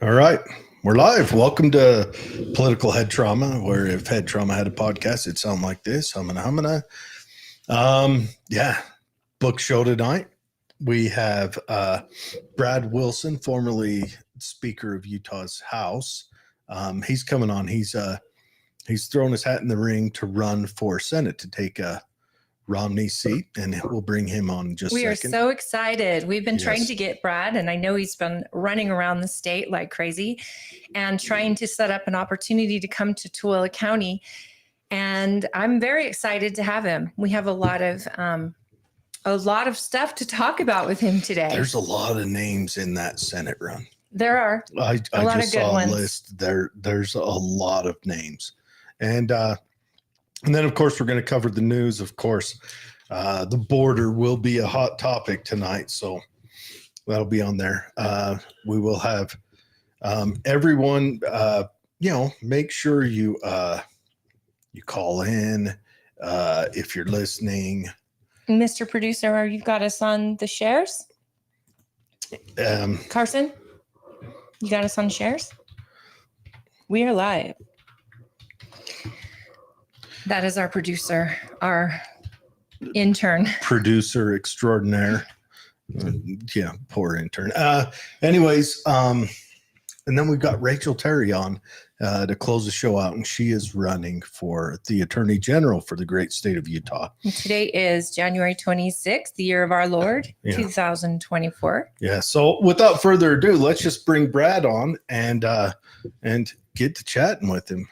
All right. We're live. Welcome to Political Head Trauma, where if Head Trauma had a podcast, it'd sound like this. Humana. Book show tonight. We have Brad Wilson, formerly Speaker of Utah's House. He's coming on. He's thrown his hat in the ring to run for Senate to take a Romney seat, and we'll bring him on in just a second. We are so excited. We've been trying to get Brad, and I know he's been running around the state like crazy and trying to set up an opportunity to come to Tooele County. And I'm very excited to have him. We have a lot of stuff to talk about with him today. There's a lot of names in that Senate run. There are. I just saw a list. There's a lot of names. And then, of course, we're going to cover the news. Of course, the border will be a hot topic tonight, so that'll be on there. We will have everyone, make sure you call in if you're listening. Mr. Producer, you've got us on the shares? Carson, you got us on shares? We are live. That is our producer, our intern. Producer extraordinaire. Poor intern. Anyways, and then we've got Rachel Terry on to close the show out, and she is running for the Attorney General for the great state of Utah. And today is January 26th, the year of our Lord, 2024. Yeah, so without further ado, let's just bring Brad on and get to chatting with him.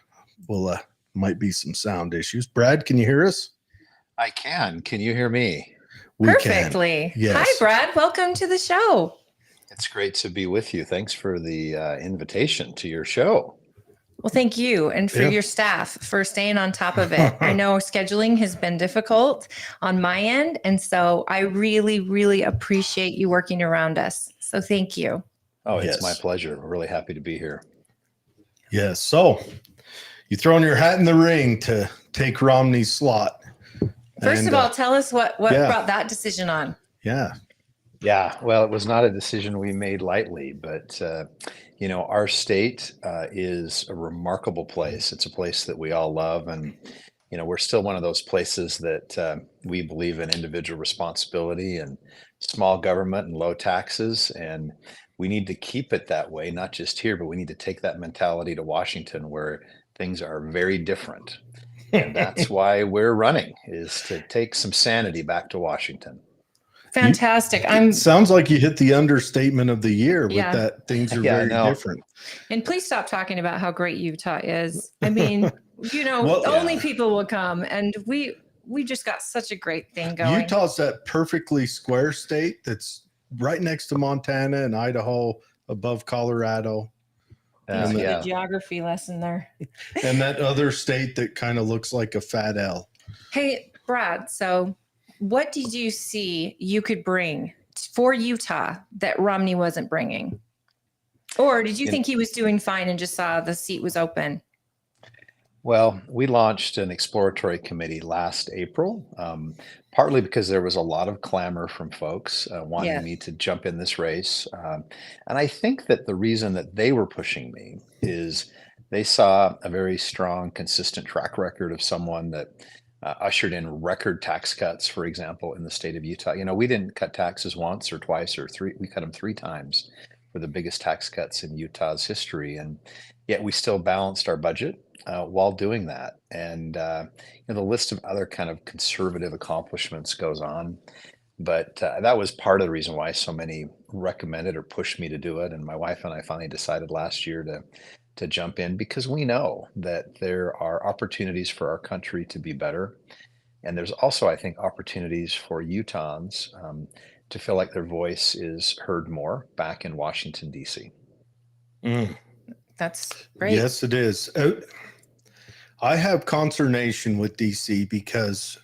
We'll might be some sound issues. Brad, can you hear us? I can. Can you hear me? Perfectly. Yes. Hi, Brad. Welcome to the show. It's great to be with you. Thanks for the invitation to your show. Well, thank you. And for your staff for staying on top of it. I know scheduling has been difficult on my end. And so I really, really appreciate you working around us. So thank you. Oh, it's my pleasure. We're really happy to be here. Yes. So you thrown your hat in the ring to take Romney's slot. First of all, tell us what brought that decision on. Yeah. Well, it was not a decision we made lightly, but our state is a remarkable place. It's a place that we all love, and we're still one of those places that we believe in individual responsibility and small government and low taxes, and we need to keep it that way. Not just here, but we need to take that mentality to Washington, where things are very different. And that's why we're running, is to take some sanity back to Washington. Fantastic. Sounds like you hit the understatement of the year with that. Things are very different. And please stop talking about how great Utah is. I mean, only people will come, and we just got such a great thing going. Utah's that perfectly square state that's right next to Montana and Idaho, above Colorado. A geography lesson there. And that other state that kind of looks like a fat L. Hey, Brad, so what did you see you could bring for Utah that Romney wasn't bringing? Or did you think he was doing fine and just saw the seat was open? Well, we launched an exploratory committee last April, partly because there was a lot of clamor from folks wanting me to jump in this race. And I think that the reason that they were pushing me is they saw a very strong, consistent track record of someone that ushered in record tax cuts, for example, in the state of Utah. We didn't cut taxes once or twice or three. We cut them 3 times for the biggest tax cuts in Utah's history. And yet we still balanced our budget while doing that. And the list of other kind of conservative accomplishments goes on. But that was part of the reason why so many recommended or pushed me to do it. And my wife and I finally decided last year to jump in, because we know that there are opportunities for our country to be better. And there's also, I think, opportunities for Utahns to feel like their voice is heard more back in Washington, D.C. That's great. Yes, it is. I have consternation with DC because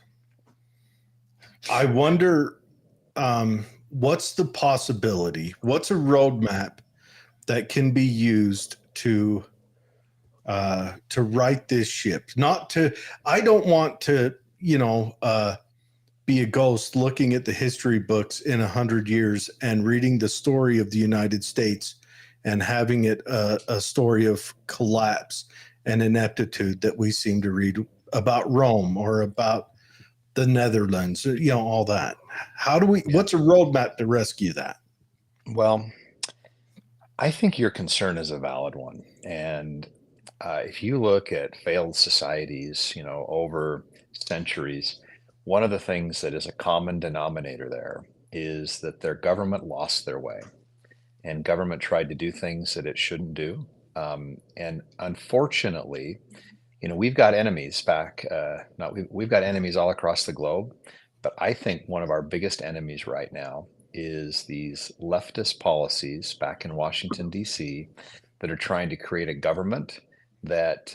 I wonder what's the possibility, what's a roadmap that can be used to right this ship. I don't want to, be a ghost looking at the history books in 100 years and reading the story of the United States and having it a story of collapse and ineptitude that we seem to read about Rome or about the Netherlands, all that. What's a roadmap to rescue that? Well, I think your concern is a valid one. And if you look at failed societies, over centuries, one of the things that is a common denominator there is that their government lost their way and government tried to do things that it shouldn't do. And unfortunately, we've got enemies we've got enemies all across the globe, but I think one of our biggest enemies right now is these leftist policies back in Washington, D.C., that are trying to create a government that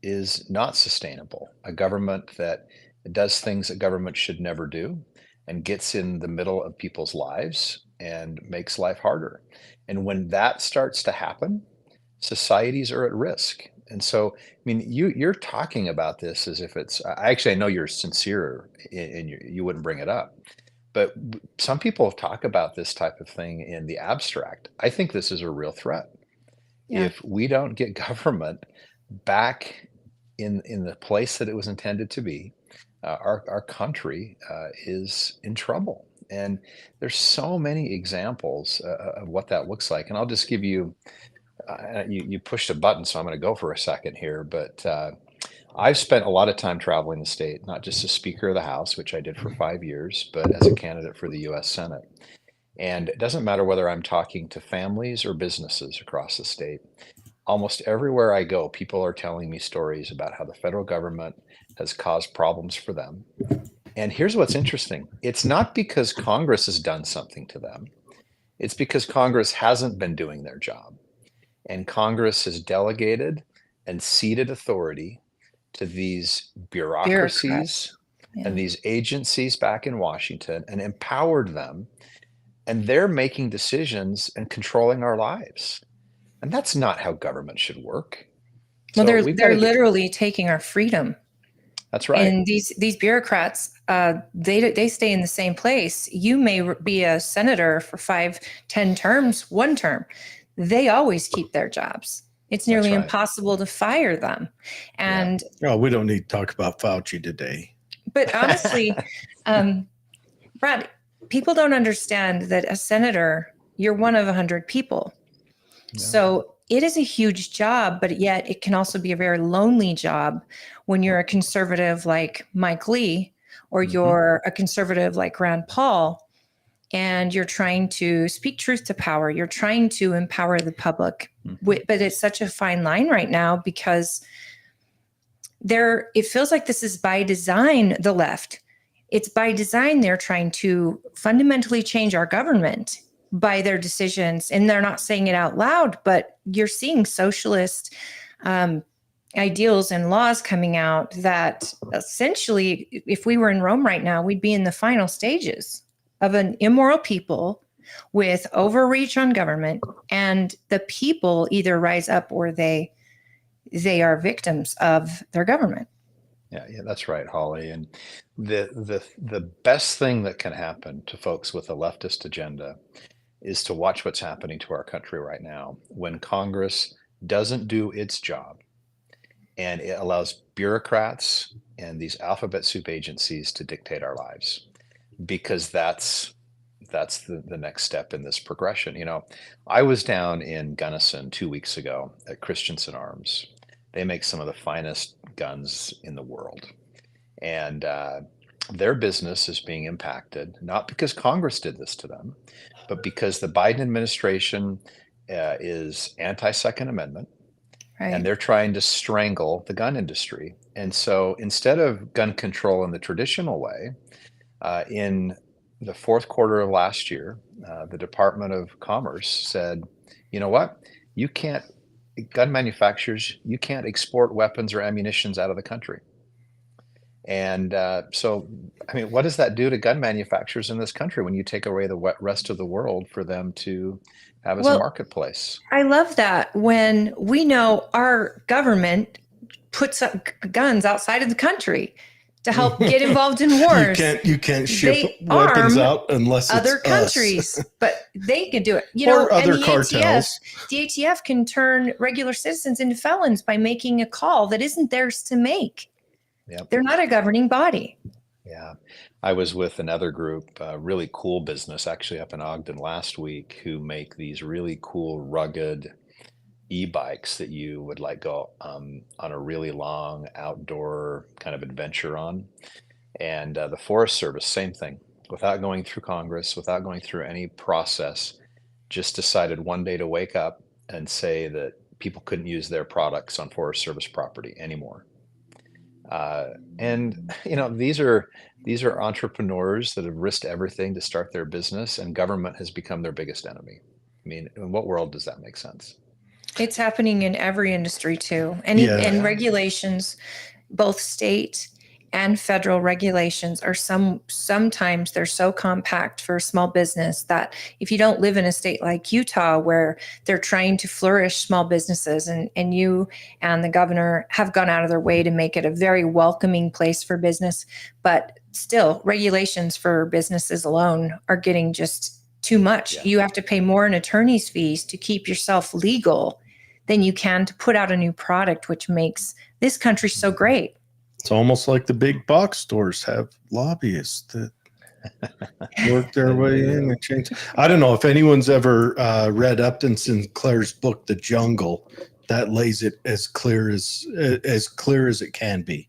is not sustainable, a government that does things that government should never do and gets in the middle of people's lives and makes life harder. And when that starts to happen, societies are at risk. And so, I mean, you're talking about this as if I know you're sincere and you wouldn't bring it up. But some people talk about this type of thing in the abstract. I think this is a real threat. Yeah. If we don't get government back in the place that it was intended to be, our country is in trouble. And there's so many examples of what that looks like. And I'll just give you, you pushed a button, so I'm going to go for a second here. But I've spent a lot of time traveling the state, not just as Speaker of the House, which I did for 5 years, but as a candidate for the U.S. Senate. And it doesn't matter whether I'm talking to families or businesses across the state. Almost everywhere I go, people are telling me stories about how the federal government has caused problems for them. And here's what's interesting. It's not because Congress has done something to them. It's because Congress hasn't been doing their job. And Congress has delegated and ceded authority to these bureaucracies and these agencies back in Washington and empowered them. And they're making decisions and controlling our lives. And that's not how government should work. Well, so they're literally taking our freedom. That's right. And these bureaucrats, they stay in the same place. You may be a senator for 5, 10 terms, 1 term. They always keep their jobs. It's nearly impossible to fire them. And we don't need to talk about Fauci today. But honestly, Brad, people don't understand that a senator, you're one of 100 people. Yeah. So it is a huge job, but yet it can also be a very lonely job when you're a conservative like Mike Lee, or you're a conservative like Rand Paul, and you're trying to speak truth to power. You're trying to empower the public. But it's such a fine line right now because it feels like this is by design, the left. It's by design they're trying to fundamentally change our government by their decisions. And they're not saying it out loud, but you're seeing socialist ideals and laws coming out that essentially, if we were in Rome right now, we'd be in the final stages of an immoral people with overreach on government, and the people either rise up or they are victims of their government. Yeah, that's right, Holly. And the best thing that can happen to folks with a leftist agenda is to watch what's happening to our country right now when Congress doesn't do its job and it allows bureaucrats and these alphabet soup agencies to dictate our lives, because that's the next step in this progression. I was down in Gunnison 2 weeks ago at Christensen Arms. They make some of the finest guns in the world. And their business is being impacted, not because Congress did this to them, but because the Biden administration is anti-Second Amendment. Right. And they're trying to strangle the gun industry. And so instead of gun control in the traditional way, in the fourth quarter of last year, the Department of Commerce said, you know what, gun manufacturers, you can't export weapons or ammunitions out of the country. And so, I mean, what does that do to gun manufacturers in this country when you take away the rest of the world for them to have as a marketplace? I love that when we know our government puts up guns outside of the country to help get involved in wars. You can't ship They weapons arm out unless it's other countries, but they can do it. You know, or other and cartels. The ATF can turn regular citizens into felons by making a call that isn't theirs to make. Yep. They're not a governing body. Yeah. I was with another group, really cool business actually up in Ogden last week, who make these really cool, rugged e-bikes that you would like go on a really long outdoor kind of adventure on. And the Forest Service, same thing, without going through Congress, without going through any process, just decided one day to wake up and say that people couldn't use their products on Forest Service property anymore. And you know, these are entrepreneurs that have risked everything to start their business, and government has become their biggest enemy. I mean, in what world does that make sense? It's happening in every industry too. And regulations, both state and federal regulations are sometimes they're so compact for a small business that if you don't live in a state like Utah where they're trying to flourish small businesses, and you and the governor have gone out of their way to make it a very welcoming place for business, but still regulations for businesses alone are getting just too much. Yeah. You have to pay more in attorney's fees to keep yourself legal than you can to put out a new product, which makes this country so great. It's almost like the big box stores have lobbyists that work their way in and change. I don't know if anyone's ever read Upton Sinclair's book, The Jungle. That lays it as clear as it can be.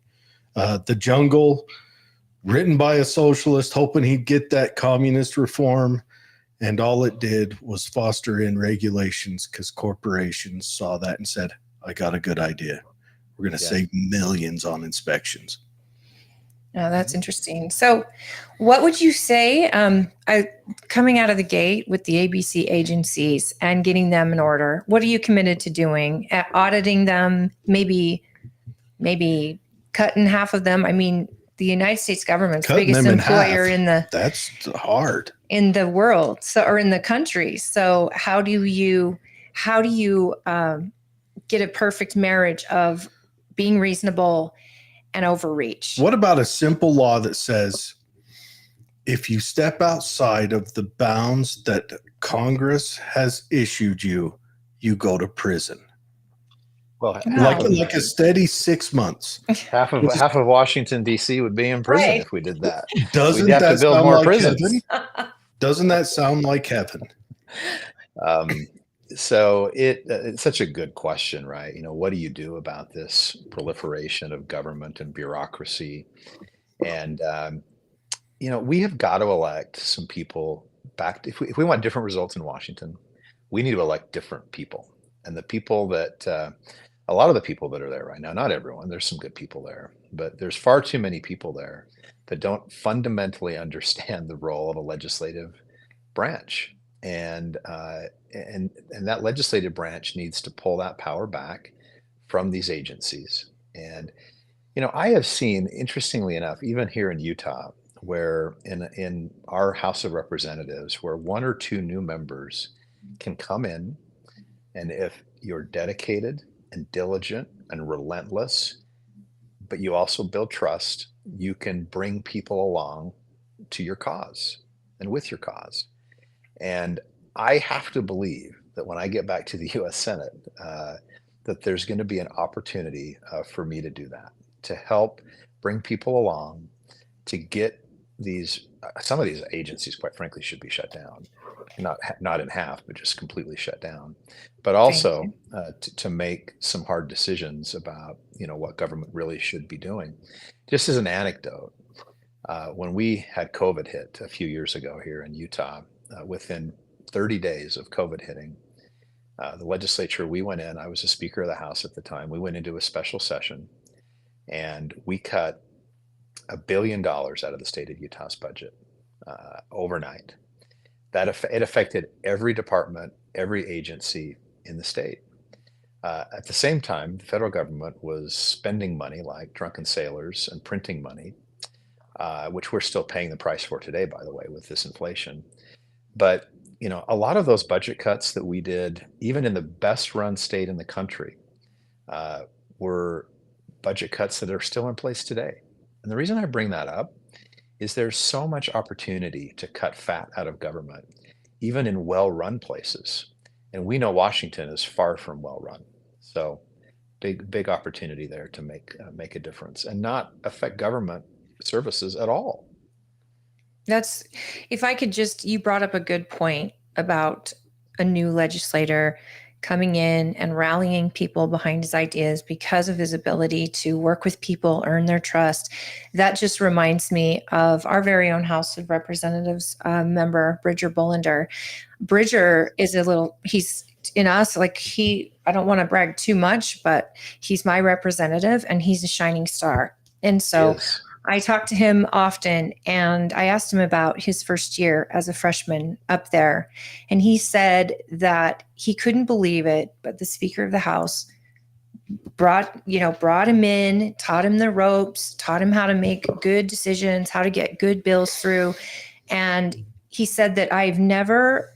The Jungle, written by a socialist, hoping he'd get that communist reform. And all it did was foster in regulations because corporations saw that and said, I got a good idea. We're going to save millions on inspections. Oh, that's interesting. So what would you say coming out of the gate with the ABC agencies and getting them in order? What are you committed to doing? Auditing them, maybe cutting half of them? I mean, the United States government's Cutting biggest employer that's hard in the world, or in the country. So how do you get a perfect marriage of being reasonable and overreach? What about a simple law that says if you step outside of the bounds that Congress has issued you, you go to prison? Well, like a steady 6 months. Half of Washington D.C. would be in prison if we did that. We'd have to build more prisons. Doesn't that sound like heaven? So it's such a good question, right? You know, what do you do about this proliferation of government and bureaucracy? And you know, we have got to elect some people back. If we want different results in Washington, we need to elect different people. And the people that a lot of the people that are there right now, not everyone, there's some good people there, but there's far too many people there that don't fundamentally understand the role of a legislative branch. And that legislative branch needs to pull that power back from these agencies. And, you know, I have seen, interestingly enough, even here in Utah, where in our House of Representatives, where one or two new members can come in, and if you're dedicated and diligent and relentless, but you also build trust, you can bring people along to your cause and with your cause. And I have to believe that when I get back to the U.S. Senate, that there's going to be an opportunity for me to do that, to help bring people along, to get some of these agencies, quite frankly, should be shut down, not in half, but just completely shut down. But also to make some hard decisions about, you know, what government really should be doing. Just as an anecdote, when we had COVID hit a few years ago here in Utah, within 30 days of COVID hitting, the legislature, we went in, I was the Speaker of the House at the time, we went into a special session and we cut $1 billion out of the state of Utah's budget overnight. It affected every department, every agency in the state. At the same time, the federal government was spending money like drunken sailors and printing money, which we're still paying the price for today, by the way, with this inflation. But, you know, a lot of those budget cuts that we did, even in the best run state in the country, were budget cuts that are still in place today. And the reason I bring that up is there's so much opportunity to cut fat out of government, even in well-run places. And we know Washington is far from well-run. So big opportunity there to make a difference and not affect government services at all. That's, if I could just, you brought up a good point about a new legislator coming in and rallying people behind his ideas because of his ability to work with people, earn their trust. That just reminds me of our very own House of Representatives member, Bridger Bullender. Bridger is he's in us, like I don't want to brag too much, but he's my representative and he's a shining star. And so Yes. I talk to him often, and I asked him about his first year as a freshman up there. And he said that he couldn't believe it, but the Speaker of the House brought him in, taught him the ropes, taught him how to make good decisions, how to get good bills through. And he said that I never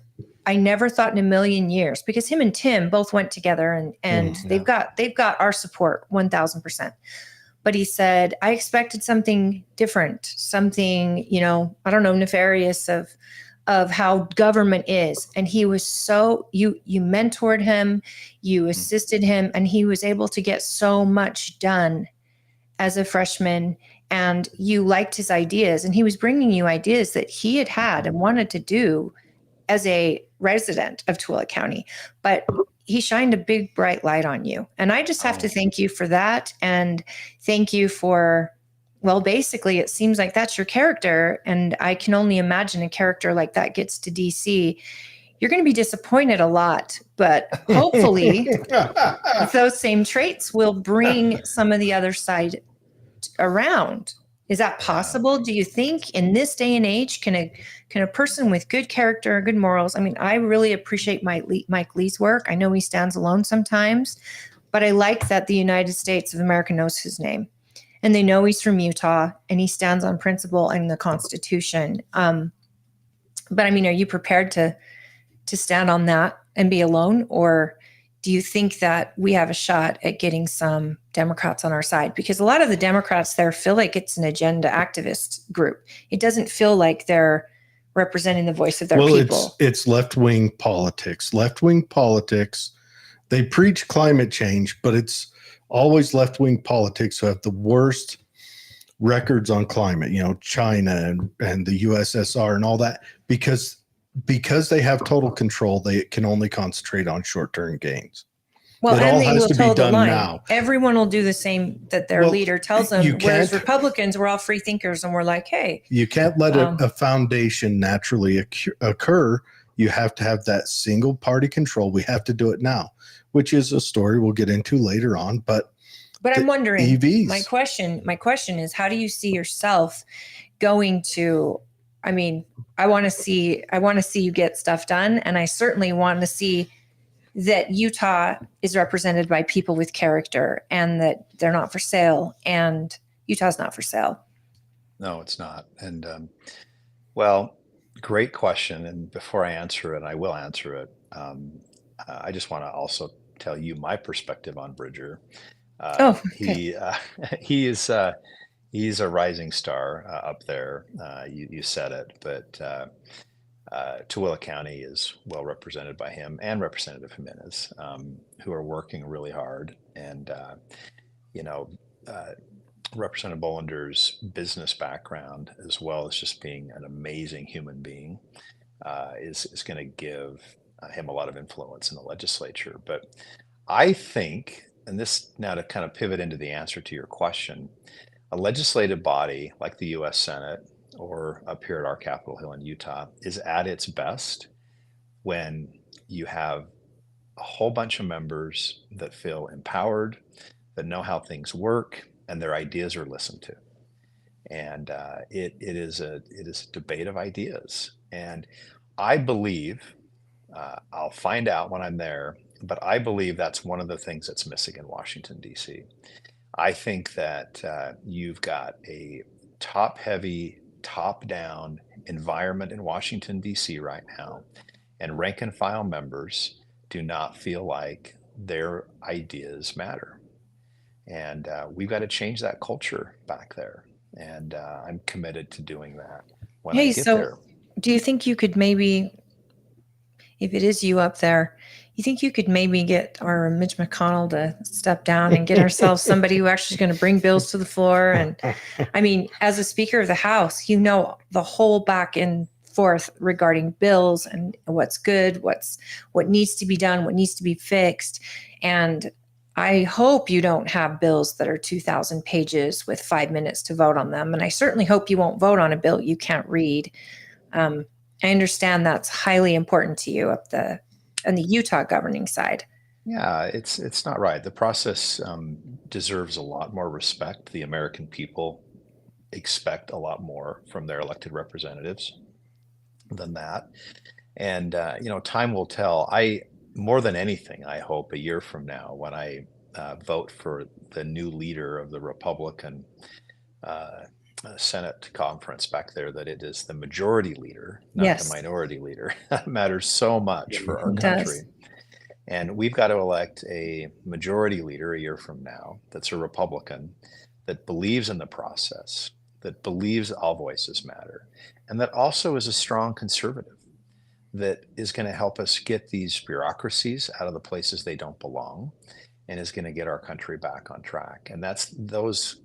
thought in a million years, because him and Tim both went together, and they've got our support 1,000%. But he said, I expected something different, something, I don't know, nefarious of how government is. And he was you mentored him, you assisted him, and he was able to get so much done as a freshman. And you liked his ideas, and he was bringing you ideas that he had and wanted to do as a resident of Tooele County. But he shined a big, bright light on you. And I just have to thank you for that. And thank you for, well, basically, it seems like that's your character. And I can only imagine a character like that gets to DC. You're going to be disappointed a lot, but hopefully those same traits will bring some of the other side around. Is that possible? Do you think in this day and age, can a person with good character, good morals? I mean, I really appreciate Mike Lee's work. I know he stands alone sometimes, but I like that the United States of America knows his name, and they know he's from Utah, and he stands on principle and the Constitution. But I mean, are you prepared to stand on that and be alone, or do you think that we have a shot at getting some Democrats on our side? Because a lot of the Democrats there feel like it's an agenda activist group. It doesn't feel like they're representing the voice of their people. It's left-wing politics. Left-wing politics. They preach climate change, but it's always left-wing politics who have the worst records on climate. China and the USSR and all that, because they have total control, they can only concentrate on short-term gains. Well, and they will toe the line. Now. Everyone will do the same that their leader tells them. Whereas Republicans, we're all free thinkers, and we're like, hey. You can't let a foundation naturally occur. You have to have that single party control. We have to do it now, which is a story we'll get into later on. But I'm wondering, EVs. My question is, how do you see yourself going to? I mean, I want to see you get stuff done, and I certainly want to see that Utah is represented by people with character, and that they're not for sale, and Utah's not for sale. No, it's not. And well, great question. And before I answer it, I will answer it. I just want to also tell you my perspective on Bridger. Okay. He's a rising star up there. You said it, but Tooele County is well represented by him and Representative Jimenez, who are working really hard. And, Representative Bollender's business background, as well as just being an amazing human being, is going to give him a lot of influence in the legislature. But I think, and this now to kind of pivot into the answer to your question, a legislative body like the U.S. Senate or up here at our Capitol Hill in Utah is at its best when you have a whole bunch of members that feel empowered, that know how things work, and their ideas are listened to. And it is a debate of ideas. And I believe, I'll find out when I'm there, but I believe that's one of the things that's missing in Washington, D.C. I think that you've got a top-heavy, top-down environment in Washington, D.C. right now, and rank-and-file members do not feel like their ideas matter. And we've got to change that culture back there. And I'm committed to doing that when I Hey, get so there. do you think you could maybe, if it is you up there, you think you could maybe get our Mitch McConnell to step down and get ourselves somebody who actually is going to bring bills to the floor? And I mean, as a Speaker of the House, you know the whole back and forth regarding bills and what's good, what needs to be done, what needs to be fixed. And I hope you don't have bills that are 2,000 pages with 5 minutes to vote on them. And I certainly hope you won't vote on a bill you can't read. I understand that's highly important to you on the Utah governing side. Yeah, it's not right. The process deserves a lot more respect. The American people expect a lot more from their elected representatives than that. And time will tell. More than anything, I hope a year from now, when I vote for the new leader of the Republican uh, Senate conference back there, that it is the majority leader, not the Yes, minority leader. That matters so much for our it country. does. And we've got to elect a majority leader a year from now that's a Republican, that believes in the process, that believes all voices matter, and that also is a strong conservative, that is going to help us get these bureaucracies out of the places they don't belong, and is going to get our country back on track. And that's those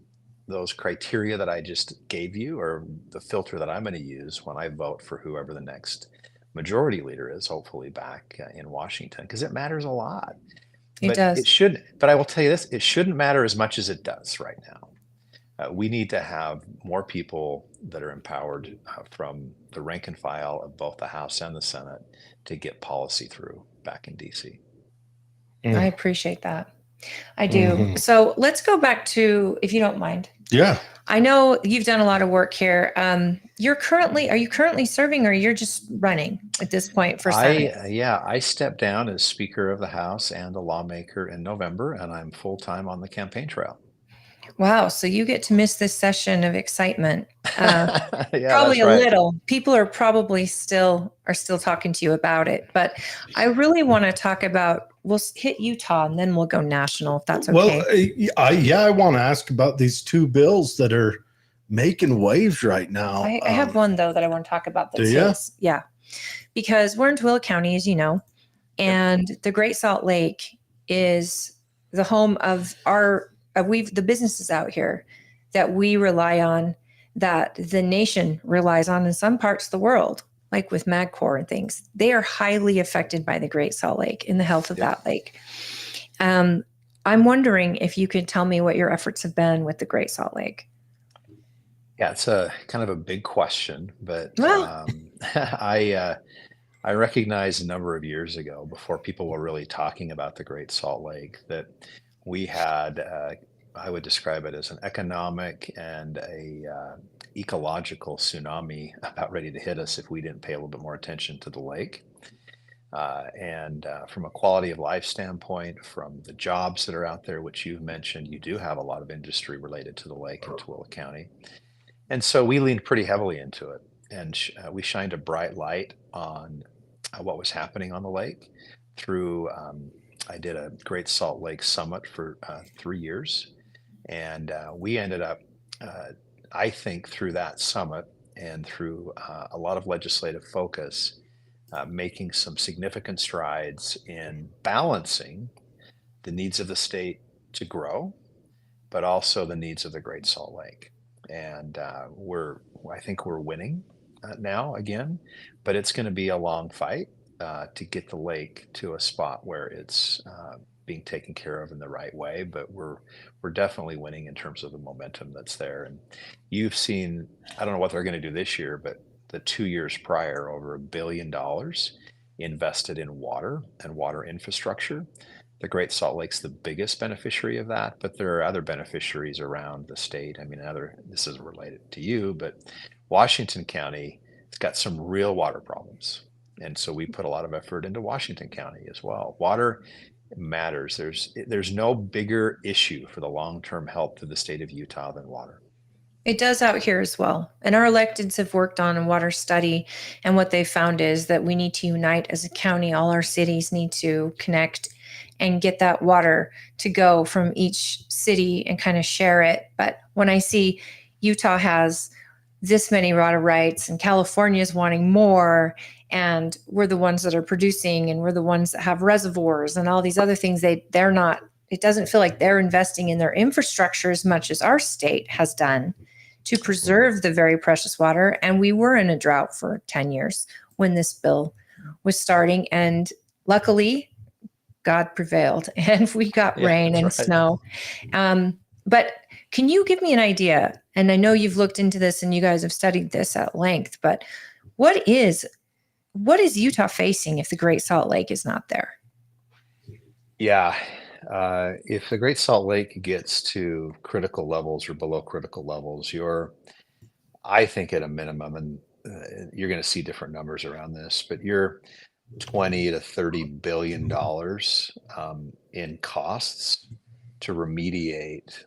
criteria that I just gave you, or the filter that I'm going to use when I vote for whoever the next majority leader is, hopefully back in Washington, because it matters a lot. It does. But I will tell you this, it shouldn't matter as much as it does right now. We need to have more people that are empowered from the rank and file of both the House and the Senate to get policy through back in DC. I appreciate that. I do. Mhm. So let's go back to, if you don't mind. Yeah. I know you've done a lot of work here. Are you currently serving, or you're just running at this point for Senate? I stepped down as Speaker of the House and a lawmaker in November, and I'm full-time on the campaign trail. Wow. So you get to miss this session of excitement. Yeah, Probably that's a right. little. People are probably still talking to you about it, but I really want to talk about. We'll hit Utah and then we'll go national, if that's okay. Well, I want to ask about these two bills that are making waves right now. I have one though that I want to talk about. That's Do ya? his. Yeah, because we're in Tooele County, as you know, and the Great Salt Lake is the home of the businesses out here that we rely on, that the nation relies on in some parts of the world, like with MagCorp and things. They are highly affected by the Great Salt Lake in the health of that lake. I'm wondering if you could tell me what your efforts have been with the Great Salt Lake. Yeah, it's a kind of a big question, but Well, I recognized a number of years ago, before people were really talking about the Great Salt Lake, that we had, I would describe it as an economic and a ecological tsunami about ready to hit us if we didn't pay a little bit more attention to the lake. And from a quality of life standpoint, from the jobs that are out there, which you've mentioned, you do have a lot of industry related to the lake in Tooele County. And so we leaned pretty heavily into it, and we shined a bright light on what was happening on the lake through. I did a Great Salt Lake Summit for 3 years, and we ended up, I think, through that summit and through a lot of legislative focus, making some significant strides in balancing the needs of the state to grow, but also the needs of the Great Salt Lake. And I think we're winning now again, but it's going to be a long fight to get the lake to a spot where it's being taken care of in the right way. But we're definitely winning in terms of the momentum that's there. And you've seen, I don't know what they're going to do this year, but the 2 years prior, over $1 billion invested in water and water infrastructure. The Great Salt Lake's the biggest beneficiary of that, but there are other beneficiaries around the state. I mean, this is related to you, but Washington County has got some real water problems. And so we put a lot of effort into Washington County as well. Water matters. There's no bigger issue for the long-term health of the state of Utah than water. it does out here as well. And our electeds have worked on a water study. And what they found is that we need to unite as a county. All our cities need to connect and get that water to go from each city and kind of share it. But when I see Utah has this many water rights and California is wanting more, and we're the ones that are producing, and we're the ones that have reservoirs and all these other things. They're not, it doesn't feel like they're investing in their infrastructure as much as our state has done to preserve the very precious water. And we were in a drought for 10 years when this bill was starting, and luckily God prevailed and we got rain and snow. But can you give me an idea? And I know you've looked into this and you guys have studied this at length, but what is Utah facing if the Great Salt Lake is not there? Yeah. If the Great Salt Lake gets to critical levels or below critical levels, I think at a minimum, and you're going to see different numbers around this, but you're 20 to 30 billion dollars in costs to remediate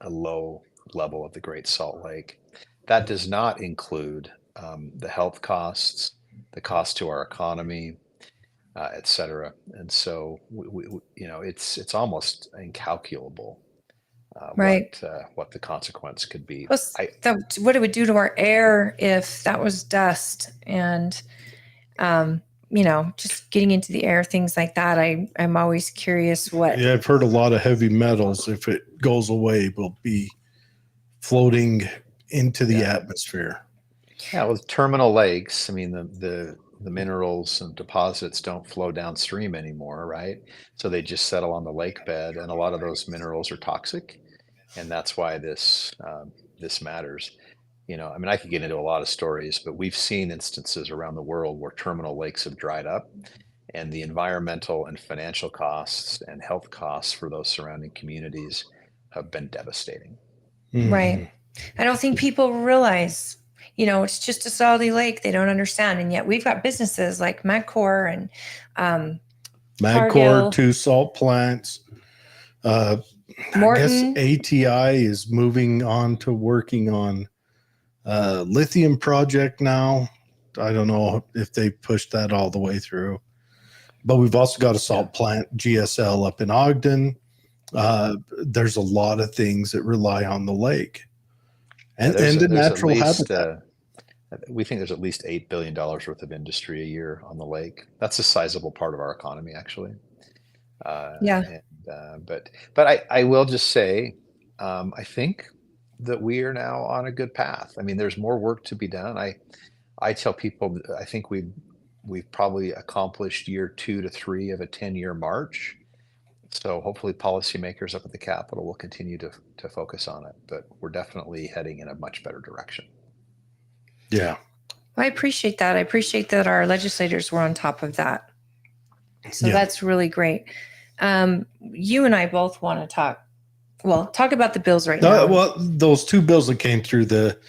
a low level of the Great Salt Lake. That does not include the health costs, the cost to our economy, et cetera. And so it's almost incalculable what the consequence could be. What it would do to our air if that was dust, and just getting into the air, things like that. I'm always curious what. Yeah, I've heard a lot of heavy metals, if it goes away, will be floating into the atmosphere. Yeah, with terminal lakes, I mean, the minerals and deposits don't flow downstream anymore, right? So they just settle on the lake bed, and a lot of those minerals are toxic, and that's why this matters. I mean, I could get into a lot of stories, but we've seen instances around the world where terminal lakes have dried up, and the environmental and financial costs and health costs for those surrounding communities have been devastating. Right. I don't think people realize, it's just a salty lake. They don't understand. And yet we've got businesses like Magcor and Magcor, 2 salt plants. I guess ATI is moving on to working on lithium project now. I don't know if they pushed that all the way through, but we've also got a salt plant, GSL, up in Ogden. There's a lot of things that rely on the lake and the natural habitat. We think there's at least $8 billion worth of industry a year on the lake. That's a sizable part of our economy, actually. But I will just say, I think that we are now on a good path. I mean, there's more work to be done. I tell people, I think we've probably accomplished year 2 to 3 of a 10-year march. So hopefully policymakers up at the Capitol will continue to focus on it, but we're definitely heading in a much better direction. Yeah. Well, I appreciate that. I appreciate that our legislators were on top of that. So that's really great. You and I both want to talk about the bills right now. Well, those 2 bills that came through, the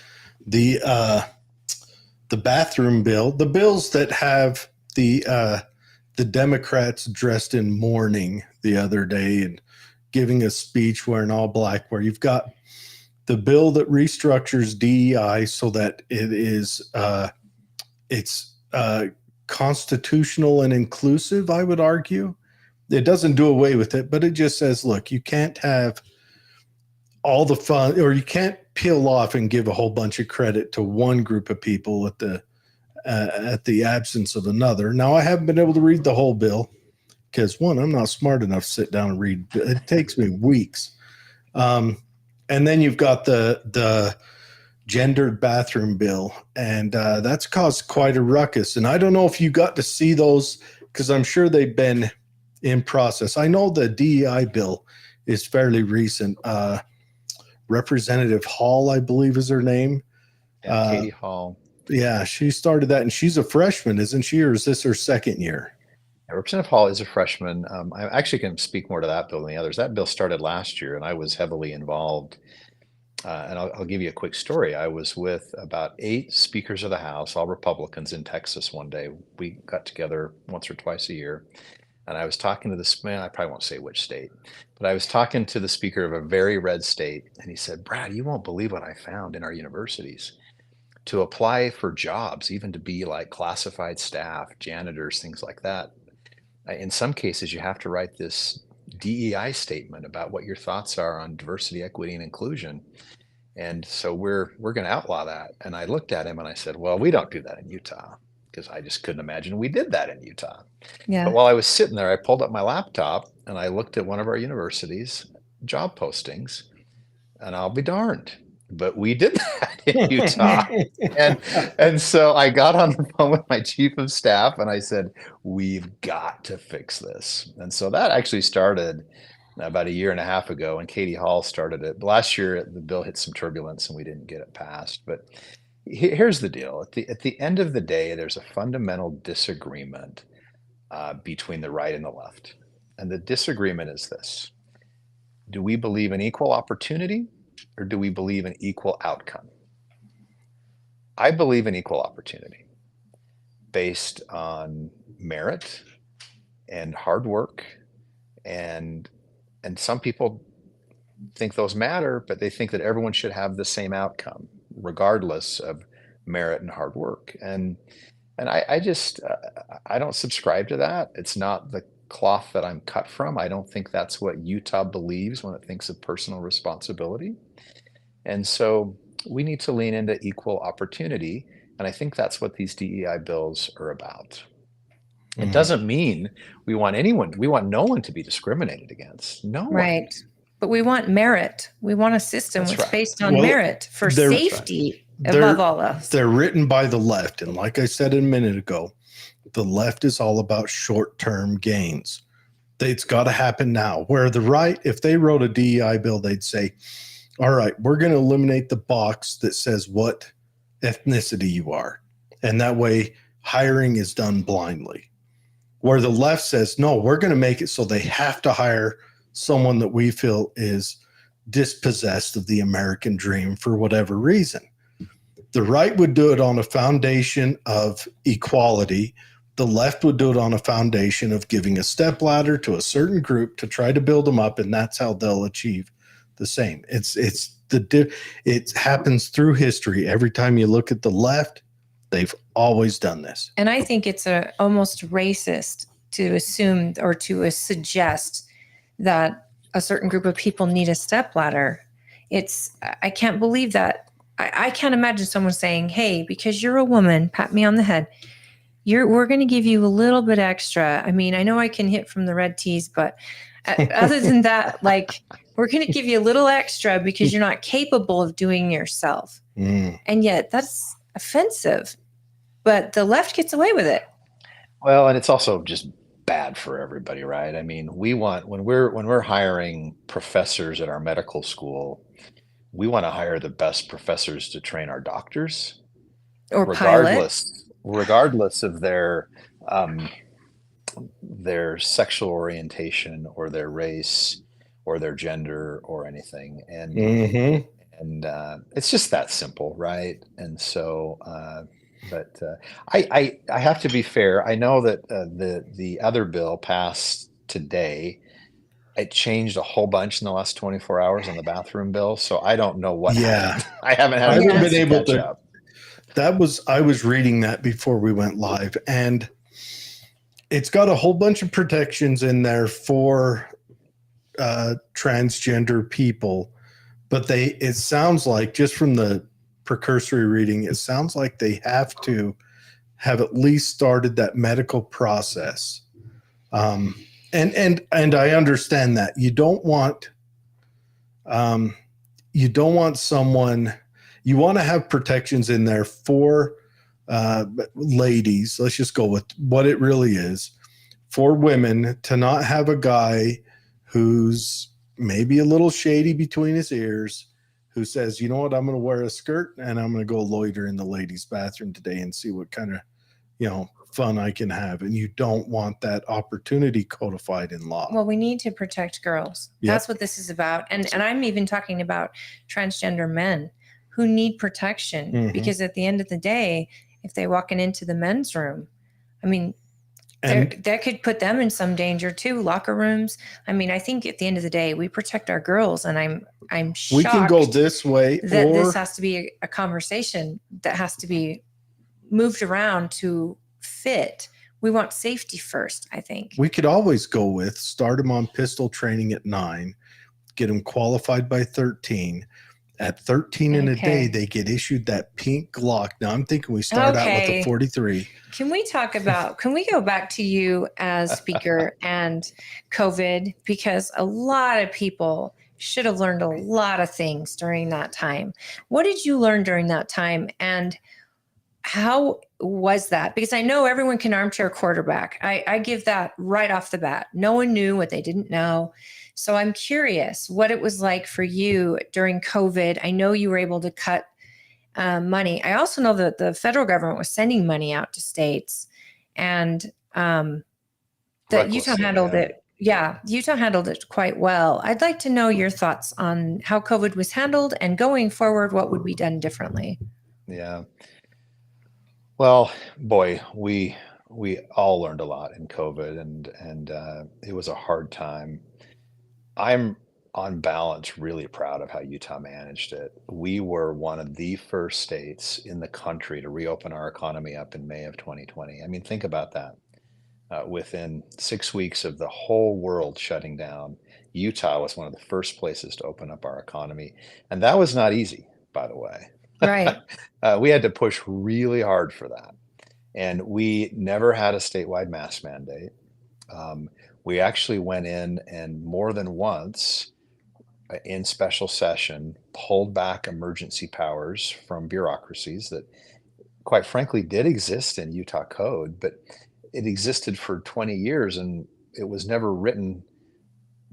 bathroom bill, the bills that have the Democrats dressed in mourning the other day and giving a speech wearing all black, where you've got the bill that restructures DEI so that it is it's constitutional and inclusive, I would argue. It doesn't do away with it, but it just says, look, you can't have all the fun, or you can't peel off and give a whole bunch of credit to one group of people at the absence of another. Now, I haven't been able to read the whole bill because, one, I'm not smart enough to sit down and read. It takes me weeks. And then you've got the gendered bathroom bill, and that's caused quite a ruckus. And I don't know if you got to see those, because I'm sure they've been in process. I know the DEI bill is fairly recent. Representative Hall, I believe is her name. Yeah, Katie Hall. Yeah, she started that, and she's a freshman, isn't she? Or is this her second year? Yeah, Representative Hall is a freshman. I actually can speak more to that bill than the others. That bill started last year, and I was heavily involved. And I'll give you a quick story. I was with about 8 speakers of the House, all Republicans, in Texas one day. We got together once or twice a year. And I was talking to this man, I probably won't say which state, but I was talking to the speaker of a very red state. And he said, Brad, you won't believe what I found in our universities. To apply for jobs, even to be like classified staff, janitors, things like that. In some cases, you have to write this DEI statement about what your thoughts are on diversity, equity, and inclusion. And so we're going to outlaw that. And I looked at him and I said, well, we don't do that in Utah, because I just couldn't imagine we did that in Utah. Yeah. But while I was sitting there, I pulled up my laptop and I looked at one of our universities' job postings, and I'll be darned, but we did that in Utah. and so I got on the phone with my chief of staff and I said, we've got to fix this. And so that actually started about a year and a half ago, and Katie Hall started it. Last year, the bill hit some turbulence and we didn't get it passed. But here's the deal. At the end of the day, there's a fundamental disagreement between the right and the left. And the disagreement is this: do we believe in equal opportunity, or do we believe in equal outcome? I believe in equal opportunity based on merit and hard work, and some people think those matter, but they think that everyone should have the same outcome regardless of merit and hard work. And I just I don't subscribe to that. It's not the cloth that I'm cut from. I don't think that's what Utah believes when it thinks of personal responsibility. And so we need to lean into equal opportunity. And I think that's what these DEI bills are about. It doesn't mean we want no one to be discriminated against. No one. Right. But we want merit. We want a system that's based on merit for safety above all else. They're written by the left. And like I said a minute ago, the left is all about short-term gains. It's got to happen now. Where the right, if they wrote a DEI bill, they'd say, all right, we're going to eliminate the box that says what ethnicity you are. And that way hiring is done blindly. Where the left says, no, we're going to make it so they have to hire someone that we feel is dispossessed of the American dream for whatever reason. The right would do it on a foundation of equality. The left would do it on a foundation of giving a stepladder to a certain group to try to build them up, and that's how they'll achieve the same. It happens through history. Every time you look at the left, they've always done this. And I think it's almost racist to assume or to suggest that a certain group of people need a stepladder. I can't believe that. I can't imagine someone saying, hey, because you're a woman, pat me on the head, we're going to give you a little bit extra. I mean, I know I can hit from the red tees, but other than that, like, we're going to give you a little extra because you're not capable of doing yourself. And yet that's offensive, but the left gets away with it. Well, and it's also just bad for everybody, right? I mean, we want, when we're hiring professors at our medical school, we want to hire the best professors to train our doctors, or regardless of their sexual orientation or their race or their gender or anything. And it's just that simple, right? And so but I have to be fair. I know that the other bill passed today. It changed a whole bunch in the last 24 hours on the bathroom bill. So I don't know what happened. I haven't been able to catch up. I was reading that before we went live, and it's got a whole bunch of protections in there for transgender people, but it sounds like, just from the precursory reading, it sounds like they have to have at least started that medical process. And I understand that you don't want someone, you want to have protections in there for ladies. Let's just go with what it really is, for women to not have a guy who's maybe a little shady between his ears, who says, you know what, I'm going to wear a skirt and I'm going to go loiter in the ladies' bathroom today and see what kind of, fun I can have. And you don't want that opportunity codified in law. Well, we need to protect girls. Yep. That's what this is about. And I'm even talking about transgender men who need protection, because at the end of the day, if they walk into the men's room, I mean, that could put them in some danger too. Locker rooms. I mean, I think at the end of the day, we protect our girls, and I'm shocked we can go this way, that this has to be a conversation that has to be moved around to fit. We want safety first, I think. We could always go with start them on pistol training at 9, get them qualified by 13, At 13 in a day, they get issued that pink Glock. Now I'm thinking we start out with a 43. Can we go back to you as speaker and COVID? Because a lot of people should have learned a lot of things during that time. What did you learn during that time? And how was that? Because I know everyone can armchair quarterback. I give that right off the bat. No one knew what they didn't know. So I'm curious what it was like for you during COVID. I know you were able to cut money. I also know that the federal government was sending money out to states, and that Utah handled it. Yeah, Utah handled it quite well. I'd like to know your thoughts on how COVID was handled, and going forward, what would be done differently? Yeah. Well, boy, we all learned a lot in COVID, and it was a hard time. I'm on balance really proud of how Utah managed it. We were one of the first states in the country to reopen our economy up in May of 2020. I mean, think about that. Within 6 weeks of the whole world shutting down, Utah was one of the first places to open up our economy. And that was not easy, by the way. Right. We had to push really hard for that. And we never had a statewide mask mandate. We actually went in and more than once in special session pulled back emergency powers from bureaucracies that, quite frankly, did exist in Utah code, but it existed for 20 years and it was never written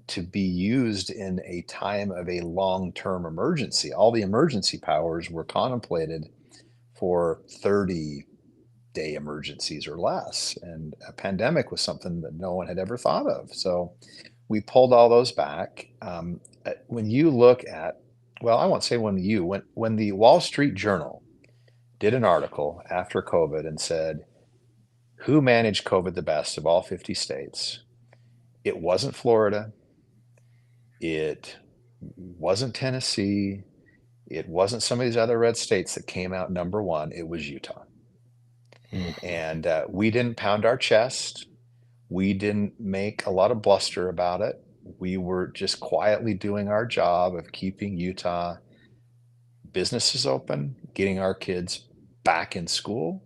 to be used in a time of a long-term emergency. All the emergency powers were contemplated for 30-day emergencies or less. And a pandemic was something that no one had ever thought of. So we pulled all those back. When you look at, well, I won't say when the Wall Street Journal did an article after COVID and said, who managed COVID the best of all 50 states? It wasn't Florida. It wasn't Tennessee. It wasn't some of these other red states that came out number one. It was Utah. And we didn't pound our chest. We didn't make a lot of bluster about it. We were just quietly doing our job of keeping Utah businesses open, getting our kids back in school.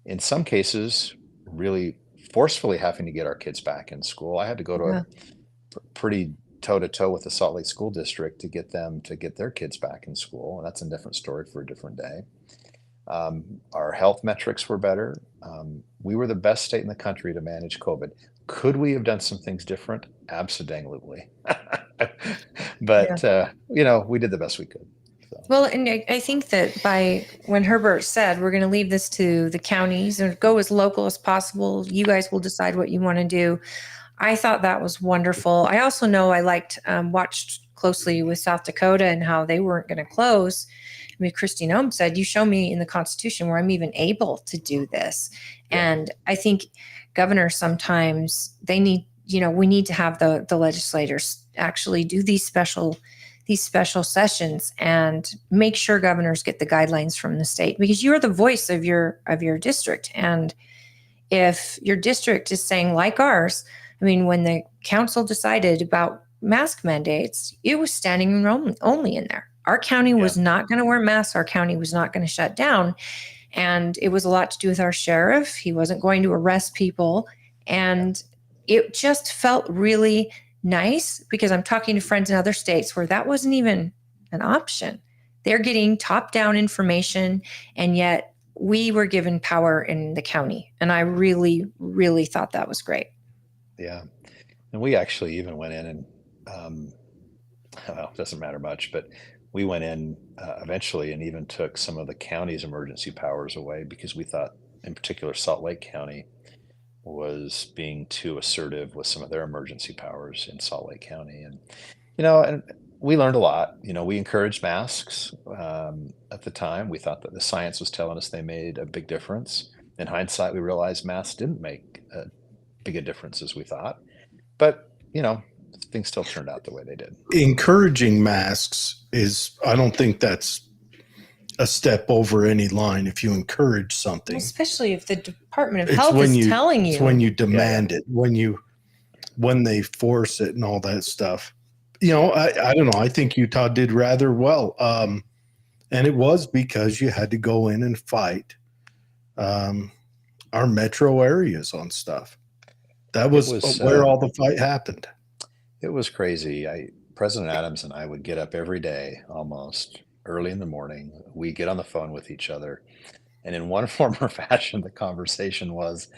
In some cases, really forcefully having to get our kids back in school. I had to go to a pretty toe-to-toe with the Salt Lake School District to get them to get their kids back in school. And that's a different story for a different day. Our health metrics were better. We were the best state in the country to manage COVID. Could we have done some things different? Absolutely. But, we did the best we could. So. Well, and I think that when Herbert said, we're going to leave this to the counties and go as local as possible, you guys will decide what you want to do. I thought that was wonderful. I also know I watched closely with South Dakota and how they weren't going to close. I mean, Christine Ohm said, you show me in the Constitution where I'm even able to do this. Yeah. And I think governors sometimes we need to have the legislators actually do these special sessions and make sure governors get the guidelines from the state, because you're the voice of your district. And if your district is saying, like ours, I mean, when the council decided about mask mandates, it was standing room only in there. Our county was not going to wear masks. Our county was not going to shut down. And it was a lot to do with our sheriff. He wasn't going to arrest people. And it just felt really nice, because I'm talking to friends in other states where that wasn't even an option. They're getting top-down information, and yet we were given power in the county. And I really, really thought that was great. Yeah. And we actually even went in and, it doesn't matter much, but we went in eventually and even took some of the county's emergency powers away, because we thought, in particular, Salt Lake County was being too assertive with some of their emergency powers in Salt Lake County. And, and we learned a lot. We encouraged masks at the time. We thought that the science was telling us they made a big difference. In hindsight, we realized masks didn't make as big a difference as we thought. But, things still turned out the way they did. Encouraging masks I don't think that's a step over any line if you encourage something. Especially if the Department of Health is telling you. It's when you demand it, when they force it and all that stuff. I don't know. I think Utah did rather well. And it was because you had to go in and fight our metro areas on stuff. That was where all the fight happened. It was crazy. President Adams and I would get up every day almost early in the morning. We get on the phone with each other. And in one form or fashion, the conversation was,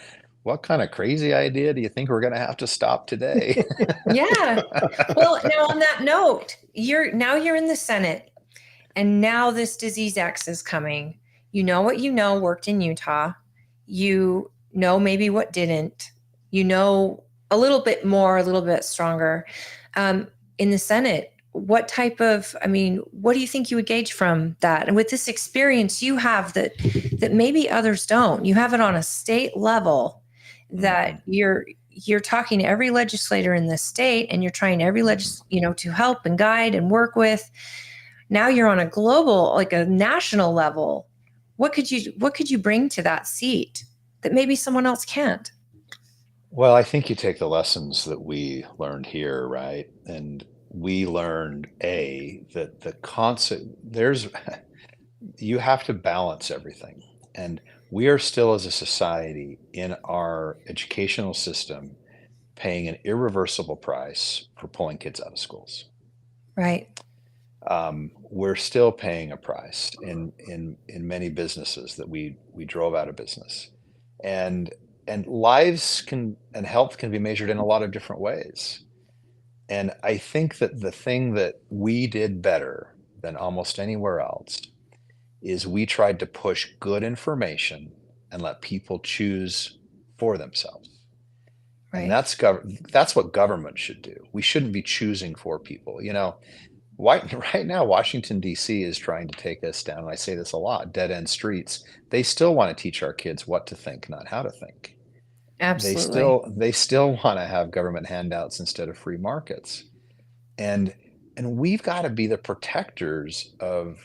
what kind of crazy idea do you think we're going to have to stop today? Yeah. Well, now on that note, you're in the Senate, and now this Disease X is coming. You know what worked in Utah. You know maybe what didn't. You know a little bit more, a little bit stronger. In the Senate, what do you think you would gauge from that? And with this experience you have that maybe others don't, you have it on a state level, that you're talking to every legislator in the state, and you're trying every to help and guide and work with. Now you're on a global, like a national level. What could you bring to that seat that maybe someone else can't? Well, I think you take the lessons that we learned here, right? And we learned that the concept you have to balance everything. And we are still, as a society, in our educational system, paying an irreversible price for pulling kids out of schools. Right. We're still paying a price in many businesses that we drove out of business. And lives and health can be measured in a lot of different ways. And I think that the thing that we did better than almost anywhere else is we tried to push good information and let people choose for themselves. Right. And that's what government should do. We shouldn't be choosing for people. Right now, Washington, D.C. is trying to take us down, and I say this a lot, dead-end streets. They still want to teach our kids what to think, not how to think. Absolutely. They still want to have government handouts instead of free markets. And we've got to be the protectors of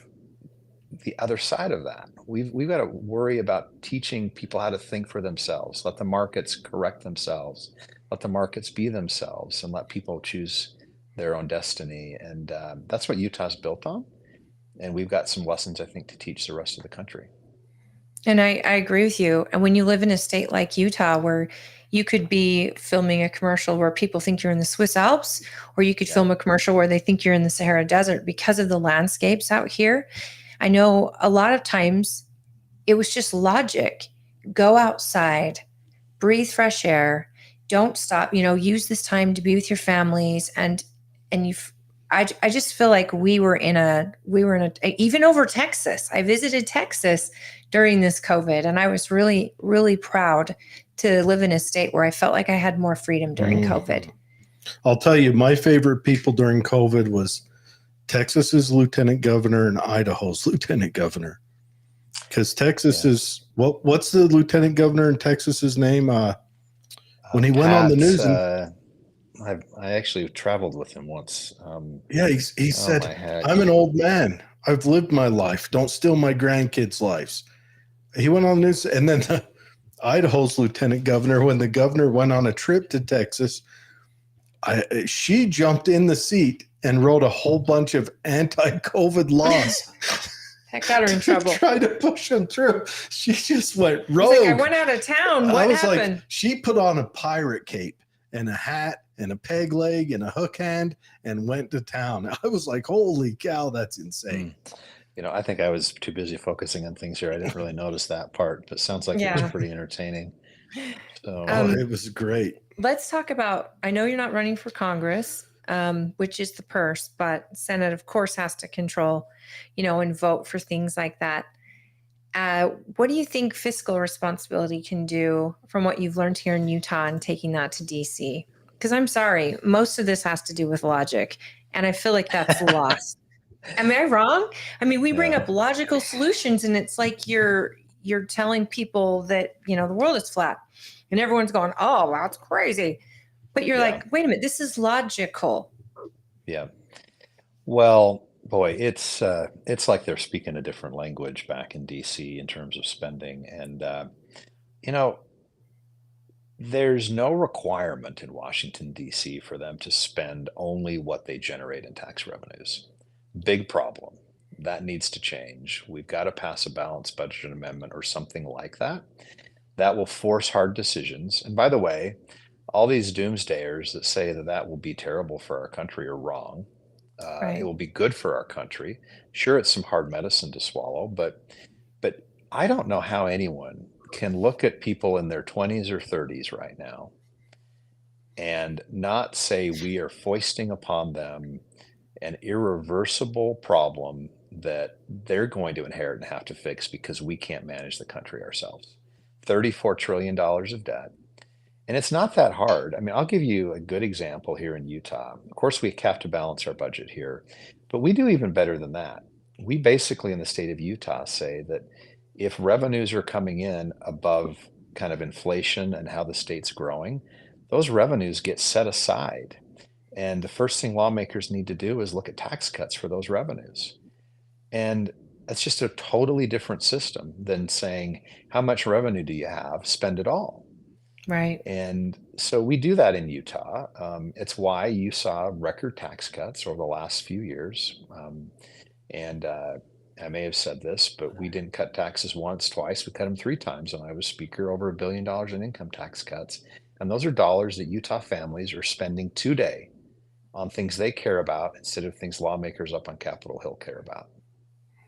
the other side of that. We've got to worry about teaching people how to think for themselves, let the markets correct themselves, let the markets be themselves, and let people choose their own destiny. And that's what Utah's built on. And we've got some lessons, I think, to teach the rest of the country. And I agree with you. And when you live in a state like Utah, where you could be filming a commercial where people think you're in the Swiss Alps, or you could film a commercial where they think you're in the Sahara Desert because of the landscapes out here. I know a lot of times it was just logic. Go outside, breathe fresh air, don't stop, use this time to be with your families. I just feel like we were in a, even over Texas. I visited Texas during this COVID, and I was really, really proud to live in a state where I felt like I had more freedom during COVID. I'll tell you, my favorite people during COVID was Texas's lieutenant governor and Idaho's lieutenant governor. Because Texas is, what's the lieutenant governor in Texas's name? When he went on the news. I actually traveled with him once. He said, I'm an old man. I've lived my life. Don't steal my grandkids' lives. He went on the news. And then Idaho's lieutenant governor, when the governor went on a trip to Texas, she jumped in the seat and wrote a whole bunch of anti-COVID laws. That got her in trouble. Try to push them through. She just went rogue. I went out of town. What happened? Like, she put on a pirate cape and a hat and a peg leg and a hook hand and went to town. I was like, holy cow, that's insane. I think I was too busy focusing on things here. I didn't really notice that part, but it sounds like it was pretty entertaining. So it was great. Let's talk about, I know you're not running for Congress, which is the purse, but Senate, of course, has to control, and vote for things like that. What do you think fiscal responsibility can do from what you've learned here in Utah and taking that to DC? Because I'm sorry, most of this has to do with logic, and I feel like that's lost. Am I wrong? I mean, we bring up logical solutions, and it's like you're telling people that, the world is flat, and everyone's going, oh, wow, that's crazy. But you're like, wait a minute, this is logical. Yeah. Well, boy, it's like they're speaking a different language back in DC in terms of spending. And, There's no requirement in Washington, D.C. for them to spend only what they generate in tax revenues. Big problem. That needs to change. We've got to pass a balanced budget amendment or something like that. That will force hard decisions. And by the way, all these doomsdayers that say that that will be terrible for our country are wrong. It Right. will be good for our country. Sure, it's some hard medicine to swallow, but I don't know how anyone can look at people in their 20s or 30s right now and not say we are foisting upon them an irreversible problem that they're going to inherit and have to fix because we can't manage the country ourselves. $34 trillion of debt. And it's not that hard. I mean, I'll give you a good example here in Utah. Of course, we have to balance our budget here, but we do even better than that. We basically, in the state of Utah, say that if revenues are coming in above kind of inflation and how the state's growing, those revenues get set aside. And the first thing lawmakers need to do is look at tax cuts for those revenues. And that's just a totally different system than saying, how much revenue do you have? Spend it all. Right. And so we do that in Utah. It's why you saw record tax cuts over the last few years. And I may have said this, but we didn't cut taxes once, twice. We cut them 3 times when I was speaker, over $1 billion in income tax cuts. And those are dollars that Utah families are spending today on things they care about instead of things lawmakers up on Capitol Hill care about.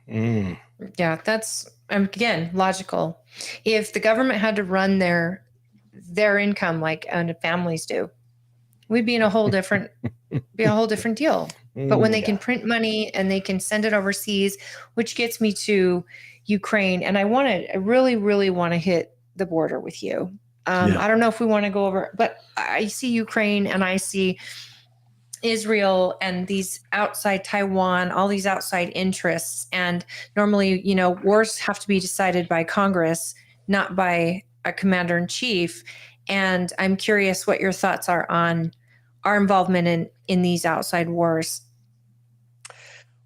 Mm. Yeah, that's again logical. If the government had to run their income like families do, we'd be in a whole different deal. But when they can print money and they can send it overseas, which gets me to Ukraine, and I really, really want to hit the border with you. I don't know if we want to go over, but I see Ukraine and I see Israel and these outside Taiwan, all these outside interests. And normally, wars have to be decided by Congress, not by a commander in chief. And I'm curious what your thoughts are on our involvement in these outside wars.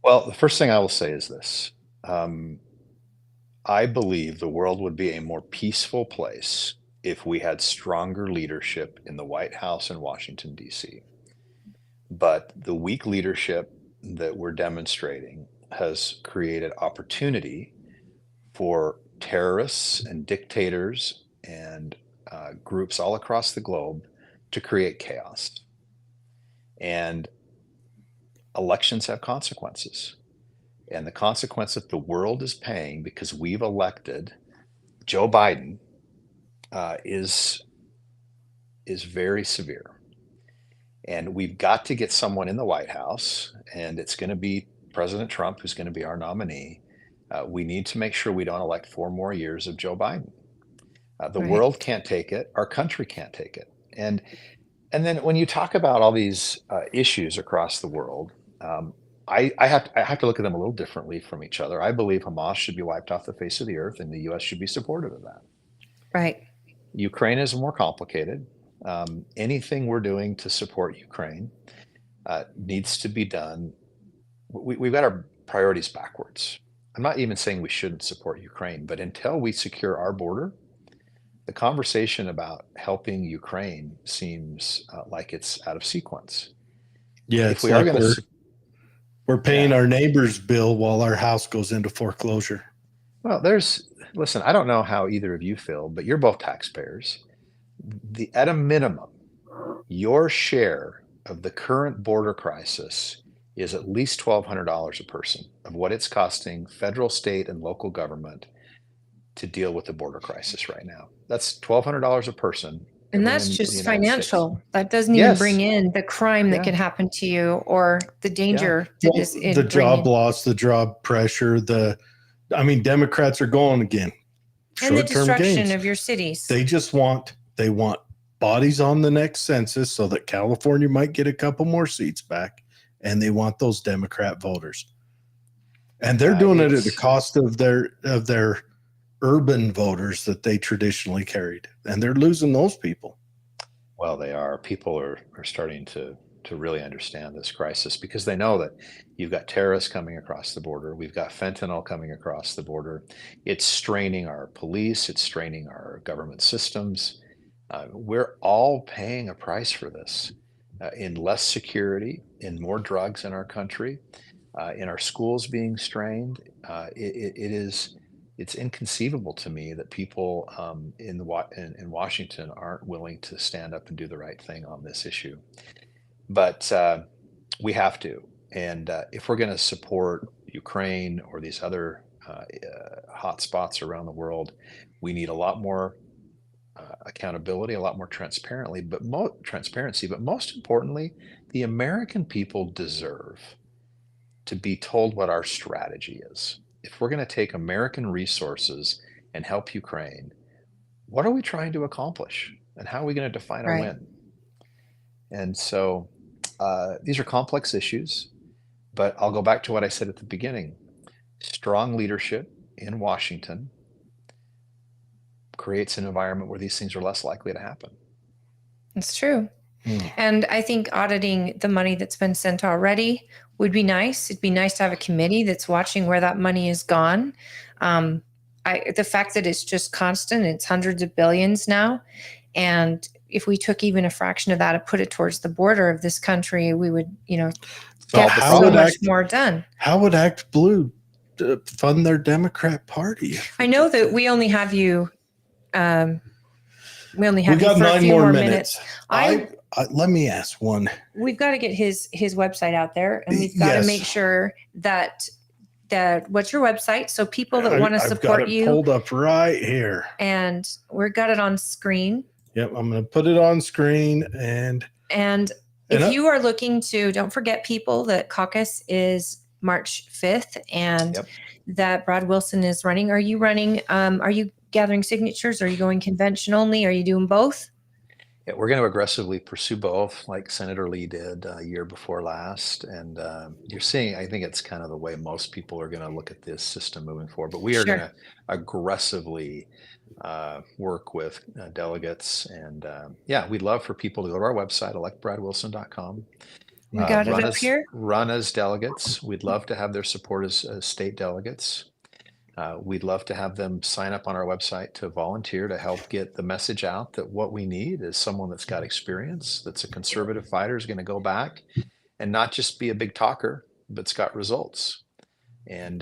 Well, the first thing I will say is this. I believe the world would be a more peaceful place if we had stronger leadership in the White House in Washington, D.C. But the weak leadership that we're demonstrating has created opportunity for terrorists and dictators and groups all across the globe to create chaos. And elections have consequences. And the consequence that the world is paying because we've elected Joe Biden is very severe. And we've got to get someone in the White House, and it's going to be President Trump who's going to be our nominee. We need to make sure we don't elect 4 more years of Joe Biden. The Right. world can't take it. Our country can't take it. And then when you talk about all these issues across the world, I have to look at them a little differently from each other. I believe Hamas should be wiped off the face of the earth, and the U.S. should be supportive of that. Right. Ukraine is more complicated. Anything we're doing to support Ukraine needs to be done. We've got our priorities backwards. I'm not even saying we shouldn't support Ukraine, but until we secure our border, the conversation about helping Ukraine seems like it's out of sequence. Yeah, If it's we are like going to, we're paying our neighbor's bill while our house goes into foreclosure. well, listen, I don't know how either of you feel, but you're both taxpayers. At a minimum, your share of the current border crisis is at least $1,200 a person of what it's costing federal, state, and local government to deal with the border crisis right now. That's $1,200 a person. And that's just financial. That doesn't even bring in the crime that could happen to you or the danger that is in the job loss, the job pressure, Democrats are going again. And the destruction of your cities. They want bodies on the next census so that California might get a couple more seats back, and they want those Democrat voters. And they're doing it at the cost of their urban voters that they traditionally carried, and they're losing those people. Well, they are. People are starting to really understand this crisis because they know that you've got terrorists coming across the border. We've got fentanyl coming across the border. It's straining our police. It's straining our government systems. We're all paying a price for this in less security, in more drugs in our country, in our schools being strained. It's inconceivable to me that people in Washington aren't willing to stand up and do the right thing on this issue. But we have to. And if we're going to support Ukraine or these other hot spots around the world, we need a lot more accountability, a lot more transparency. But most importantly, the American people deserve to be told what our strategy is. If we're going to take American resources and help Ukraine, what are we trying to accomplish? And how are we going to define a Right. win? And so these are complex issues, but I'll go back to what I said at the beginning. Strong leadership in Washington creates an environment where these things are less likely to happen. It's true. And I think auditing the money that's been sent already would be nice. It'd be nice to have a committee that's watching where that money is gone. The fact that it's just constant, it's hundreds of billions now. And if we took even a fraction of that and put it towards the border of this country, we would, get so much more done. How would Act Blue fund their Democrat Party? I know that we only have you. We only have we got you for 9 a few more minutes. Let me ask one. We've got to get his website out there, and we've got to make sure that what's your website? So people that want to support got it you, pulled up right here, and we've got it on screen. Yep, I'm going to put it on screen. And if you are looking to, don't forget, people, that caucus is March 5th, and that Brad Wilson is running. Are you running? Are you gathering signatures? Are you going convention only? Are you doing both? Yeah, we're going to aggressively pursue both, like Senator Lee did a year before last. And you're seeing, I think it's kind of the way most people are going to look at this system moving forward. But we are going to aggressively work with delegates. And we'd love for people to go to our website, electbradwilson.com. We got it up here. Run as delegates. We'd love to have their support as state delegates. We'd love to have them sign up on our website to volunteer to help get the message out that what we need is someone that's got experience, that's a conservative fighter, is going to go back and not just be a big talker, but's got results. And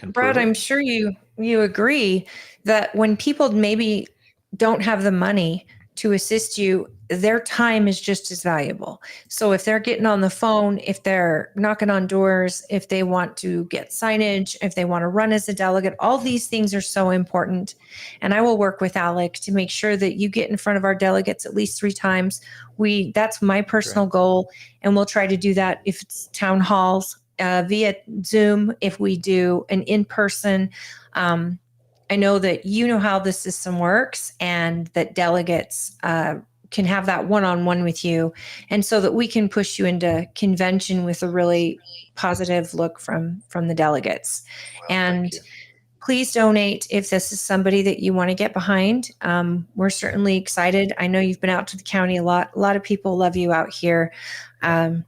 Brad, I'm sure you agree that when people maybe don't have the money to assist you, their time is just as valuable. So if they're getting on the phone, if they're knocking on doors, if they want to get signage, if they want to run as a delegate, all these things are so important. And I will work with Alec to make sure that you get in front of our delegates at least 3 times. That's my personal goal. And we'll try to do that if it's town halls, via Zoom, if we do an in-person. I know that you know how the system works, and that delegates can have that one-on-one with you, and so that we can push you into convention with a really positive look from the delegates. And please donate if this is somebody that you want to get behind. We're certainly excited. I know you've been out to the county a lot. A lot of people love you out here. And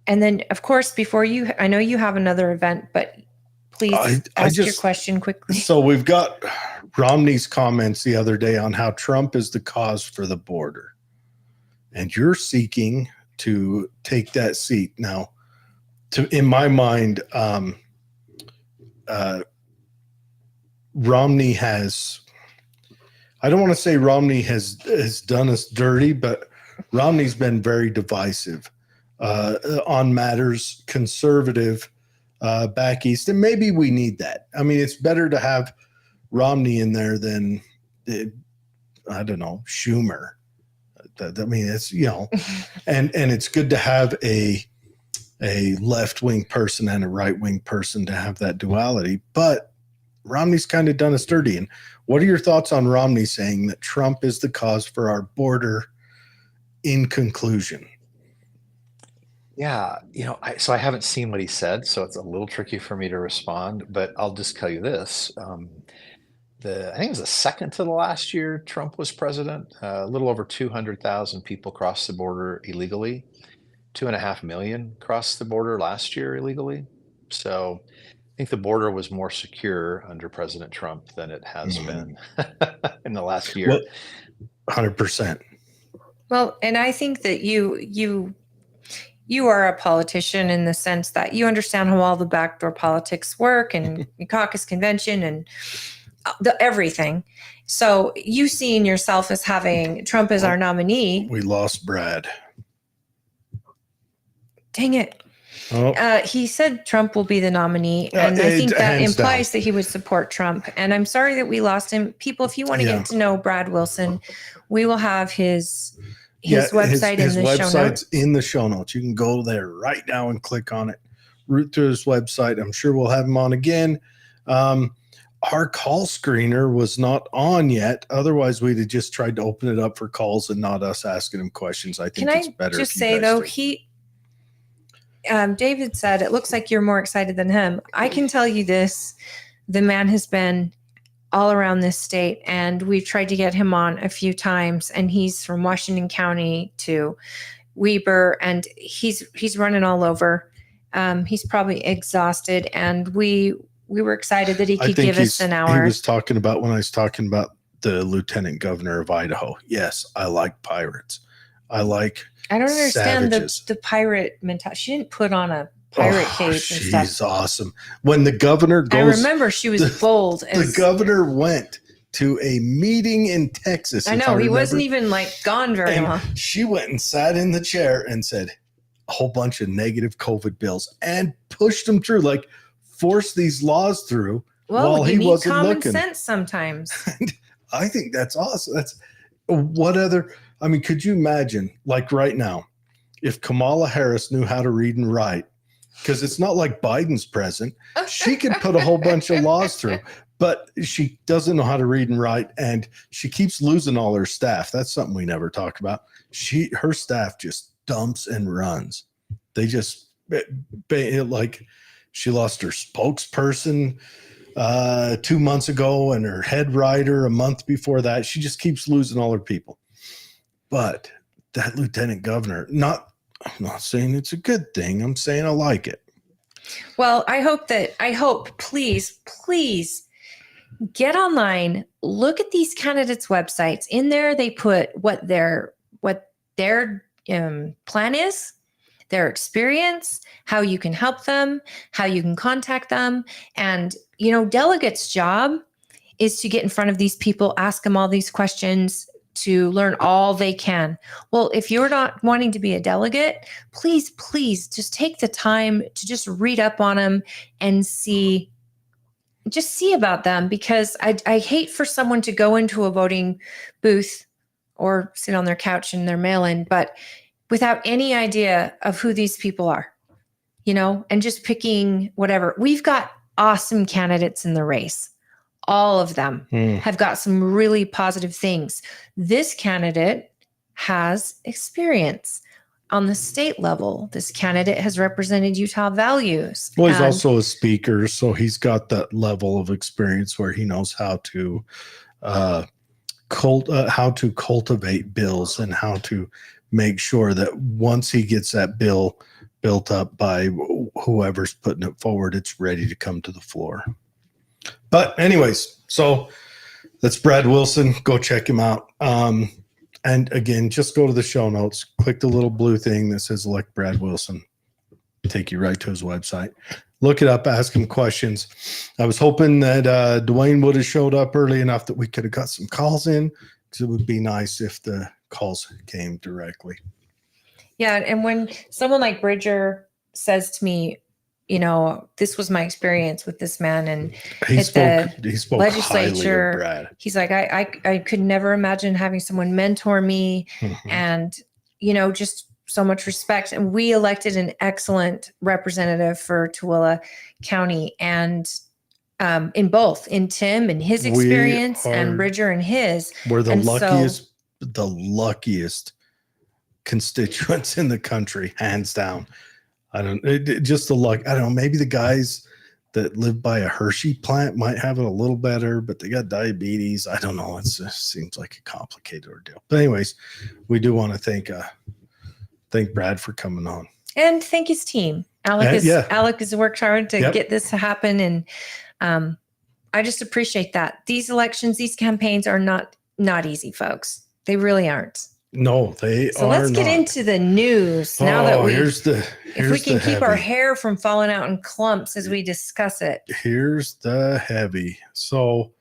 then, of course, I know you have another event, but please ask your question quickly. So we've got Romney's comments the other day on how Trump is the cause for the border. And you're seeking to take that seat. Now, in my mind, Romney has, I don't want to say Romney has done us dirty, but Romney's been very divisive on matters conservative back east, and maybe we need that. I mean, it's better to have Romney in there than I don't know, Schumer. I mean, it's and it's good to have a left-wing person and a right-wing person to have that duality. But Romney's kind of done us dirty. And what are your thoughts on Romney saying that Trump is the cause for our border? In conclusion. Yeah, so I haven't seen what he said, so it's a little tricky for me to respond, but I'll just tell you this. I think it was the second to the last year Trump was president. A little over 200,000 people crossed the border illegally. 2.5 million crossed the border last year illegally. So think the border was more secure under President Trump than it has been in the last year. Well, 100%. Well, and I think that you are a politician in the sense that you understand how all the backdoor politics work and caucus convention and everything. So you seeing yourself as having Trump as our nominee. We lost Brad. Dang it. Oh. He said Trump will be the nominee, and I think that implies that he would support Trump. And I'm sorry that we lost him. People, if you want to get to know Brad Wilson, we will have his website in the show notes. In the show notes. You can go there right now and click on it. Root through his website. I'm sure we'll have him on again. Our call screener was not on yet. Otherwise, we'd have just tried to open it up for calls and not us asking him questions. I think it's better. Can I just say though, David said, it looks like you're more excited than him. I can tell you this, the man has been all around this state, and we've tried to get him on a few times, and he's from Washington County to Weber, and he's running all over. He's probably exhausted, and we were excited that he could give us an hour. He was talking about, when I was talking about the lieutenant governor of Idaho. Yes, I like pirates. I don't understand the pirate mentality. She didn't put on a pirate cape and stuff. She's awesome. When the governor goes, I remember she was bold. The governor went to a meeting in Texas. I know, he wasn't even gone very long. She went and sat in the chair and said a whole bunch of negative COVID bills and pushed them through, forced these laws through while he wasn't looking. Common sense sometimes. I think that's awesome. That's what other. I mean, could you imagine, right now, if Kamala Harris knew how to read and write, because it's not like Biden's president, she could put a whole bunch of laws through, but she doesn't know how to read and write, and she keeps losing all her staff. That's something we never talked about. Her staff just dumps and runs. They just, she lost her spokesperson 2 months ago and her head writer a month before that. She just keeps losing all her people. But that lieutenant governor, I'm not saying it's a good thing. I'm saying I like it. Well, I hope, please get online, look at these candidates' websites. In there, they put what their plan is, their experience, how you can help them, how you can contact them. And, delegates' job is to get in front of these people, ask them all these questions, to learn all they can. Well, if you're not wanting to be a delegate, please just take the time to just read up on them and see about them, because I hate for someone to go into a voting booth or sit on their couch in their mail-in, but without any idea of who these people are, and just picking whatever. We've got awesome candidates in the race. All of them have got some really positive things. This candidate has experience on the state level. This candidate has represented Utah values. Well, he's also a speaker, so he's got that level of experience where he knows how to cultivate bills and how to make sure that once he gets that bill built up by whoever's putting it forward, it's ready to come to the floor. But anyways, so that's Brad Wilson. Go check him out. And again, just go to the show notes, click the little blue thing that says elect Brad Wilson, take you right to his website. Look it up, ask him questions. I was hoping that Dwayne would have showed up early enough that we could have got some calls in, because it would be nice if the calls came directly. Yeah, and when someone like Bridger says to me, this was my experience with this man, and he spoke legislature, highly of Brad. He's like, I could never imagine having someone mentor me, and just so much respect. And we elected an excellent representative for Tooele County, and in Tim and his experience, and Bridger and his. We're the luckiest constituents in the country, hands down. Just the luck. I don't know. Maybe the guys that live by a Hershey plant might have it a little better, but they got diabetes. I don't know. It just seems like a complicated ordeal. But anyways, we do want to thank Brad for coming on and thank his team. Alec has worked hard to Yep. get this to happen. And I just appreciate that. These elections, these campaigns are not easy, folks. They really aren't. No, they So are let's get not. into the news now that if we can keep our hair from falling out in clumps as we discuss it. Here's the heavy. So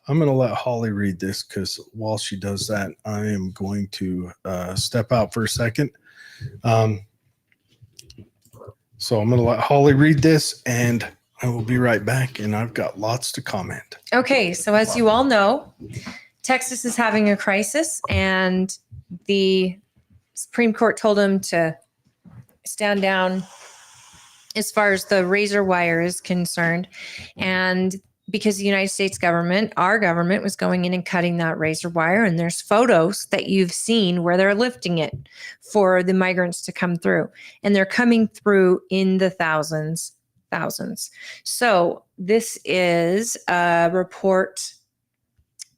I'm going to let Holly read this because while she does that, I am going to step out for a second. So I'm going to let Holly read this and I will be right back. And I've got lots to comment. Okay. So as you all know, Texas is having a crisis and the Supreme Court told them to stand down as far as the razor wire is concerned. And because the United States government, our government, was going in and cutting that razor wire. And there's photos that you've seen where they're lifting it for the migrants to come through. And they're coming through in the thousands. So this is a report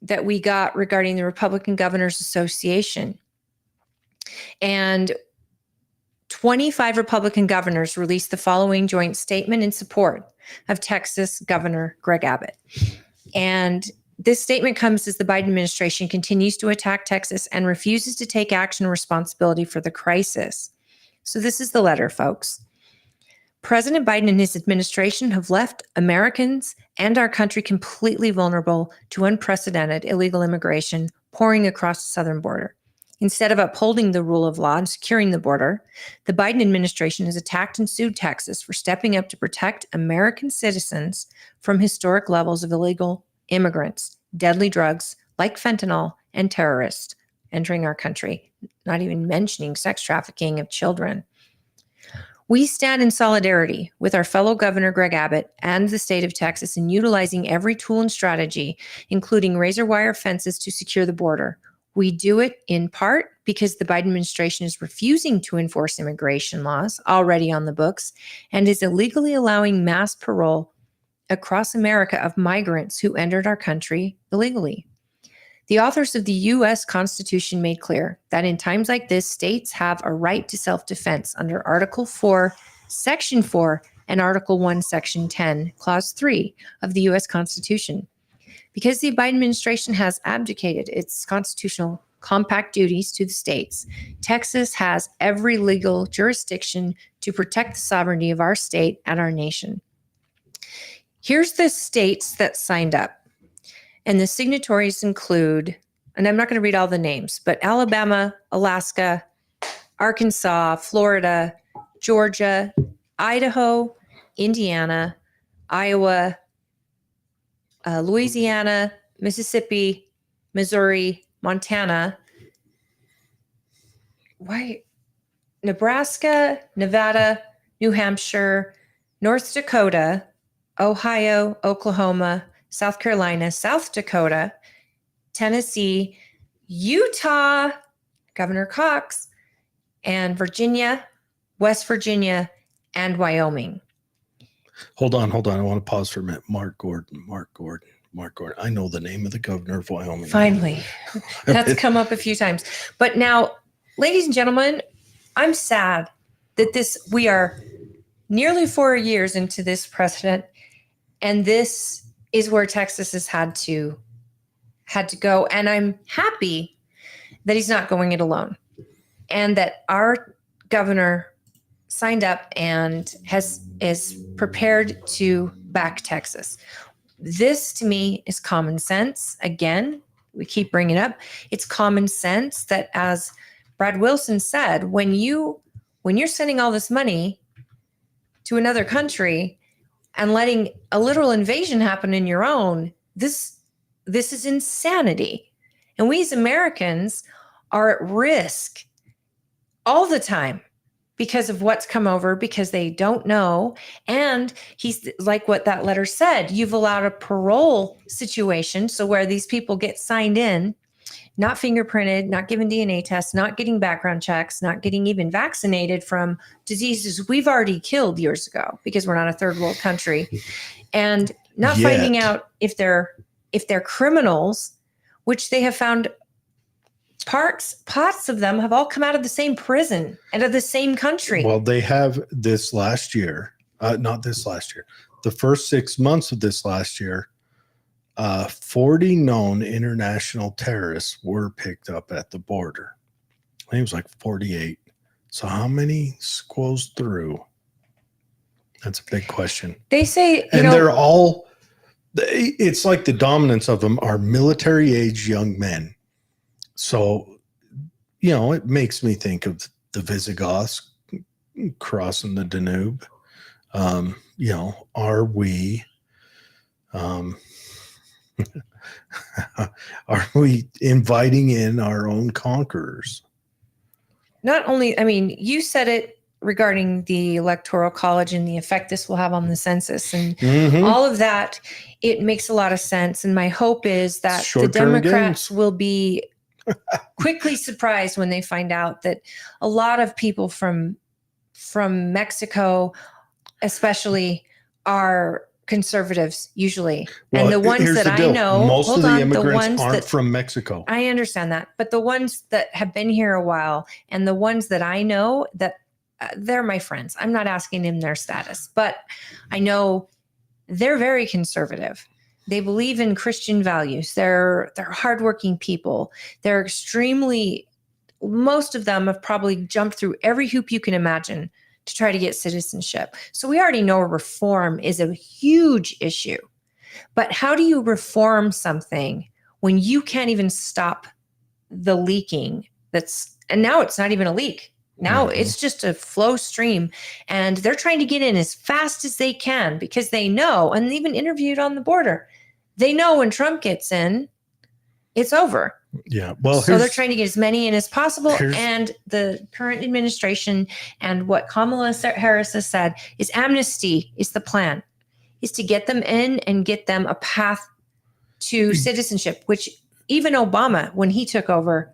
that we got regarding the Republican Governors Association. And 25 Republican governors released the following joint statement in support of Texas Governor Greg Abbott. And this statement comes as the Biden administration continues to attack Texas and refuses to take action and responsibility for the crisis. So this is the letter, folks. President Biden and his administration have left Americans and our country completely vulnerable to unprecedented illegal immigration pouring across the southern border. Instead of upholding the rule of law and securing the border, the Biden administration has attacked and sued Texas for stepping up to protect American citizens from historic levels of illegal immigrants, deadly drugs like fentanyl, and terrorists entering our country, not even mentioning sex trafficking of children. We stand in solidarity with our fellow Governor Greg Abbott and the state of Texas in utilizing every tool and strategy, including razor wire fences to secure the border. We do it in part because the Biden administration is refusing to enforce immigration laws already on the books and is illegally allowing mass parole across America of migrants who entered our country illegally. The authors of the U.S. Constitution made clear that in times like this, states have a right to self-defense under Article 4, Section 4, and Article 1, Section 10, Clause 3 of the U.S. Constitution. Because the Biden administration has abdicated its constitutional compact duties to the states, Texas has every legal jurisdiction to protect the sovereignty of our state and our nation. Here's the states that signed up. And the signatories include, and I'm not going to read all the names, but Alabama, Alaska, Arkansas, Florida, Georgia, Idaho, Indiana, Iowa, Louisiana, Mississippi, Missouri, Montana, Nebraska, Nevada, New Hampshire, North Dakota, Ohio, Oklahoma, South Carolina, South Dakota, Tennessee, Utah, Governor Cox, and Virginia, West Virginia, and Wyoming. Hold on. I want to pause for a minute. Mark Gordon. I know the name of the governor of Wyoming. Finally. That's come up a few times. But now, ladies and gentlemen, I'm sad that we are nearly 4 years into this precedent, and this is where Texas has had to go. And I'm happy that he's not going it alone, and that our governor signed up and is prepared to back Texas. This to me is common sense. Again, we keep bringing it up. It's common sense that, as Brad Wilson said, when you're sending all this money to another country and letting a literal invasion happen in your own, this is insanity. And we as Americans are at risk all the time because of what's come over, because they don't know. And he's like what that letter said, you've allowed a parole situation. So where these people get signed in, not fingerprinted, not given DNA tests, not getting background checks, not getting even vaccinated from diseases we've already killed years ago because we're not a third world country, and not finding out if they're criminals, which they have found pots of them have all come out of the same prison and of the same country. Well, they have this last year, not this last year, the first 6 months of this last year, 40 known international terrorists were picked up at the border. I think it was like 48. So how many squoze through? That's a big question. They say, they're all, it's like the dominance of them are military age young men. So, it makes me think of the Visigoths crossing the Danube. Are we, are we inviting in our own conquerors? Not only, you said it regarding the Electoral College and the effect this will have on the census and all of that. It makes a lot of sense. And my hope is that the Democrats will be quickly surprised when they find out that a lot of people from Mexico, especially, are conservatives usually. Well, and the ones that I know, most of the immigrants aren't from Mexico. I understand that. But the ones that have been here a while and the ones that I know that they're my friends. I'm not asking them their status, but I know they're very conservative. They believe in Christian values. They're hardworking people. They're most of them have probably jumped through every hoop you can imagine to try to get citizenship. So we already know reform is a huge issue. But how do you reform something when you can't even stop the leaking? And now it's not even a leak. Now it's just a flow stream, and they're trying to get in as fast as they can because they know, and even interviewed on the border, they know when Trump gets in, it's over. Yeah. Well, so they're trying to get as many in as possible. And the current administration and what Kamala Harris has said is amnesty is the plan, is to get them in and get them a path to citizenship, which even Obama, when he took over,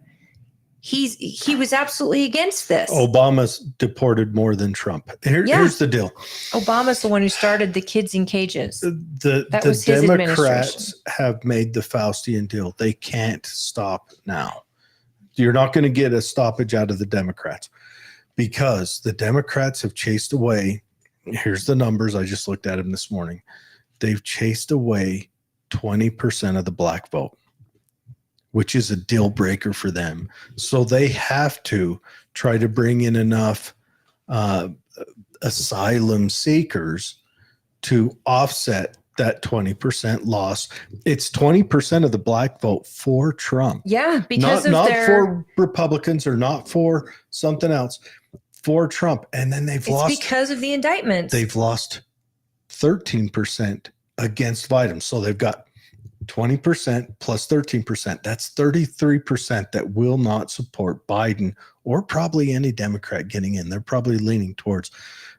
he was absolutely against this. Obama's deported more than Trump. Here's the deal. Obama's the one who started the kids in cages. The Democrats have made the Faustian deal. They can't stop now. You're not going to get a stoppage out of the Democrats because the Democrats have chased away. Here's the numbers. I just looked at them this morning. They've chased away 20% of the black vote, which is a deal breaker for them. So they have to try to bring in enough asylum seekers to offset that 20% loss. It's 20% of the black vote for Trump. Yeah, because not for Republicans or not for something else, for Trump. And then it's because of the indictments. They've lost 13% against Biden. So they've got 20% plus 13%. That's 33% that will not support Biden or probably any Democrat getting in. They're probably leaning towards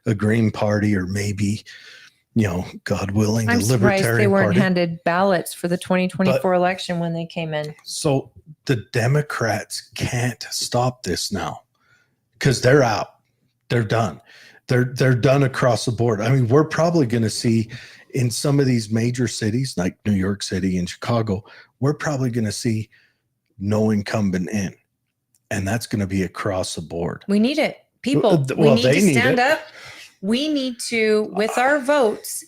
a Green Party or maybe, God willing, the Libertarian Party. I'm surprised they weren't handed ballots for the 2024 election when they came in. So the Democrats can't stop this now because they're out. They're done. They're done across the board. I mean, we're probably going to see in some of these major cities like New York City and Chicago, we're probably going to see no incumbent in. And that's going to be across the board. We need it. People, we need to stand up. We need to, with our votes,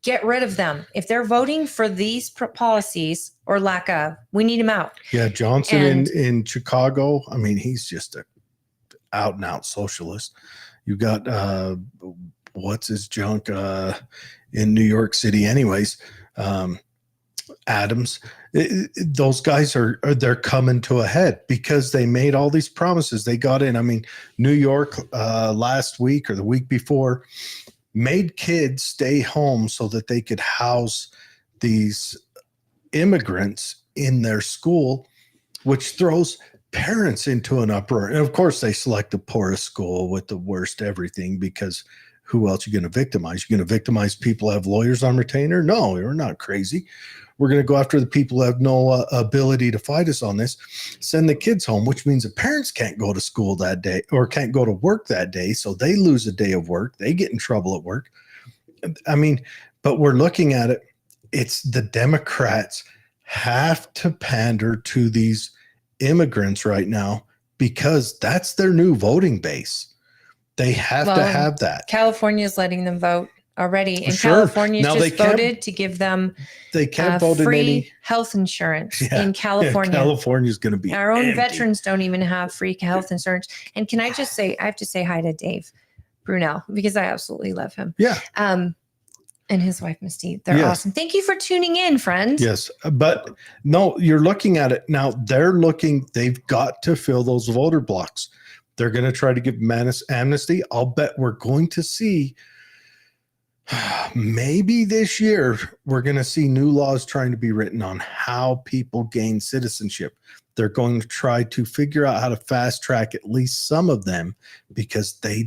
get rid of them. If they're voting for these policies or lack of, we need them out. Yeah, Johnson in Chicago, I mean, he's just a out and out socialist. You got what's his junk in New York City anyways, Adams. Those guys they're coming to a head because they made all these promises. They got in. I mean, New York last week or the week before made kids stay home so that they could house these immigrants in their school, which throws parents into an uproar. And of course they select the poorest school with the worst everything because who else are you going to victimize? You're going to victimize people who have lawyers on retainer? No, we're not crazy. We're going to go after the people who have no ability to fight us on this. Send the kids home, which means the parents can't go to school that day or can't go to work that day. So they lose a day of work. They get in trouble at work. I mean, but we're looking at it. It's the Democrats have to pander to these immigrants right now because that's their new voting base. They have to have that. California is letting them vote already. And Sure. California Now just voted to give them they can't vote free in any health insurance Yeah. in California. Yeah, California's going to be Our own empty. veterans don't even have free health insurance. And can I just say, I have to say hi to Dave Brunel because I absolutely love him. Yeah. And his wife, Misty. They're Yes. awesome. Thank you for tuning in, friend. Yes. But no, you're looking at it now. They've got to fill those voter blocks. They're going to try to give amnesty. I'll bet we're going to see maybe this year, we're going to see new laws trying to be written on how people gain citizenship. They're going to try to figure out how to fast track at least some of them because they're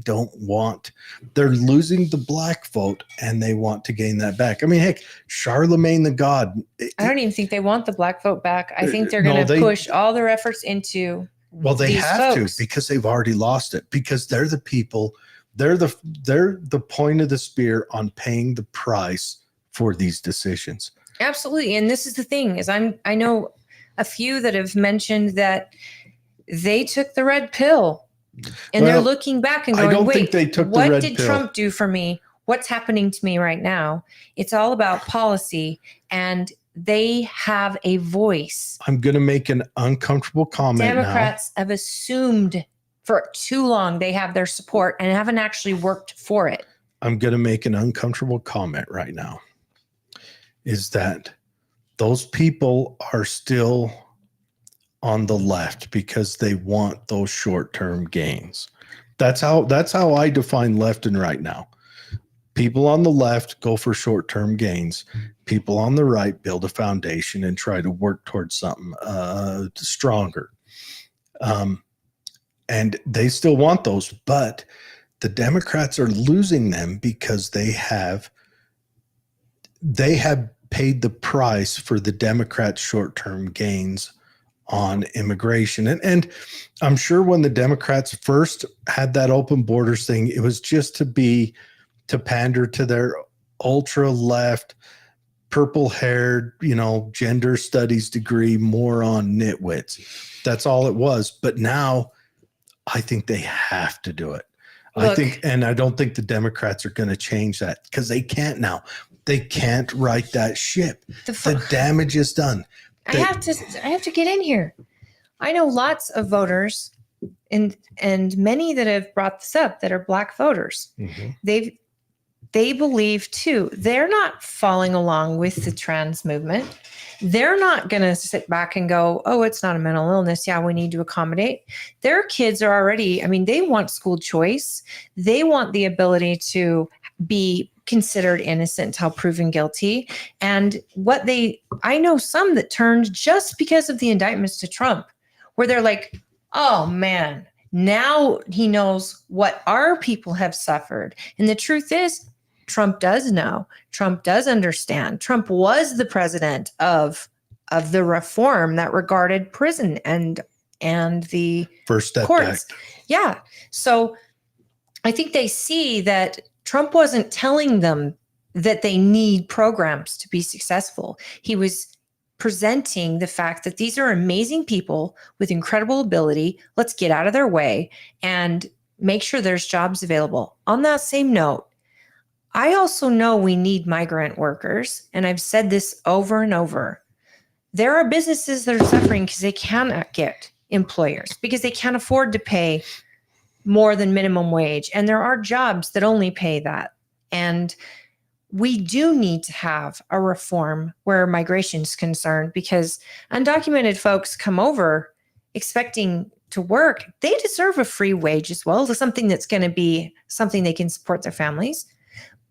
losing the black vote and they want to gain that back. I mean, heck, Charlemagne the God. I don't even think they want the black vote back. I think they're going to push all their efforts into they have folks. to because they've already lost it because they're the people. They're the point of the spear on paying the price for these decisions. Absolutely. And this is the thing is I know a few that have mentioned that they took the red pill and they're looking back and going, wait, what did Trump do for me? What's happening to me right now? It's all about policy and they have a voice. I'm going to make an uncomfortable comment. Democrats have assumed for too long they have their support and haven't actually worked for it. I'm going to make an uncomfortable comment right now. Is that those people are still on the left because they want those short-term gains. That's how I define left and right now. People on the left go for short-term gains. People on the right build a foundation and try to work towards something stronger. And they still want those, but the Democrats are losing them because they have paid the price for the Democrats' short-term gains on immigration. And I'm sure when the Democrats first had that open borders thing, it was just to pander to their ultra left, purple-haired, gender studies degree moron nitwits. That's all it was. But now I think they have to do it. I don't think the Democrats are going to change that because they can't now. They can't right that ship. The damage is done. I have to get in here. I know lots of voters and many that have brought this up that are black voters. Mm-hmm. They believe too. They're not following along with the trans movement. They're not going to sit back and go, oh, it's not a mental illness. Yeah, we need to accommodate. Their kids are already, they want school choice. They want the ability to be considered innocent until proven guilty. And I know some that turned just because of the indictments to Trump, where they're like, oh man, now he knows what our people have suffered. And the truth is, Trump does know. Trump does understand. Trump was the president of the reform that regarded prison and the First Step courts. Act. Yeah. So I think they see that Trump wasn't telling them that they need programs to be successful. He was presenting the fact that these are amazing people with incredible ability. Let's get out of their way and make sure there's jobs available. On that same note, I also know we need migrant workers, and I've said this over and over. There are businesses that are suffering because they cannot get employers, because they can't afford to pay more than minimum wage. And there are jobs that only pay that. And we do need to have a reform where migration is concerned, because undocumented folks come over expecting to work. They deserve a free wage as well, something that's going to be something they can support their families.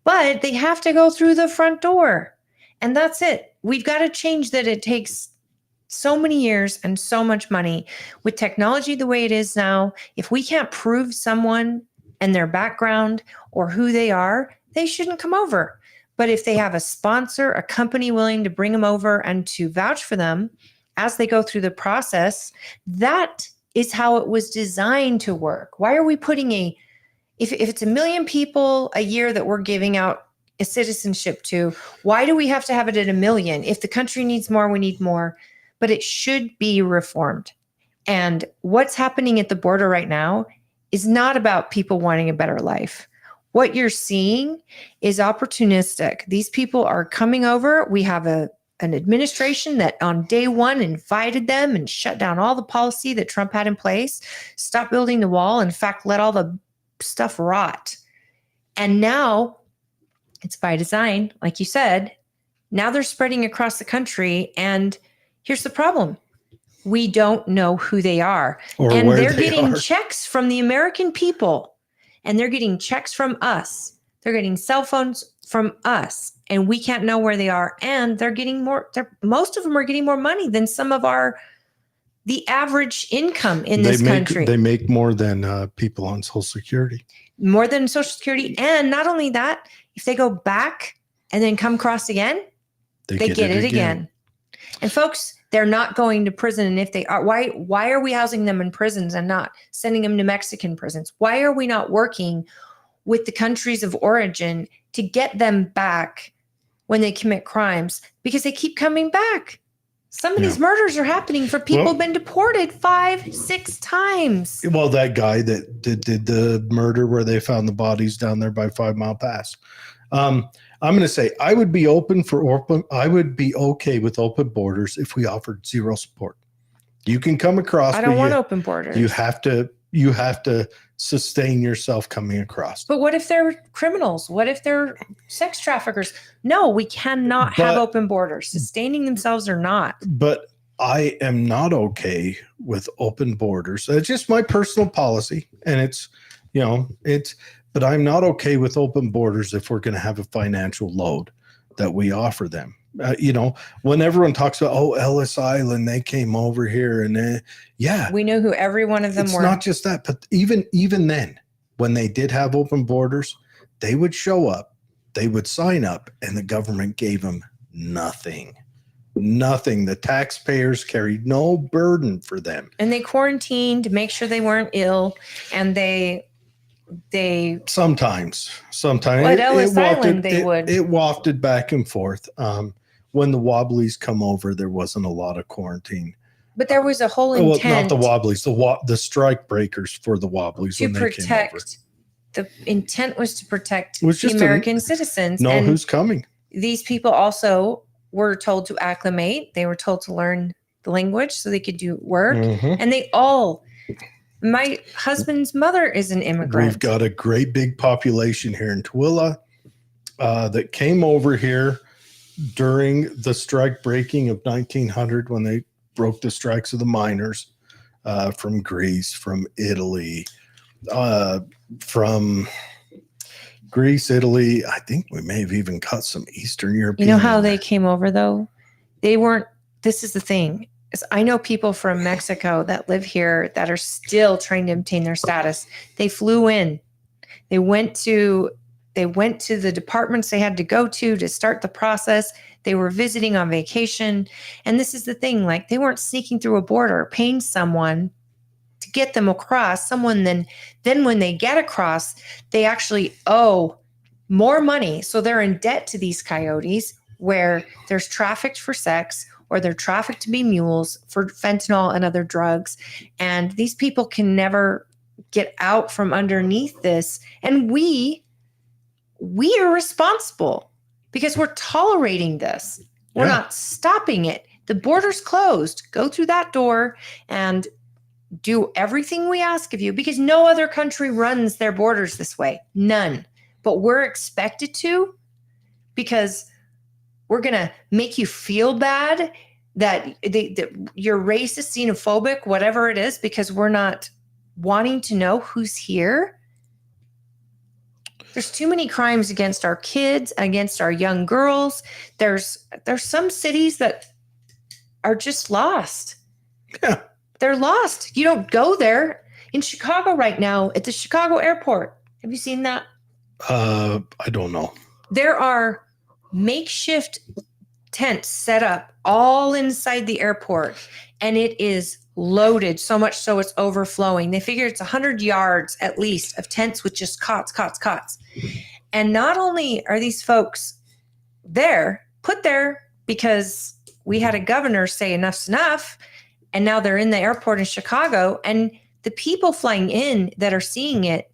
But they have to go through the front door. And that's it. We've got to change that. It takes so many years and so much money. With technology the way it is now, if we can't prove someone and their background or who they are, they shouldn't come over. But if they have a sponsor, a company willing to bring them over and to vouch for them as they go through the process, that is how it was designed to work. Why are we putting if it's 1 million people a year that we're giving out a citizenship to, why do we have to have it at 1 million? If the country needs more, we need more. But it should be reformed. And what's happening at the border right now is not about people wanting a better life. What you're seeing is opportunistic. These people are coming over. We have an administration that on day one invited them and shut down all the policy that Trump had in place, stopped building the wall, in fact, let all the stuff rot. And now it's by design, like you said. Now they're spreading across the country. And here's the problem. We don't know who they are. And they're getting checks from the American people. And they're getting checks from us. They're getting cell phones from us. And we can't know where they are. And they're getting more. Most of them are getting more money than some of the average income in this country. They make more than people on Social Security. More than Social Security. And not only that, if they go back and then come across again, they get it again. And folks, they're not going to prison. And if they are, why are we housing them in prisons and not sending them to Mexican prisons? Why are we not working with the countries of origin to get them back when they commit crimes? Because they keep coming back. Some of these murders are happening for people who've been deported 5-6 times. Well, that guy that did the murder where they found the bodies down there by 5 Mile Pass. I'm going to say I would be okay with open borders if we offered zero support. You can come across. I don't want open borders. You have to sustain yourself coming across. But what if they're criminals? What if they're sex traffickers? No, we cannot have open borders, sustaining themselves or not. But I am not okay with open borders. It's just my personal policy, and but I'm not okay with open borders if we're going to have a financial load that we offer them. When everyone talks about, Ellis Island, they came over here and we know who every one of them were. It's not just that, but even then, when they did have open borders, they would show up, they would sign up, and the government gave them nothing. The taxpayers carried no burden for them. And they quarantined to make sure they weren't ill, and they sometimes at Ellis Island it wafted back and forth. When the Wobblies come over, there wasn't a lot of quarantine, but there was a whole intent. Well, not the Wobblies, the strike breakers for the Wobblies when they came over. The intent was to protect the American citizens. Know who's coming. These people also were told to acclimate. They were told to learn the language so they could do work, and they all. My husband's mother is an immigrant. We've got a great big population here in Tooele that came over here during the strike breaking of 1900 when they broke the strikes of the miners from Greece, from Italy, Italy. I think we may have even got some Eastern European. You know how they came over, though? They weren't. This is the thing. I know people from Mexico that live here that are still trying to obtain their status. They flew in. They went to the departments they had to go to start the process. They were visiting on vacation. And this is the thing, like they weren't sneaking through a border, paying someone to get them across. Someone then when they get across, they actually owe more money. So they're in debt to these coyotes where there's trafficked for sex, or they're trafficked to be mules for fentanyl and other drugs. And these people can never get out from underneath this. And we are responsible because we're tolerating this. We're not stopping it. The border's closed. Go through that door and do everything we ask of you, because no other country runs their borders this way. None. But we're expected to, because we're going to make you feel bad that you're racist, xenophobic, whatever it is, because we're not wanting to know who's here. There's too many crimes against our kids, against our young girls. There's some cities that are just lost. Yeah. They're lost. You don't go there. In Chicago right now, at the Chicago airport. Have you seen that? I don't know. There are makeshift tents set up all inside the airport, and it is loaded so much so it's overflowing. They figure it's 100 yards at least of tents with just cots. And not only are these folks put there because we had a governor say enough's enough, And now they're in the airport in Chicago, and the people flying in that are seeing it,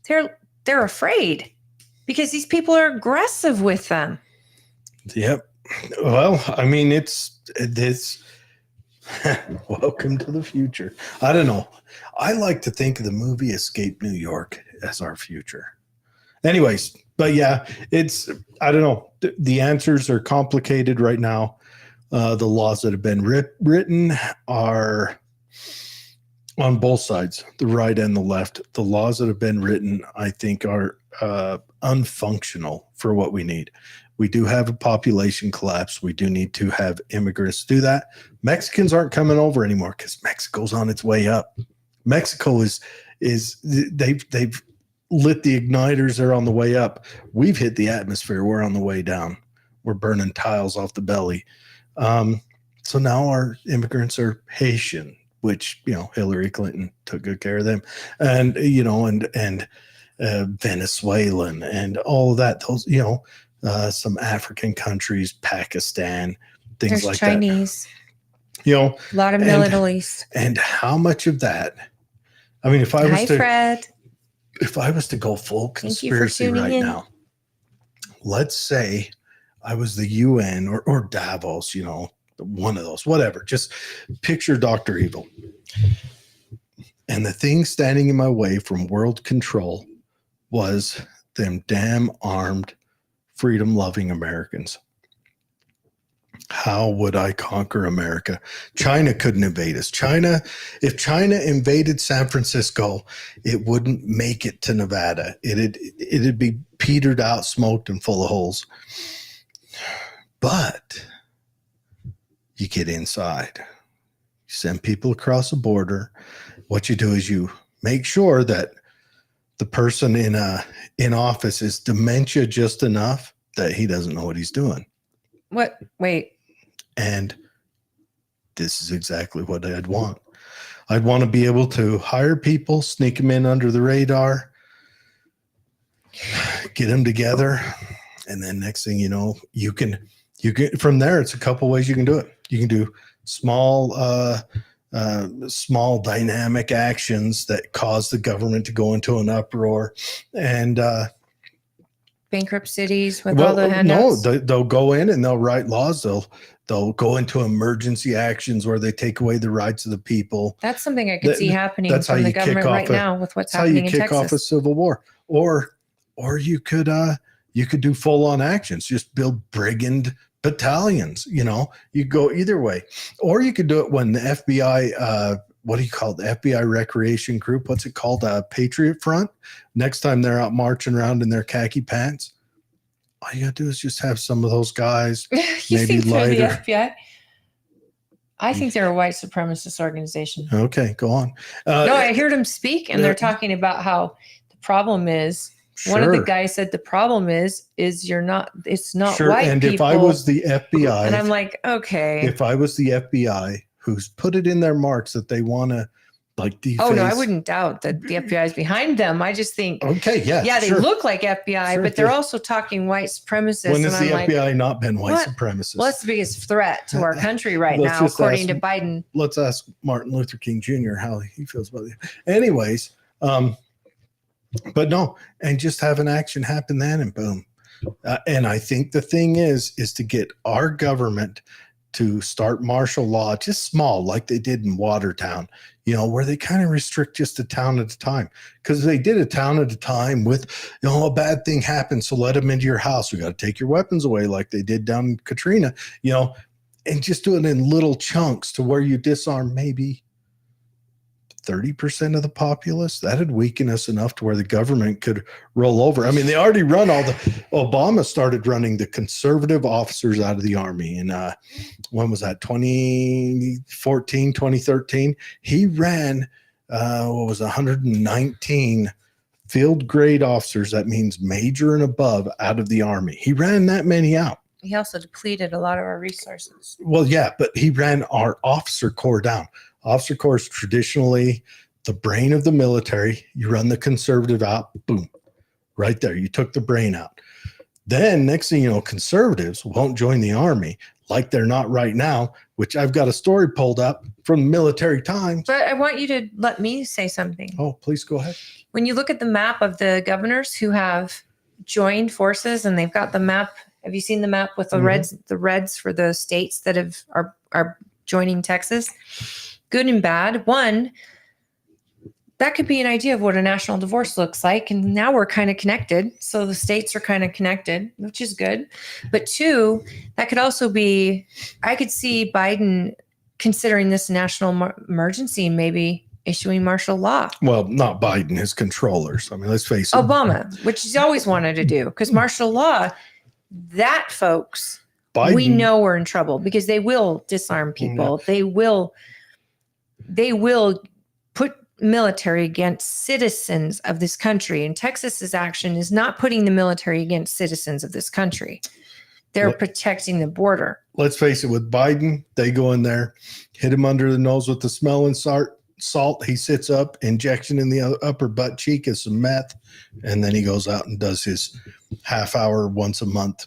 they're afraid because these people are aggressive with them. Yep. Well, I mean, it's welcome to the future. I don't know. I like to think of the movie Escape New York as our future. Anyways, but yeah, I don't know. The answers are complicated right now. The laws that have been written are on both sides, the right and the left. The laws that have been written, I think, are unfunctional for what we need. We do have a population collapse. We do need to have immigrants do that. Mexicans aren't coming over anymore because Mexico's on its way up. Mexico they've lit the igniters. They're on the way up. We've hit the atmosphere. We're on the way down. We're burning tiles off the belly. So now our immigrants are Haitian, which, Hillary Clinton took good care of them, and Venezuelan and all of that. Those, some African countries, Pakistan, things There's like Chinese. that. A lot of Middle East. And how much of that? I mean, if I was Fred. If I was to go full conspiracy right now, let's say I was the UN or Davos, one of those, whatever. Just picture Dr. Evil. And the thing standing in my way from world control was them damn armed, freedom-loving Americans. How would I conquer America? China couldn't invade us. If China invaded San Francisco, it wouldn't make it to Nevada. It'd be petered out, smoked, and full of holes. But you get inside. You send people across the border. What you do is you make sure that the person in office is dementia just enough that he doesn't know what he's doing. What? Wait. And this is exactly what I'd want. I'd want to be able to hire people, sneak them in under the radar, get them together, and then next thing you know, you can from there. It's a couple ways you can do it. You can do small dynamic actions that cause the government to go into an uproar, and bankrupt cities with all the handouts. No, they'll go in and they'll write laws. They'll go into emergency actions where they take away the rights of the people. That's something I could see happening from the government right now with what's That's happening in how you Texas. kick off a civil war. Or you could do full on actions. Just build brigand battalions. You go either way. Or you could do it when the FBI. What do you call it? The FBI Recreation Group? What's it called? Patriot Front. Next time they're out marching around in their khaki pants, all you gotta do is just have some of those guys. You maybe think they're lighter. the FBI? I think they're a white supremacist organization. Okay, go on. No, I heard them speak, and they're talking about how the problem is. One of the guys said the problem is it's not white and people. If I was the FBI, and I'm like, okay. If I was the FBI, who's put it in their marks that they want to deface. Oh no, I wouldn't doubt that the FBI is behind them. I just think, okay, yeah, they look like FBI, but they're also talking white supremacists. When has the FBI not been white supremacists? Well, that's the biggest threat to our country right now, according to Biden. Let's ask Martin Luther King Jr. how he feels about it. Anyways, but no, and just have an action happen then, and boom. And I think the thing is to get our government to start martial law, just small, like they did in Watertown, where they kind of restrict just a town at a time. Because they did a town at a time with, a bad thing happened, so let them into your house. We got to take your weapons away, like they did down in Katrina, and just do it in little chunks to where you disarm maybe 30% of the populace. That'd weaken us enough to where the government could roll over. I mean, they already run Obama started running the conservative officers out of the Army. And when was that? 2014, 2013. He ran, 119 field grade officers. That means major and above out of the Army. He ran that many out. He also depleted a lot of our resources. Well, yeah, but he ran our officer corps down. Officer corps is traditionally the brain of the military. You run the conservative out, boom, right there. You took the brain out. Then next thing you know, conservatives won't join the Army. like they're not right now, which I've got a story pulled up from Military Times. But I want you to let me say something. Oh, please go ahead. When you look at the map of the governors who have joined forces, and they've got the map. Have you seen the map with the reds for the states that are joining Texas? Good and bad. One, that could be an idea of what a national divorce looks like. And now we're kind of connected. So the states are kind of connected, which is good. But two, that could also be, I could see Biden considering this national emergency, maybe issuing martial law. Well, not Biden, his controllers. I mean, let's face it. Obama, which he's always wanted to do, because martial law, that folks, Biden, we know we're in trouble because they will disarm people. They will put military against citizens of this country. And Texas's action is not putting the military against citizens of this country. They're protecting the border. Let's face it, with Biden, they go in there, hit him under the nose with the smelling salt. He sits up, injection in the upper butt cheek is some meth, and then he goes out and does his half hour once a month,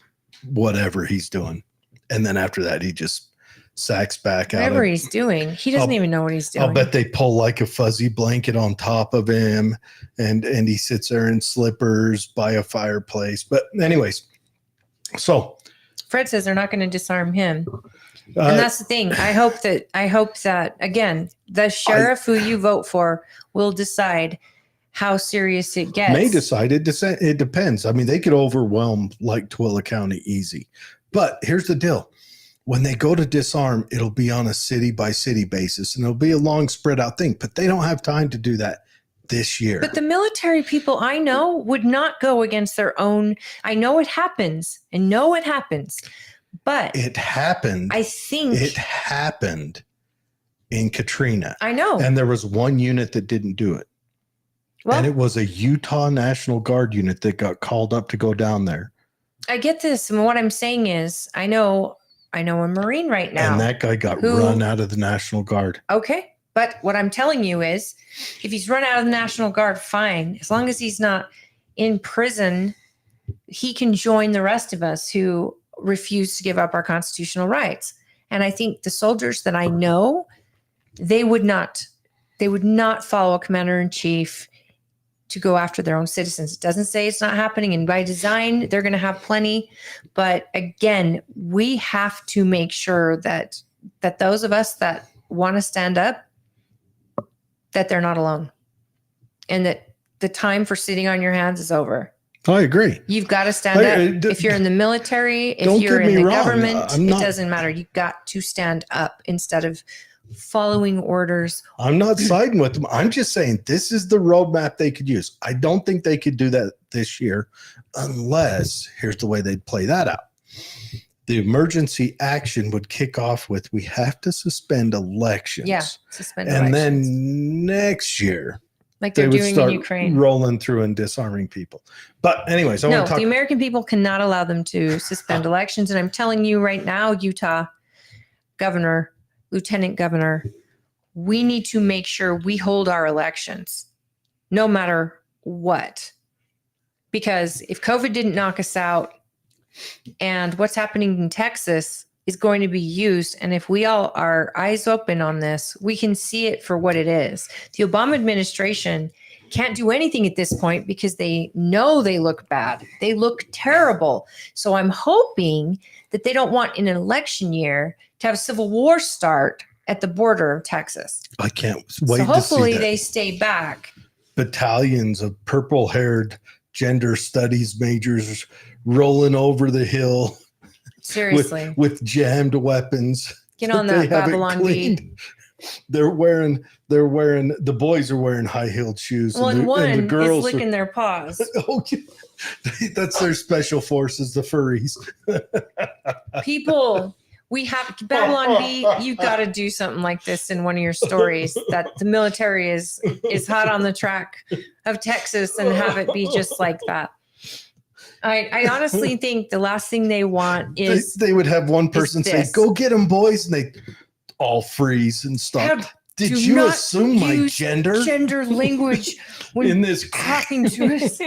whatever he's doing. And then after that, he just sacks back out. Whatever he's doing, he doesn't even know what he's doing. I'll bet they pull like a fuzzy blanket on top of him, and he sits there in slippers by a fireplace. But anyways, so Fred says they're not going to disarm him. And that's the thing. I hope that again, the sheriff who you vote for will decide how serious it gets. May decide it. It depends. I mean, they could overwhelm like Tooele County easy. But here's the deal. When they go to disarm, it'll be on a city by city basis, and it'll be a long spread out thing. But they don't have time to do that this year. But the military people I know would not go against their own. I know it happens. But it happened. I think it happened in Katrina. I know. And there was one unit that didn't do it. Well, and it was a Utah National Guard unit that got called up to go down there. I get this. And what I'm saying is, I know a Marine right now. And that guy got run out of the National Guard. Okay. But what I'm telling you is, if he's run out of the National Guard, fine. As long as he's not in prison, he can join the rest of us who refuse to give up our constitutional rights. And I think the soldiers that I know, they would not follow a commander-in-chief to go after their own citizens. It doesn't say it's not happening, and by design, they're going to have plenty. But again, we have to make sure that those of us that want to stand up, that they're not alone, and that the time for sitting on your hands is over. I agree. You've got to stand up. If you're in the military, if you're in the government, it doesn't matter. You've got to stand up instead of following orders. I'm not siding with them. I'm just saying this is the roadmap they could use. I don't think they could do that this year unless, here's the way they'd play that out. The emergency action would kick off with, we have to suspend elections. Yeah, suspend elections. And then elections. next year, like they're doing in Ukraine, rolling through and disarming people. But anyways, the American people cannot allow them to suspend elections. And I'm telling you right now, Utah governor, lieutenant governor, we need to make sure we hold our elections no matter what. Because if COVID didn't knock us out, and what's happening in Texas is going to be used. And if we all are eyes open on this, we can see it for what it is. The Obama administration can't do anything at this point because they know they look bad. They look terrible. So I'm hoping that they don't want in an election year to have a civil war start at the border of Texas. I can't wait to see that. So hopefully they stay back. Battalions of purple-haired gender studies majors rolling over the hill. Seriously. with jammed weapons. Get on that Babylon Bee. They're wearing, the boys are wearing high-heeled shoes. Well, and the girls is licking their paws. Oh, that's their special forces, the furries. People, we have Babylon Bee. You got to do something like this in one of your stories, that the military is hot on the track of Texas, and have it be just like that. I honestly think the last thing they want is they would have one person say, "Go get them, boys," and they all freeze and stop. Did you assume my gender? Gender language when in this talking to us.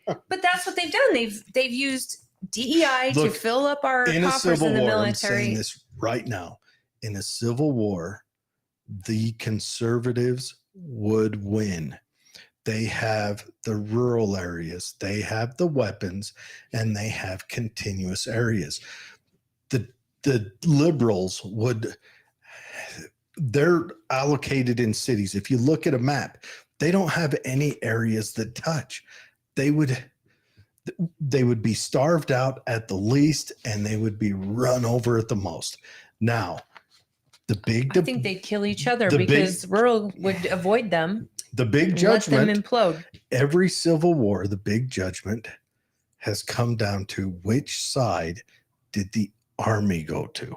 But that's what they've done. They've used DEI to Look, fill up our in a coffers civil in the war, I'm military. saying this right now. In a civil war, the conservatives would win. They have the rural areas, they have the weapons, and they have continuous areas. The liberals they're allocated in cities. If you look at a map, they don't have any areas that touch. They would be starved out at the least, and they would be run over at the most. Now, I think they'd kill each other because rural would avoid them. The big judgment, let them implode. Every civil war, the big judgment has come down to which side did the army go to.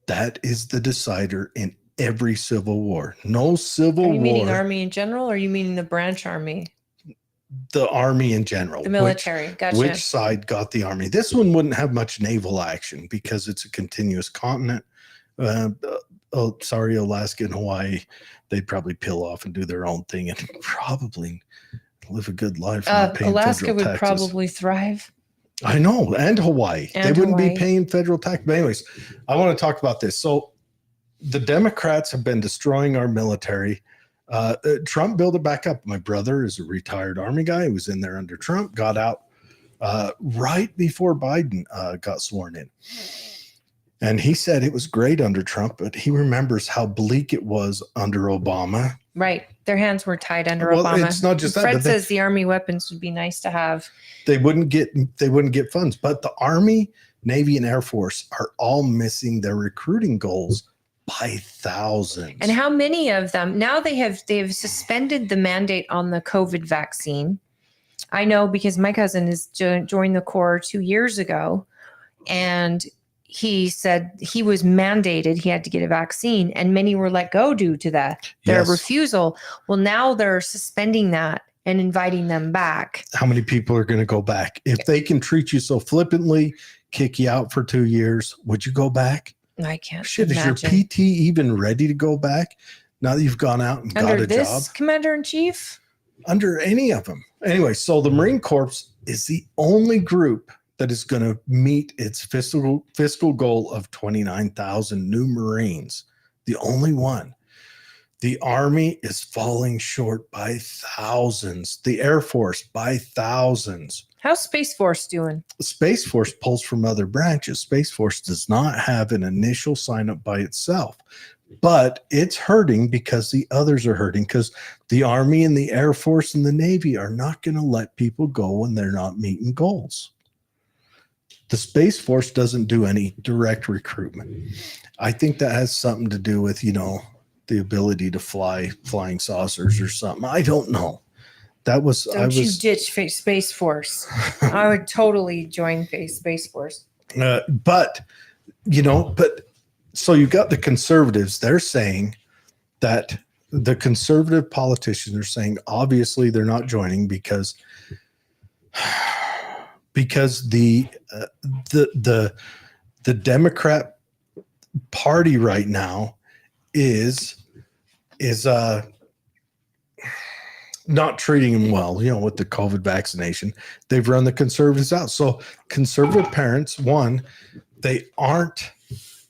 That is the decider in every civil war. No civil war. Are you meaning army in general, or are you meaning the branch army? The army in general. The military. Gotcha. Which side got the army? This one wouldn't have much naval action because it's a continuous continent. Sorry, Alaska and Hawaii, they'd probably peel off and do their own thing and probably live a good life. Alaska would probably thrive. I know, and Hawaii. They wouldn't be paying federal tax. But anyways, I want to talk about this. So the Democrats have been destroying our military. Trump built it back up. My brother is a retired Army guy. He was in there under Trump, got out right before Biden got sworn in. And he said it was great under Trump, but he remembers how bleak it was under Obama. Right. Their hands were tied under Obama. It's not just that. Fred says the Army weapons would be nice to have. They wouldn't get funds. But the Army, Navy, and Air Force are all missing their recruiting goals by thousands. And how many of them? Now they've suspended the mandate on the COVID vaccine. I know because my cousin has joined the Corps 2 years ago, and he said he was mandated he had to get a vaccine, and many were let go due to their refusal. Well, now they're suspending that and inviting them back. How many people are going to go back? If they can treat you so flippantly, kick you out for 2 years, would you go back? I can't. Shit, imagine. Is your PT even ready to go back now that you've gone out and got a job? Under this commander-in-chief? Under any of them. Anyway, so the Marine Corps is the only group that is going to meet its fiscal goal of 29,000 new Marines. The only one. The Army is falling short by thousands. The Air Force by thousands. How's Space Force doing? Space Force pulls from other branches. Space Force does not have an initial sign up by itself, but it's hurting because the others are hurting, because the Army and the Air Force and the Navy are not going to let people go when they're not meeting goals. The Space Force doesn't do any direct recruitment. I think that has something to do with, the ability to fly flying saucers or something. I don't know. You ditch Space Force. I would totally join Space Force. But so you've got the conservatives. They're saying that the conservative politicians are saying, obviously they're not joining because the Democrat Party right now is not treating them well, with the COVID vaccination. They've run the conservatives out. So conservative parents, they aren't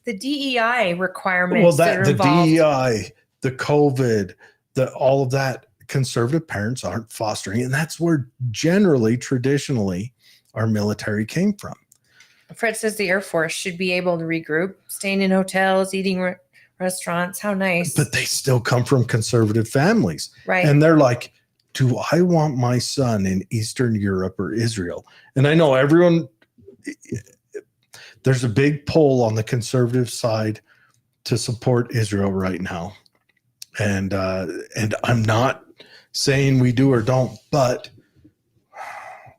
the DEI requirements. Well, the DEI, the COVID, all of that, conservative parents aren't fostering, and that's where traditionally our military came from. Fred says the Air Force should be able to regroup, staying in hotels, eating restaurants. How nice. But they still come from conservative families. Right. And they're like, do I want my son in Eastern Europe or Israel? And I know there's a big pull on the conservative side to support Israel right now. And I'm not saying we do or don't, but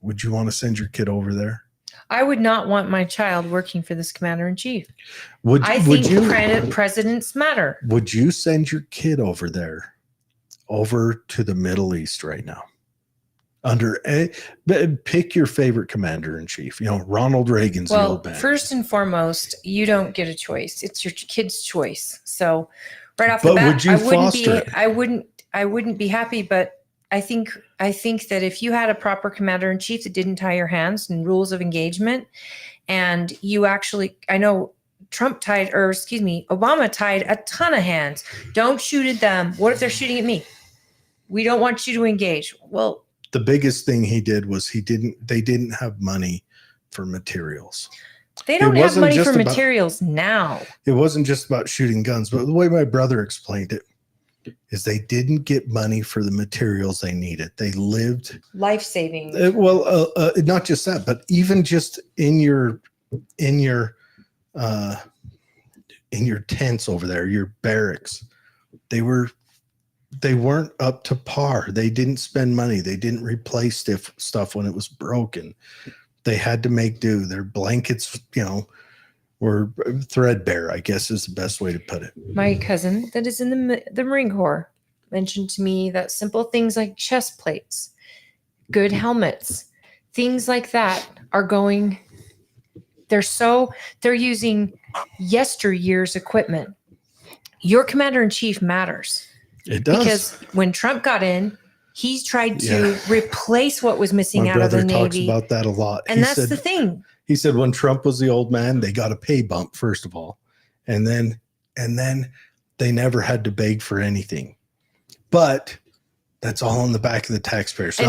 would you want to send your kid over there? I would not want my child working for this commander-in-chief. I think presidents matter. Would you send your kid over there, over to the Middle East right now? Pick your favorite commander-in-chief. Ronald Reagan's the old man. First and foremost, you don't get a choice. It's your kid's choice. So right off the bat, would you foster it? I wouldn't be happy, but I think that if you had a proper commander in chief that didn't tie your hands and rules of engagement, and you actually, I know Obama tied a ton of hands. Don't shoot at them. What if they're shooting at me? We don't want you to engage. Well, the biggest thing he did was they didn't have money for materials. They don't have money for materials now. It wasn't just about shooting guns, but the way my brother explained it is they didn't get money for the materials they needed. They lived life-saving. Not just that, but even just in your tents over there, your barracks, they weren't up to par. They didn't spend money. They didn't replace stuff when it was broken. They had to make do. Their blankets, were threadbare, I guess is the best way to put it. My cousin that is in the Marine Corps mentioned to me that simple things like chest plates, good helmets, things like that are going, they're using yesteryear's equipment. Your commander-in-chief matters. It does. Because when Trump got in, he's tried to replace what was missing out of the Navy. My brother talks about that a lot. And that's the thing. He said when Trump was the old man, they got a pay bump, first of all. And then they never had to beg for anything. But that's all in the back of the taxpayer. So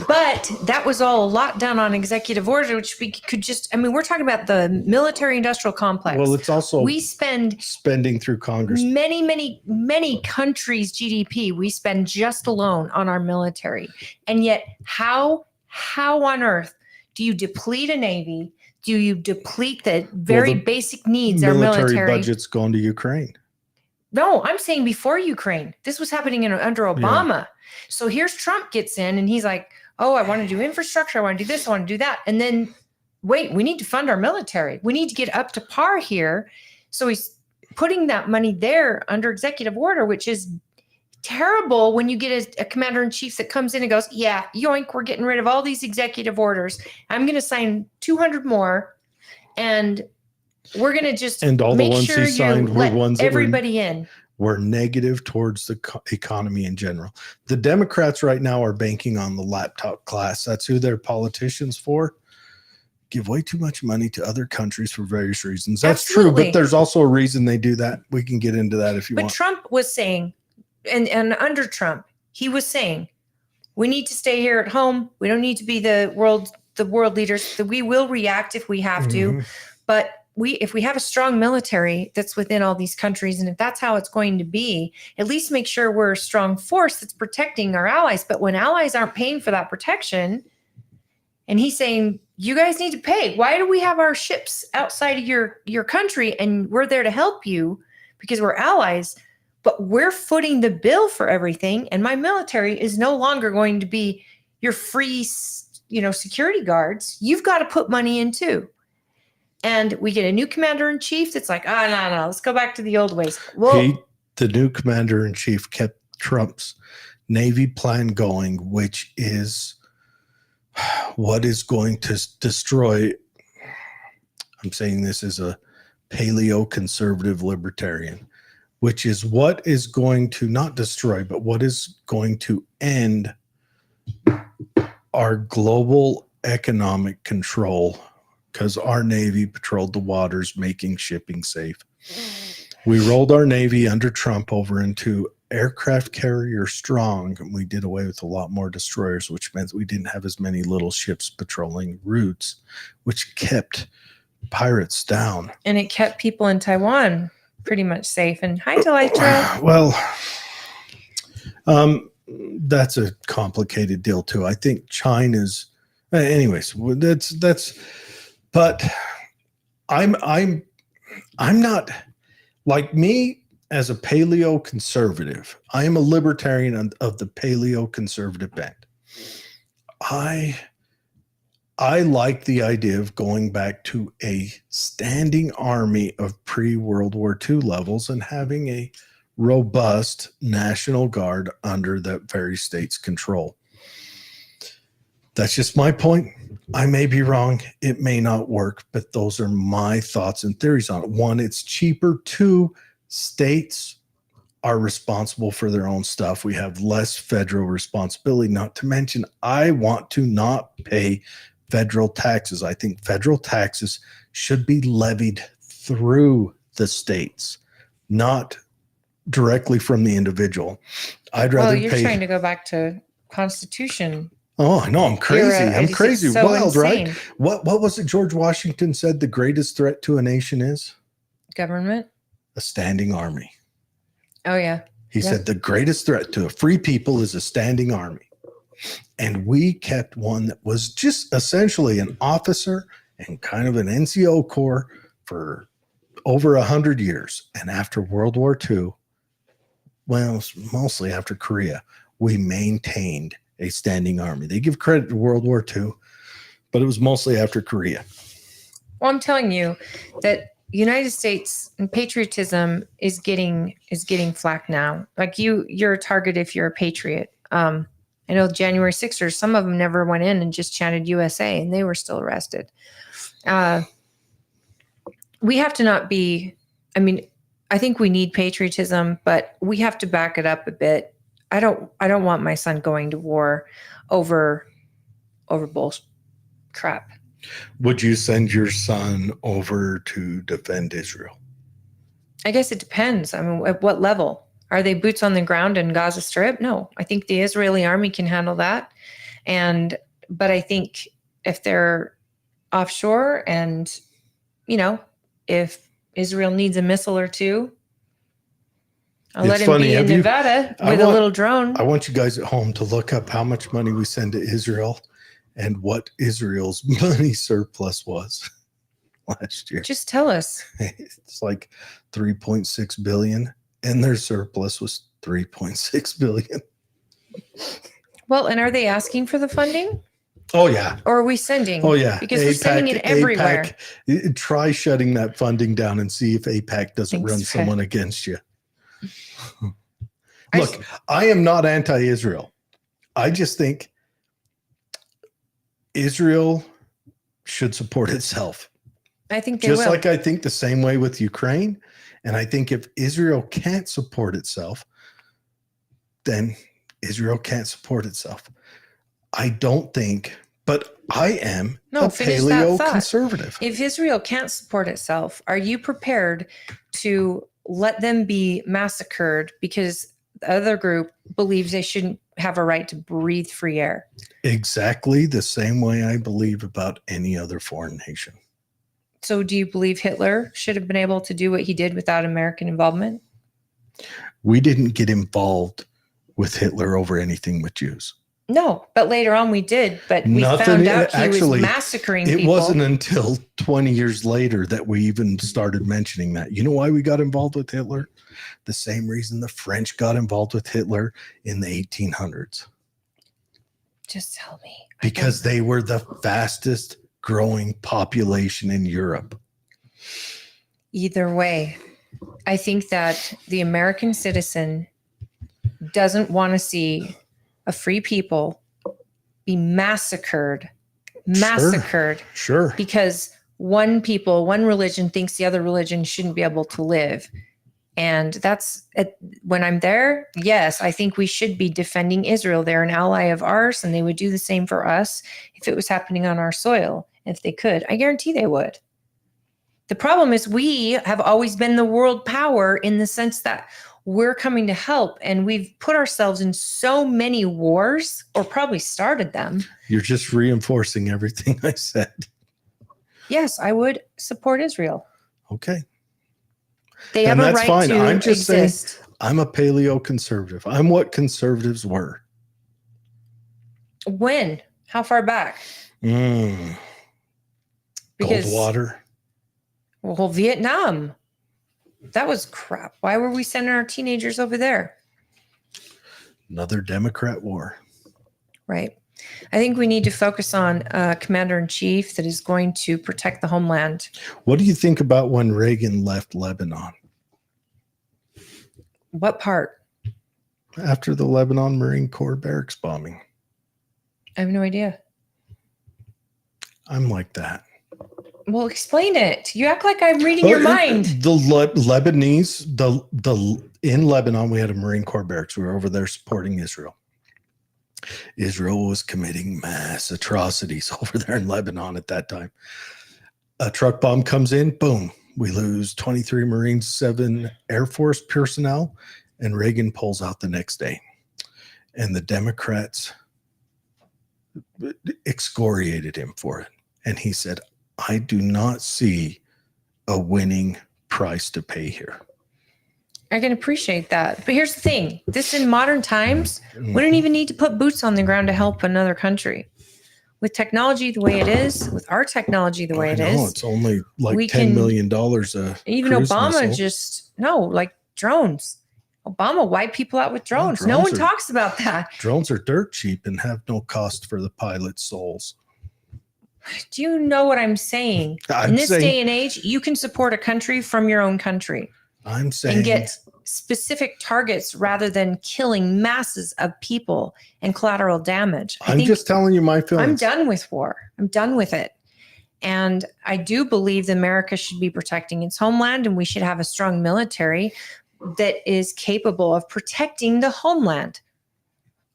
but that was all a lot done on executive order, which we could we're talking about the military industrial complex. Well, it's also we spending through Congress. Many countries' GDP we spend just alone on our military. And yet how on earth do you deplete a Navy? Do you deplete the very basic needs our military? Military budget's going to Ukraine. No, I'm saying before Ukraine. This was happening under Obama. Yeah. So here's Trump gets in and he's like, oh, I want to do infrastructure. I want to do this. I want to do that. And then, wait, we need to fund our military. We need to get up to par here. So he's putting that money there under executive order, which is terrible when you get a commander-in-chief that comes in and goes, yeah, yoink, we're getting rid of all these executive orders. I'm going to sign 200 more. And we're going to just make sure you let everybody in. We're negative towards the economy in general. The Democrats right now are banking on the laptop class. That's who they're politicians for. Give way too much money to other countries for various reasons. That's true, but there's also a reason they do that. We can get into that if you want. But Trump was saying, and under Trump, he was saying, we need to stay here at home. We don't need to be the world leaders. We will react if we have to, but if we have a strong military that's within all these countries, and if that's how it's going to be, at least make sure we're a strong force that's protecting our allies. But when allies aren't paying for that protection, and he's saying, you guys need to pay. Why do we have our ships outside of your country and we're there to help you because we're allies, but we're footing the bill for everything. And my military is no longer going to be your free, security guards. You've got to put money in too. And we get a new commander-in-chief that's like, no, let's go back to the old ways. Well, the new commander-in-chief kept Trump's Navy plan going, which is what is going to destroy. I'm saying this as a paleo-conservative libertarian, which is what is going to not destroy, but what is going to end our global economic control. Because our Navy patrolled the waters, making shipping safe. We rolled our Navy under Trump over into aircraft carrier strong, and we did away with a lot more destroyers, which meant we didn't have as many little ships patrolling routes, which kept pirates down. And it kept people in Taiwan pretty much safe. And hi to Life Trail. Well, that's a complicated deal too. I think China's, anyways, that's. But I'm not, like me as a paleo conservative. I am a libertarian of the paleo conservative bent. I like the idea of going back to a standing army of pre-World War II levels and having a robust National Guard under that very state's control. That's just my point. I may be wrong. It may not work, but those are my thoughts and theories on it. One, it's cheaper. Two, states are responsible for their own stuff. We have less federal responsibility, not to mention I want to not pay federal taxes. I think federal taxes should be levied through the states, not directly from the individual. I'd rather you're pay. trying to go back to Constitution. Oh, I know. I'm crazy. I'm crazy. So wild, insane. right? What was it George Washington said the greatest threat to a nation is? Government. A standing army. Oh, yeah. He said the greatest threat to a free people is a standing army. And we kept one that was just essentially an officer and kind of an NCO corps for over 100 years. And after World War II, well, mostly after Korea, we maintained a standing army. They give credit to World War II, but it was mostly after Korea. Well, I'm telling you that United States and patriotism is getting flack now. Like you're a target if you're a patriot. I know January 6ers, some of them never went in and just chanted USA and they were still arrested. We have to not be, I mean, I think we need patriotism, but we have to back it up a bit. I don't want my son going to war over bullshit crap. Would you send your son over to defend Israel? I guess it depends. I mean, at what level? Are they boots on the ground in Gaza Strip? No, I think the Israeli army can handle that. But I think if they're offshore and, if Israel needs a missile or two, I'll let him be in Nevada with a little drone. I want you guys at home to look up how much money we send to Israel and what Israel's money surplus was last year. Just tell us. It's like 3.6 billion and their surplus was 3.6 billion. Well, and are they asking for the funding? Oh, yeah. Or are we sending? Oh, yeah. Because we're sending it everywhere. AIPAC, try shutting that funding down and see if AIPAC doesn't run someone against you. Look, I am not anti-Israel. I just think Israel should support itself. I think they just will. like I think the same way with Ukraine. And I think if Israel can't support itself, then Israel can't support itself. I don't think, but I am a paleo-conservative. If Israel can't support itself, are you prepared to let them be massacred because the other group believes they shouldn't have a right to breathe free air? Exactly the same way I believe about any other foreign nation. So do you believe Hitler should have been able to do what he did without American involvement? We didn't get involved with Hitler over anything with Jews. No, but later on we did. But we found out he was massacring people. It wasn't until 20 years later that we even started mentioning that. You know why we got involved with Hitler? The same reason the French got involved with Hitler in the 1800s. Just tell me. Because they were the fastest growing population in Europe. Either way, I think that the American citizen doesn't want to see a free people be massacred. Sure. Because one religion thinks the other religion shouldn't be able to live. And when I'm there, yes, I think we should be defending Israel. They're an ally of ours, and they would do the same for us if it was happening on our soil. If they could, I guarantee they would. The problem is we have always been the world power in the sense that we're coming to help, and we've put ourselves in so many wars, or probably started them. You're just reinforcing everything I said. Yes, I would support Israel. Okay. They have a right to I'm just exist. saying, I'm a paleo-conservative. I'm what conservatives were. When? How far back? Goldwater. Well, Vietnam. That was crap. Why were we sending our teenagers over there? Another Democrat war. Right. I think we need to focus on a commander-in-chief that is going to protect the homeland. What do you think about when Reagan left Lebanon? What part? After the Lebanon Marine Corps barracks bombing. I have no idea. I'm like that. Well, explain it. You act like I'm reading your mind. The Lebanese, in Lebanon, we had a Marine Corps barracks. We were over there supporting Israel. Israel was committing mass atrocities over there in Lebanon at that time. A truck bomb comes in, boom, we lose 23 Marines, 7 Air Force personnel, and Reagan pulls out the next day. And the Democrats excoriated him for it. And he said, I do not see a winning price to pay here. I can appreciate that. But here's the thing. This in modern times, we don't even need to put boots on the ground to help another country. With technology the way it is, with our technology the way it is. It's only like $10 million a even Obama like drones. Obama wiped people out with drones. No one talks about that. Drones are dirt cheap and have no cost for the pilot's souls. Do you know what I'm saying? In this day and age, you can support a country from your own country. I'm saying. And get specific targets rather than killing masses of people and collateral damage. I'm just telling you my feelings. I'm done with war. I'm done with it. And I do believe that America should be protecting its homeland, and we should have a strong military that is capable of protecting the homeland.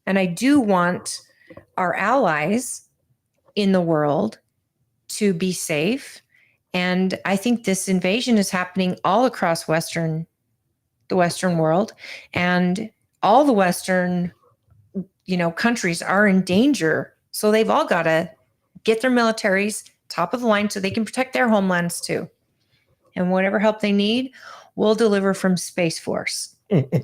And I do want our allies in the world to be safe. And I think this invasion is happening all across the Western world, and all the Western, countries are in danger. So they've all got to get their militaries top of the line so they can protect their homelands too. And whatever help they need, we'll deliver from Space Force,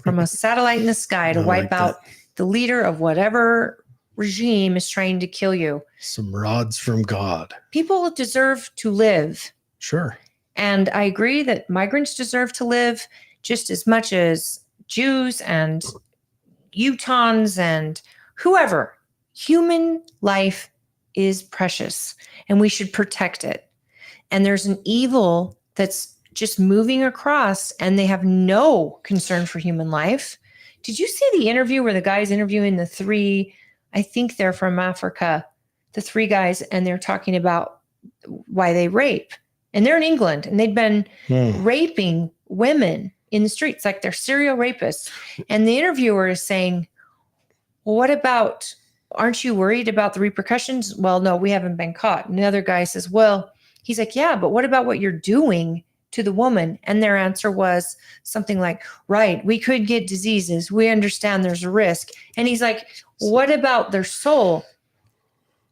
from a satellite in the sky to wipe out the leader of whatever regime is trying to kill you. Some rods from God. People deserve to live. Sure. And I agree that migrants deserve to live just as much as Jews and Utahns and whoever. Human life is precious, and we should protect it. And there's an evil that's just moving across, and they have no concern for human life. Did you see the interview where the guy's interviewing the 3, I think they're from Africa, the 3 guys, and they're talking about why they rape? And they're in England, and they'd been raping women in the streets, like they're serial rapists. And the interviewer is saying, well, what about, aren't you worried about the repercussions? Well, no, we haven't been caught. And the other guy says, well, he's like, yeah, but what about what you're doing to the woman? And their answer was something like, right, we could get diseases. We understand there's a risk. And he's like, what about their soul?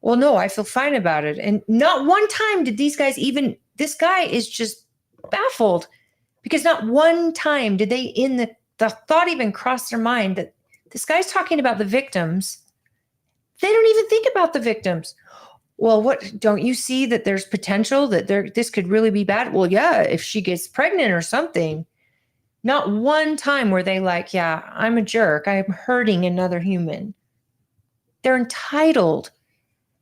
Well, no, I feel fine about it. And not one time did these guys even, this guy is just baffled, because not one time did they the thought even cross their mind that this guy's talking about the victims. They don't even think about the victims. Well, what, don't you see that there's potential that this could really be bad? Well, yeah, if she gets pregnant or something. Not one time were they like, yeah, I'm a jerk. I'm hurting another human. They're entitled.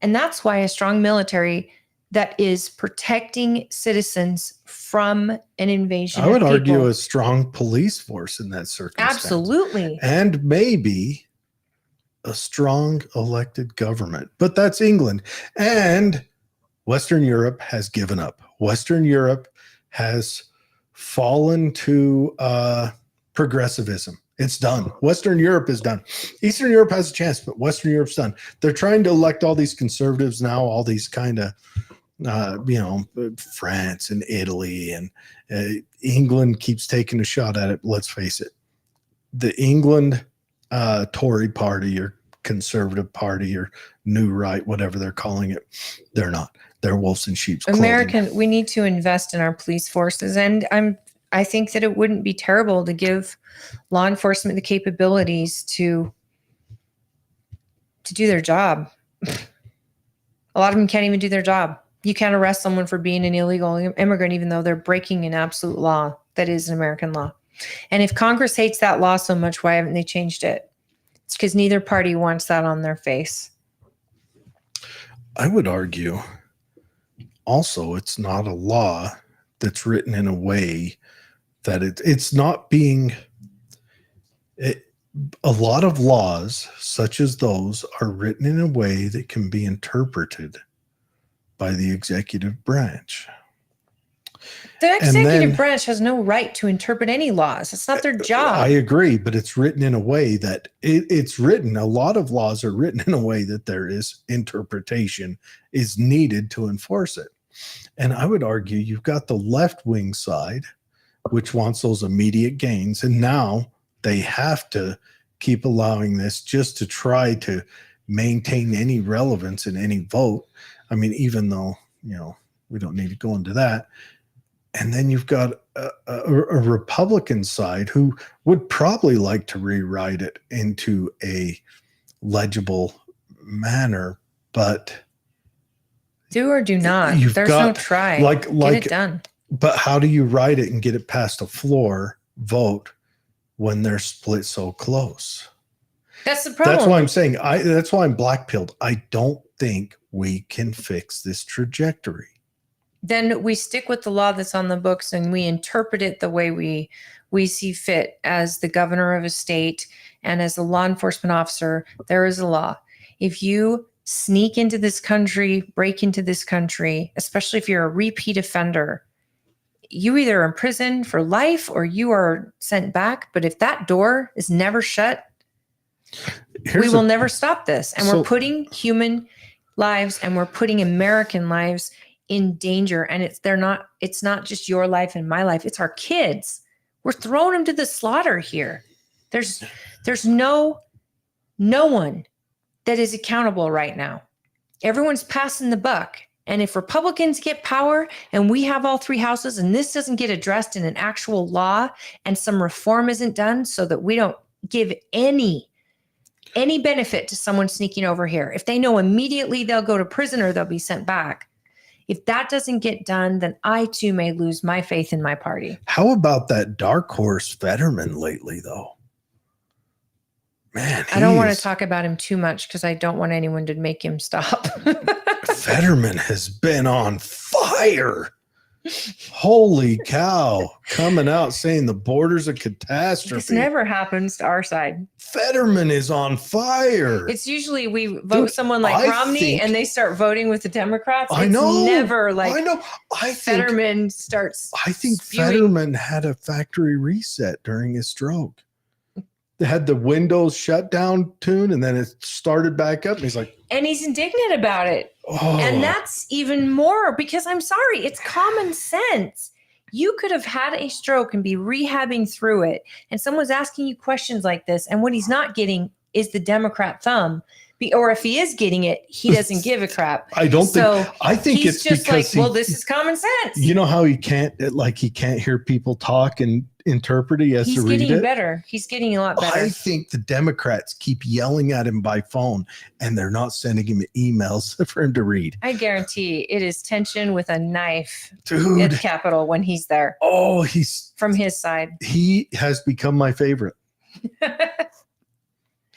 And that's why a strong military that is protecting citizens from an invasion. I would argue a strong police force in that circumstance. Absolutely. And maybe a strong elected government. But that's England. And Western Europe has given up. Western Europe has fallen to progressivism. It's done. Western Europe is done. Eastern Europe has a chance, but Western Europe's done. They're trying to elect all these conservatives now, all these kind of, France and Italy, and England keeps taking a shot at it. Let's face it. The England Tory party or conservative party or new right, whatever they're calling it, they're not. They're wolves in sheep's clothing. We need to invest in our police forces. And I think that it wouldn't be terrible to give law enforcement the capabilities to do their job. A lot of them can't even do their job. You can't arrest someone for being an illegal immigrant, even though they're breaking an absolute law that is an American law. And if Congress hates that law so much, why haven't they changed it? It's because neither party wants that on their face. I would argue also it's not a law that's written in a way that it's not being... A lot of laws such as those are written in a way that can be interpreted by the executive branch. The executive branch has no right to interpret any laws. It's not their job. I agree, but it's written in a way that a lot of laws are written in a way that there is interpretation is needed to enforce it. And I would argue you've got the left wing side, which wants those immediate gains. And now they have to keep allowing this just to try to maintain any relevance in any vote. I mean, even though, we don't need to go into that. And then you've got a Republican side who would probably like to rewrite it into a legible manner, but do or do not. There's no try. Get it done. But how do you write it and get it past a floor vote when they're split so close? That's the problem. That's why I'm saying that's why I'm black-pilled. I don't think we can fix this trajectory. Then we stick with the law that's on the books and we interpret it the way we see fit. As the governor of a state and as a law enforcement officer, there is a law. If you sneak into this country, break into this country, especially if you're a repeat offender, you either are in prison for life or you are sent back. But if that door is never shut, we will never stop this. And we're putting human lives and we're putting American lives in danger. And it's not just your life and my life. It's our kids. We're throwing them to the slaughter here. There's no one that is accountable right now. Everyone's passing the buck. And if Republicans get power and we have all three houses and this doesn't get addressed in an actual law and some reform isn't done so that we don't give any benefit to someone sneaking over here. If they know immediately they'll go to prison or they'll be sent back. If that doesn't get done, then I too may lose my faith in my party. How about that dark horse Fetterman lately, though? Man, I don't want to talk about him too much because I don't want anyone to make him stop. Fetterman has been on fire. Holy cow. Coming out saying the border's a catastrophe. This never happens to our side. Fetterman is on fire. It's usually we vote someone like Romney and they start voting with the Democrats. I know. It's never like I know. Fetterman starts I think spewing. Fetterman had a factory reset during his stroke. They had the Windows shutdown tune and then it started back up. And he's like, and he's indignant about it. Oh. And that's even more because I'm sorry, it's common sense. You could have had a stroke and be rehabbing through it. And someone's asking you questions like this. And what he's not getting is the Democrat thumb. Or if he is getting it, he doesn't give a crap. I think he's it's just because like, well, this is common sense. You know how he can't hear people talk and interpret it? He has to read it. He's getting better. He's getting a lot better. I think the Democrats keep yelling at him by phone and they're not sending him emails for him to read. I guarantee it is tension with a knife Dude. at the Capitol when he's there. Oh, he's from his side. He has become my favorite.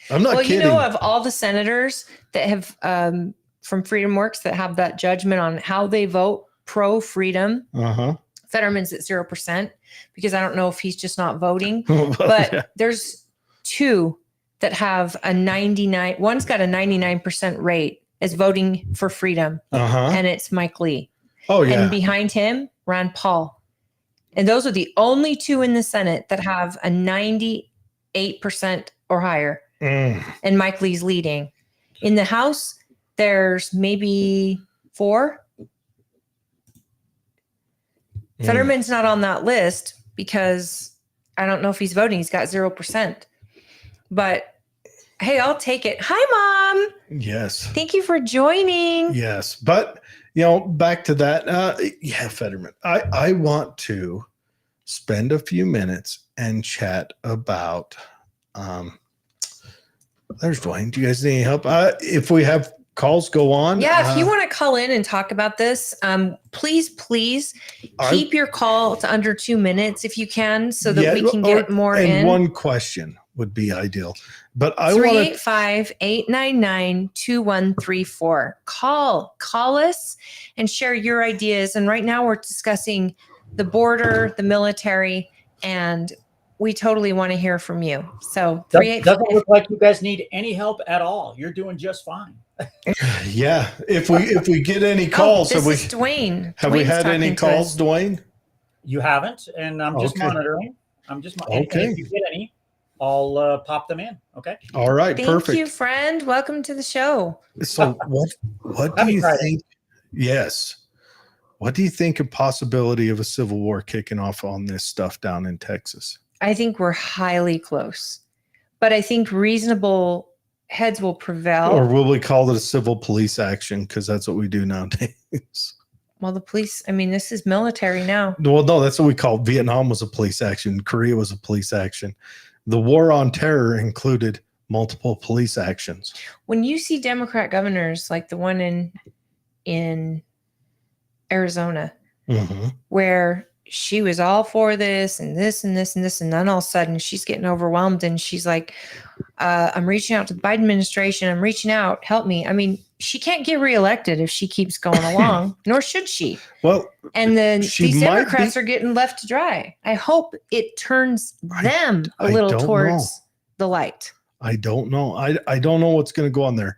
I'm not kidding. You know, of all the senators that have from Freedom Works that have that judgment on how they vote pro freedom, Fetterman's at 0% because I don't know if he's just not voting. But there's two that have a 99. One's got a 99% rate as voting for freedom, and it's Mike Lee. Oh yeah. And behind him, Rand Paul. And those are the only two in the Senate that have a 98% or higher. And Mike Lee's leading. In the House, there's maybe 4. Fetterman's not on that list because I don't know if he's voting. He's got 0%. But hey, I'll take it. Hi, Mom. Yes. Thank you for joining. Yes. But, back to that. Fetterman. I want to spend a few minutes and chat about there's Dwayne. Do you guys need any help? If we have calls go on. Yeah, if you want to call in and talk about this, please keep your call to under 2 minutes if you can so that we can get more in. And one question would be ideal. But I 385-899-2134. Call us and share your ideas. And right now we're discussing the border, the military, and we totally want to hear from you. So doesn't look like you guys need any help at all. You're doing just fine. Yeah. If we get any calls, this is Dwayne. Have we had any calls, Dwayne? You haven't, and I'm just Okay. monitoring. And if you get any, I'll pop them in. Okay. All right. Thank Perfect. you, friend. Welcome to the show. So what do you think? Yes. What do you think of possibility of a civil war kicking off on this stuff down in Texas? I think we're highly close, but I think reasonable heads will prevail. Or will we call it a civil police action? Because that's what we do nowadays. Well, the police, I mean, this is military now. Well, no, that's what we call Vietnam was a police action. Korea was a police action. The war on terror included multiple police actions. When you see Democrat governors like the one in Arizona, where she was all for this and this and this and this, and then all of a sudden she's getting overwhelmed and she's like, I'm reaching out to the Biden administration. I'm reaching out. Help me. I mean, she can't get reelected if she keeps going along, nor should she. Well, and then these Democrats are getting left to dry. I hope it turns them a little towards the light. I don't know. I don't know what's going to go on there.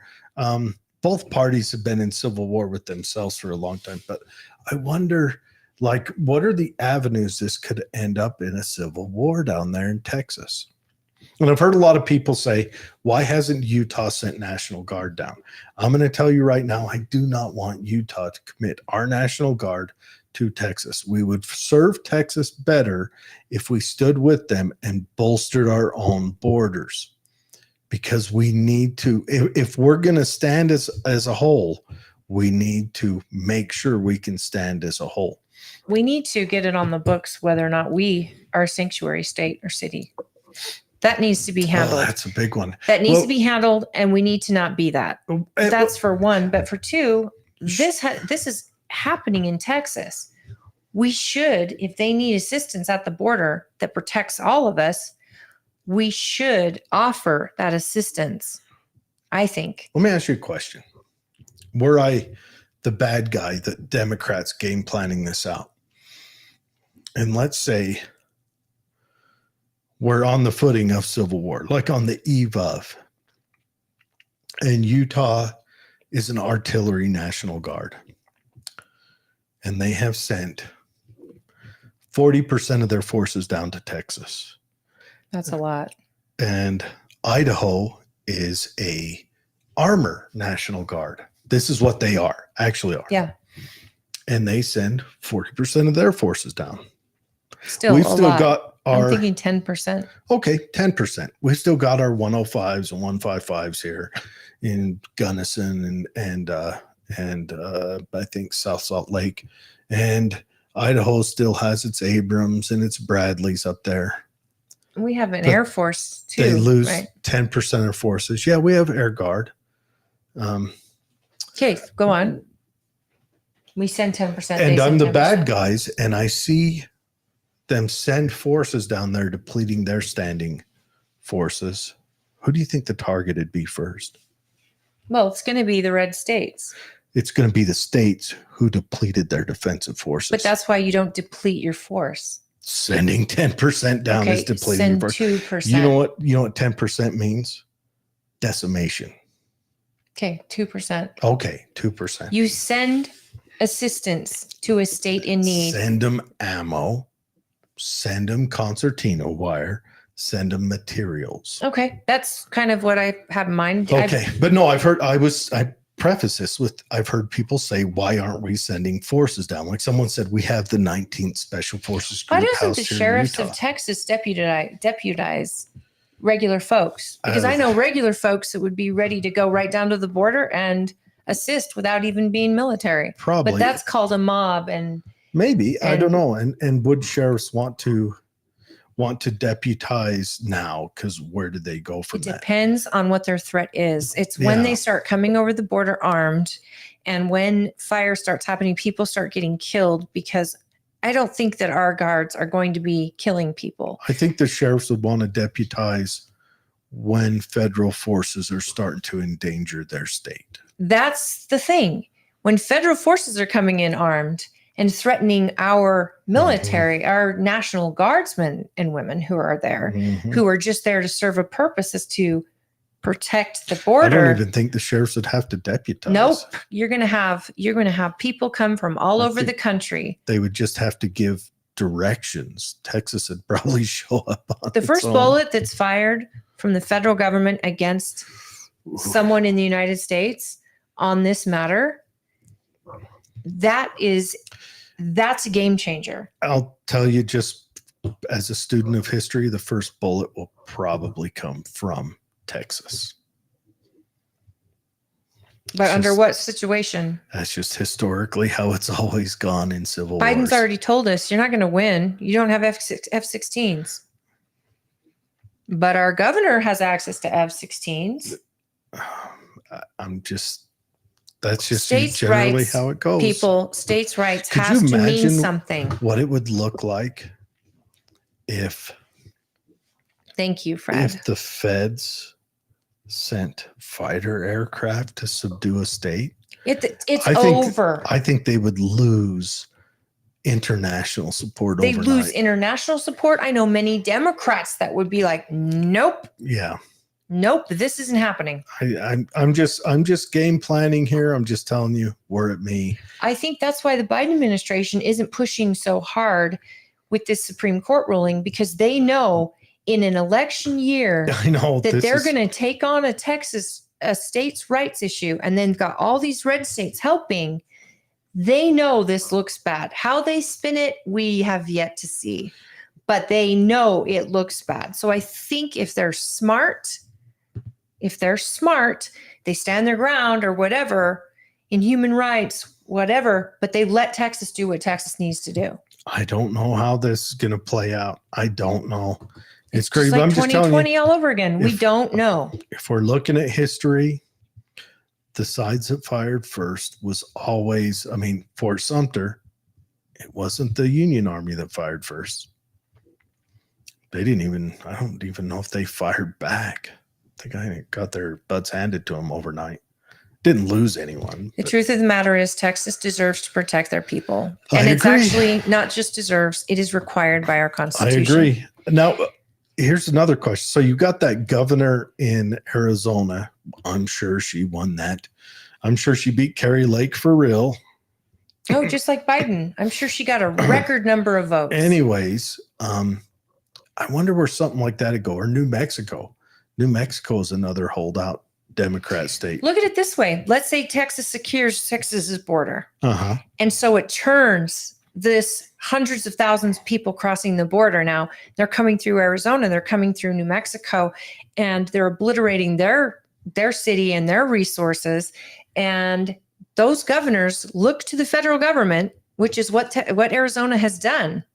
Both parties have been in civil war with themselves for a long time, but I wonder, like, what are the avenues this could end up in a civil war down there in Texas? And I've heard a lot of people say, why hasn't Utah sent National Guard down? I'm going to tell you right now, I do not want Utah to commit our National Guard to Texas. We would serve Texas better if we stood with them and bolstered our own borders. Because we need to, if we're going to stand as a whole, we need to make sure we can stand as a whole. We need to get it on the books whether or not we are a sanctuary state or city. That needs to be handled. Oh, that's a big one. That needs to be handled, and we need to not be that. That's for one. But for two, this is happening in Texas. We should, if they need assistance at the border that protects all of us, we should offer that assistance, I think. Let me ask you a question. Were I the bad guy, the Democrats game planning this out, and let's say we're on the footing of civil war, like on the eve of, and Utah is an artillery National Guard, and they have sent 40% of their forces down to Texas. That's a lot. And Idaho is a armor National Guard. This is what they actually are. Yeah. And they send 40% of their forces down. We've still got our, I'm thinking 10%. Okay, 10%. We've still got our 105s and 155s here in Gunnison and I think South Salt Lake. And Idaho still has its Abrams and its Bradleys up there. We have an Air Force too. They lose 10% of forces. Yeah, we have Air Guard. Okay, go on. We send 10%. And I'm the bad guys, and I see them send forces down there depleting their standing forces. Who do you think the target would be first? Well, it's going to be the red states. It's going to be the states who depleted their defensive forces. But that's why you don't deplete your force. Sending 10% down is depleting your force. 2%. You know what 10% means? Decimation. Okay, 2%. Okay, 2%. You send assistance to a state in need. Send them ammo. Send them concertina wire. Send them materials. Okay, that's kind of what I have in mind. Okay, but no, I preface this with, I've heard people say, why aren't we sending forces down? Like someone said, we have the 19th Special Forces Group. Why doesn't the sheriffs of Texas deputize regular folks? Because I know regular folks that would be ready to go right down to the border and assist without even being military. Probably. But that's called a mob. And maybe, I don't know. And would sheriffs want to deputize now? Because where did they go from that? It depends on what their threat is. It's when they start coming over the border armed, and when fire starts happening, people start getting killed, because I don't think that our guards are going to be killing people. I think the sheriffs would want to deputize when federal forces are starting to endanger their state. That's the thing. When federal forces are coming in armed and threatening our military, our National Guardsmen and women who are there, who are just there to serve a purpose, is to protect the border. I don't even think the sheriffs would have to deputize. Nope. You're going to have people come from all over the country. They would just have to give directions, Texas would probably show up on The its first own. bullet that's fired from the federal government against someone in the United States on this matter, that's a game changer. I'll tell you, just as a student of history, the first bullet will probably come from Texas. But under what situation? That's just historically how it's always gone in civil Biden's wars. already told us you're not going to win. You don't have F-16s. But our governor has access to F-16s. That's just States' generally rights, how it goes. People, states' rights Could has you to mean imagine something. what it would look like if Thank you, Fred. if the feds sent fighter aircraft to subdue a state? It's I think- over. I think they would lose international support They overnight. lose international support. I know many Democrats that would be like, nope, Yeah. nope, this isn't happening. I'm just game planning here. I'm just telling you, were it me. I think that's why the Biden administration isn't pushing so hard with this Supreme Court ruling, because they know in an election year I know that this they're is- going to take on a states' rights issue, and then got all these red states helping. They know this looks bad. How they spin it, we have yet to see, but they know it looks bad. So I think if they're smart, they stand their ground or whatever in human rights, whatever, but they let Texas do what Texas needs to do. I don't know how this is going to play out. I don't know. It's Just crazy. like I'm just telling 2020 you, all over again. We if- don't know. if we're looking at history, the sides that fired first was always, I mean, Fort Sumter, it wasn't the Union Army that fired first. I don't even know if they fired back. I think I got their butts handed to them overnight. Didn't lose anyone. The but- truth of the matter is Texas deserves to protect their people. I And it's agree. actually not just deserves, it is required by our I Constitution. agree. Now, here's another question. So you got that governor in Arizona. I'm sure she won that. I'm sure she beat Carrie Lake for real. Oh, just like Biden. I'm sure she got a record number of votes. Anyways, I wonder where something like that would go. Or New Mexico. New Mexico is another holdout Democrat state. Look at it this way. Let's say Texas secures Texas's border. Uh-huh. And so it turns this hundreds of thousands of people crossing the border. Now they're coming through Arizona, they're coming through New Mexico, and they're obliterating their city and their resources. And those governors look to the federal government, which is what Arizona has done.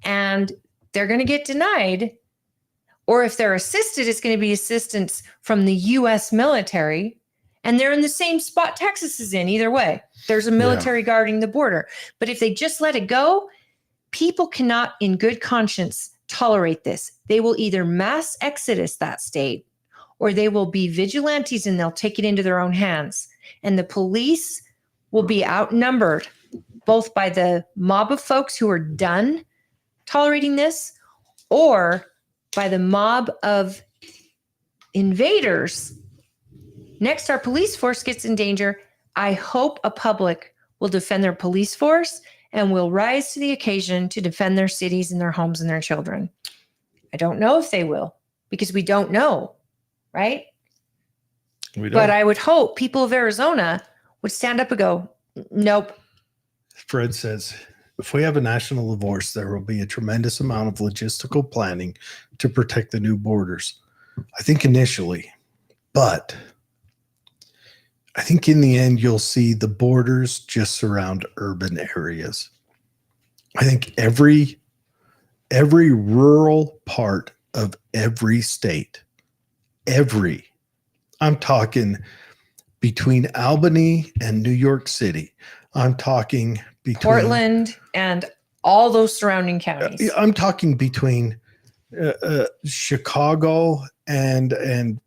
And they're going to get denied. Or if they're assisted, it's going to be assistance from the U.S. military. And they're in the same spot Texas is in either way. There's a military guarding the border. But if they just let it go, people cannot in good conscience tolerate this. They will either mass exodus that state, or they will be vigilantes and they'll take it into their own hands. And the police will be outnumbered both by the mob of folks who are done tolerating this, or by the mob of invaders. Next, our police force gets in danger. I hope a public will defend their police force and will rise to the occasion to defend their cities and their homes and their children. I don't know if they will, because we don't know, right? But I would hope people of Arizona would stand up and go, nope. Fred says, if we have a national divorce, there will be a tremendous amount of logistical planning to protect the new borders. I think initially, but I think in the end, you'll see the borders just surround urban areas. I think every rural part of every state, I'm talking between Albany and New York City. I'm talking between Portland and all those surrounding counties. I'm talking between Chicago and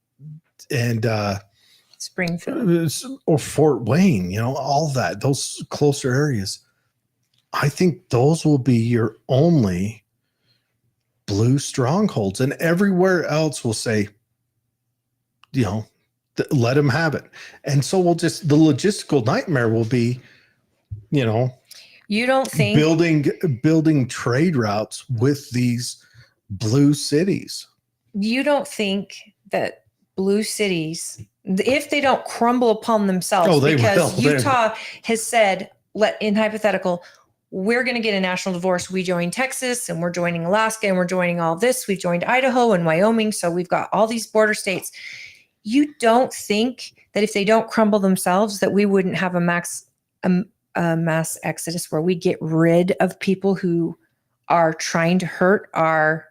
Springfield or Fort Wayne, all that, those closer areas. I think those will be your only blue strongholds, and everywhere else will say, let them have it. And so the logistical nightmare will be, You don't think building trade routes with these blue cities. You don't think that blue cities, if they don't crumble upon themselves, because Utah has said, in hypothetical, we're going to get a national divorce. We joined Texas and we're joining Alaska and we're joining all this. We've joined Idaho and Wyoming. So we've got all these border states. You don't think that if they don't crumble themselves, that we wouldn't have a mass exodus where we get rid of people who are trying to hurt our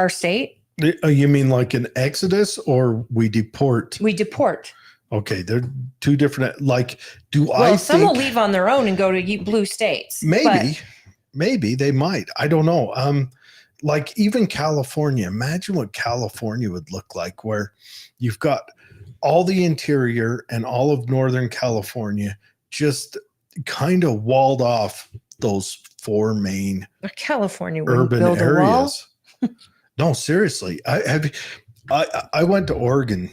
state? You mean like an exodus, or we deport? We deport. Okay, they're two different. Like, some will leave on their own and go to blue states. Maybe they might. I don't know. Like even California. Imagine what California would look like, where you've got all the interior and all of Northern California just kind of walled off those four main California urban areas. No, seriously. I went to Oregon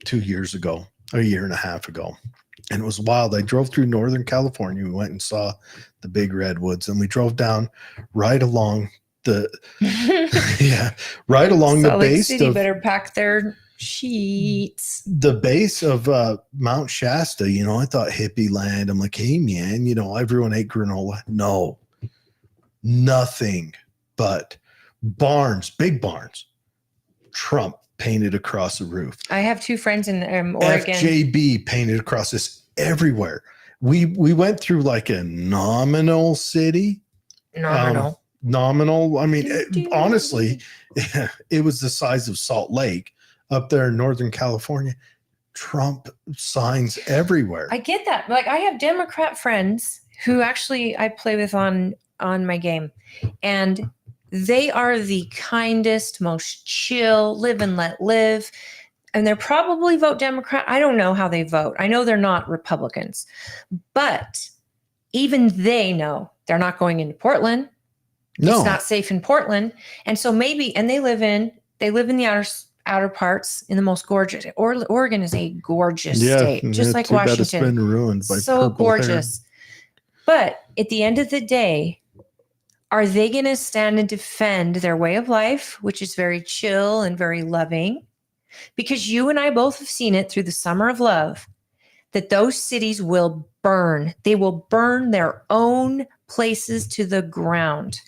2 years ago, a year and a half ago, and it was wild. I drove through Northern California. We went and saw the big redwoods, and we drove down right along the right along the base. City better pack their sheets. The base of Mount Shasta. I thought hippie land. I'm like, hey man, everyone ate granola. No, nothing but barns, big barns, Trump painted across the roof. I have two friends in Oregon. FJB painted across this everywhere. We went through like a nominal city. Nominal. I mean, honestly, it was the size of Salt Lake up there in Northern California. Trump signs everywhere. I get that. Like, I have Democrat friends who actually I play with on my game, and they are the kindest, most chill, live and let live. And they're probably vote Democrat. I don't know how they vote. I know they're not Republicans, but even they know they're not going into Portland. No. It's not safe in Portland. And so and they live in the outer parts in the most gorgeous. Oregon is a gorgeous state, just like Washington. It's been ruined by so gorgeous. Hair. But at the end of the day, are they going to stand and defend their way of life, which is very chill and very loving? Because you and I both have seen it through the summer of love, that those cities will burn. They will burn their own places to the ground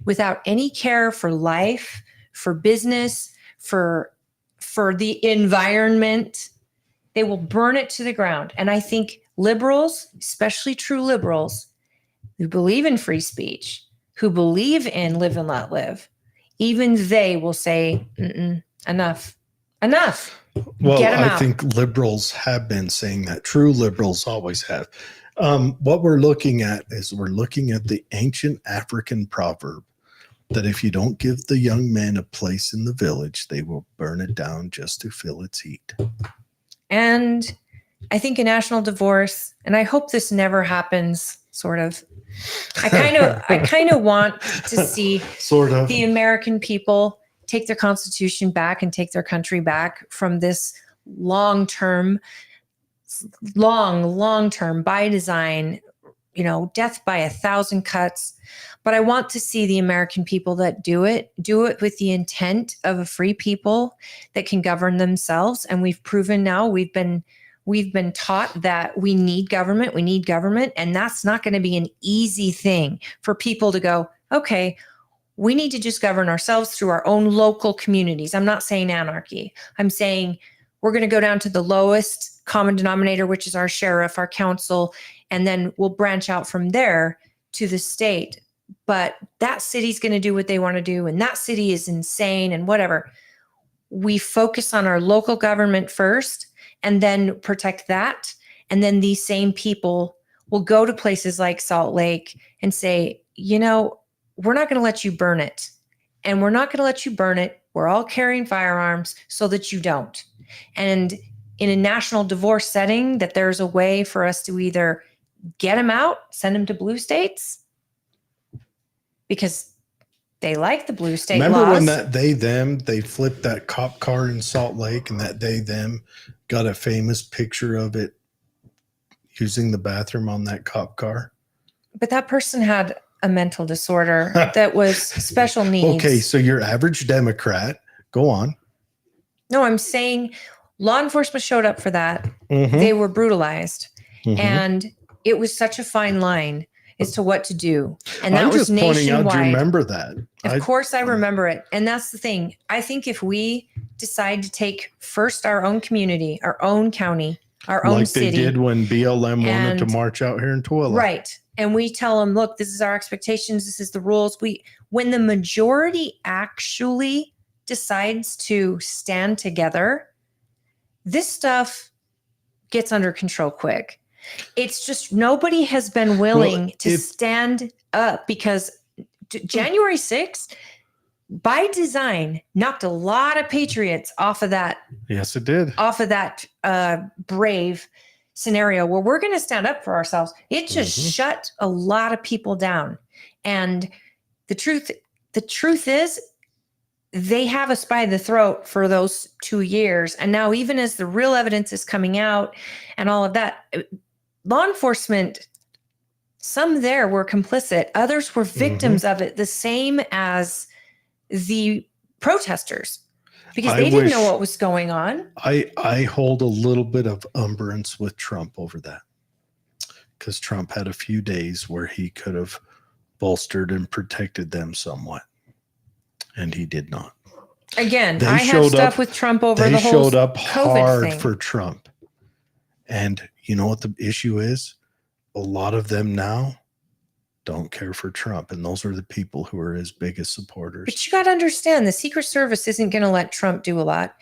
without any care for life, for business, for the environment. They will burn it to the ground. And I think liberals, especially true liberals, who believe in free speech, who believe in live and let live, even they will say, enough. Well, I think liberals have been saying that. True liberals always have. What we're looking at is the ancient African proverb that if you don't give the young men a place in the village, they will burn it down just to feel its heat. And I think a national divorce, and I hope this never happens, sort of. I kind of want to see the American people take their constitution back and take their country back from this long-term by design, death by 1,000 cuts. But I want to see the American people that do it with the intent of a free people that can govern themselves. And we've proven now, we've been taught that we need government, and that's not going to be an easy thing for people to go, okay, we need to just govern ourselves through our own local communities. I'm not saying anarchy. I'm saying we're going to go down to the lowest common denominator, which is our sheriff, our council, and then we'll branch out from there to the state. But that city's going to do what they want to do, and that city is insane and whatever. We focus on our local government first, and then protect that. And then these same people will go to places like Salt Lake and say, we're not going to let you burn it. And we're not going to let you burn it. We're all carrying firearms so that you don't. And in a national divorce setting, that there's a way for us to either get them out, send them to blue states, because they like the blue state Remember laws. when that they flipped that cop car in Salt Lake, and that them got a famous picture of it using the bathroom on that cop car? But that person had a mental disorder that was special needs. Okay, so your average Democrat, go on. No, I'm saying law enforcement showed up for that. Mm-hmm. They were brutalized. Mm-hmm. And it was such a fine line as to what to do. And that I'm was just pointing out, nationwide. do you remember that? Of course I remember it. And that's the thing. I think if we decide to take first our own community, our own county, our own city. Like they did when BLM wanted to march out here in Tooele. Right. And we tell them, look, this is our expectations. This is the rules. When the majority actually decides to stand together, this stuff gets under control quick. It's just nobody has been willing to stand up, because January 6th, by design, knocked a lot of patriots off of that. Yes, it did. Off of that brave scenario where we're going to stand up for ourselves. It just shut a lot of people down. And the truth is, they have us by the throat for those 2 years. And now, even as the real evidence is coming out and all of that, law enforcement, some there were complicit. Others were victims of it, the same as the protesters, because they didn't know what was going on. I hold a little bit of umbrance with Trump over that, because Trump had a few days where he could have bolstered and protected them somewhat, and he did not. Again, I have stuff with Trump over the whole showed up COVID hard thing. for Trump. And you know what the issue is? A lot of them now don't care for Trump. And those are the people who are his biggest supporters. But you got to understand, the Secret Service isn't going to let Trump do a lot.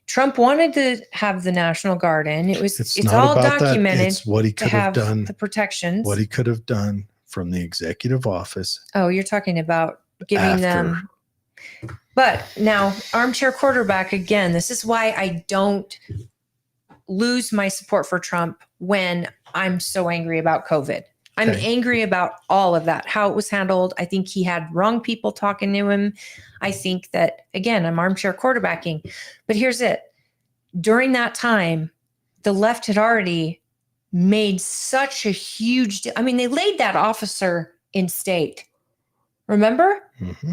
Trump wanted to have the National Guard in. It's all documented. It's what he could have done. The protections. What he could have done from the executive office. Oh, you're talking about giving them. But now, armchair quarterback again. This is why I don't lose my support for Trump when I'm so angry about COVID. I'm angry about all of that, how it was handled. I think he had wrong people talking to him. I think that, again, I'm armchair quarterbacking. But here's it. During that time, the left had already made such a huge I mean, they laid that officer in state. Remember? Mm-hmm.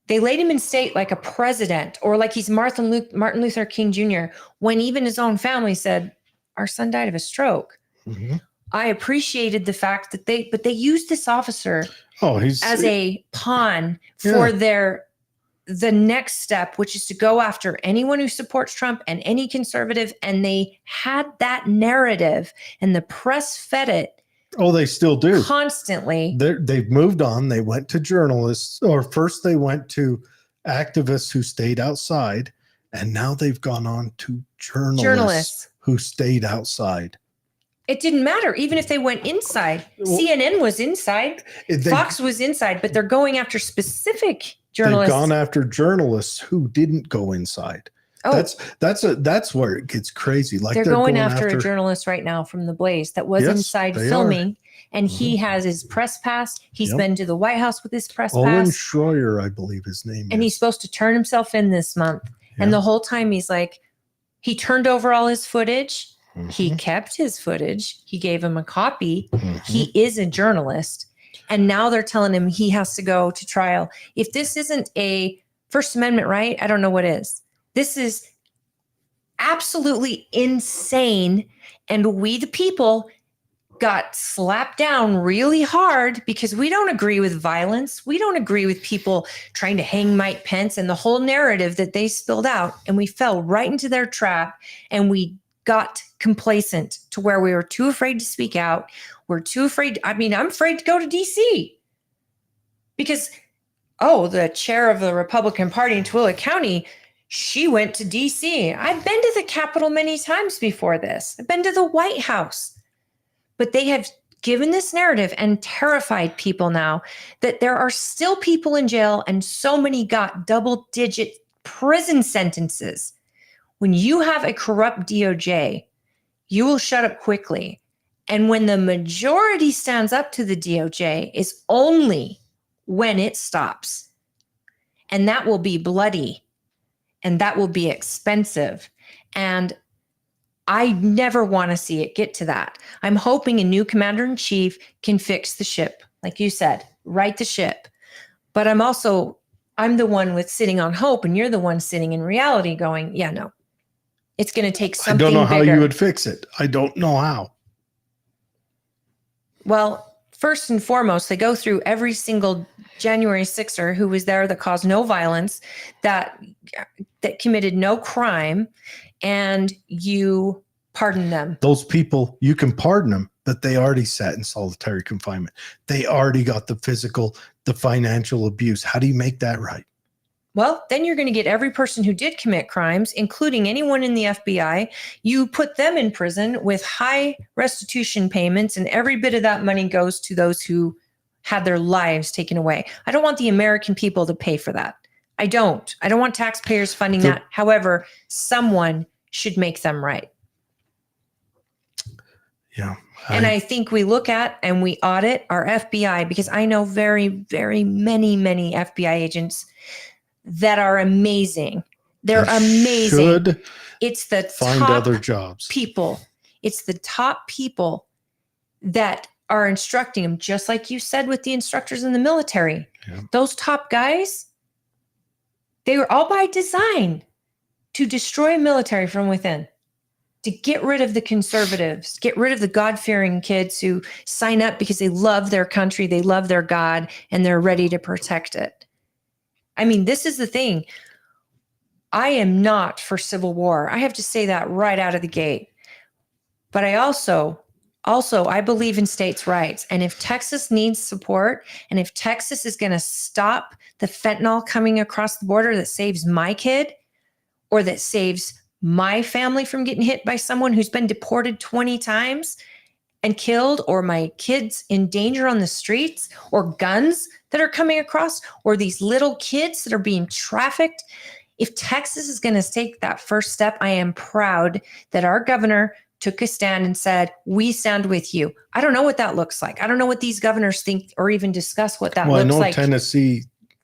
They laid him in state like a president, or like he's Martin Luther King Jr., when even his own family said, our son died of a stroke. Mm-hmm. I appreciated the fact that they used this officer as a pawn for the next step, which is to go after anyone who supports Trump and any conservative. And they had that narrative, and the press fed it. Oh, they still do. Constantly. They've moved on. They went to journalists, or first they went to activists who stayed outside, and now they've gone on to journalists who stayed outside. It didn't matter, even if they went inside. CNN was inside. Fox was inside, but they're going after specific journalists. They've gone after journalists who didn't go inside. Oh, that's where it gets crazy. Like they're going after a journalist right now from the Blaze that was inside filming, and he has his press pass. He's been to the White House with his press Owen pass. Schroyer, I believe his name is. And he's supposed to turn himself in this month. Yeah. And the whole time he's like, he turned over all his footage. Mm-hmm. He kept his footage. He gave him a copy. Mm-hmm. He is a journalist. And now they're telling him he has to go to trial. If this isn't a First Amendment right, I don't know what is. This is absolutely insane. And we, the people, got slapped down really hard because we don't agree with violence. We don't agree with people trying to hang Mike Pence and the whole narrative that they spilled out. And we fell right into their trap, and we got complacent to where we were too afraid to speak out. We're too afraid. I mean, I'm afraid to go to DC because, the chair of the Republican Party in Tooele County, she went to DC. I've been to the Capitol many times before this. I've been to the White House. But they have given this narrative and terrified people now that there are still people in jail, and so many got double-digit prison sentences. When you have a corrupt DOJ, you will shut up quickly. And when the majority stands up to the DOJ is only when it stops. And that will be bloody. And that will be expensive. And I never want to see it get to that. I'm hoping a new commander-in-chief can fix the ship. like you said, right the ship. But I'm the one with sitting on hope, and you're the one sitting in reality going, yeah, no, it's going to take something I don't know bigger. how you would fix it. I don't know how. Well, first and foremost, they go through every single January 6er who was there that caused no violence, that committed no crime, and you pardon them. Those people, you can pardon them, but they already sat in solitary confinement. They already got the physical, the financial abuse. How do you make that right? Well, then you're going to get every person who did commit crimes, including anyone in the FBI. You put them in prison with high restitution payments, and every bit of that money goes to those who had their lives taken away. I don't want the American people to pay for that. I don't want taxpayers funding that. However, someone should make them right. Yeah. And I think we look at and we audit our FBI, because I know very, very many FBI agents that are amazing. They're amazing. It's the find top other jobs. People. It's the top people that are instructing them, just like you said with the instructors in the military. Yeah. Those top guys, they were all by design to destroy military from within, to get rid of the conservatives, get rid of the God-fearing kids who sign up because they love their country, they love their God, and they're ready to protect it. I mean, this is the thing. I am not for civil war. I have to say that right out of the gate. But I also, I believe in states' rights. And if Texas needs support, and if Texas is going to stop the fentanyl coming across the border that saves my kid, or that saves my family from getting hit by someone who's been deported 20 times and killed, or my kids in danger on the streets, or guns that are coming across, or these little kids that are being trafficked. If Texas is going to take that first step, I am proud that our governor took a stand and said, we stand with you. I don't know what that looks like. I don't know what these governors think or even discuss what that looks like. Well, I know Tennessee,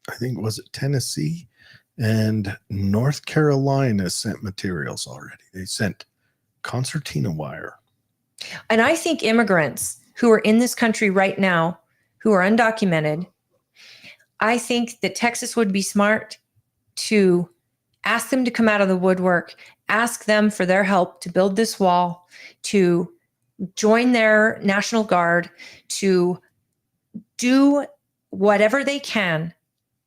I think, was it Tennessee and North Carolina sent materials already. They sent concertina wire. And I think immigrants who are in this country right now, who are undocumented, I think that Texas would be smart to ask them to come out of the woodwork, ask them for their help to build this wall, to join their National Guard, to do whatever they can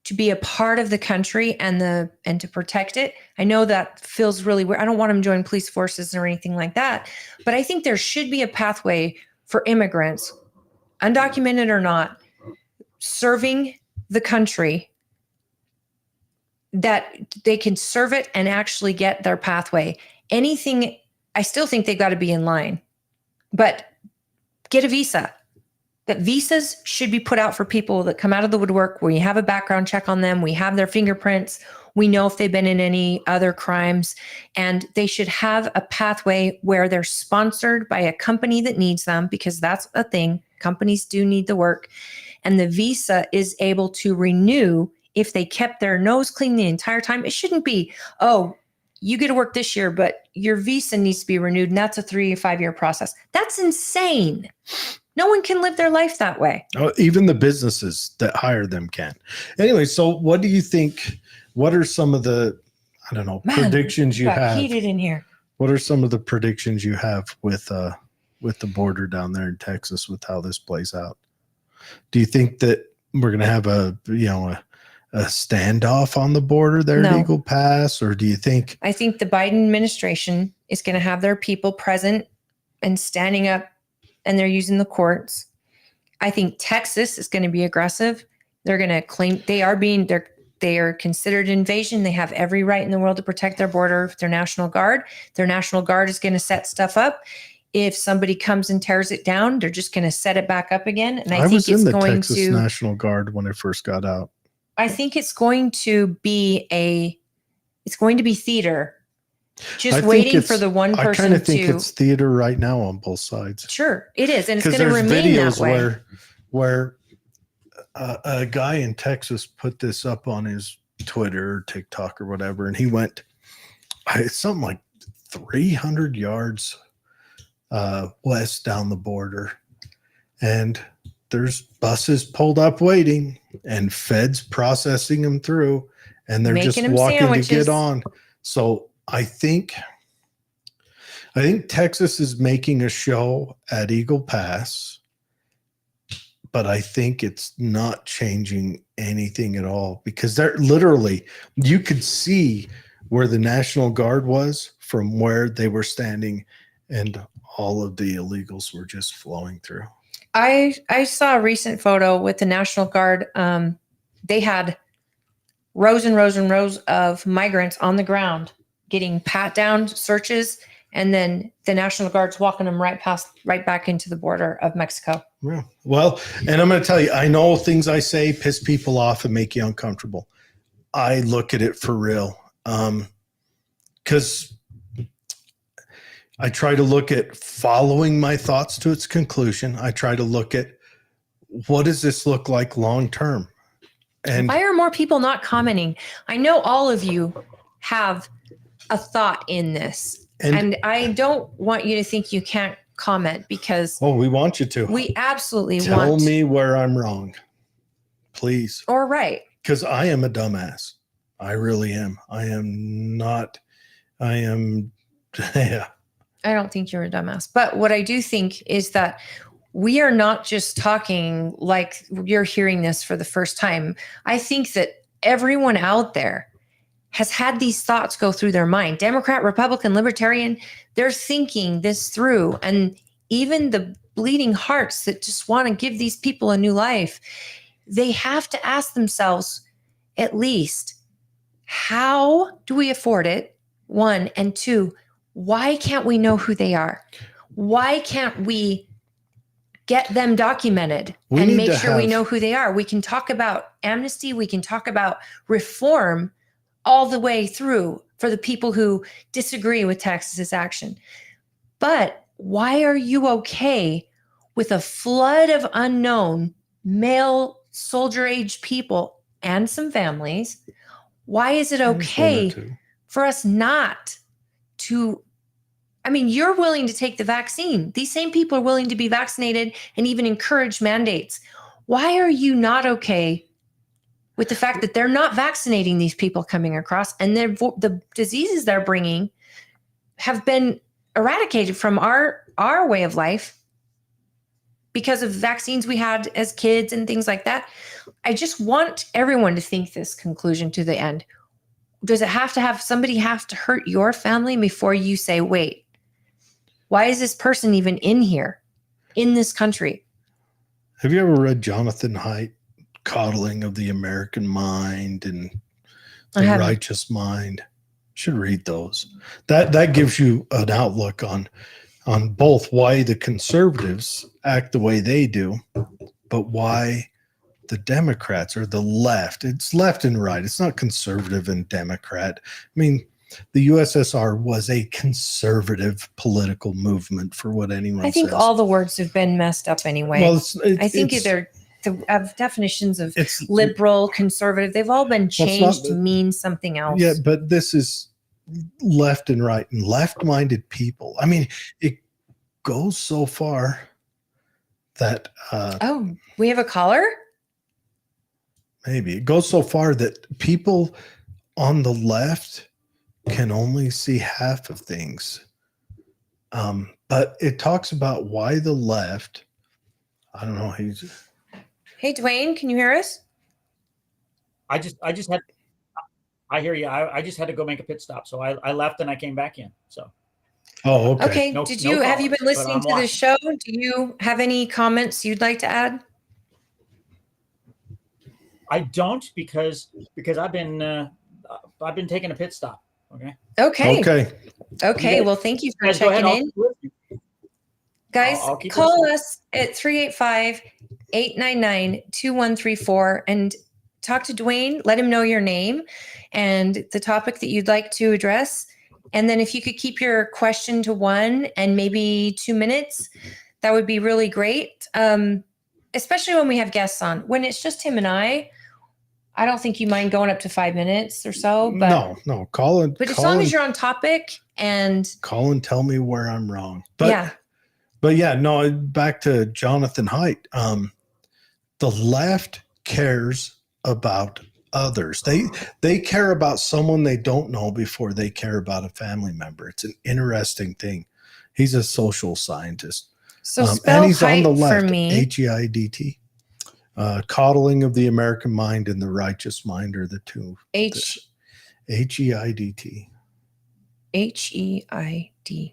to be a part of the country and to protect it. I know that feels really weird. I don't want them to join police forces or anything like that, but I think there should be a pathway for immigrants, undocumented or not, serving the country, that they can serve it and actually get their pathway. Anything, I still think they got to be in line, but get a visa. That visas should be put out for people that come out of the woodwork. We have a background check on them. We have their fingerprints. We know if they've been in any other crimes, and they should have a pathway where they're sponsored by a company that needs them, because that's a thing. Companies do need the work, and the visa is able to renew if they kept their nose clean the entire time. It shouldn't be, oh, you get to work this year, but your visa needs to be renewed, and that's a 3 to 5 year process. That's insane. No one can live their life that way. Oh, even the businesses that hire them can. Anyway, so what do you think? What are some of the, I don't know, predictions you have? Heated in here. What are some of the predictions you have with the border down there in Texas, with how this plays out? Do you think that we're going to have a standoff on the border there at Eagle Pass, or do you think? I think the Biden administration is going to have their people present and standing up, and they're using the courts. I think Texas is going to be aggressive. They're going to claim they are considered invasion. They have every right in the world to protect their border with their National Guard. Their National Guard is going to set stuff up. If somebody comes and tears it down, they're just going to set it back up again. And I think was it's in the going Texas to National Guard when I first got out. I think it's going to be theater. Just waiting for the one person to. I kind of think it's theater right now on both sides. Sure, it is, and it's going to remain that way. Where a guy in Texas put this up on his Twitter or TikTok or whatever, and he went, it's something like 300 yards west down the border, and there's buses pulled up waiting and feds processing them through, and they're Making just them walking sandwiches. to get on. So I think Texas is making a show at Eagle Pass, but I think it's not changing anything at all, because they're literally, you could see where the National Guard was from where they were standing, and all of the illegals were just flowing through. I saw a recent photo with the National Guard. They had rows and rows and rows of migrants on the ground getting pat down searches, and then the National Guard's walking them right back into the border of Mexico. Yeah. Well, and I'm going to tell you, I know things I say piss people off and make you uncomfortable. I look at it for real, because I try to look at following my thoughts to its conclusion. I try to look at, what does this look like long term? And why are more people not commenting? I know all of you have a thought in this, and I don't want you to think you can't comment, because we want you to. We absolutely tell me where I'm wrong, please. Or right. Because I am a dumbass. I really am. I am not. I am. Yeah. I don't think you're a dumbass. But what I do think is that we are not just talking like you're hearing this for the first time. I think that everyone out there has had these thoughts go through their mind. Democrat, Republican, Libertarian, they're thinking this through. And even the bleeding hearts that just want to give these people a new life, they have to ask themselves, at least, how do we afford it? One, and two, why can't we know who they are? Why can't we get them documented and make sure we know who they are? We can talk about amnesty. We can talk about reform all the way through for the people who disagree with Texas's action. But why are you okay with a flood of unknown male soldier-age people and some families? Why is it okay for us not to? I mean, you're willing to take the vaccine. These same people are willing to be vaccinated and even encourage mandates. Why are you not okay with the fact that they're not vaccinating these people coming across, and the diseases they're bringing have been eradicated from our way of life because of vaccines we had as kids and things like that? I just want everyone to think this conclusion to the end. Does it have to have somebody have to hurt your family before you say, wait, why is this person even in here, in this country? Have you ever read Jonathan Haidt, Coddling of the American Mind and the Righteous Mind? Should read those. That gives you an outlook on both why the conservatives act the way they do, but why the Democrats or the left. It's left and right. It's not conservative and Democrat. I mean, the USSR was a conservative political movement, for what anyone says. I think all the words have been messed up anyway. Well, I think they're the definitions of liberal, conservative. They've all been changed to mean something else. Yeah, but this is left and right and left-minded people. I mean, it goes so far that we have a caller? Maybe it goes so far that people on the left can only see half of things. But it talks about why the left, I don't know. Hey, Dwayne, can you hear us? I hear you. I just had to go make a pit stop. So I left and I came back in. So. Oh, okay. Okay. Have you been listening to the show? Do you have any comments you'd like to add? I don't, because I've been taking a pit stop. Okay. Well, thank you for checking in. Guys, call us at 385-899-2134 and talk to Dwayne. Let him know your name and the topic that you'd like to address. And then if you could keep your question to 1 and maybe 2 minutes, that would be really great. Especially when we have guests on. When it's just him and I don't think you mind going up to 5 minutes or so. But no, call in. But as long as you're on topic and call and tell me where I'm wrong. But yeah, no, back to Jonathan Haidt. The left cares about others. They care about someone they don't know before they care about a family member. It's an interesting thing. He's a social scientist. So and spell he's on the height left, for me. Heidt. Coddling of the American mind and the righteous mind are the two. Heidt. Heidt. Heidt.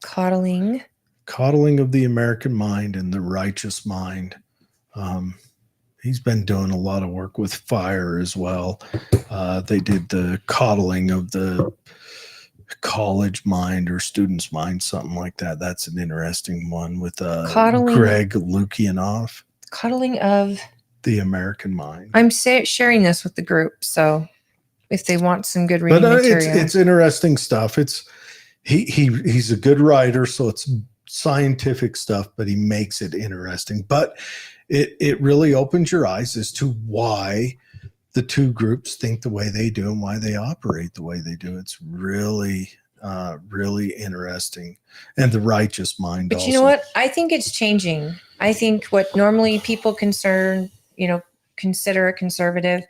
Coddling. Coddling of the American mind and the righteous mind. He's been doing a lot of work with fire as well. They did the coddling of the college mind or student's mind, something like that. That's an interesting one with Greg Lukianoff. Coddling of the American mind. I'm sharing this with the group, so if they want some good reading material. It's interesting stuff. He's a good writer, so it's scientific stuff, but he makes it interesting. But it really opens your eyes as to why the two groups think the way they do and why they operate the way they do. It's really, really interesting. And the righteous mind. But you know what? I think it's changing. I think what normally people consider a conservative,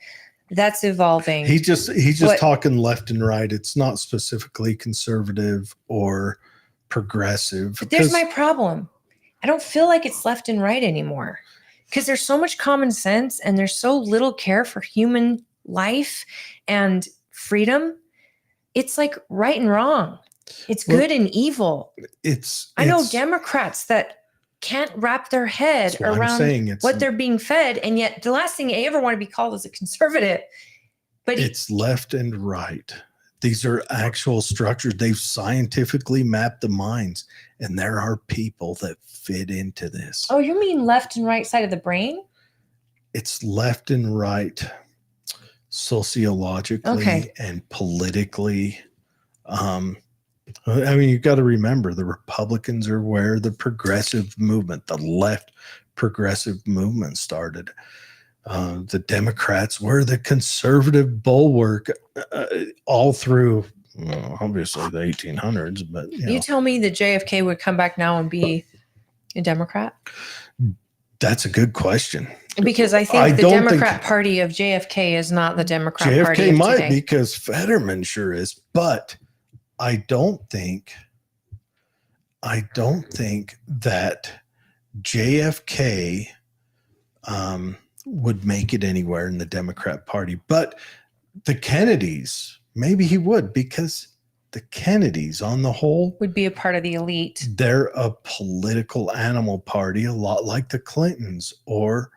that's evolving. He's just talking left and right. It's not specifically conservative or progressive. But there's my problem. I don't feel like it's left and right anymore because there's so much common sense and there's so little care for human life and freedom. It's like right and wrong. It's good and evil. I know Democrats that can't wrap their head around what they're being fed. And yet the last thing I ever want to be called is a conservative. But it's left and right. These are actual structures. They've scientifically mapped the minds. And there are people that fit into this. Oh, you mean left and right side of the brain? It's left and right sociologically and politically. I mean, you've got to remember the Republicans are where the progressive movement, the left progressive movement started. The Democrats were the conservative bulwark all through, obviously, the 1800s. But you tell me that JFK would come back now and be a Democrat? That's a good question. Because I think the Democrat Party of JFK is not the Democrat Party of today. JFK might, because Fetterman sure is, but I don't think that JFK would make it anywhere in the Democrat Party. But the Kennedys, maybe he would, because the Kennedys on the whole would be a part of the elite. They're a political animal party, a lot like the Clintons or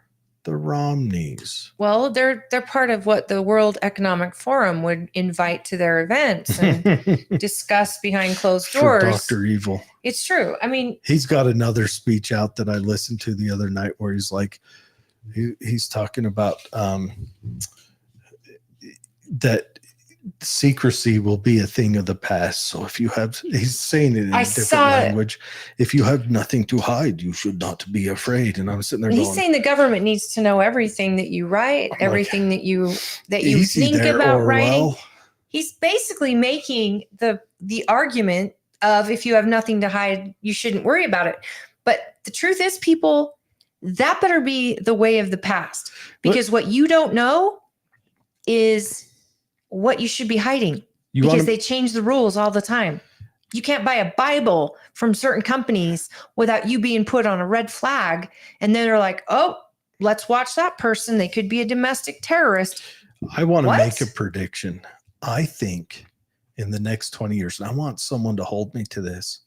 the Romneys. Well, they're part of what the World Economic Forum would invite to their events and discuss behind closed doors. For Dr. Evil. It's true. I mean, he's got another speech out that I listened to the other night where he's like, he's talking about that secrecy will be a thing of the past. So if you have, he's saying it in a different language. If you have nothing to hide, you should not be afraid. And I'm sitting there he's saying the government needs to know everything that you write, everything that you think about writing. He's basically making the argument of if you have nothing to hide, you shouldn't worry about it. But the truth is, people, that better be the way of the past, because what you don't know is what you should be hiding, because they change the rules all the time. You can't buy a Bible from certain companies without you being put on a red flag. And then they're like, oh, let's watch that person. They could be a domestic terrorist. I want to make a prediction. I think in the next 20 years, and I want someone to hold me to this,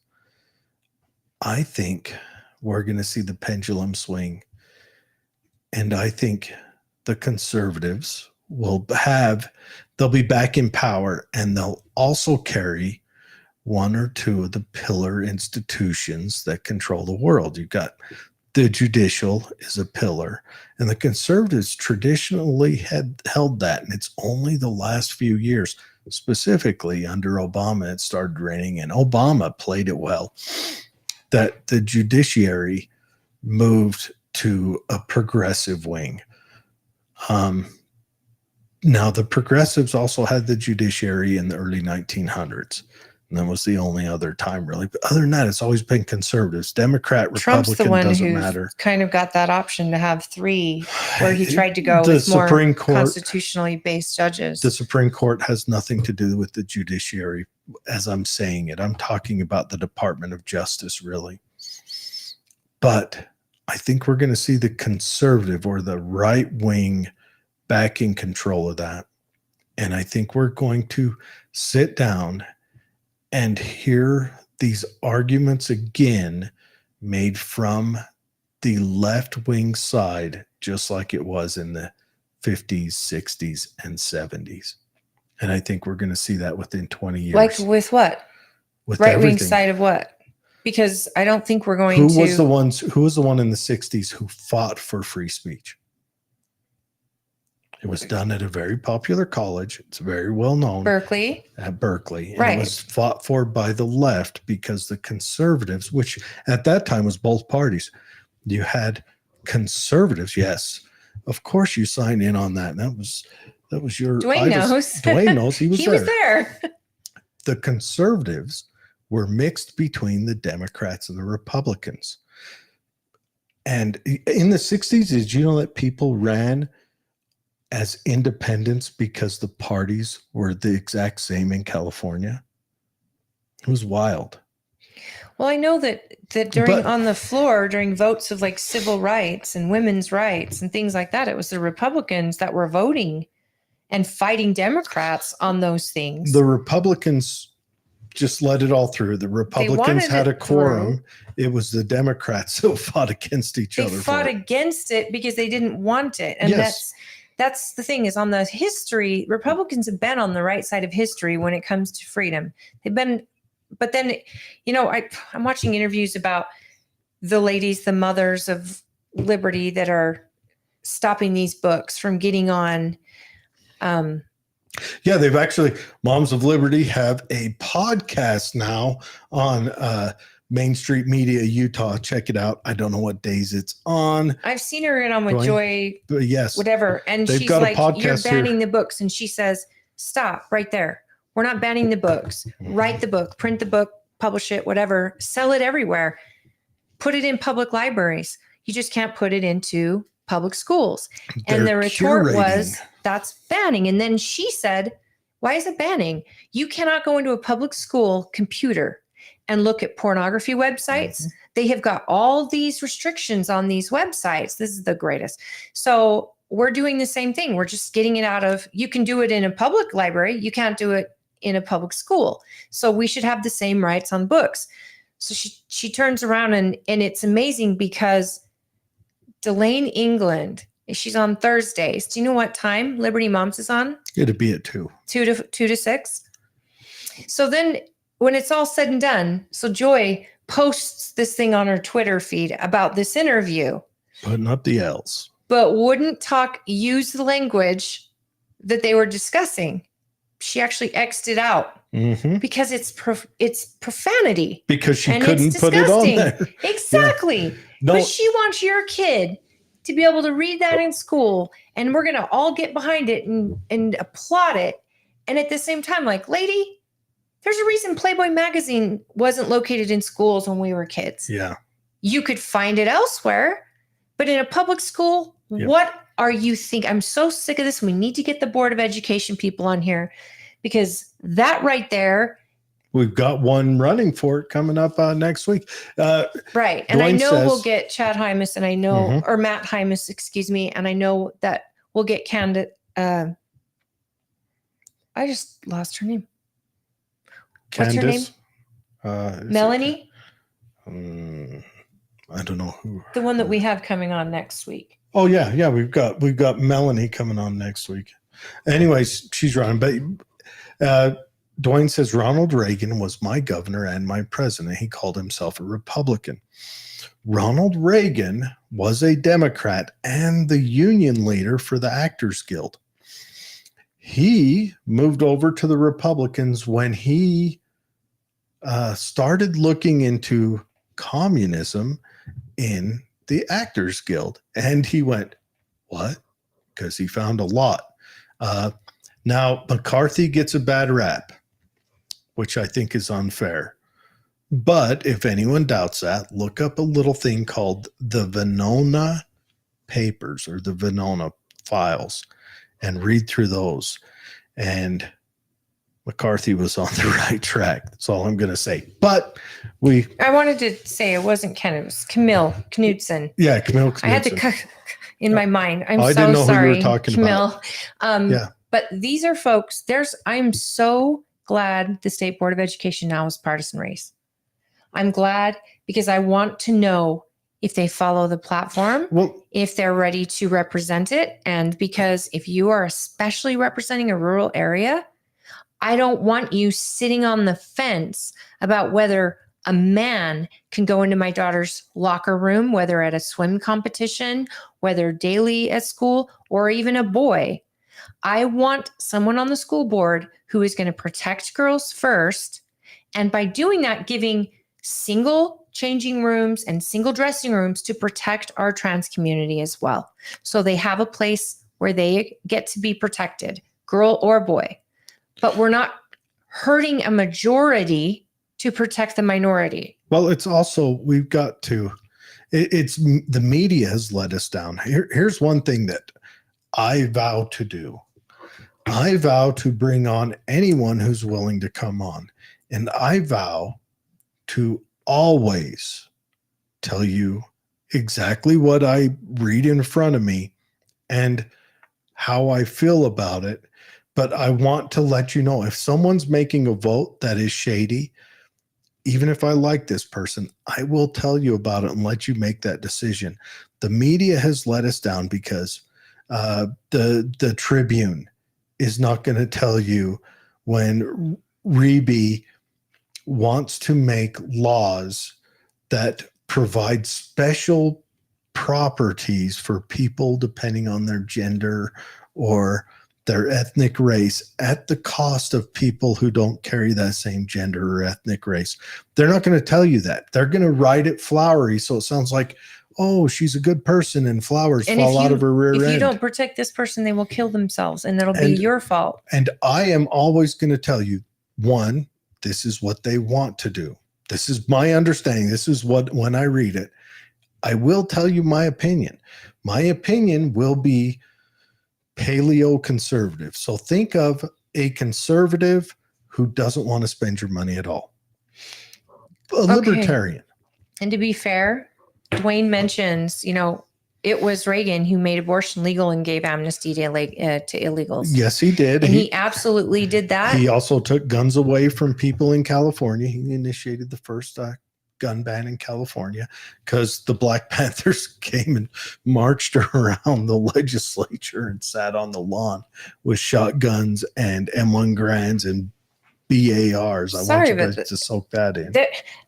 I think we're going to see the pendulum swing. And I think the conservatives they'll be back in power, and they'll also carry one or two of the pillar institutions that control the world. You've got the judicial is a pillar, and the conservatives traditionally had held that. And it's only the last few years, specifically under Obama, it started raining, and Obama played it well, that the judiciary moved to a progressive wing. Now, the progressives also had the judiciary in the early 1900s. And that was the only other time, really. But other than that, it's always been conservatives. Democrat, Trump's Republican, the one doesn't who matter. kind of got that option to have 3, where he tried to go The with more Supreme Court, constitutionally based judges. The Supreme Court has nothing to do with the judiciary, as I'm saying it. I'm talking about the Department of Justice, really. But I think we're going to see the conservative or the right wing back in control of that. And I think we're going to sit down and hear these arguments again made from the left wing side, just like it was in the 50s, 60s, and 70s. And I think we're going to see that within 20 years. Like with what? With right wing everything. side of what? Because I don't think we're going Who to. was the one in the 60s who fought for free speech? It was done at a very popular college. It's very well known. Berkeley. At Berkeley. And Right. It was fought for by the left because the conservatives, which at that time was both parties, you had conservatives. Yes, of course you signed in on that. And that was your Dwayne knows. Dwayne knows. He was He there. was there. The conservatives were mixed between the Democrats and the Republicans. And in the 60s, did you know that people ran as independents because the parties were the exact same in California? It was wild. Well, I know that on the floor, during votes of like civil rights and women's rights and things like that, it was the Republicans that were voting and fighting Democrats on those things. The Republicans just let it all through. The Republicans had a quorum. It was the Democrats who fought against each other. They fought against it because they didn't want it. And Yes. that's the thing, is on the history, Republicans have been on the right side of history when it comes to freedom. They've been, but then, I'm watching interviews about the ladies, the mothers of liberty that are stopping these books from getting on. Yeah, they've actually, Moms of Liberty have a podcast now on Main Street Media, Utah. Check it out. I don't know what days it's on. I've seen her in on with Joy, yes, whatever. And they've she's got like, a podcast you're banning here. the books. And she says, stop right there. We're not banning the books. Write the book, print the book, publish it, whatever, sell it everywhere. Put it in public libraries. You just can't put it into public schools. And the retort was, that's banning. And then she said, why is it banning? You cannot go into a public school computer and look at pornography websites. Mm-hmm. They have got all these restrictions on these websites. This is the greatest. So we're doing the same thing. We're just getting it out of, you can do it in a public library. You can't do it in a public school. So we should have the same rights on books. So she turns around and it's amazing because Delane England, she's on Thursdays. Do you know what time Liberty Moms is on? It'd be at 2 to 6. So then when it's all said and done, so Joy posts this thing on her Twitter feed about this interview. Putting up the L's. But wouldn't use the language that they were discussing. She actually X'd it out because it's profanity. Because she couldn't put it on there. Exactly. Yeah. No. But she wants your kid to be able to read that in school, and we're going to all get behind it and applaud it. And at the same time, like, lady, there's a reason Playboy magazine wasn't located in schools when we were kids. Yeah. You could find it elsewhere, but in a public school, what are you thinking? I'm so sick of this. We need to get the Board of Education people on here because that right there. We've got one running for it coming up next week. Right. And Dwayne I know we'll get Chad Hymas and I know, or Matt Hymas, excuse me. And I know that we'll get candidate. I just lost her name. Candace? What's her name? Melanie? I don't know who. The one that we have coming on next week. Oh yeah. Yeah. We've got Melanie coming on next week. Anyways, she's running, but, Dwayne says Ronald Reagan was my governor and my president. He called himself a Republican. Ronald Reagan was a Democrat and the union leader for the Actors Guild. He moved over to the Republicans when he started looking into communism in the Actors Guild. And he went, what? Because he found a lot. Now, McCarthy gets a bad rap. which I think is unfair. But if anyone doubts that, look up a little thing called the Venona Papers or the Venona Files and read through those. And McCarthy was on the right track. That's all I'm going to say. But I wanted to say it wasn't Ken, it was Camille Knudsen. Yeah, Camille Knudsen. I had to cut in my mind. I didn't know sorry, who you were talking Camille. about. But these are folks, I'm so glad the State Board of Education now is partisan race. I'm glad because I want to know if they follow the platform, if they're ready to represent it. And because if you are especially representing a rural area, I don't want you sitting on the fence about whether a man can go into my daughter's locker room, whether at a swim competition, whether daily at school, or even a boy. I want someone on the school board who is going to protect girls first. And by doing that, giving single changing rooms and single dressing rooms to protect our trans community as well. So they have a place where they get to be protected, girl or boy. But we're not hurting a majority to protect the minority. Well, it's also, we've got to, it's the media has let us down. Here's one thing that I vow to do. I vow to bring on anyone who's willing to come on. And I vow to always tell you exactly what I read in front of me and how I feel about it. But I want to let you know if someone's making a vote that is shady, even if I like this person, I will tell you about it and let you make that decision. The media has let us down because the Tribune is not going to tell you when Reby wants to make laws that provide special properties for people depending on their gender or their ethnic race at the cost of people who don't carry that same gender or ethnic race. They're not going to tell you that. They're going to write it flowery so it sounds like, oh, she's a good person and flowers fall out of her rear end. If you don't protect this person, they will kill themselves and that'll be your fault. And I am always going to tell you, one, this is what they want to do. This is my understanding. This is what, when I read it, I will tell you my opinion. My opinion will be paleo conservative. So think of a conservative who doesn't want to spend your money at all. A libertarian. And to be fair, Dwayne mentions, it was Reagan who made abortion legal and gave amnesty to illegals. Yes, he did. And he absolutely did that. He also took guns away from people in California. He initiated the first gun ban in California because the Black Panthers came and marched around the legislature and sat on the lawn with shotguns and M1 Grands and BARs. I want you guys to soak that in.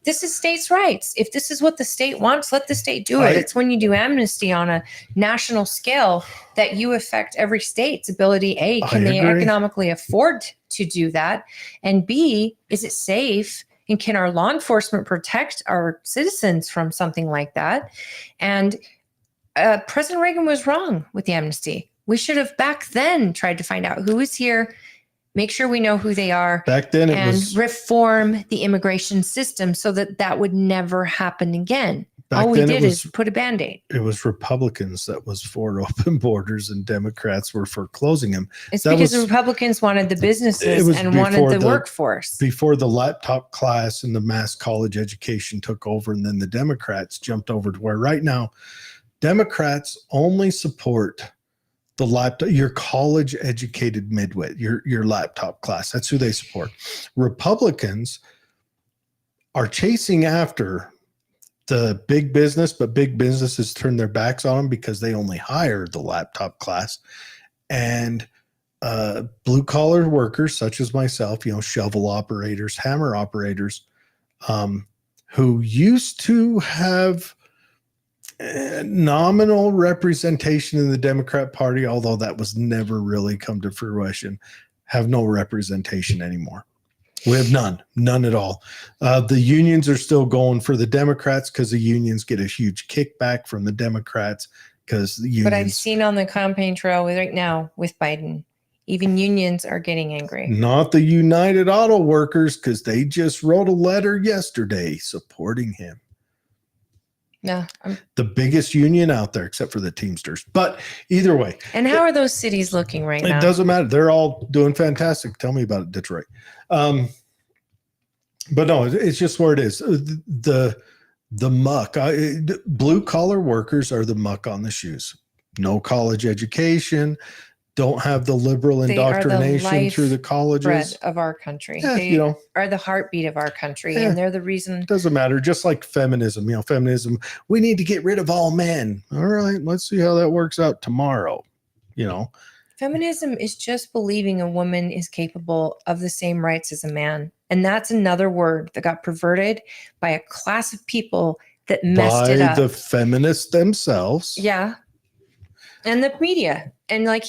This is states' rights. If this is what the state wants, let the state do it. It's when you do amnesty on a national scale that you affect every state's ability. A, can they economically afford to do that? And B, is it safe? And can our law enforcement protect our citizens from something like that? And President Reagan was wrong with the amnesty. We should have back then tried to find out who is here, make sure we know who they are, back then reform the immigration system so that would never happen again. All we did is put a Band-Aid. It was Republicans that was for open borders and Democrats were for closing them. It's because the Republicans wanted the businesses and wanted the workforce. Before the laptop class and the mass college education took over, and then the Democrats jumped over to where right now Democrats only support the laptop, your college educated midwit, your laptop class. That's who they support. Republicans are chasing after the big business, but big businesses turn their backs on them because they only hire the laptop class. And blue collar workers such as myself, shovel operators, hammer operators, who used to have nominal representation in the Democrat Party, although that was never really come to fruition, have no representation anymore. We have none at all. The unions are still going for the Democrats because the unions get a huge kickback from the Democrats because the unions. But I've seen on the campaign trail right now with Biden, Even unions are getting angry. Not the United Auto Workers, because they just wrote a letter yesterday supporting him. No. The biggest union out there, except for the Teamsters. But either way. And how are those cities looking right now? It doesn't matter. They're all doing fantastic. Tell me about it, Detroit. But no, it's just where it is. The muck. Blue collar workers are the muck on the shoes. No college education. Don't have the liberal indoctrination through the colleges of our country. Yeah, they are the heartbeat of our country, and they're the reason. Doesn't matter. Just like feminism, feminism. We need to get rid of all men. All right, let's see how that works out tomorrow. Feminism is just believing a woman is capable of the same rights as a man, and that's another word that got perverted by a class of people that messed it up. By the feminists themselves. Yeah. And the media. And like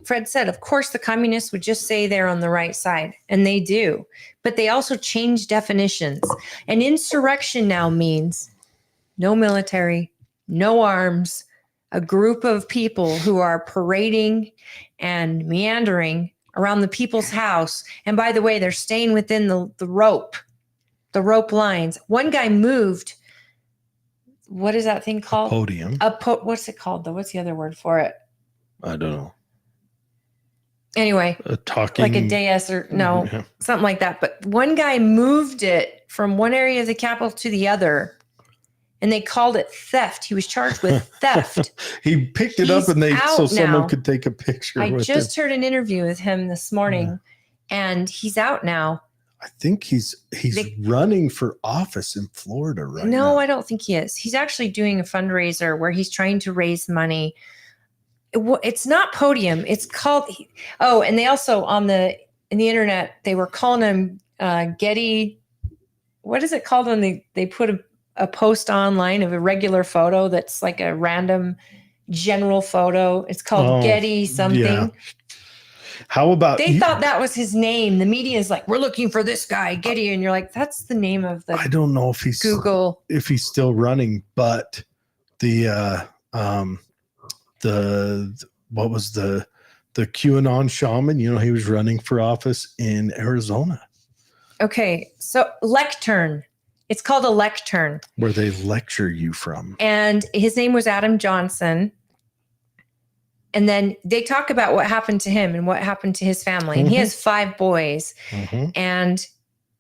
Fred said, of course, the communists would just say they're on the right side, and they do. But they also change definitions. And insurrection now means no military, no arms, a group of people who are parading and meandering around the people's house. And by the way, they're staying within the rope lines. One guy moved. What is that thing called? Podium. What's it called though? What's the other word for it? I don't know. Anyway, talking like a dais something like that. But one guy moved it from one area of the Capitol to the other, and they called it theft. He was charged with theft. He picked it up, and someone could take a picture. I just heard an interview with him this morning, and he's out now. I think he's running for office in Florida right now. No, I don't think he is. He's actually doing a fundraiser where he's trying to raise money. It's not Podium. It's called. And they also in the internet they were calling him Getty. What is it called when they put a post online of a regular photo that's like a random general photo? It's called Getty something. Yeah. How about they thought that was his name? The media is like, we're looking for this guy, Getty, and you're like, that's the name of the. I don't know if he's Google if he's still running, but the what was the QAnon shaman? He was running for office in Arizona. Okay, so lectern. It's called a lectern. Where they lecture you from. And his name was Adam Johnson. And then they talk about what happened to him and what happened to his family. And he has 5 boys. And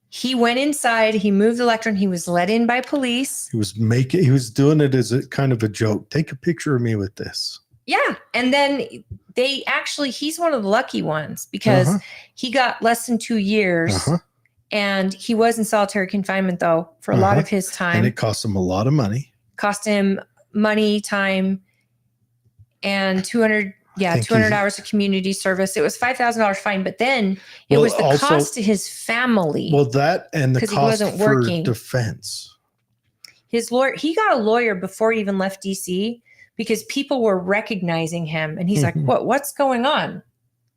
he went inside. He moved the lectern. He was let in by police. He was doing it as a kind of a joke. Take a picture of me with this. Yeah. And then he's one of the lucky ones because he got less than 2 years. And he was in solitary confinement, though, for a lot of his time. And it cost him a lot of money. Cost him money, time, and 200 hours of community service. It was $5,000 fine, but then it was the cost to his family. Well, that and the cost for defense. His lawyer, he got a lawyer before he even left DC because people were recognizing him, and he's like, "What's going on?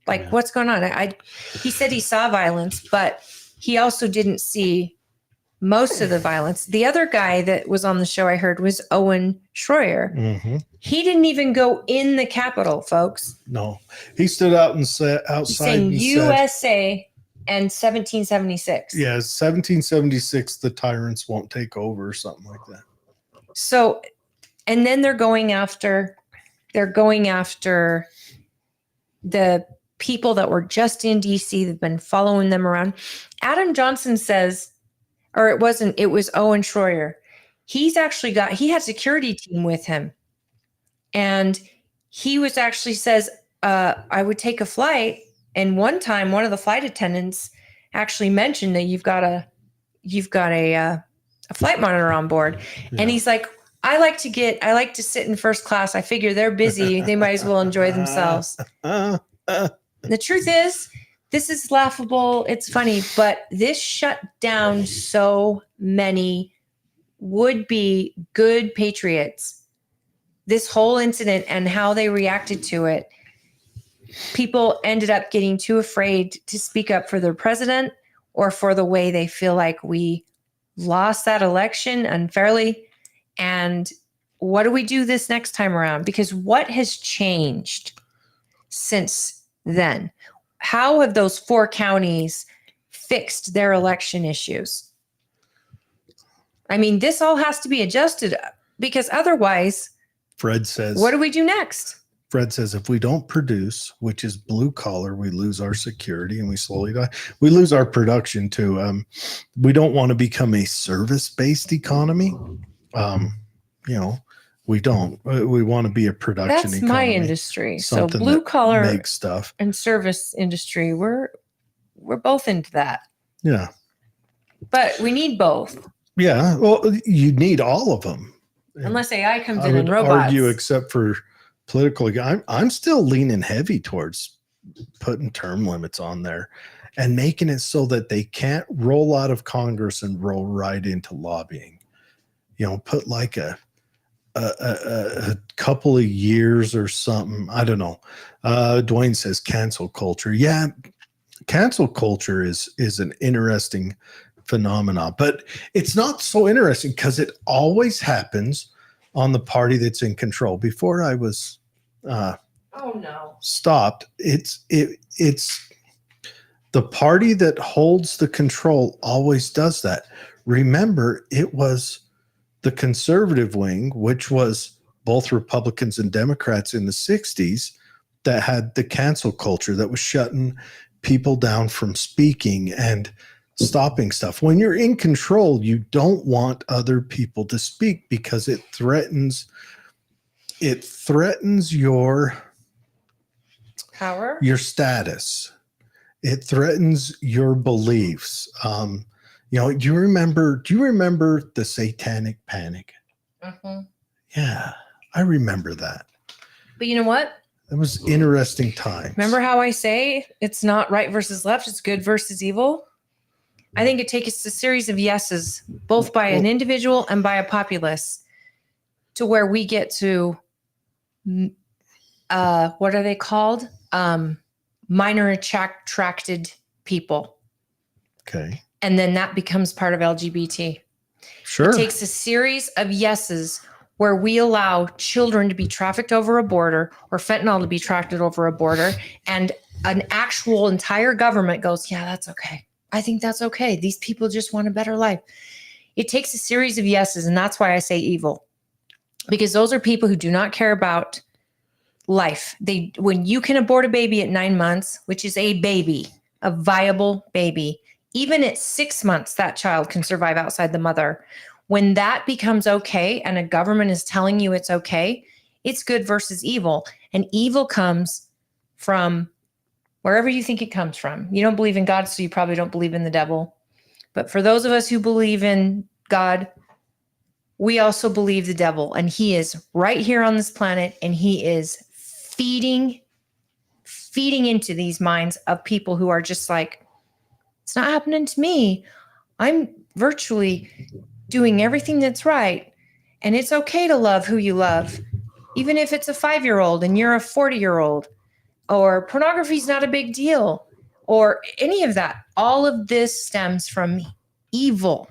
What's going on?" He said he saw violence, but he also didn't see most of the violence. The other guy that was on the show I heard was Owen Schroyer. He didn't even go in the Capitol, folks. No, he stood out and said outside. Saying USA and 1776. Yeah, 1776. The tyrants won't take over, or something like that. So, and then they're going after the people that were just in DC. They've been following them around. Adam Johnson says. Or it was Owen Schroyer. He had a security team with him. And he was actually says, I would take a flight. And one time, one of the flight attendants actually mentioned that you've got a flight monitor on board. Yeah. And he's like, I like to sit in first class. I figure they're busy. They might as well enjoy themselves. The truth is, this is laughable. It's funny, but this shut down so many would-be good patriots. This whole incident and how they reacted to it. People ended up getting too afraid to speak up for their president or for the way they feel like we lost that election unfairly. And what do we do this next time around? Because what has changed since then? how have those 4 counties fixed their election issues? I mean, this all has to be adjusted because otherwise, Fred says, what do we do next? Fred says, if we don't produce, which is blue collar, we lose our security and we slowly die. We lose our production too. We don't want to become a service-based economy. We don't. We want to be a production That's economy. my industry. So Something blue that collar makes stuff. and service industry, we're both into that. Yeah. But we need both. Yeah. Well, you need all of them. Unless AI comes I in would and robots. argue, except for political, I'm still leaning heavy towards putting term limits on there and making it so that they can't roll out of Congress and roll right into lobbying. Put like a couple of years or something. I don't know. Dwayne says cancel culture. Yeah, cancel culture is an interesting phenomenon, but it's not so interesting because it always happens on the party that's in control. Before I was stopped, it's the party that holds the control always does that. Remember, it was the conservative wing, which was both Republicans and Democrats in the 60s, that had the cancel culture that was shutting people down from speaking and stopping stuff. When you're in control, you don't want other people to speak because it threatens your power, your status. It threatens your beliefs. Do you remember the Satanic Panic? Mm-hmm. Yeah, I remember that. But you know what? It was interesting times. Remember how I say it's not right versus left, it's good versus evil? I think it takes a series of yeses, both by an individual and by a populace, to where we get to, what are they called? Minor attracted people. Okay. And then that becomes part of LGBT. Sure. It takes a series of yeses where we allow children to be trafficked over a border or fentanyl to be trafficked over a border, and an actual entire government goes, yeah, that's okay. I think that's okay. These people just want a better life. It takes a series of yeses, and that's why I say evil. Because those are people who do not care about life. When you can abort a baby at 9 months, which is a baby, a viable baby, even at 6 months, that child can survive outside the mother. When that becomes okay and a government is telling you it's okay, it's good versus evil. And evil comes from wherever you think it comes from. You don't believe in God, so you probably don't believe in the devil. But for those of us who believe in God, we also believe the devil. And he is right here on this planet, and he is feeding into these minds of people who are just like, it's not happening to me. I'm virtually doing everything that's right. And it's okay to love who you love, even if it's a 5-year-old and you're a 40-year-old. Or pornography is not a big deal, or any of that. All of this stems from evil.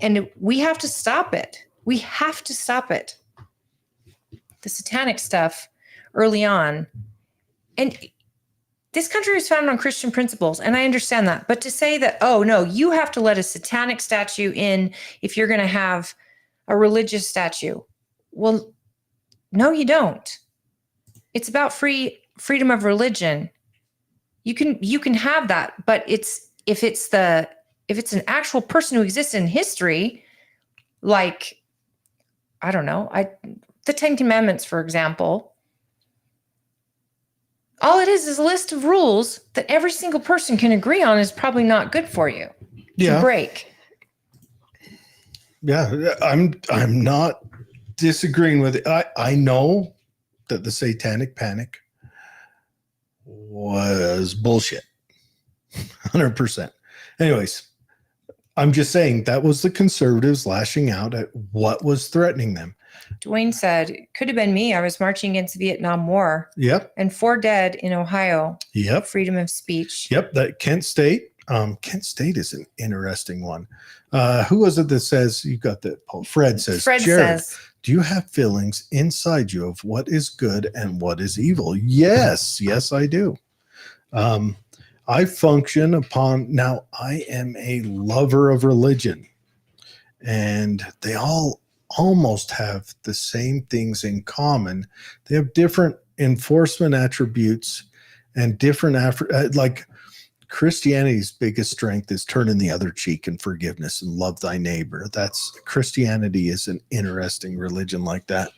And we have to stop it. We have to stop it. The satanic stuff early on. And this country was founded on Christian principles, and I understand that. But to say that, oh, no, you have to let a satanic statue in if you're going to have a religious statue. Well, no, you don't. It's about freedom of religion. You can have that, but if it's an actual person who exists in history, like, I don't know, the 10 Commandments, for example, all it is a list of rules that every single person can agree on is probably not good for you to break. Yeah, I'm not disagreeing with it. I know that the Satanic Panic was bullshit. 100%. Anyways, I'm just saying that was the conservatives lashing out at what was threatening them. Dwayne said, it could have been me. I was marching against the Vietnam War. Yep. And 4 dead in Ohio. Yep. Freedom of speech. Yep. That Kent State. Kent State is an interesting one. Who was it that says, you got that? Fred says, Jared, do you have feelings inside you of what is good and what is evil? Yes. Yes, I do. I function upon, now I am a lover of religion, and they all almost have the same things in common. They have different enforcement attributes and different, like Christianity's biggest strength is turning the other cheek in forgiveness and love thy neighbor. That's Christianity is an interesting religion like that.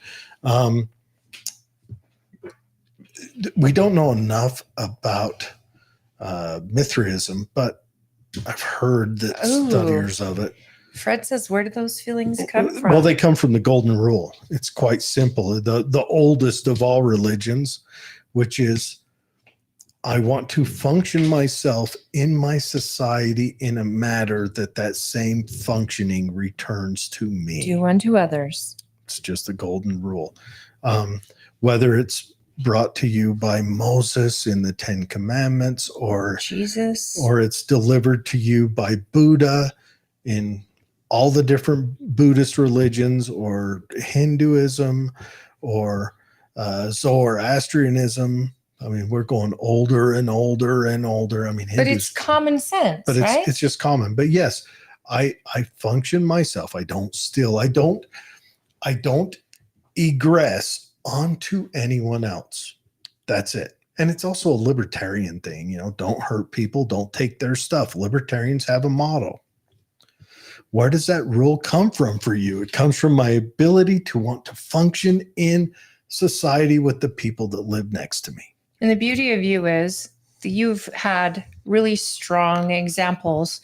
We don't know enough about Mithraism, but I've heard that studiers of it. Fred says, where do those feelings come from? Well, they come from the Golden Rule. It's quite simple. The oldest of all religions, which is, I want to function myself in my society in a manner that same functioning returns to me. Do unto others. It's just the Golden Rule. Whether it's brought to you by Moses in the Ten Commandments, or Jesus, or it's delivered to you by Buddha in all the different Buddhist religions, or Hinduism, or Zoroastrianism. I mean, we're going older and older and older. I mean, but it's common sense, but right? It's just common. But yes, I function myself. I don't steal. I don't egress onto anyone else. That's it. And it's also a libertarian thing. You know, don't hurt people. Don't take their stuff. Libertarians have a motto. Where does that rule come from for you? It comes from my ability to want to function in society with the people that live next to me. And the beauty of you is that you've had really strong examples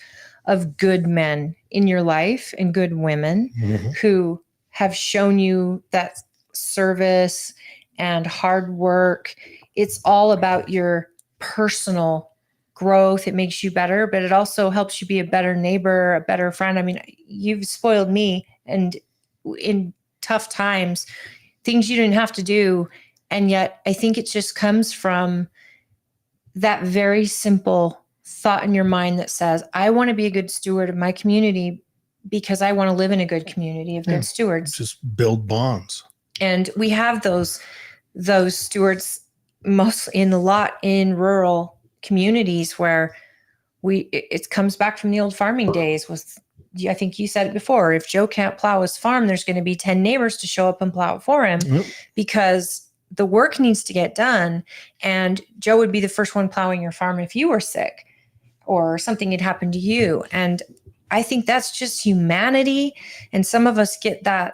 of good men in your life and good women who have shown you that service and hard work. It's all about your personal growth. It makes you better, but it also helps you be a better neighbor, a better friend. I mean, you've spoiled me, and in tough times, things you didn't have to do. And yet I think it just comes from that very simple thought in your mind that says, I want to be a good steward of my community because I want to live in a good community of good stewards. Just build bonds. And we have those stewards mostly in rural communities where it comes back from the old farming days. I think you said it before, if Joe can't plow his farm, there's going to be 10 neighbors to show up and plow it for him because the work needs to get done. And Joe would be the first one plowing your farm if you were sick or something had happened to you. And I think that's just humanity. And some of us get that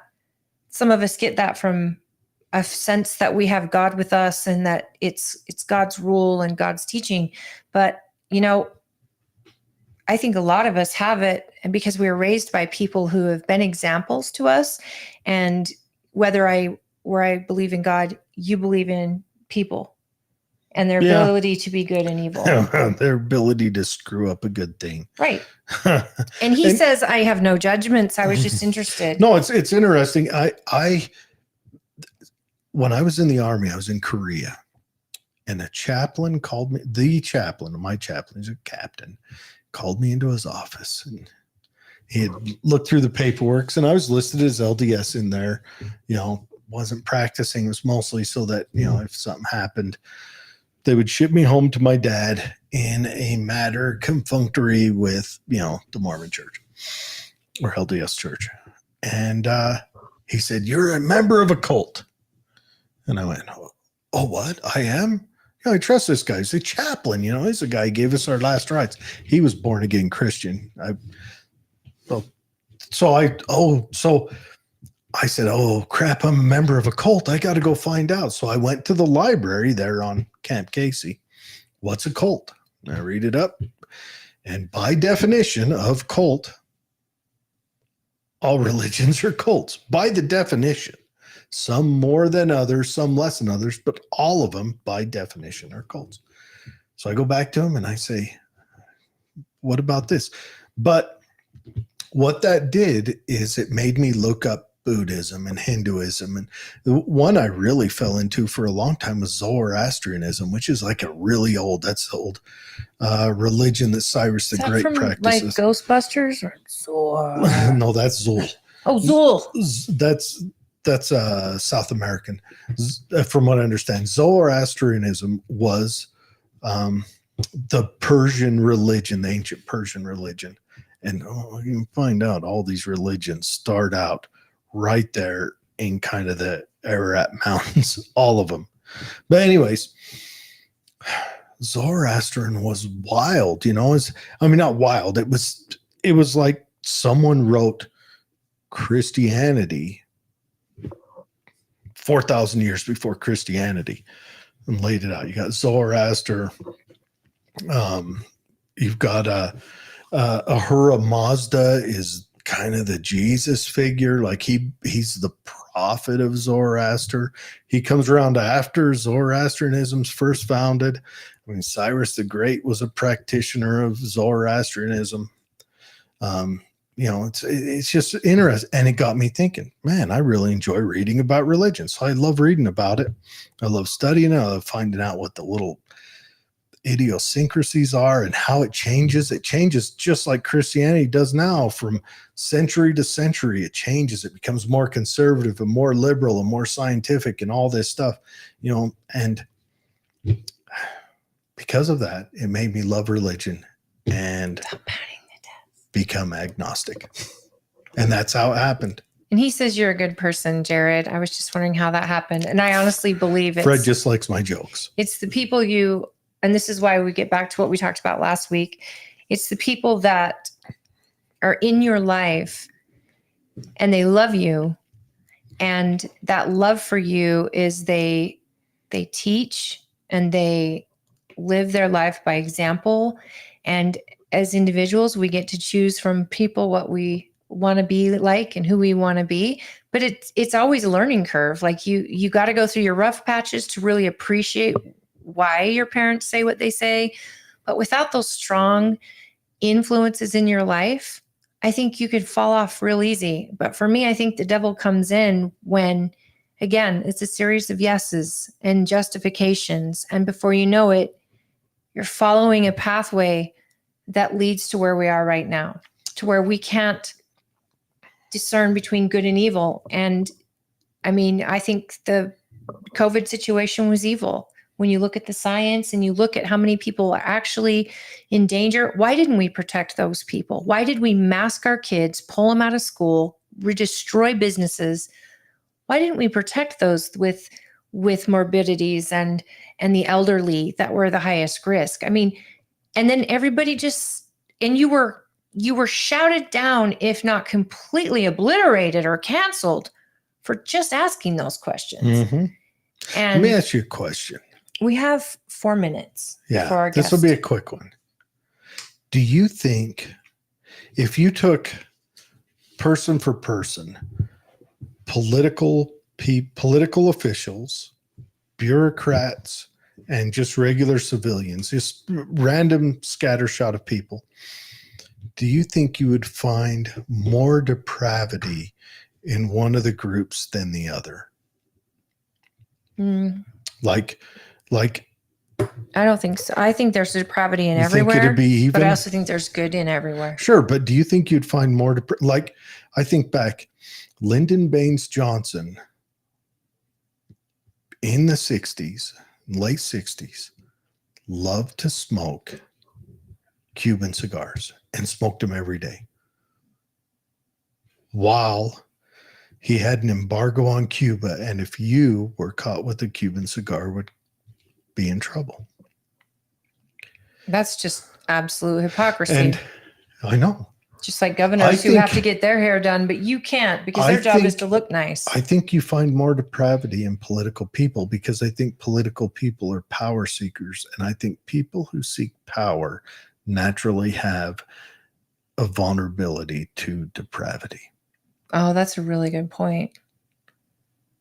from a sense that we have God with us and that it's God's rule and God's teaching. But, you know, I think a lot of us have it, and because we were raised by people who have been examples to us. And where I believe in God, you believe in people and their ability to be good and evil. Their ability to screw up a good thing. Right. And he says, I have no judgments. I was just interested. No, it's interesting. When I was in the Army, I was in Korea, and a chaplain called me, my chaplain, he's a captain, called me into his office, and he had looked through the paperwork, and I was listed as LDS in there. You know, wasn't practicing. It was mostly so that, you know, if something happened, they would ship me home to my dad in a matter confunctory with, you know, the Mormon church or LDS church. And he said, "You're a member of a cult." And I went, "Oh, what? I am? You know, I trust this guy. He's a chaplain. You know, he's the guy who gave us our last rites." He was born again Christian. So I said, "Oh, crap, I'm a member of a cult. I got to go find out." So I went to the library there on Camp Casey. What's a cult? I read it up. And by definition of cult, all religions are cults. By the definition. Some more than others, some less than others, but all of them, by definition, are cults. So I go back to him and I say, "What about this?" But what that did is it made me look up Buddhism and Hinduism. And the one I really fell into for a long time was Zoroastrianism, which is like a really old, religion that Cyrus the Great practices. Like Ghostbusters or Zor? No, that's Zul. Oh, Zul. That's South American. From what I understand, Zoroastrianism was the Persian religion, the ancient Persian religion. And you can find out all these religions start out right there in kind of the Ararat Mountains, all of them. But anyways, Zoroastrian was wild, not wild. It was like someone wrote Christianity 4,000 years before Christianity and laid it out. You got Zoroaster. You've got Ahura Mazda is kind of the Jesus figure. Like he's the prophet of Zoroaster. He comes around after Zoroastrianism's first founded. I mean, Cyrus the Great was a practitioner of Zoroastrianism. It's just interesting. And it got me thinking, man, I really enjoy reading about religion. So I love reading about it. I love studying it. I love finding out what the little idiosyncrasies are and how it changes. It changes just like Christianity does now from century to century. It changes. It becomes more conservative and more liberal and more scientific and all this stuff, and because of that, it made me love religion and become agnostic. And that's how it happened. And he says you're a good person, Jared. I was just wondering how that happened. And I honestly believe Fred just likes my jokes. It's the people and this is why we get back to what we talked about last week. It's the people that are in your life and they love you. And that love for you is they teach and they live their life by example. And as individuals, we get to choose from people what we want to be like and who we want to be. But it's always a learning curve. Like you got to go through your rough patches to really appreciate why your parents say what they say. But without those strong influences in your life, I think you could fall off real easy. But for me, I think the devil comes in when, again, it's a series of yeses and justifications. And before you know it, you're following a pathway that leads to where we are right now, to where we can't discern between good and evil. And I mean, I think the COVID situation was evil. When you look at the science and you look at how many people are actually in danger, why didn't we protect those people? Why did we mask our kids, pull them out of school, destroy businesses? Why didn't we protect those with morbidities and the elderly that were the highest risk? I mean, and then everybody and you were shouted down, if not completely obliterated or canceled for just asking those questions. Mm-hmm. And let me ask you a question. We have 4 minutes. Yeah, this will be a quick one. Do you think if you took person for person, political officials, bureaucrats, and just regular civilians, just random scattershot of people, do you think you would find more depravity in one of the groups than the other? Like I don't think so. I think there's depravity in everywhere, think it'd be even? But I also think there's good in everywhere. Sure, but do you think you'd find more I think back, Lyndon Baines Johnson in the 60s, late 60s, loved to smoke Cuban cigars and smoked them every day. While he had an embargo on Cuba, and if you were caught with a Cuban cigar, would be in trouble. That's just absolute hypocrisy. And I know. Just like governors who have to get their hair done, but you can't because their job is to look nice. I think you find more depravity in political people because I think political people are power seekers. And I think people who seek power naturally have a vulnerability to depravity. Oh, that's a really good point.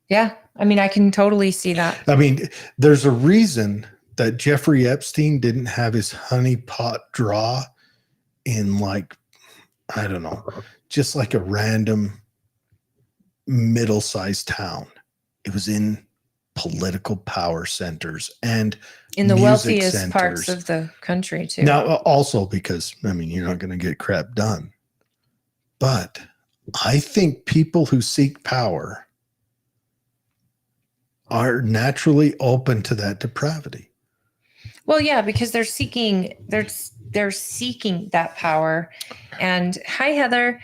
Yeah. I mean, I can totally see that. I mean, there's a reason that Jeffrey Epstein didn't have his honeypot draw in I don't know, just like a random middle-sized town. It was in political power centers and in the wealthiest parts of the country too. Now, also because, I mean, you're not going to get crap done. But I think people who seek power are naturally open to that depravity. Well, yeah, because they're seeking that power. And hi, Heather.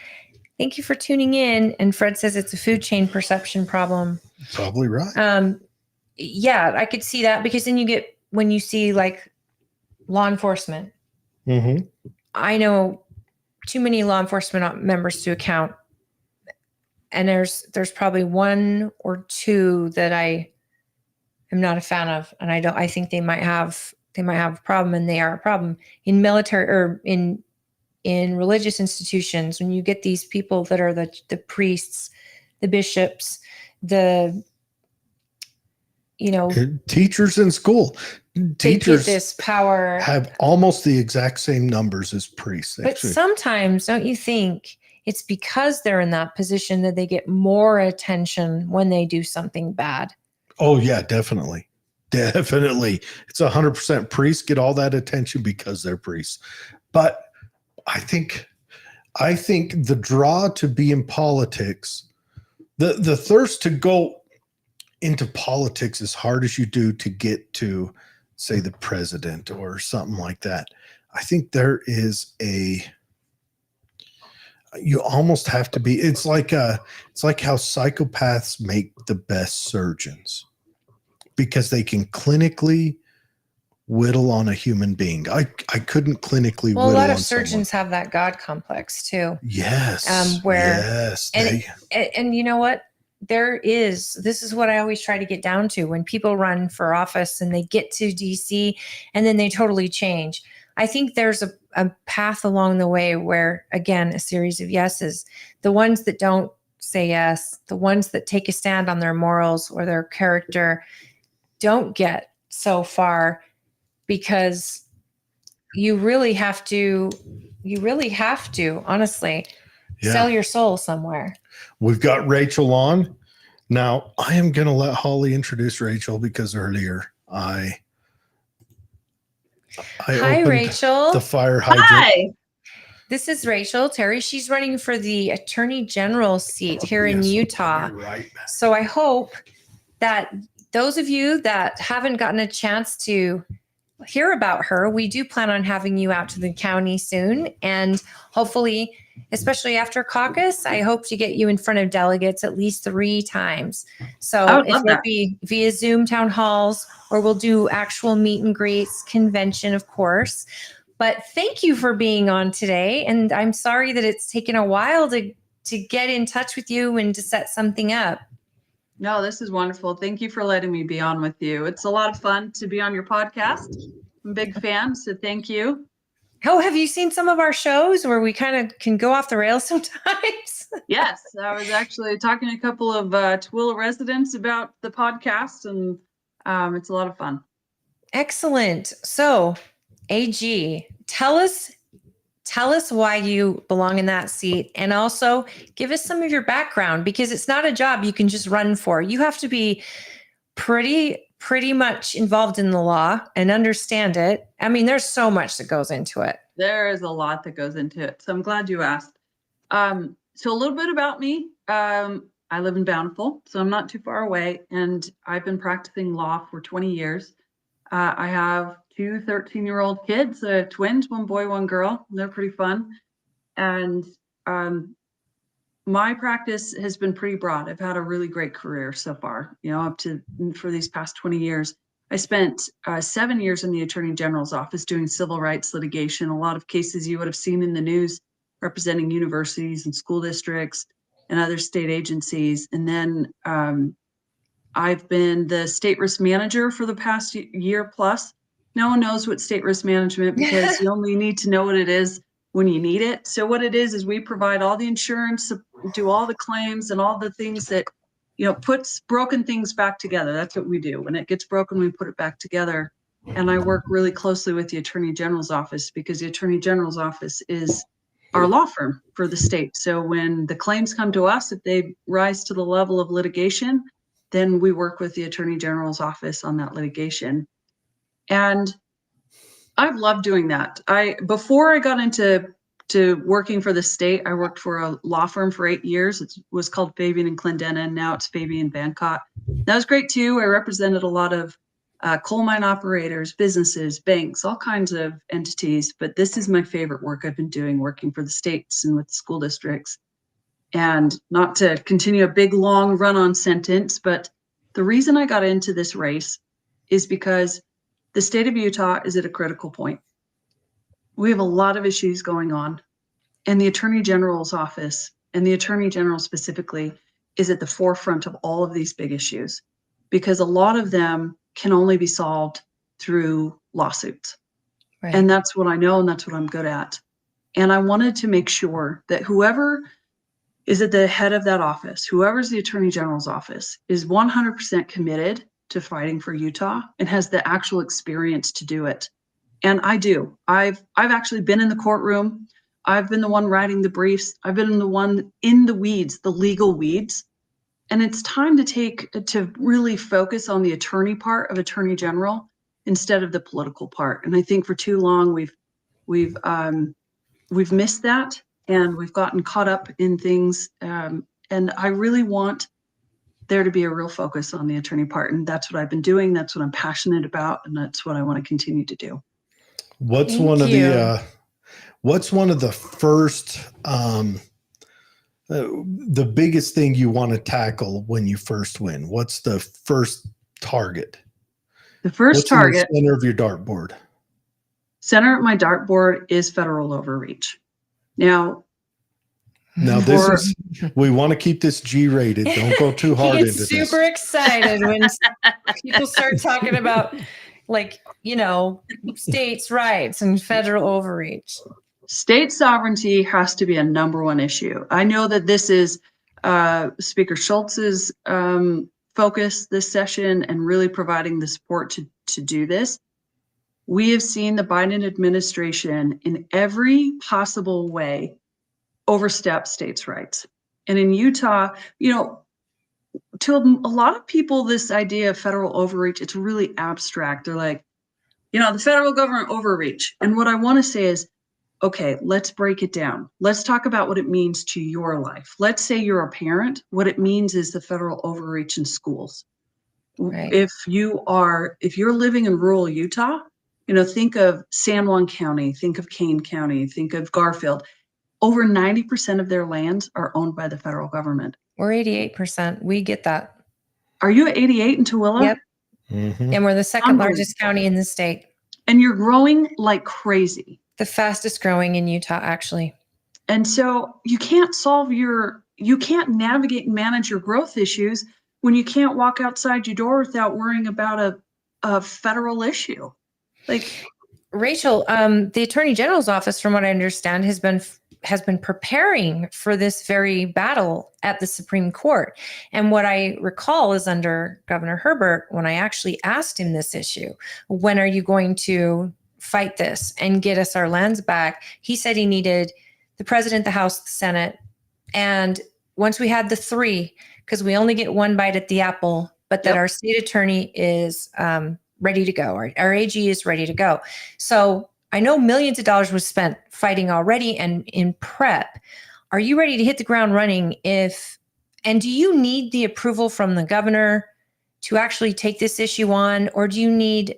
Thank you for tuning in. And Fred says it's a food chain perception problem. Probably right. Yeah, I could see that, because then when you see like law enforcement, Mm-hmm. I know too many law enforcement members to account. And there's probably one or two that I am not a fan of. And I think they might have a problem, and they are a problem in military or in religious institutions. When you get these people that are the priests, the bishops, teachers in school, teachers get this power, have almost the exact same numbers as priests. But actually. Sometimes, don't you think it's because they're in that position that they get more attention when they do something bad? Oh yeah, definitely. It's 100% priests get all that attention because they're priests. But I think the draw to be in politics, the thirst to go into politics as hard as you do to get to, say, the president or something like that. I think there is you almost have to be, it's like how psychopaths make the best surgeons, because they can clinically whittle on a human being. I couldn't clinically whittle on a lot of someone. surgeons have that God complex too. Yes. And you know what? This is what I always try to get down to when people run for office and they get to DC and then they totally change. I think there's a path along the way where, again, a series of yeses. The ones that don't say yes, the ones that take a stand on their morals or their character, don't get so far, because you really have to honestly sell your soul somewhere. We've got Rachel on. Now, I am going to let Holly introduce Rachel, because earlier I Hi, Rachel. The fire hydrant. Hi. This is Rachel Terry. She's running for the Attorney General seat here in Utah. You're right. So I hope that those of you that haven't gotten a chance to hear about her, we do plan on having you out to the county soon. And hopefully, especially after caucus, I hope to get you in front of delegates at least 3 times. So it will be via Zoom town halls, or we'll do actual meet and greets, convention, of course. But thank you for being on today. And I'm sorry that it's taken a while to get in touch with you and to set something up. No, this is wonderful. Thank you for letting me be on with you. It's a lot of fun to be on your podcast. I'm a big fan, so thank you. Oh, have you seen some of our shows where we kind of can go off the rails sometimes? Yes, I was actually talking to a couple of Tooele residents about the podcast, and it's a lot of fun. Excellent. So, AG, tell us why you belong in that seat, and also give us some of your background, because it's not a job you can just run for. You have to be pretty much involved in the law and understand it. I mean, there's so much that goes into it. There is a lot that goes into it. So I'm glad you asked. So a little bit about me. I live in Bountiful, so I'm not too far away, and I've been practicing law for 20 years. I have 2 13-year-old kids, twins, 1 boy, 1 girl. They're pretty fun. And my practice has been pretty broad. I've had a really great career so far, for these past 20 years. I spent 7 years in the Attorney General's office doing civil rights litigation, a lot of cases you would have seen in the news representing universities and school districts and other state agencies. And then I've been the state risk manager for the past year plus. No one knows what state risk management, because you only need to know what it is when you need it. So what it is we provide all the insurance, do all the claims and all the things that, puts broken things back together. That's what we do. When it gets broken, we put it back together. And I work really closely with the Attorney General's office, because the Attorney General's office is our law firm for the state. So when the claims come to us, if they rise to the level of litigation, then we work with the Attorney General's office on that litigation. And I've loved doing that. Before I got into working for the state, I worked for a law firm for 8 years. It was called Fabian and Clendenin, and now it's Fabian Vancott. That was great too. I represented a lot of coal mine operators, businesses, banks, all kinds of entities. But this is my favorite work I've been doing, working for the states and with the school districts. And not to continue a big, long run-on sentence, but the reason I got into this race is because the state of Utah is at a critical point. We have a lot of issues going on, and the Attorney General's office, and the Attorney General specifically, is at the forefront of all of these big issues, because a lot of them can only be solved through lawsuits. Right. And that's what I know, and that's what I'm good at. And I wanted to make sure that whoever is at the head of that office, whoever's the Attorney General's office, is 100% committed to fighting for Utah and has the actual experience to do it. And I do. I've actually been in the courtroom. I've been the one writing the briefs. I've been the one in the weeds, the legal weeds. And it's time to really focus on the attorney part of Attorney General instead of the political part. And I think for too long we've missed that, and we've gotten caught up in things. And I really want there to be a real focus on the attorney part, and that's what I've been doing. That's what I'm passionate about, and that's what I want to continue to do. What's one of the first the biggest thing you want to tackle when you first win? What's the first target? The first target, in the center of your dartboard. Center of my dartboard is federal overreach. Now we want to keep this G-rated. Don't go too hard into this. Super excited when people start talking about, states' rights and federal overreach. State sovereignty has to be a number one issue. I know that this is Speaker Schultz's focus this session, and really providing the support to do this. We have seen the Biden administration in every possible way overstep states' rights. And in Utah, to a lot of people, this idea of federal overreach, it's really abstract. They're like, the federal government overreach. And what I want to say is, okay, let's break it down. Let's talk about what it means to your life. Let's say you're a parent. What it means is the federal overreach in schools. Right. If you're living in rural Utah, think of San Juan County, think of Kane County, think of Garfield. Over 90% of their lands are owned by the federal government. We're 88%. We get that. Are you at 88 in Tooele? Yep. Mm-hmm. And we're the second largest county in the state. And you're growing like crazy. The fastest growing in Utah, actually. And so you can't navigate and manage your growth issues when you can't walk outside your door without worrying about a federal issue. Rachel, the Attorney General's office, from what I understand, has been preparing for this very battle at the Supreme Court. And what I recall is under Governor Herbert, when I actually asked him this issue, when are you going to fight this and get us our lands back? He said he needed the president, the House, the Senate. And once we had the three, because we only get one bite at the apple, but that our state attorney is ready to go. Our AG is ready to go. So I know millions of dollars was spent fighting already and in prep. Are you ready to hit the ground running? And do you need the approval from the governor to actually take this issue on? Or do you need,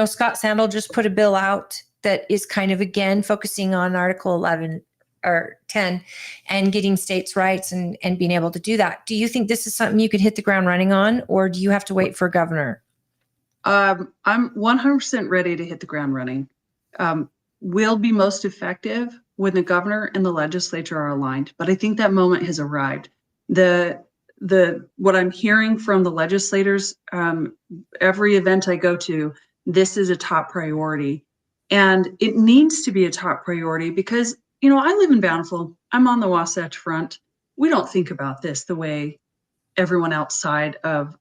Scott Sandel just put a bill out that is kind of, again, focusing on Article 11 or 10 and getting states' rights and being able to do that. Do you think this is something you could hit the ground running on, or do you have to wait for a governor? I'm 100% ready to hit the ground running. Will be most effective when the governor and the legislature are aligned, but I think that moment has arrived. What I'm hearing from the legislators, every event I go to, this is a top priority, and it needs to be a top priority because, I live in Bountiful. I'm on the Wasatch Front. We don't think about this the way everyone outside of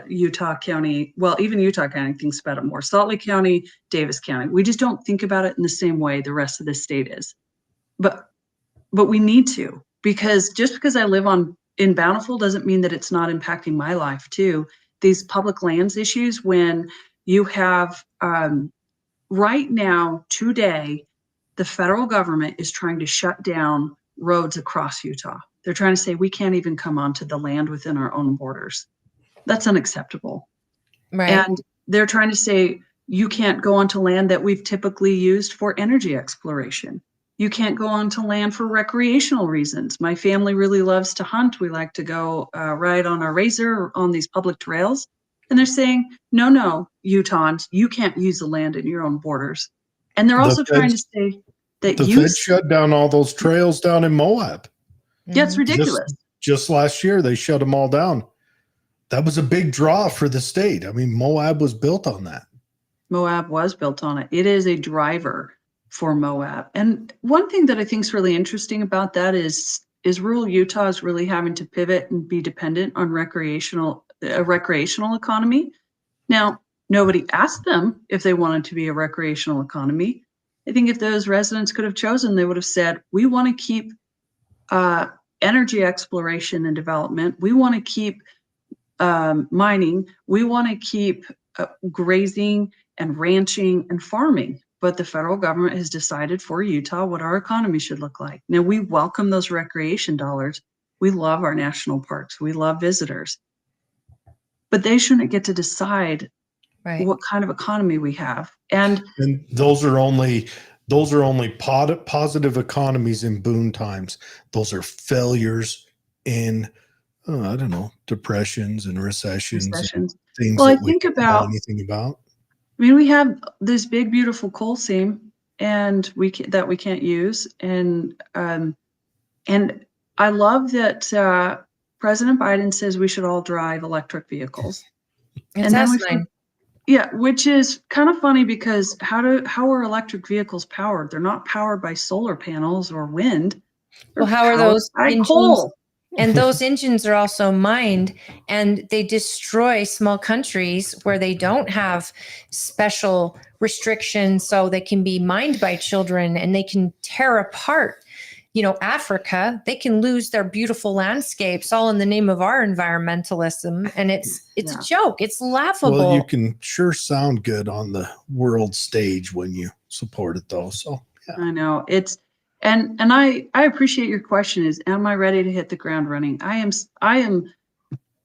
Utah County, well, even Utah County thinks about it more. Salt Lake County, Davis County. We just don't think about it in the same way the rest of the state is. But we need to, because just because I live in Bountiful doesn't mean that it's not impacting my life too. These public lands issues, when you have right now, today, the federal government is trying to shut down roads across Utah. They're trying to say we can't even come onto the land within our own borders. That's unacceptable. Right. And they're trying to say you can't go onto land that we've typically used for energy exploration. You can't go onto land for recreational reasons. My family really loves to hunt. We like to go ride on our razor on these public trails. And they're saying, no, Utahns, you can't use the land in your own borders. And they're also trying to say that the Fed shut down all those trails down in Moab. Yeah, it's ridiculous. Just last year, they shut them all down. That was a big draw for the state. I mean, Moab was built on that. Moab was built on it. It is a driver for Moab. And one thing that I think is really interesting about that is rural Utah is really having to pivot and be dependent on a recreational economy. Now, nobody asked them if they wanted to be a recreational economy. I think if those residents could have chosen, they would have said, we want to keep energy exploration and development. We want to keep mining. We want to keep grazing and ranching and farming. But the federal government has decided for Utah what our economy should look like. Now, we welcome those recreation dollars. We love our national parks. We love visitors. But they shouldn't get to decide what kind of economy we have. And those are only positive economies in boom times. Those are failures in, I don't know, depressions and recessions. And things well, that I think about anything about. I mean, we have this big, beautiful coal seam, and that we can't use. And I love that President Biden says we should all drive electric vehicles. Which is kind of funny because how are electric vehicles powered? They're not powered by solar panels or wind. Well, how are those engines? Coal. And those engines are also mined, and they destroy small countries where they don't have special restrictions, so they can be mined by children, and they can tear apart, Africa. They can lose their beautiful landscapes all in the name of our environmentalism, and it's a joke. It's laughable. Well, you can sure sound good on the world stage when you support it, though. So yeah. I know it's. And I appreciate your question is, am I ready to hit the ground running? I am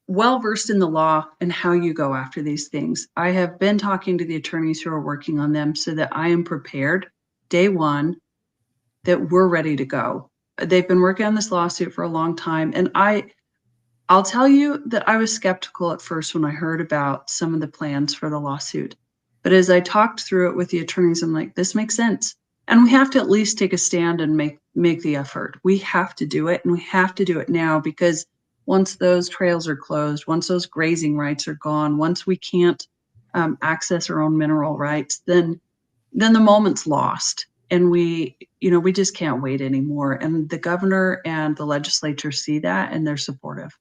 well versed in the law and how you go after these things. I have been talking to the attorneys who are working on them so that I am prepared day one, that we're ready to go. They've been working on this lawsuit for a long time. And I'll tell you that I was skeptical at first when I heard about some of the plans for the lawsuit. But as I talked through it with the attorneys, I'm like, this makes sense. And we have to at least take a stand and make the effort. We have to do it, and we have to do it now, because once those trails are closed, once those grazing rights are gone, once we can't access our own mineral rights, then the moment's lost. And we just can't wait anymore. And the governor and the legislature see that, and they're supportive.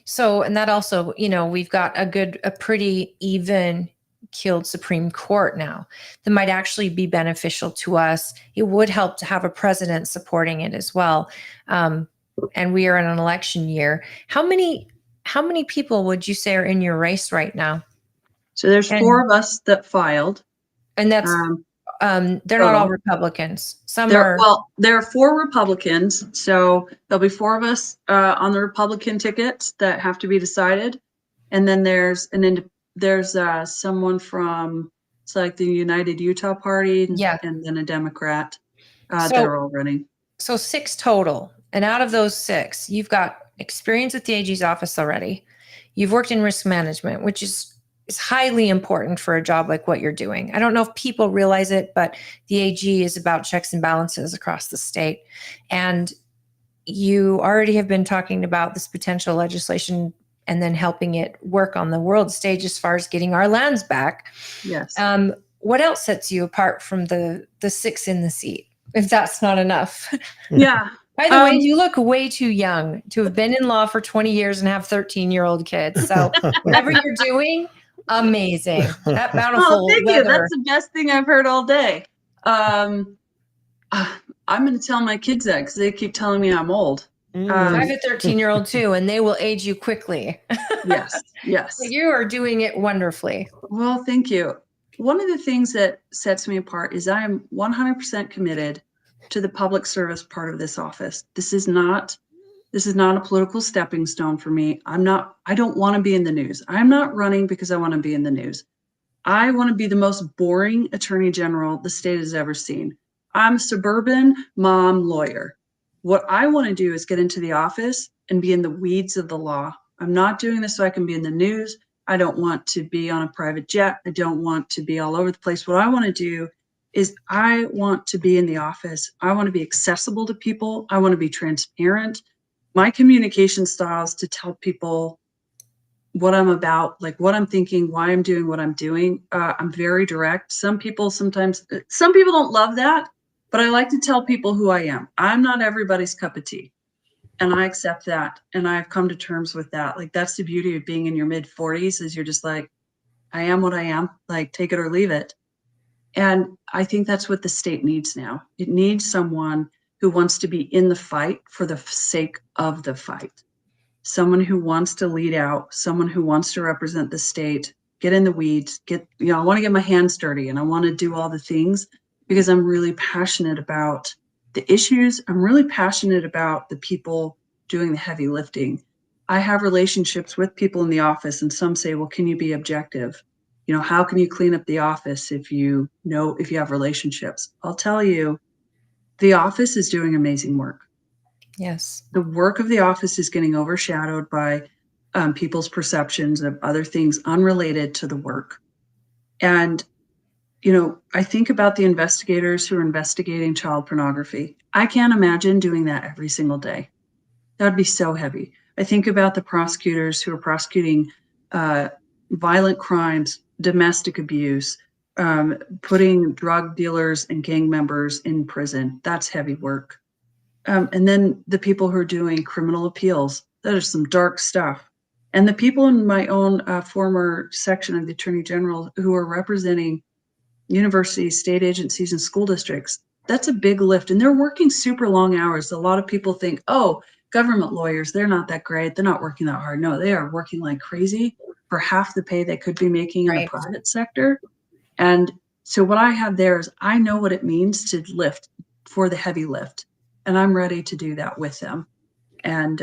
So, and that also, we've got a pretty even keeled Supreme Court now that might actually be beneficial to us. It would help to have a president supporting it as well. And we are in an election year. How many people would you say are in your race right now? So there's 4 of us that filed. And that's they're not all Republicans. There are 4 Republicans. So there'll be 4 of us on the Republican tickets that have to be decided. And then there's someone from, it's like the United Utah Party, and then a Democrat that are all running. So 6 total. And out of those 6, you've got experience with the AG's office already. You've worked in risk management, which is highly important for a job like what you're doing. I don't know if people realize it, but the AG is about checks and balances across the state. And you already have been talking about this potential legislation and then helping it work on the world stage as far as getting our lands back. Yes. What else sets you apart from the 6 in the seat, if that's not enough? Yeah. By the way, you look way too young to have been in law for 20 years and have 13-year-old kids. So whatever you're doing, amazing. That bountiful thank weather. you. That's the best thing I've heard all day. I'm going to tell my kids that because they keep telling me I'm old. I have a 13-year-old too, and they will age you quickly. Yes. But you are doing it wonderfully. Well, thank you. One of the things that sets me apart is I am 100% committed to the public service part of this office. This is not a political stepping stone for me. I don't want to be in the news. I'm not running because I want to be in the news. I want to be the most boring attorney general the state has ever seen. I'm a suburban mom lawyer. What I want to do is get into the office and be in the weeds of the law. I'm not doing this so I can be in the news. I don't want to be on a private jet. I don't want to be all over the place. What I want to do is I want to be in the office. I want to be accessible to people. I want to be transparent. My communication style is to tell people what I'm about, like what I'm thinking, why I'm doing what I'm doing. I'm very direct. Some people don't love that, but I like to tell people who I am. I'm not everybody's cup of tea. And I accept that. And I've come to terms with that. Like, that's the beauty of being in your mid 40s, is you're just like, I am what I am, like, take it or leave it. And I think that's what the state needs now. It needs someone who wants to be in the fight for the sake of the fight. Someone who wants to lead out, someone who wants to represent the state, get in the weeds, I want to get my hands dirty, and I want to do all the things because I'm really passionate about the issues. I'm really passionate about the people doing the heavy lifting. I have relationships with people in the office, and some say, well, can you be objective? How can you clean up the office if you have relationships? I'll tell you, the office is doing amazing work. Yes. The work of the office is getting overshadowed by people's perceptions of other things unrelated to the work. And, I think about the investigators who are investigating child pornography. I can't imagine doing that every single day. That would be so heavy. I think about the prosecutors who are prosecuting violent crimes, domestic abuse, putting drug dealers and gang members in prison. That's heavy work. And then the people who are doing criminal appeals, that is some dark stuff. And the people in my own former section of the Attorney General who are representing universities, state agencies, and school districts, that's a big lift. And they're working super long hours. A lot of people think, oh, government lawyers, they're not that great. They're not working that hard. No, they are working like crazy for half the pay they could be making in the private sector. And so what I have there is I know what it means to lift for the heavy lift. And I'm ready to do that with them. And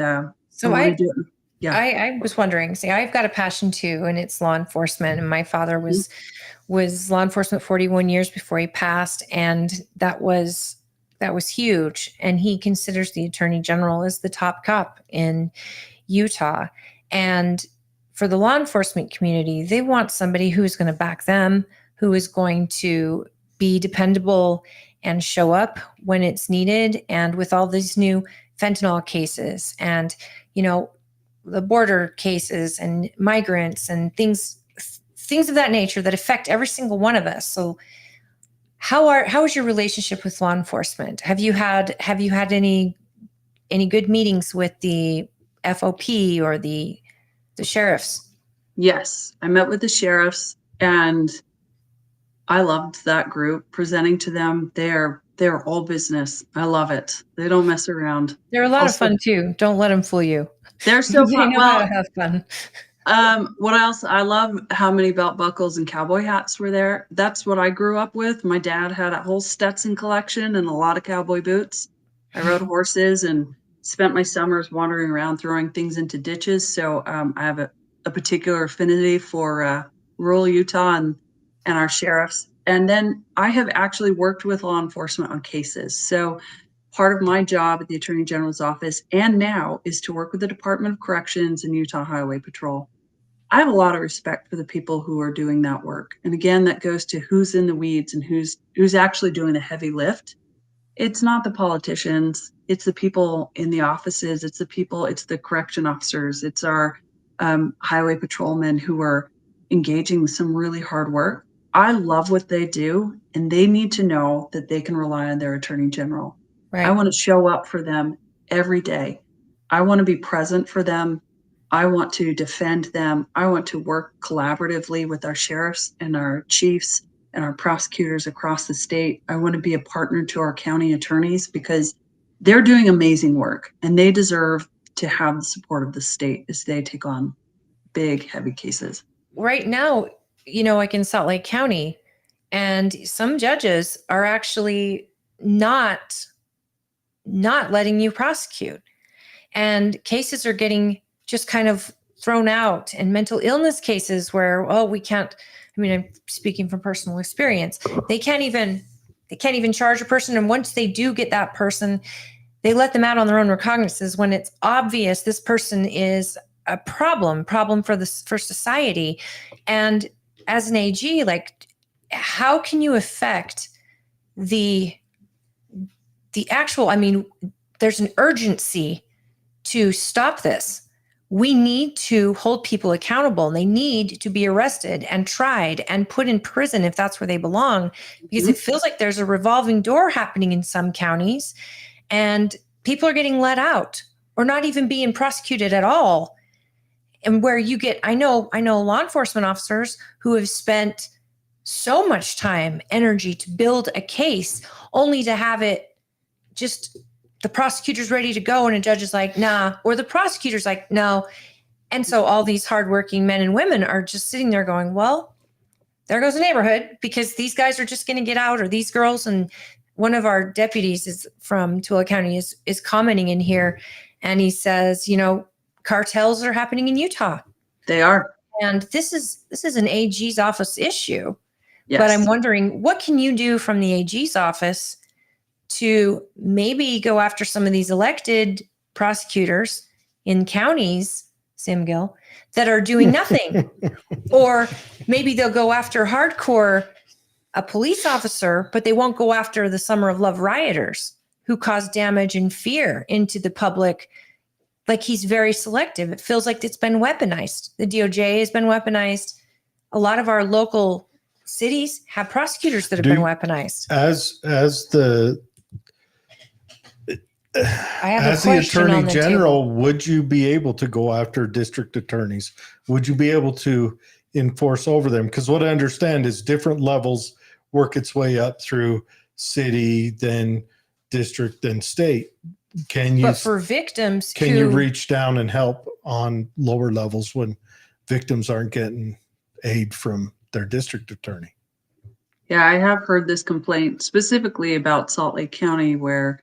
so I do it. Yeah. I was wondering, see, I've got a passion too, and it's law enforcement. And my father was law enforcement 41 years before he passed. And that was huge. And he considers the Attorney General as the top cop in Utah. And for the law enforcement community, they want somebody who's going to back them, who is going to be dependable and show up when it's needed. And with all these new fentanyl cases and, the border cases and migrants and things of that nature that affect every single one of us. So how is your relationship with law enforcement? Have you had any good meetings with the FOP or the sheriffs? Yes, I met with the sheriffs, and I loved that group. Presenting to them, they're all business. I love it. They don't mess around. They're a lot of fun too. Don't let them fool you. They're so fun. They know how to have fun. What else? I love how many belt buckles and cowboy hats were there. That's what I grew up with. My dad had a whole Stetson collection and a lot of cowboy boots. I rode horses and spent my summers wandering around throwing things into ditches. So I have a particular affinity for rural Utah and our sheriffs. And then I have actually worked with law enforcement on cases. So part of my job at the Attorney General's office and now is to work with the Department of Corrections and Utah Highway Patrol. I have a lot of respect for the people who are doing that work. And again, that goes to who's in the weeds and who's actually doing the heavy lift. It's not the politicians. It's the people in the offices. It's the correction officers. It's our highway patrolmen who are engaging some really hard work. I love what they do, and they need to know that they can rely on their Attorney General. Right. I want to show up for them every day. I want to be present for them. I want to defend them. I want to work collaboratively with our sheriffs and our chiefs and our prosecutors across the state. I want to be a partner to our county attorneys because they're doing amazing work, and they deserve to have the support of the state as they take on big, heavy cases. Right now, like in Salt Lake County, and some judges are actually not letting you prosecute, and cases are getting just kind of thrown out, and mental illness cases where, oh, we can't, I mean, I'm speaking from personal experience. They can't even charge a person. And once they do get that person, they let them out on their own recognizances when it's obvious this person is a problem for society. And as an AG, like, how can you affect the actual, I mean, there's an urgency to stop this. We need to hold people accountable, and they need to be arrested and tried and put in prison if that's where they belong, because it feels like there's a revolving door happening in some counties, and people are getting let out or not even being prosecuted at all. And where you get, I know law enforcement officers who have spent so much time, energy to build a case, only to have it just, the prosecutor's ready to go and a judge is like, nah, or the prosecutor's like, no. And so all these hardworking men and women are just sitting there going, well, there goes the neighborhood, because these guys are just going to get out, or these girls. And one of our deputies is from Tooele County is commenting in here, and he says, cartels are happening in Utah. They are. And this is an AG's office issue. Yes. But I'm wondering, what can you do from the AG's office to maybe go after some of these elected prosecutors in counties, Simgil, that are doing nothing? Or maybe they'll go after hardcore a police officer, but they won't go after the Summer of Love rioters who cause damage and fear into the public. Like, he's very selective. It feels like it's been weaponized. The DOJ has been weaponized. A lot of our local cities have prosecutors that have been weaponized. As the Attorney General, would you be able to go after district attorneys? Would you be able to enforce over them? Because what I understand is different levels work its way up through city, then district, then state. But for victims, can you reach down and help on lower levels when victims aren't getting aid from their district attorney? Yeah, I have heard this complaint specifically about Salt Lake County, where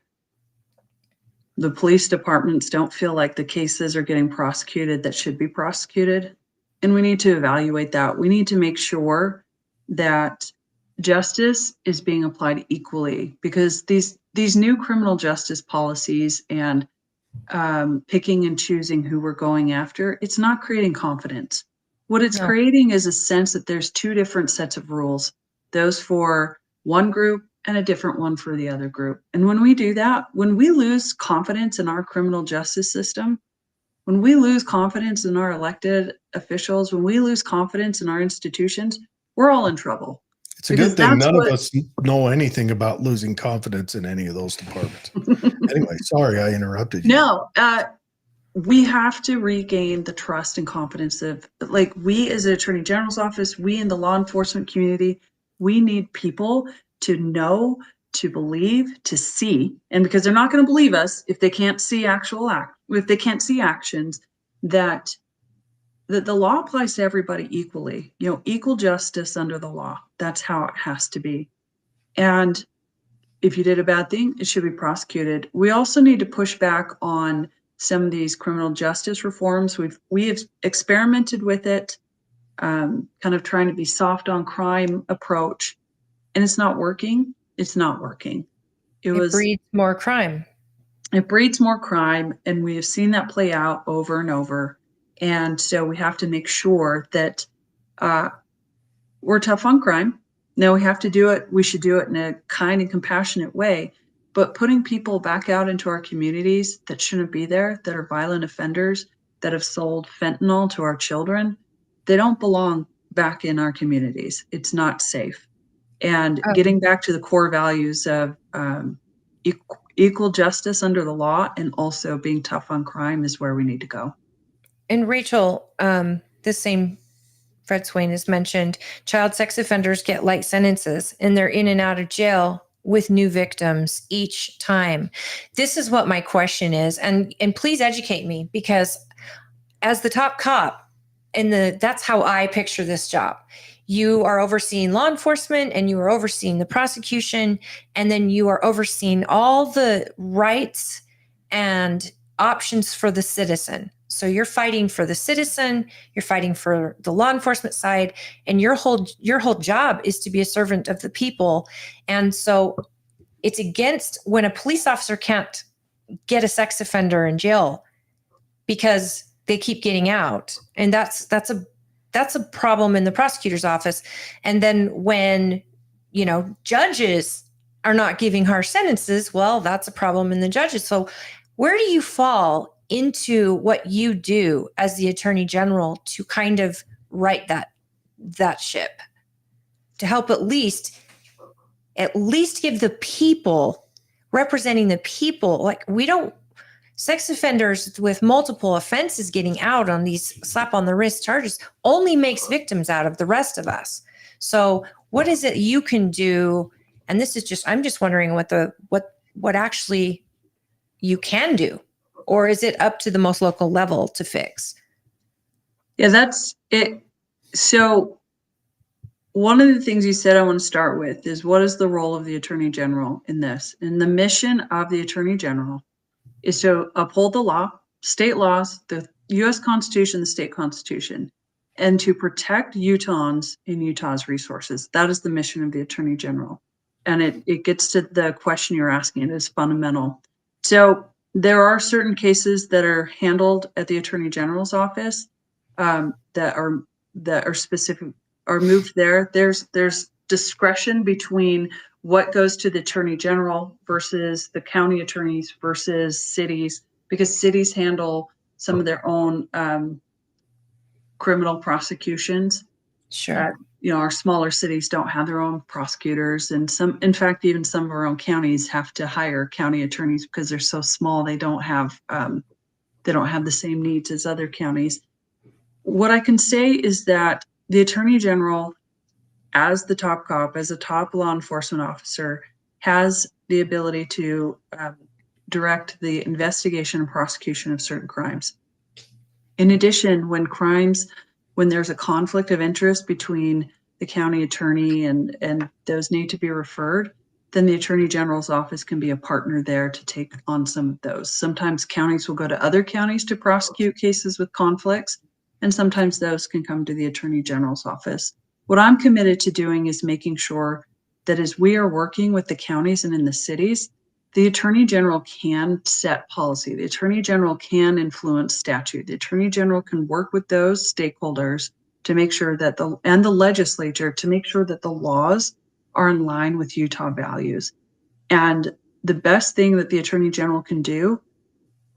the police departments don't feel like the cases are getting prosecuted that should be prosecuted. And we need to evaluate that. We need to make sure that justice is being applied equally, because these new criminal justice policies and picking and choosing who we're going after, it's not creating confidence. What it's creating is a sense that there's two different sets of rules, those for one group and a different one for the other group. And when we do that, when we lose confidence in our criminal justice system, when we lose confidence in our elected officials, when we lose confidence in our institutions, we're all in trouble. It's a good thing none of us know anything about losing confidence in any of those departments. Anyway, sorry I interrupted you. No, we have to regain the trust and confidence of, like, we as the Attorney General's office, we in the law enforcement community, we need people to know, to believe, to see, and because they're not going to believe us if they can't see if they can't see actions, that the law applies to everybody equally. Equal justice under the law. That's how it has to be. And if you did a bad thing, it should be prosecuted. We also need to push back on some of these criminal justice reforms. We have experimented with it, kind of trying to be soft on crime approach, and it's not working. It's not working. It breeds more crime. It breeds more crime, and we have seen that play out over and over. And so we have to make sure that we're tough on crime. Now, we have to do it. We should do it in a kind and compassionate way. But putting people back out into our communities that shouldn't be there, that are violent offenders, that have sold fentanyl to our children, they don't belong back in our communities. It's not safe. And getting back to the core values of equal justice under the law and also being tough on crime is where we need to go. And Rachel, the same Fred Swain has mentioned, child sex offenders get light sentences and they're in and out of jail with new victims each time. This is what my question is. And please educate me, because as the top cop, that's how I picture this job. You are overseeing law enforcement and you are overseeing the prosecution, and then you are overseeing all the rights and options for the citizen. So you're fighting for the citizen, you're fighting for the law enforcement side, and your whole job is to be a servant of the people. And so it's against when a police officer can't get a sex offender in jail because they keep getting out. And that's a problem in the prosecutor's office. And then when, judges are not giving harsh sentences, well, that's a problem in the judges. So where do you fall into what you do as the Attorney General to kind of right that ship, to help at least give the people, representing the people, like sex offenders with multiple offenses getting out on these slap on the wrist charges only makes victims out of the rest of us. So what is it you can do? And this is I'm just wondering what actually you can do, or is it up to the most local level to fix? Yeah, that's it. So one of the things you said I want to start with is, what is the role of the Attorney General in this? And the mission of the Attorney General is to uphold the law, state laws, the U.S. Constitution, the state constitution, and to protect Utahns and Utah's resources. That is the mission of the Attorney General. And it gets to the question you're asking. It is fundamental. So there are certain cases that are handled at the Attorney General's office that are specific, are moved there. There's discretion between what goes to the Attorney General versus the county attorneys versus cities, because cities handle some of their own criminal prosecutions. Sure. Our smaller cities don't have their own prosecutors, and in fact, even some of our own counties have to hire county attorneys because they're so small. They don't have the same needs as other counties. What I can say is that the Attorney General, as the top cop, as a top law enforcement officer, has the ability to direct the investigation and prosecution of certain crimes. In addition, when there's a conflict of interest between the county attorney and those need to be referred, then the Attorney General's office can be a partner there to take on some of those. Sometimes counties will go to other counties to prosecute cases with conflicts, and sometimes those can come to the Attorney General's office. What I'm committed to doing is making sure that as we are working with the counties and in the cities, the Attorney General can set policy. The Attorney General can influence statute. The Attorney General can work with those stakeholders to make sure that the legislature to make sure that the laws are in line with Utah values. And the best thing that the Attorney General can do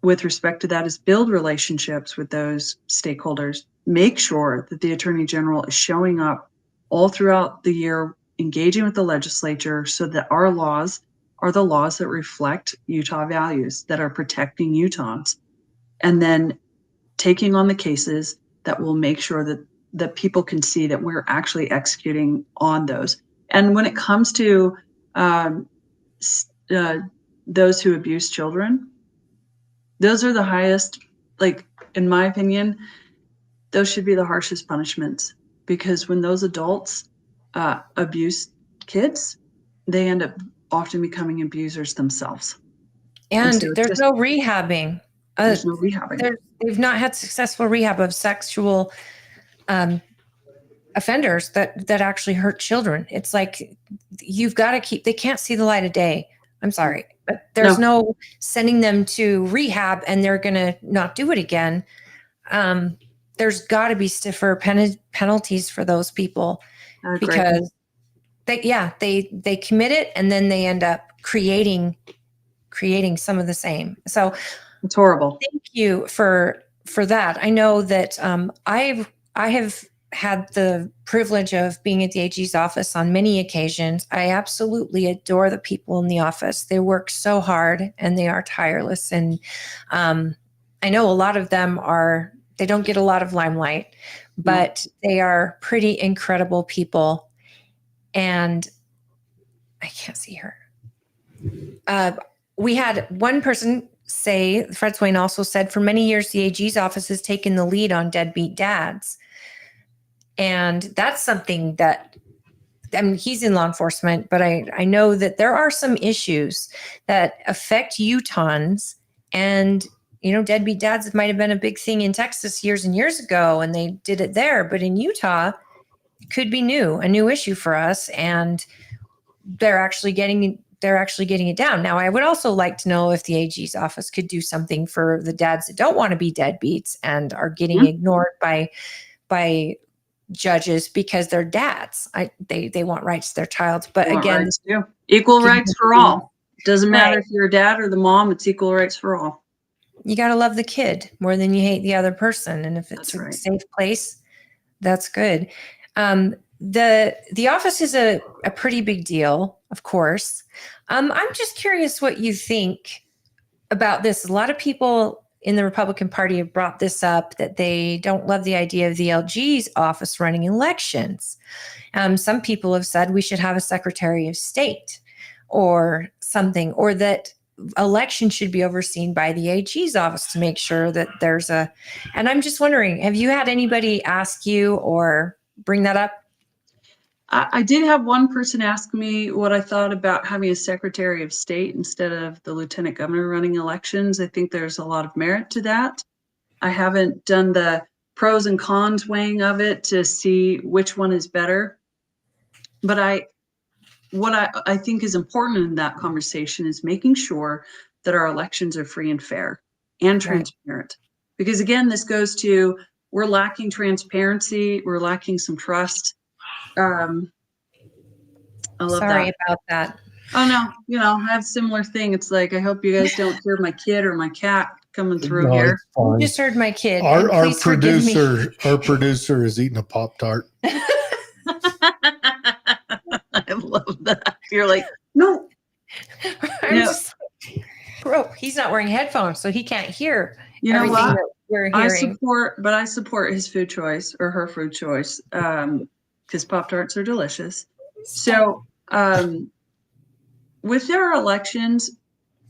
with respect to that is build relationships with those stakeholders, make sure that the Attorney General is showing up all throughout the year, engaging with the legislature so that our laws are the laws that reflect Utah values, that are protecting Utahns, and then taking on the cases that will make sure that people can see that we're actually executing on those. And when it comes to those who abuse children, those are the highest, in my opinion, those should be the harshest punishments, because when those adults abuse kids, they end up often becoming abusers themselves. And so there's no rehabbing. There's no rehabbing. They've not had successful rehab of sexual offenders that actually hurt children. It's like, you've got to they can't see the light of day. I'm sorry, but there's no sending them to rehab and they're going to not do it again. There's got to be stiffer penalties for those people, because they commit it and then they end up creating some of the same. So it's horrible. Thank you for that. I know that I have had the privilege of being at the AG's office on many occasions. I absolutely adore the people in the office. They work so hard and they are tireless. And I know a lot of them they don't get a lot of limelight, but they are pretty incredible people. And I can't see her. We had one person say, Fred Swain also said, for many years, the AG's office has taken the lead on deadbeat dads. And that's something that, he's in law enforcement, but I know that there are some issues that affect Utahns. And deadbeat dads might have been a big thing in Texas years and years ago, and they did it there. But in Utah, it could be a new issue for us, and they're actually getting it down. Now, I would also like to know if the AG's office could do something for the dads that don't want to be deadbeats and are getting ignored by judges because they're dads. They want rights to their child. But again, equal rights for all. Doesn't matter Right. if you're a dad or the mom, it's equal rights for all. You got to love the kid more than you hate the other person. And if it's That's a safe place, that's good. The office is a pretty big deal, of course. I'm just curious what you think about this. A lot of people in the Republican Party have brought this up, that they don't love the idea of the LG's office running elections. Some people have said we should have a Secretary of State or something, or that elections should be overseen by the AG's office to make sure that there's and I'm just wondering, have you had anybody ask you or bring that up? I did have one person ask me what I thought about having a Secretary of State instead of the Lieutenant Governor running elections. I think there's a lot of merit to that. I haven't done the pros and cons weighing of it to see which one is better. But what I think is important in that conversation is making sure that our elections are free and fair and transparent. Because again, this goes to, we're lacking transparency, we're lacking some trust. I love Sorry that. about that. Oh no, I have a similar thing. It's like, I hope you guys don't hear my kid or my cat coming through No, here. it's fine. You just heard my kid. Our Please forgive me. producer is eating a Pop-Tart. I love that. You're like, no. Bro, he's not wearing headphones, so he can't hear You know everything what? that we're I hearing. support his food choice or her food choice, because Pop-Tarts are delicious. So with their elections,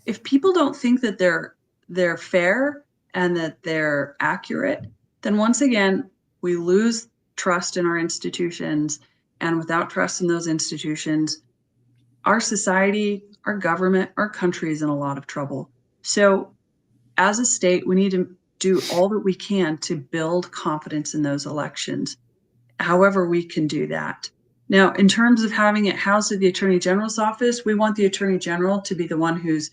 if people don't think that they're fair and that they're accurate, then once again, we lose trust in our institutions. And without trust in those institutions, our society, our government, our country is in a lot of trouble. So as a state, we need to do all that we can to build confidence in those elections, however we can do that. Now, in terms of having it housed at the Attorney General's office, we want the Attorney General to be the one who's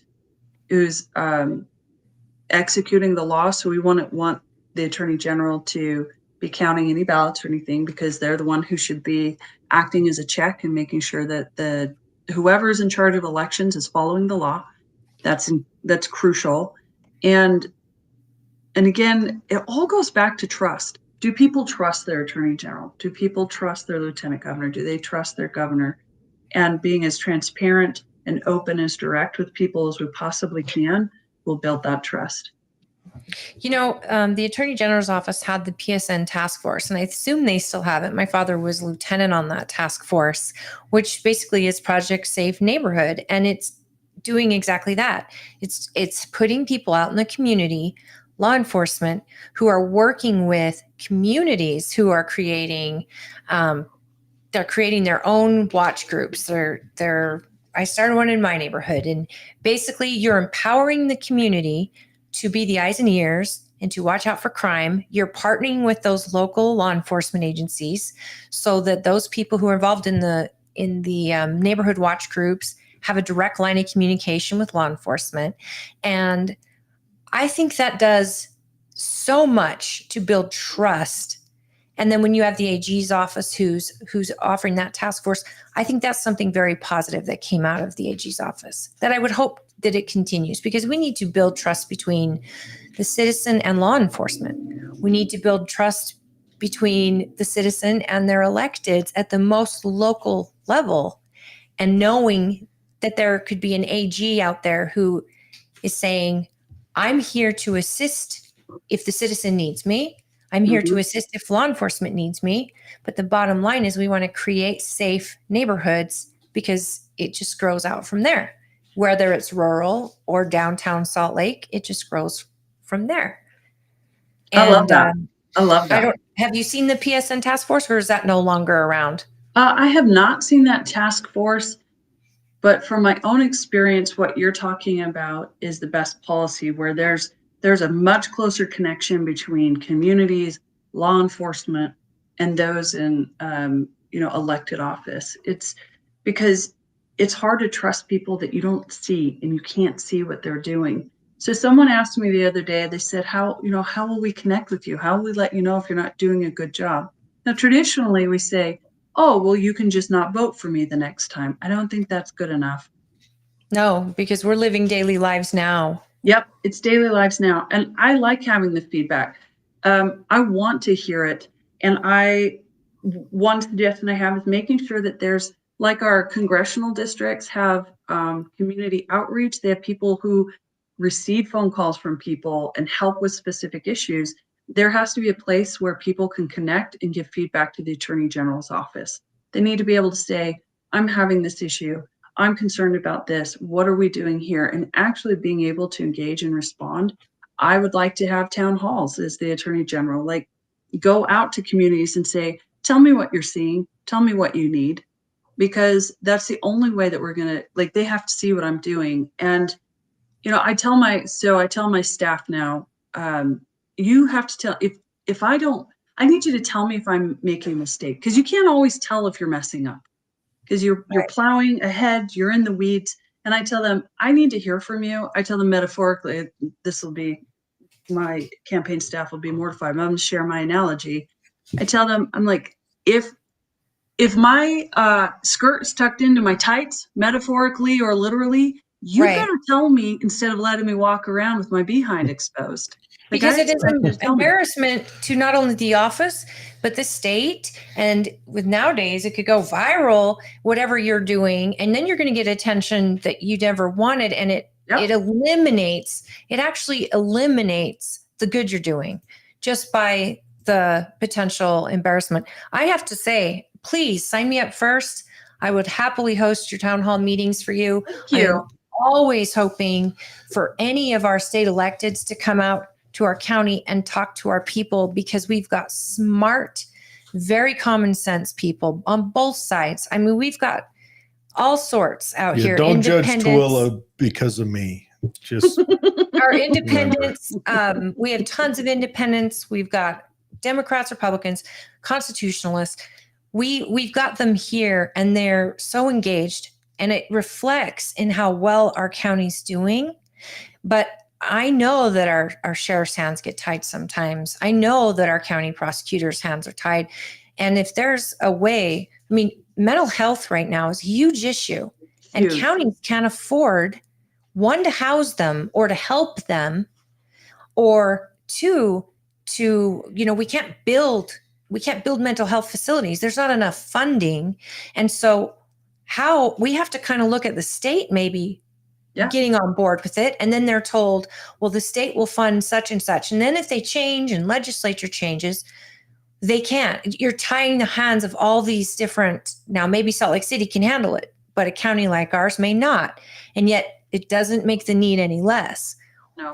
executing the law. So we want the Attorney General to be counting any ballots or anything, because they're the one who should be acting as a check and making sure that whoever's in charge of elections is following the law. That's crucial. And again, it all goes back to trust. Do people trust their Attorney General? Do people trust their Lieutenant Governor? Do they trust their governor? And being as transparent and open as direct with people as we possibly can will build that trust. The Attorney General's office had the PSN task force, and I assume they still have it. My father was lieutenant on that task force, which basically is Project Safe Neighborhood. And it's doing exactly that. It's putting people out in the community, law enforcement, who are working with communities who are creating, they're creating their own watch groups. I started one in my neighborhood, and basically you're empowering the community to be the eyes and ears and to watch out for crime. You're partnering with those local law enforcement agencies so that those people who are involved in the neighborhood watch groups have a direct line of communication with law enforcement. And I think that does so much to build trust. And then when you have the AG's office who's offering that task force, I think that's something very positive that came out of the AG's office that I would hope that it continues, because we need to build trust between the citizen and law enforcement. We need to build trust between the citizen and their electeds at the most local level, and knowing that there could be an AG out there who is saying, I'm here to assist if the citizen needs me. I'm here to assist if law enforcement needs me. But the bottom line is we want to create safe neighborhoods, because it just grows out from there. Whether it's rural or downtown Salt Lake, it just grows from there. And, I love that. I love that. Have you seen the PSN task force, or is that no longer around? I have not seen that task force, but from my own experience, what you're talking about is the best policy, where there's there's a much closer connection between communities, law enforcement, and those in, elected office. It's because it's hard to trust people that you don't see and you can't see what they're doing. So someone asked me the other day, they said, how will we connect with you? How will we let you know if you're not doing a good job? Now, traditionally we say, oh, well, you can just not vote for me the next time. I don't think that's good enough. No, because we're living daily lives now. Yep, it's daily lives now. And I like having the feedback. I want to hear it. And one suggestion I have is making sure that there's, like our congressional districts have community outreach. They have people who receive phone calls from people and help with specific issues. There has to be a place where people can connect and give feedback to the Attorney General's office. They need to be able to say, I'm having this issue. I'm concerned about this. What are we doing here? And actually being able to engage and respond. I would like to have town halls as the Attorney General, like go out to communities and say, tell me what you're seeing. Tell me what you need, because that's the only way that we're going to, like, they have to see what I'm doing. And, I tell my staff now, you have to tell, if I need you to tell me if I'm making a mistake, because you can't always tell if you're messing up. Because you're plowing ahead, you're in the weeds. And I tell them, I need to hear from you. I tell them metaphorically, this will be, my campaign staff will be mortified. I'm going to share my analogy. I tell them, I'm like, if my skirt is tucked into my tights, metaphorically or literally, you better tell me instead of letting me walk around with my behind exposed. Because it is an embarrassment to not only the office, but the state. And with nowadays, it could go viral, whatever you're doing. And then you're going to get attention that you never wanted. And it actually eliminates the good you're doing just by the potential embarrassment. I have to say, please sign me up first. I would happily host your town hall meetings for you. Thank you. I'm always hoping for any of our state electeds to come out to our county and talk to our people, because we've got smart, very common sense people on both sides. I mean, we've got all sorts out here. Don't judge Tooele because of me. Just our independents. We have tons of independents. We've got Democrats, Republicans, constitutionalists. We've got them here, and they're so engaged, and it reflects in how well our county's doing. But I know that our sheriff's hands get tied sometimes. I know that our county prosecutors' hands are tied. And if there's a way, I mean, mental health right now is a huge issue. And counties can't afford, one, to house them or to help them, or two, we can't build mental health facilities. There's not enough funding. And so we have to kind of look at the state maybe getting on board with it. And then they're told, well, the state will fund such and such. And then if they change and legislature changes, they can't. You're tying the hands of all these different, now maybe Salt Lake City can handle it, but a county like ours may not. And yet it doesn't make the need any less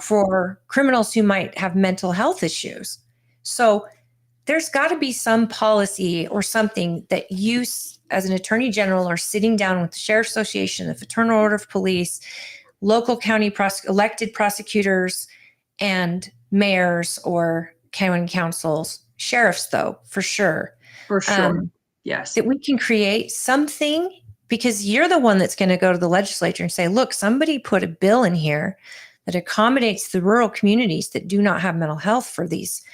for criminals who might have mental health issues. So there's got to be some policy or something that you, as an attorney general, are sitting down with the Sheriff's Association, the Fraternal Order of Police, local county elected prosecutors, and mayors or county councils, sheriffs, though, for sure. For sure. Yes. That we can create something, because you're the one that's going to go to the legislature and say, look, somebody put a bill in here that accommodates the rural communities that do not have mental health for these,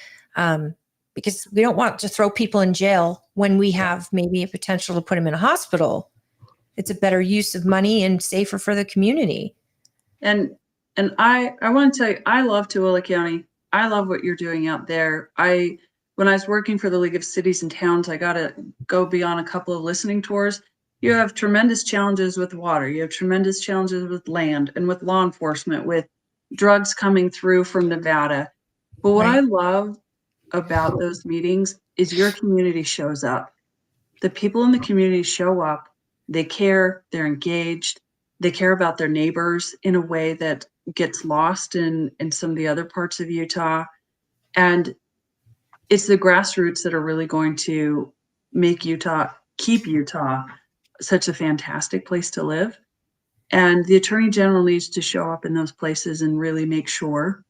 because we don't want to throw people in jail when we have maybe a potential to put them in a hospital. It's a better use of money and safer for the community. And I want to tell you, I love Tooele County. I love what you're doing out there. When I was working for the League of Cities and Towns, I got to go be on a couple of listening tours. You have tremendous challenges with water. You have tremendous challenges with land and with law enforcement, with drugs coming through from Nevada. But what I love about those meetings is your community shows up. The people in the community show up. They care. They're engaged. They care about their neighbors in a way that gets lost in some of the other parts of Utah. And it's the grassroots that are really going to keep Utah such a fantastic place to live. And the Attorney General needs to show up in those places and really make sure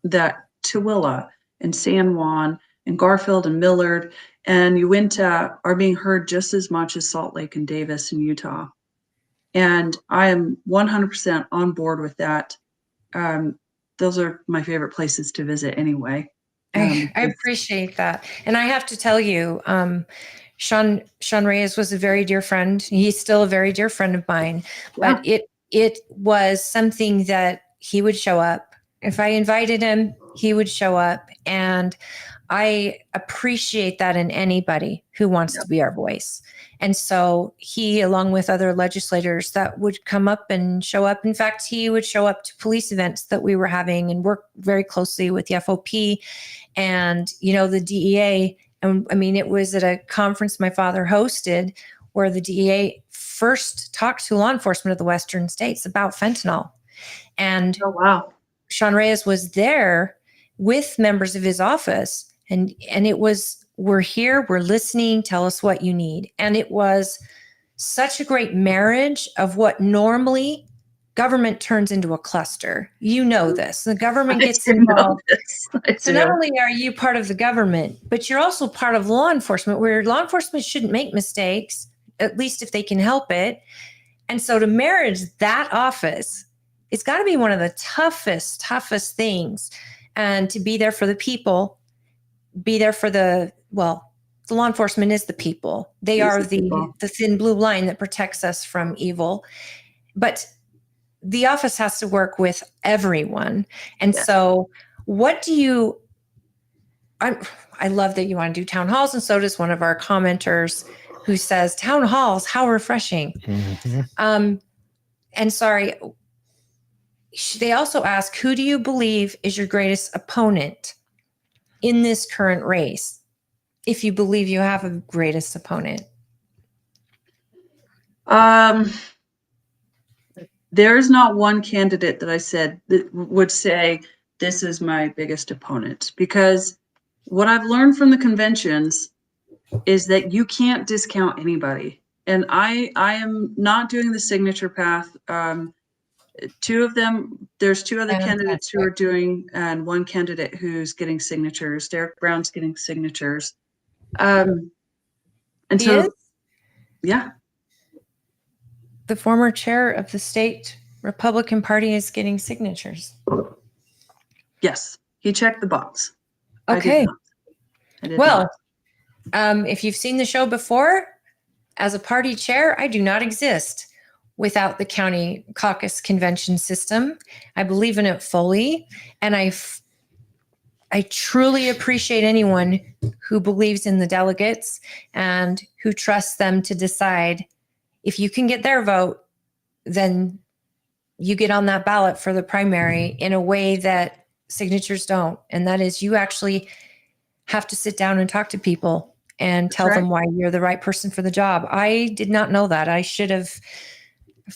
that Tooele and San Juan and Garfield and Millard and Uinta are being heard just as much as Salt Lake and Davis in Utah. And I am 100% on board with that. Those are my favorite places to visit anyway. I appreciate that. And I have to tell you, Sean Reyes was a very dear friend. He's still a very dear friend of mine, but it was something that he would show up. If I invited him, he would show up. And I appreciate that in anybody who wants to be our voice. And so he, along with other legislators that would come up and show up. In fact, he would show up to police events that we were having and work very closely with the FOP and, the DEA. And I mean, it was at a conference my father hosted where the DEA first talked to law enforcement of the Western states about fentanyl. And oh, wow. Sean Reyes was there with members of his office. And it was, we're here, we're listening, tell us what you need. And it was such a great marriage of what normally government turns into a cluster. You know this. The government gets involved. So not only are you part of the government, but you're also part of law enforcement, where law enforcement shouldn't make mistakes, at least if they can help it. And so to marriage that office, it's got to be one of the toughest things. And to be there for the people, be there for the law enforcement is the people. They are the thin blue line that protects us from evil. But the office has to work with everyone. And so what do you, I love that you want to do town halls. And so does one of our commenters who says, town halls, how refreshing. Mm-hmm. And sorry, they also ask, who do you believe is your greatest opponent in this current race, if you believe you have a greatest opponent? There's not one candidate that I said that would say this is my biggest opponent, because what I've learned from the conventions is that you can't discount anybody. And I am not doing the signature path. Two of them, there's two other candidates who are doing, and one candidate who's getting signatures. Derek Brown's getting signatures. And he so, is? Yeah. The former chair of the state Republican Party is getting signatures. Yes, he checked the box. Okay. Well, if you've seen the show before, as a party chair, I do not exist without the county caucus convention system. I believe in it fully. And I truly appreciate anyone who believes in the delegates and who trusts them to decide. If you can get their vote, then you get on that ballot for the primary in a way that signatures don't. And that is, you actually have to sit down and talk to people and tell them why you're the right person for the job. I did not know that. I should have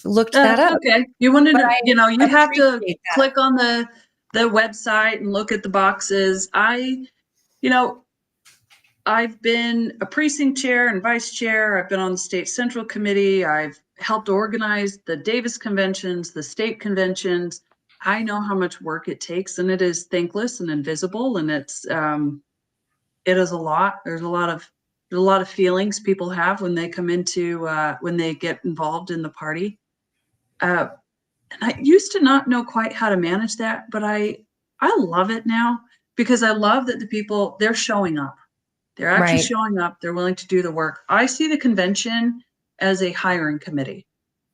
looked that up. Okay. You wanted to, you have to click on the website and look at the boxes. I've been a precinct chair and vice chair. I've been on the state central committee. I've helped organize the Davis conventions, the state conventions. I know how much work it takes, and it is thankless and invisible, and it is a lot. There's a lot of feelings people have when they come into when they get involved in the party. And I used to not know quite how to manage that, but I love it now, because I love that the people, they're showing up. They're actually showing up. They're willing to do the work. I see the convention as a hiring committee.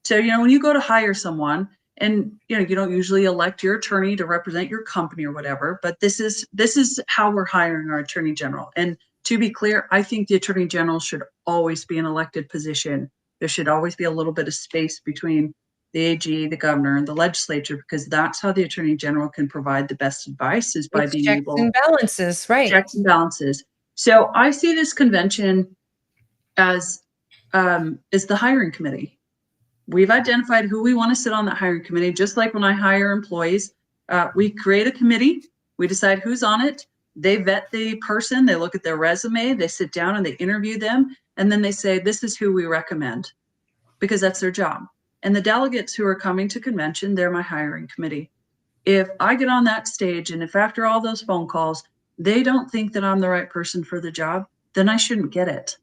So, when you go to hire someone, and you don't usually elect your attorney to represent your company or whatever, but this is how we're hiring our attorney general. And to be clear, I think the attorney general should always be an elected position. There should always be a little bit of space between the AG, the governor, and the legislature, because that's how the attorney general can provide the best advice, is by being able checks and balances, right? Checks and balances. So I see this convention as the hiring committee. We've identified who we want to sit on that hiring committee. Just like when I hire employees, we create a committee. We decide who's on it. They vet the person. They look at their resume. They sit down and they interview them. And then they say, this is who we recommend, because that's their job. And the delegates who are coming to convention, they're my hiring committee. if I get on that stage and if after all those phone calls, they don't think that I'm the right person for the job, then I shouldn't get it.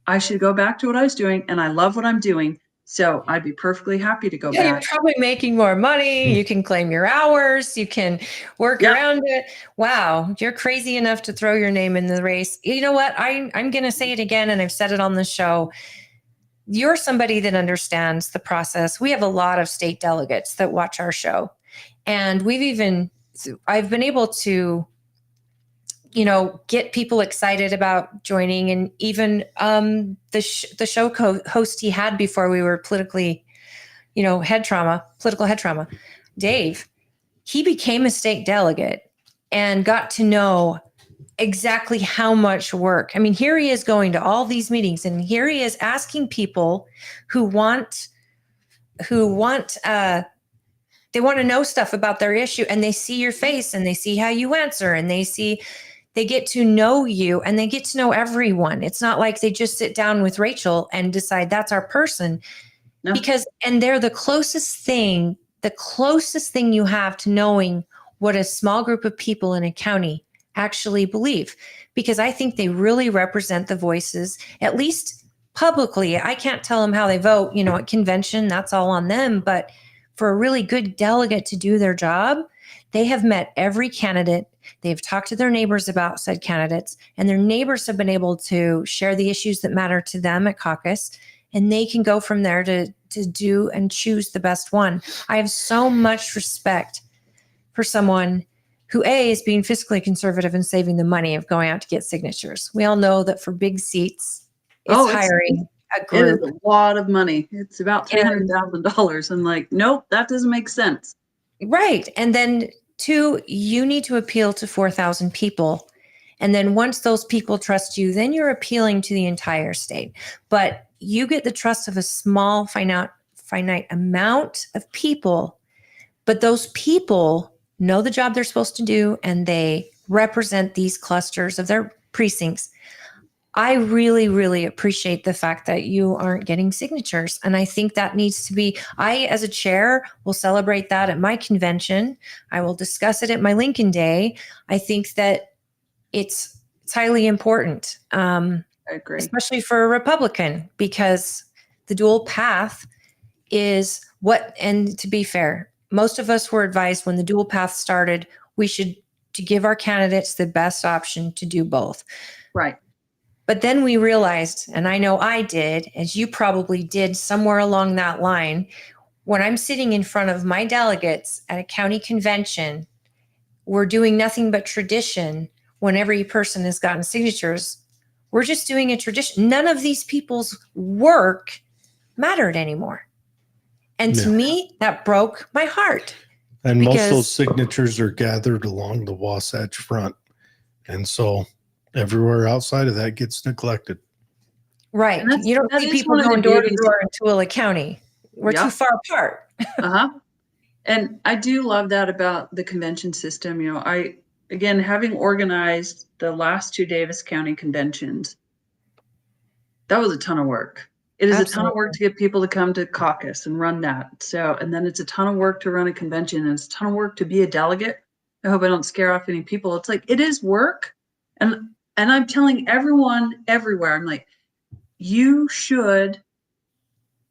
I should go back to what I was doing, and I love what I'm doing. So I'd be perfectly happy to go Yeah, you're back. probably making more money. You can claim your hours. You can work around it. Wow, you're crazy enough to throw your name in the race. You know what? I'm going to say it again, and I've said it on the show. You're somebody that understands the process. We have a lot of state delegates that watch our show, and I've been able to, get people excited about joining, and even the show host he had before we were political head trauma, Dave, he became a state delegate and got to know exactly how much work. I mean, here he is going to all these meetings, and here he is asking people who want they want to know stuff about their issue, and they see your face and they see how you answer, and they get to know you, and they get to know everyone. It's not like they just sit down with Rachel and decide that's our person. No. And they're the closest thing you have to knowing what a small group of people in a county actually believe, because I think they really represent the voices, at least publicly. I can't tell them how they vote, at convention, that's all on them. But for a really good delegate to do their job, they have met every candidate. They've talked to their neighbors about said candidates, and their neighbors have been able to share the issues that matter to them at caucus, and they can go from there to do and choose the best one. I have so much respect for someone who is being fiscally conservative and saving the money of going out to get signatures. We all know that for big seats, it's hiring a group. It is a lot of money. It's about $300,000. I'm like, nope, that doesn't make sense. Right. And then 2, you need to appeal to 4,000 people. And then once those people trust you, then you're appealing to the entire state. But you get the trust of a small, finite amount of people. But those people know the job they're supposed to do, and they represent these clusters of their precincts. I really, really appreciate the fact that you aren't getting signatures. And I think that needs to be, I, as a chair, will celebrate that at my convention. I will discuss it at my Lincoln Day. I think that it's highly important, I agree. especially for a Republican, because the dual path is and to be fair, most of us were advised when the dual path started, to give our candidates the best option to do both. Right. But then we realized, and I know I did, as you probably did somewhere along that line, when I'm sitting in front of my delegates at a county convention, we're doing nothing but tradition. When every person has gotten signatures, we're just doing a tradition. None of these people's work mattered anymore. And to me, that broke my heart. And most of those signatures are gathered along the Wasatch Front. And so everywhere outside of that gets neglected. Right. You don't see people going door to door in Tooele County. We're too far apart. And I do love that about the convention system. Again, having organized the last 2 Davis County conventions, that was a ton of work. It is a ton of work to get people to come to caucus and run that. So, and then it's a ton of work to run a convention, and it's a ton of work to be a delegate. I hope I don't scare off any people. It's like, it is work. And I'm telling everyone everywhere, I'm like, you should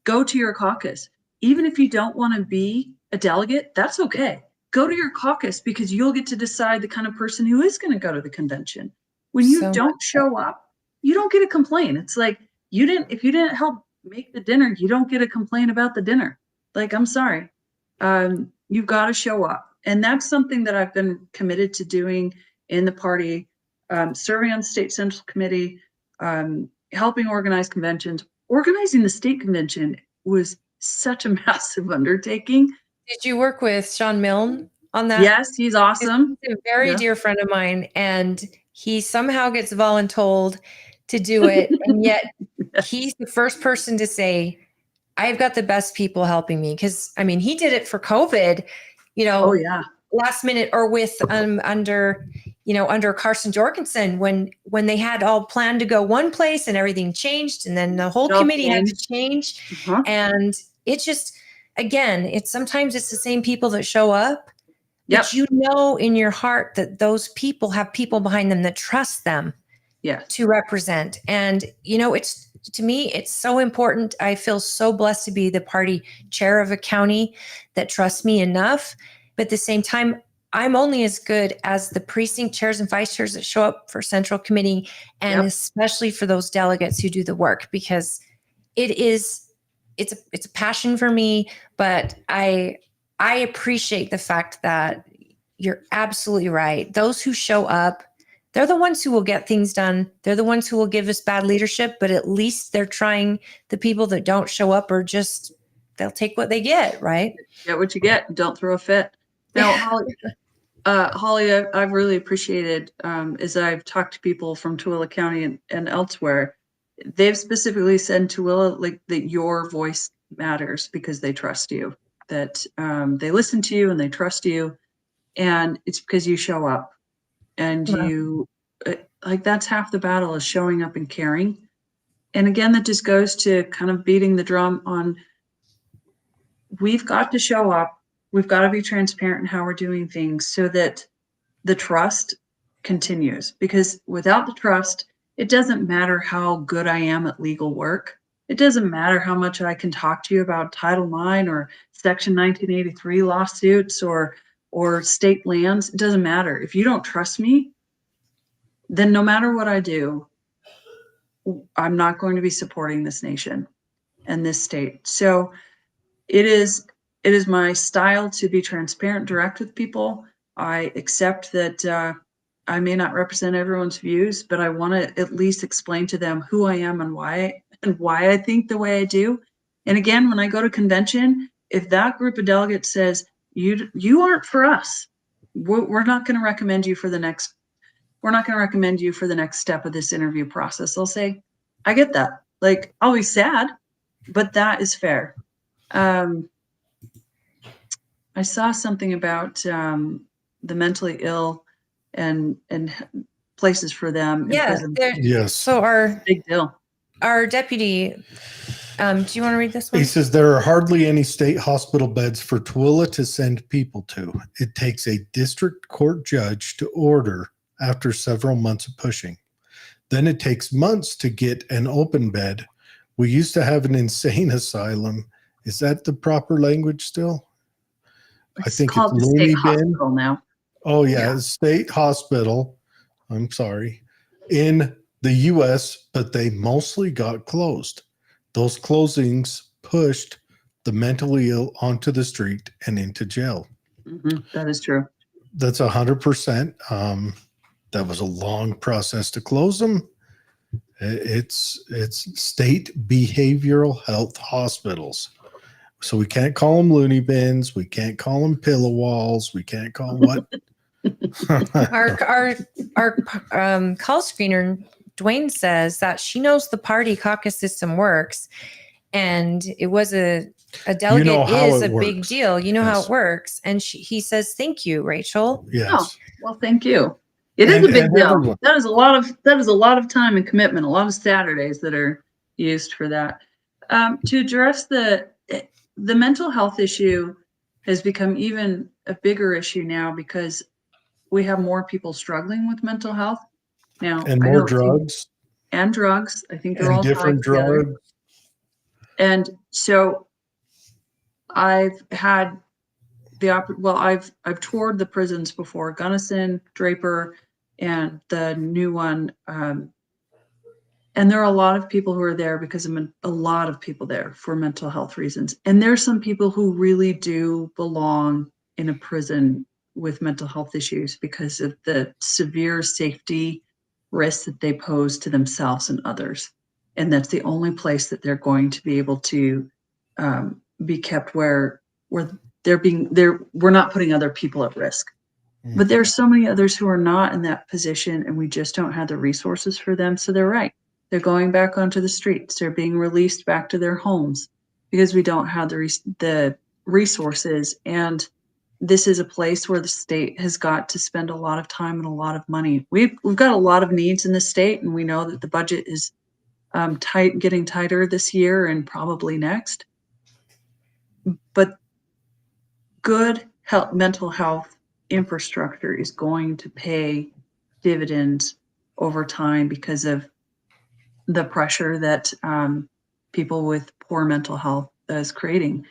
go to your caucus. Even if you don't want to be a delegate, that's okay. Go to your caucus, because you'll get to decide the kind of person who is going to go to the convention. When you don't show up, you don't get a complaint. It's like, if you didn't help make the dinner, you don't get a complaint about the dinner. Like, I'm sorry. You've got to show up. And that's something that I've been committed to doing in the party, serving on the state central committee, helping organize conventions. Organizing the state convention was such a massive undertaking. Did you work with Sean Milne on that? Yes, he's awesome. He's a very dear friend of mine, and he somehow gets voluntold to do it. And yet he's the first person to say, I've got the best people helping me. Because, I mean, he did it for COVID, last minute, or with under Carson Jorgensen, when they had all planned to go one place and everything changed, and then the whole committee had to change. And it just, again, sometimes it's the same people that show up, Yep. but you know in your heart that those people have people behind them that trust them to represent. And, to me, it's so important. I feel so blessed to be the party chair of a county that trusts me enough. But at the same time, I'm only as good as the precinct chairs and vice chairs that show up for central committee, and especially for those delegates who do the work, because it's a passion for me. But I appreciate the fact that you're absolutely right. Those who show up, they're the ones who will get things done. They're the ones who will give us bad leadership, but at least they're trying. The people that don't show up are just, they'll take what they get, right? Get what you get. Don't throw a fit. Now, Holly, I've really appreciated, as I've talked to people from Tooele County and elsewhere, they've specifically said to Tooele, like, that your voice matters because they trust you, that they listen to you and they trust you. And it's because you show up, and you, like, that's half the battle, is showing up and caring. And again, that just goes to kind of beating the drum on, we've got to show up. We've got to be transparent in how we're doing things so that the trust continues. Because without the trust, it doesn't matter how good I am at legal work. It doesn't matter how much I can talk to you about Title IX or Section 1983 lawsuits or state lands. It doesn't matter. If you don't trust me, then no matter what I do, I'm not going to be supporting this nation and this state. So it is my style to be transparent, direct with people. I accept that I may not represent everyone's views, but I want to at least explain to them who I am and why I think the way I do. And again, when I go to convention, if that group of delegates says, you aren't for us, we're not going to recommend you for the next, step of this interview process, I'll say, I get that. Like, I'll be sad, but that is fair. I saw something about the mentally ill and places for them in prison. Yes. So Big deal. Our deputy, do you want to read this one? He says there are hardly any state hospital beds for Tooele to send people to. It takes a district court judge to order after several months of pushing. Then it takes months to get an open bed. We used to have an insane asylum. Is that the proper language still? I think it's called the loony state bin hospital now. Oh yeah, state hospital. I'm sorry. In the US, but they mostly got closed. Those closings pushed the mentally ill onto the street and into jail. Mm-hmm. That is true. That's 100%. That was a long process to close them. It's state behavioral health hospitals. So we can't call them loony bins. We can't call them pillow walls. We can't call them what? Our call screener, Dwayne, says that she knows the party caucus system works, and it was a delegate is a big deal. You know how it works, and he says, "Thank you, Rachel." Yes. Oh, well, thank you. It is a big deal. Everyone. That is a lot of time and commitment. A lot of Saturdays that are used for that. To address the mental health issue has become even a bigger issue now because we have more people struggling with mental health now, and more drugs. And drugs. I think they're all different drugs. And so I've had I've toured the prisons before, Gunnison, Draper, and the new one. And there are a lot of people who are there because a lot of people there for mental health reasons. And there's some people who really do belong in a prison with mental health issues because of the severe safety risks that they pose to themselves and others. And that's the only place that they're going to be able to be kept where we're not putting other people at risk. Mm-hmm. But there's so many others who are not in that position, and we just don't have the resources for them. So they're right. They're going back onto the streets. They're being released back to their homes because we don't have the resources. And this is a place where the state has got to spend a lot of time and a lot of money. We've got a lot of needs in the state, and we know that the budget is getting tighter this year and probably next. but good mental health infrastructure is going to pay dividends over time because of the pressure that people with poor mental health is creating.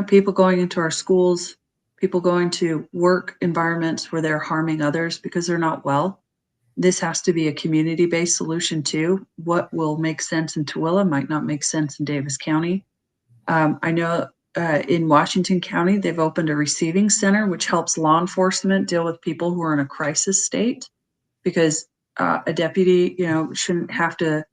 People going into our schools, people going to work environments where they're harming others because they're not well. This has to be a community-based solution too. What will make sense in Tooele might not make sense in Davis County. I know in Washington County, they've opened a receiving center, which helps law enforcement deal with people who are in a crisis state, because a deputy, shouldn't have to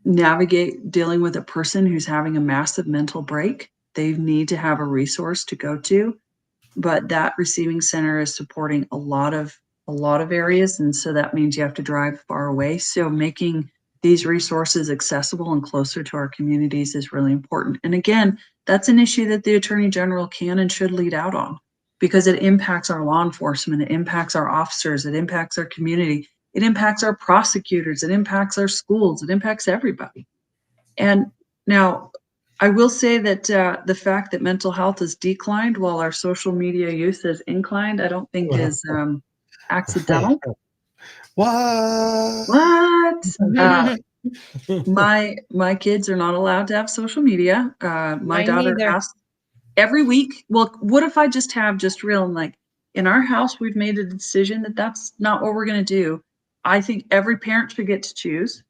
navigate dealing with a person who's having a massive mental break. They need to have a resource to go to, but that receiving center is supporting a lot of areas, and so that means you have to drive far away. So making these resources accessible and closer to our communities is really important. And again, that's an issue that the Attorney General can and should lead out on, because it impacts our law enforcement, it impacts our officers, it impacts our community, it impacts our prosecutors, it impacts our schools, it impacts everybody. And now, I will say that the fact that mental health has declined while our social media use has inclined, I don't think is accidental. What? My kids are not allowed to have social media. My Mine daughter neither. asks every week, well, what if I just have just real? And like, in our house, we've made a decision that that's not what we're going to do. I think every parent should get to choose,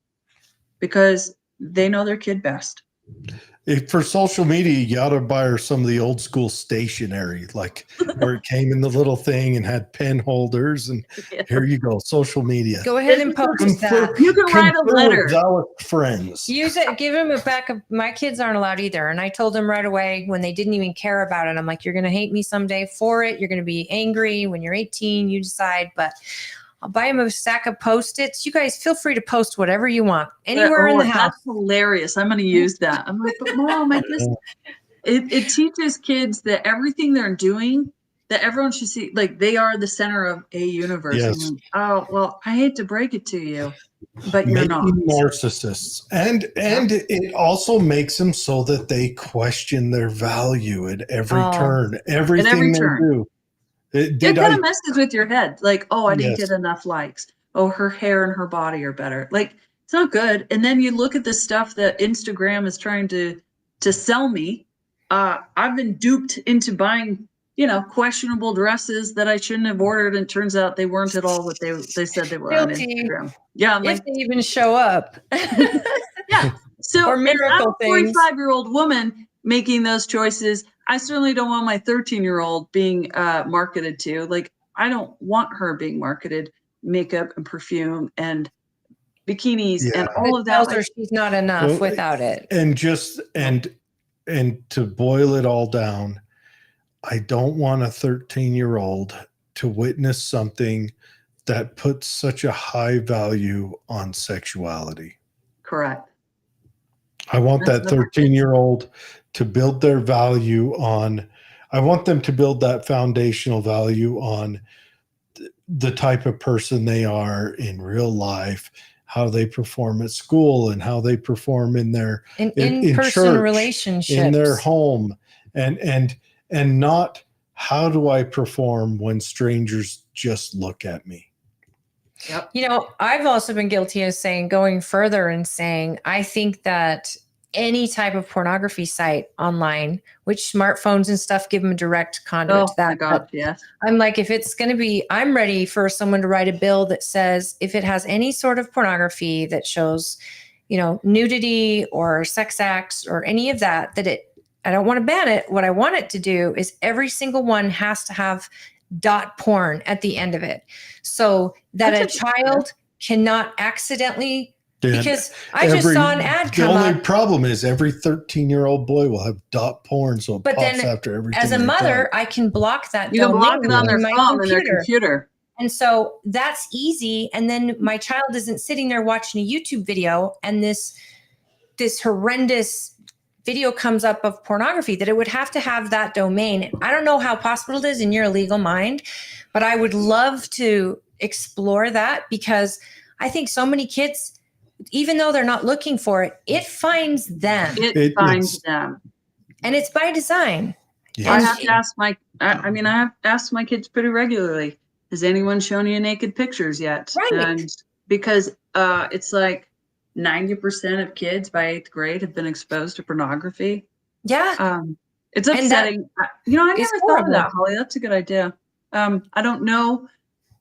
because they know their kid best. For social media, you got to buy her some of the old school stationery, like where it came in the little thing and had pen holders. And here you go, social media. Go ahead and post that. You can write a letter. With our friends. Use it. Give them a backup. My kids aren't allowed either. And I told them right away when they didn't even care about it. I'm like, you're going to hate me someday for it. You're going to be angry when you're 18. You decide. But I'll buy them a stack of Post-its. You guys feel free to post whatever you want anywhere in the house. That's hilarious. I'm going to use that. I'm like, but Mom, it teaches kids that everything they're doing, that everyone should see, like they are the center of a universe. Yes. Like, oh, well, I hate to break it to you, but you're not. Narcissists. And it also makes them so that they question their value at every turn, everything they do. It kind of messes with your head. Like, oh, I didn't get enough likes. Oh, her hair and her body are better. Like, it's not good. And then you look at the stuff that Instagram is trying to sell me. I've been duped into buying, questionable dresses that I shouldn't have ordered. And it turns out they weren't at all what they said they were on Instagram. Yeah. I'm if they even show up. Yeah. So or miracle things. I'm a 45-year-old woman making those choices. I certainly don't want my 13-year-old being marketed to. Like, I don't want her being marketed makeup and perfume and bikinis and all of that. Tells her she's not enough without it. And just and to boil it all down, I don't want a 13-year-old to witness something that puts such a high value on sexuality. Correct. I want that 13-year-old to build their value on, I want them to build that foundational value on the type of person they are in real life, how they perform at school, and how they perform in their in-person church, relationships, in their home, and not how do I perform when strangers just look at me. Yep. I've also been guilty of going further and saying, I think that any type of pornography site online, which smartphones and stuff give them a direct conduit to that. My God, yes. I'm like, if it's going to be, I'm ready for someone to write a bill that says if it has any sort of pornography that shows, nudity or sex acts or any of that, I don't want to ban it. What I want it to do is every single one has to have .porn at the end of it, so that a child cannot accidentally. Because I just saw an ad come up. The only problem is every 13-year-old boy will have .porn, so it pops after everything. As a mother, I can block that. You can block it on their phone and their computer. And so that's easy. And then my child isn't sitting there watching a YouTube video and this horrendous video comes up of pornography, that it would have to have that domain. I don't know how possible it is in your legal mind, but I would love to explore that, because I think so many kids, even though they're not looking for it, it finds them. It finds them. And it's by design. Yes. I have to ask my, I mean, I have to ask my kids pretty regularly, has anyone shown you naked pictures yet? Right. And because it's like 90% of kids by 8th grade have been exposed to pornography. Yeah. It's upsetting. I never thought of that, Holly. That's a good idea. I don't know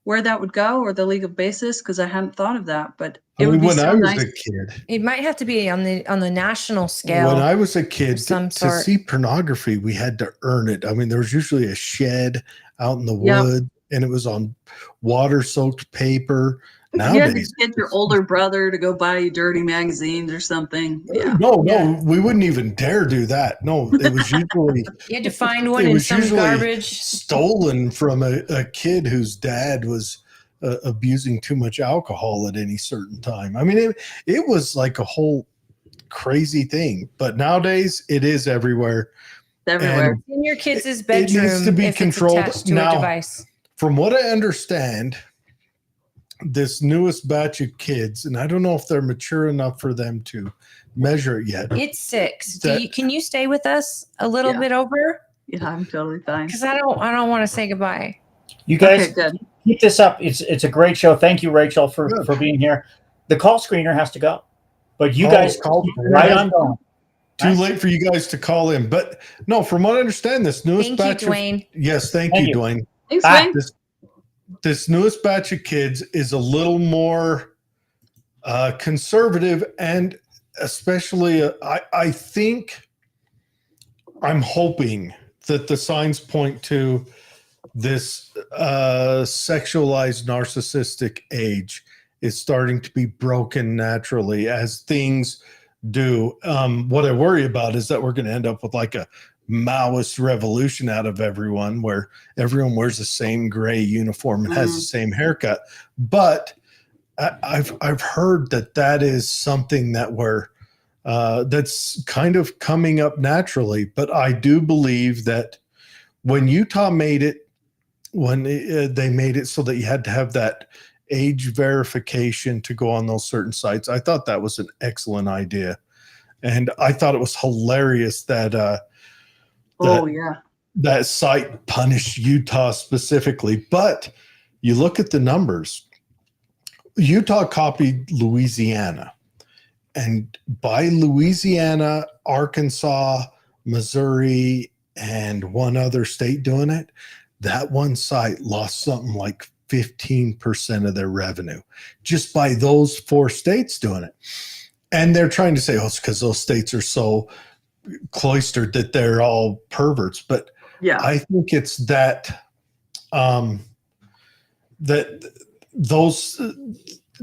where that would go or the legal basis because I hadn't thought of that, but it would be so nice. When I was a kid, it might have to be on the national scale. When I was a kid, to see pornography, we had to earn it. I mean, there was usually a shed out in the woods, and it was on water-soaked paper. Nowadays, you had to get your older brother to go buy you dirty magazines or something. Yeah. No, we wouldn't even dare do that. No, it was usually you had to find one in some garbage, stolen from a kid whose dad was abusing too much alcohol at any certain time. I mean, it was like a whole crazy thing. But nowadays, it is everywhere. Everywhere. It's in your kids' bedroom. It needs to be if controlled. it's attached to a device. From what I understand, this newest batch of kids, and I don't know if they're mature enough for them to measure it yet. It's 6. Can you stay with us a little bit over? Yeah, I'm totally fine. Because I don't want to say goodbye. You guys keep this up. It's a great show. Thank you, Rachel, for being here. The call screener has to go, but you guys called right on going. Too late for you guys to call in, but no. From what I understand, this newest batch. Dwayne. Yes, thank you, Dwayne. Thanks, Dwayne. This newest batch of kids is a little more conservative, and especially I think I'm hoping that the signs point to this sexualized narcissistic age is starting to be broken naturally as things do. What I worry about is that we're going to end up with like a Maoist revolution out of everyone, where everyone wears the same gray uniform and has the same haircut. But I've heard that is something that that's kind of coming up naturally. But I do believe that when Utah made it, they made it so that you had to have that age verification to go on those certain sites, I thought that was an excellent idea, and I thought it was hilarious that. That site punished Utah specifically. But you look at the numbers. Utah copied Louisiana. And by Louisiana, Arkansas, Missouri, and one other state doing it, that one site lost something like 15% of their revenue just by those 4 states doing it. And they're trying to say, it's because those states are so cloistered that they're all perverts, but I think it's that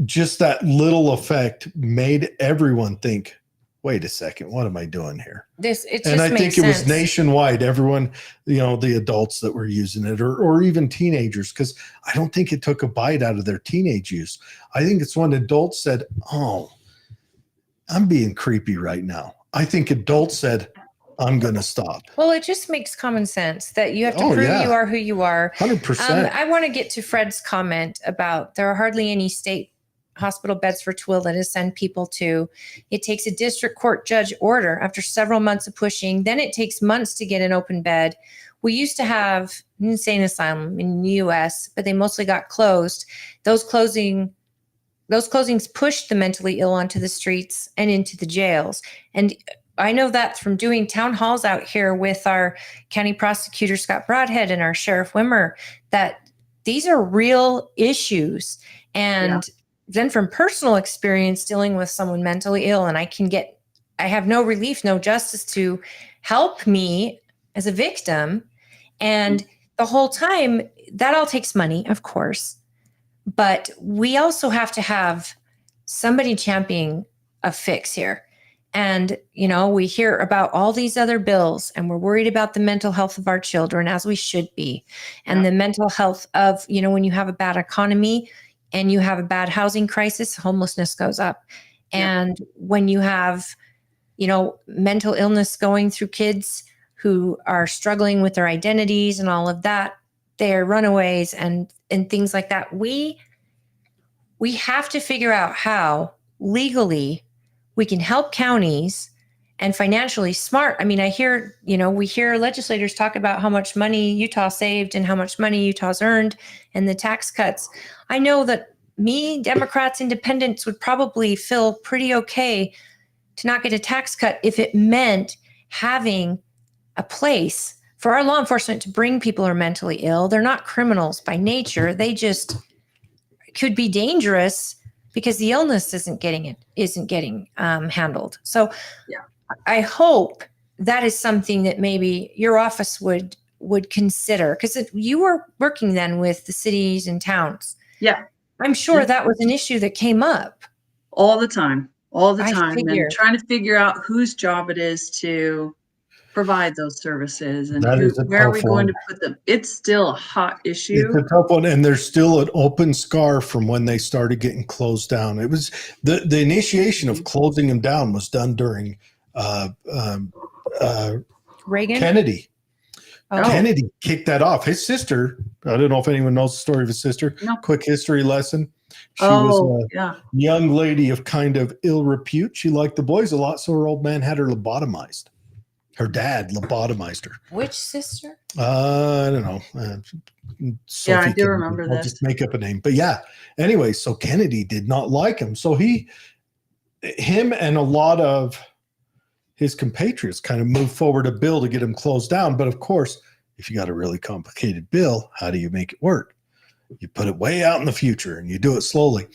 just that little effect made everyone think, wait a second, what am I doing here? I think it was nationwide. Everyone, the adults that were using it, or even teenagers, because I don't think it took a bite out of their teenage use. I think it's when adults said, "Oh, I'm being creepy right now." I think adults said, I'm going to stop. Well, it just makes common sense that you have to prove you are who you are. 100%. I want to get to Fred's comment about there are hardly any state hospital beds for Tooele to send people to. It takes a district court judge order after several months of pushing. Then it takes months to get an open bed. We used to have an insane asylum in the U.S., but they mostly got closed. Those closings pushed the mentally ill onto the streets and into the jails. And I know that from doing town halls out here with our county prosecutor, Scott Broadhead, and our Sheriff Wimmer, that these are real issues. And then from personal experience dealing with someone mentally ill, and I have no relief, no justice to help me as a victim. And the whole time, that all takes money, of course. But we also have to have somebody championing a fix here. And, we hear about all these other bills, and we're worried about the mental health of our children, as we should be. And the mental health of, when you have a bad economy and you have a bad housing crisis, homelessness goes up. And when you have, mental illness going through kids who are struggling with their identities and all of that, they're runaways and things like that. We have to figure out how legally we can help counties and financially smart. I mean, I hear, we hear legislators talk about how much money Utah saved and how much money Utah's earned and the tax cuts. I know that Democrats, independents would probably feel pretty okay to not get a tax cut if it meant having a place for our law enforcement to bring people who are mentally ill. They're not criminals by nature. They just could be dangerous because the illness isn't getting handled. So yeah. I hope that is something that maybe your office would consider, because you were working then with the cities and towns. Yeah. I'm sure that was an issue that came up. All the time. And trying to figure out whose job it is to provide those services and where are we going to put them. It's still a hot issue. It's a tough one, and there's still an open scar from when they started getting closed down. It was the initiation of closing them down was done during Reagan? Kennedy. Oh. Kennedy kicked that off. His sister, I don't know if anyone knows the story of his sister. No. Quick history lesson. She was a young lady of kind of ill repute. She liked the boys a lot, so her old man had her lobotomized. Her dad lobotomized her. Which sister? I don't know. I do remember this. Just make up a name. But yeah, anyway, so Kennedy did not like him. So him and a lot of his compatriots kind of moved forward a bill to get him closed down. But of course, if you got a really complicated bill, how do you make it work? You put it way out in the future and you do it slowly.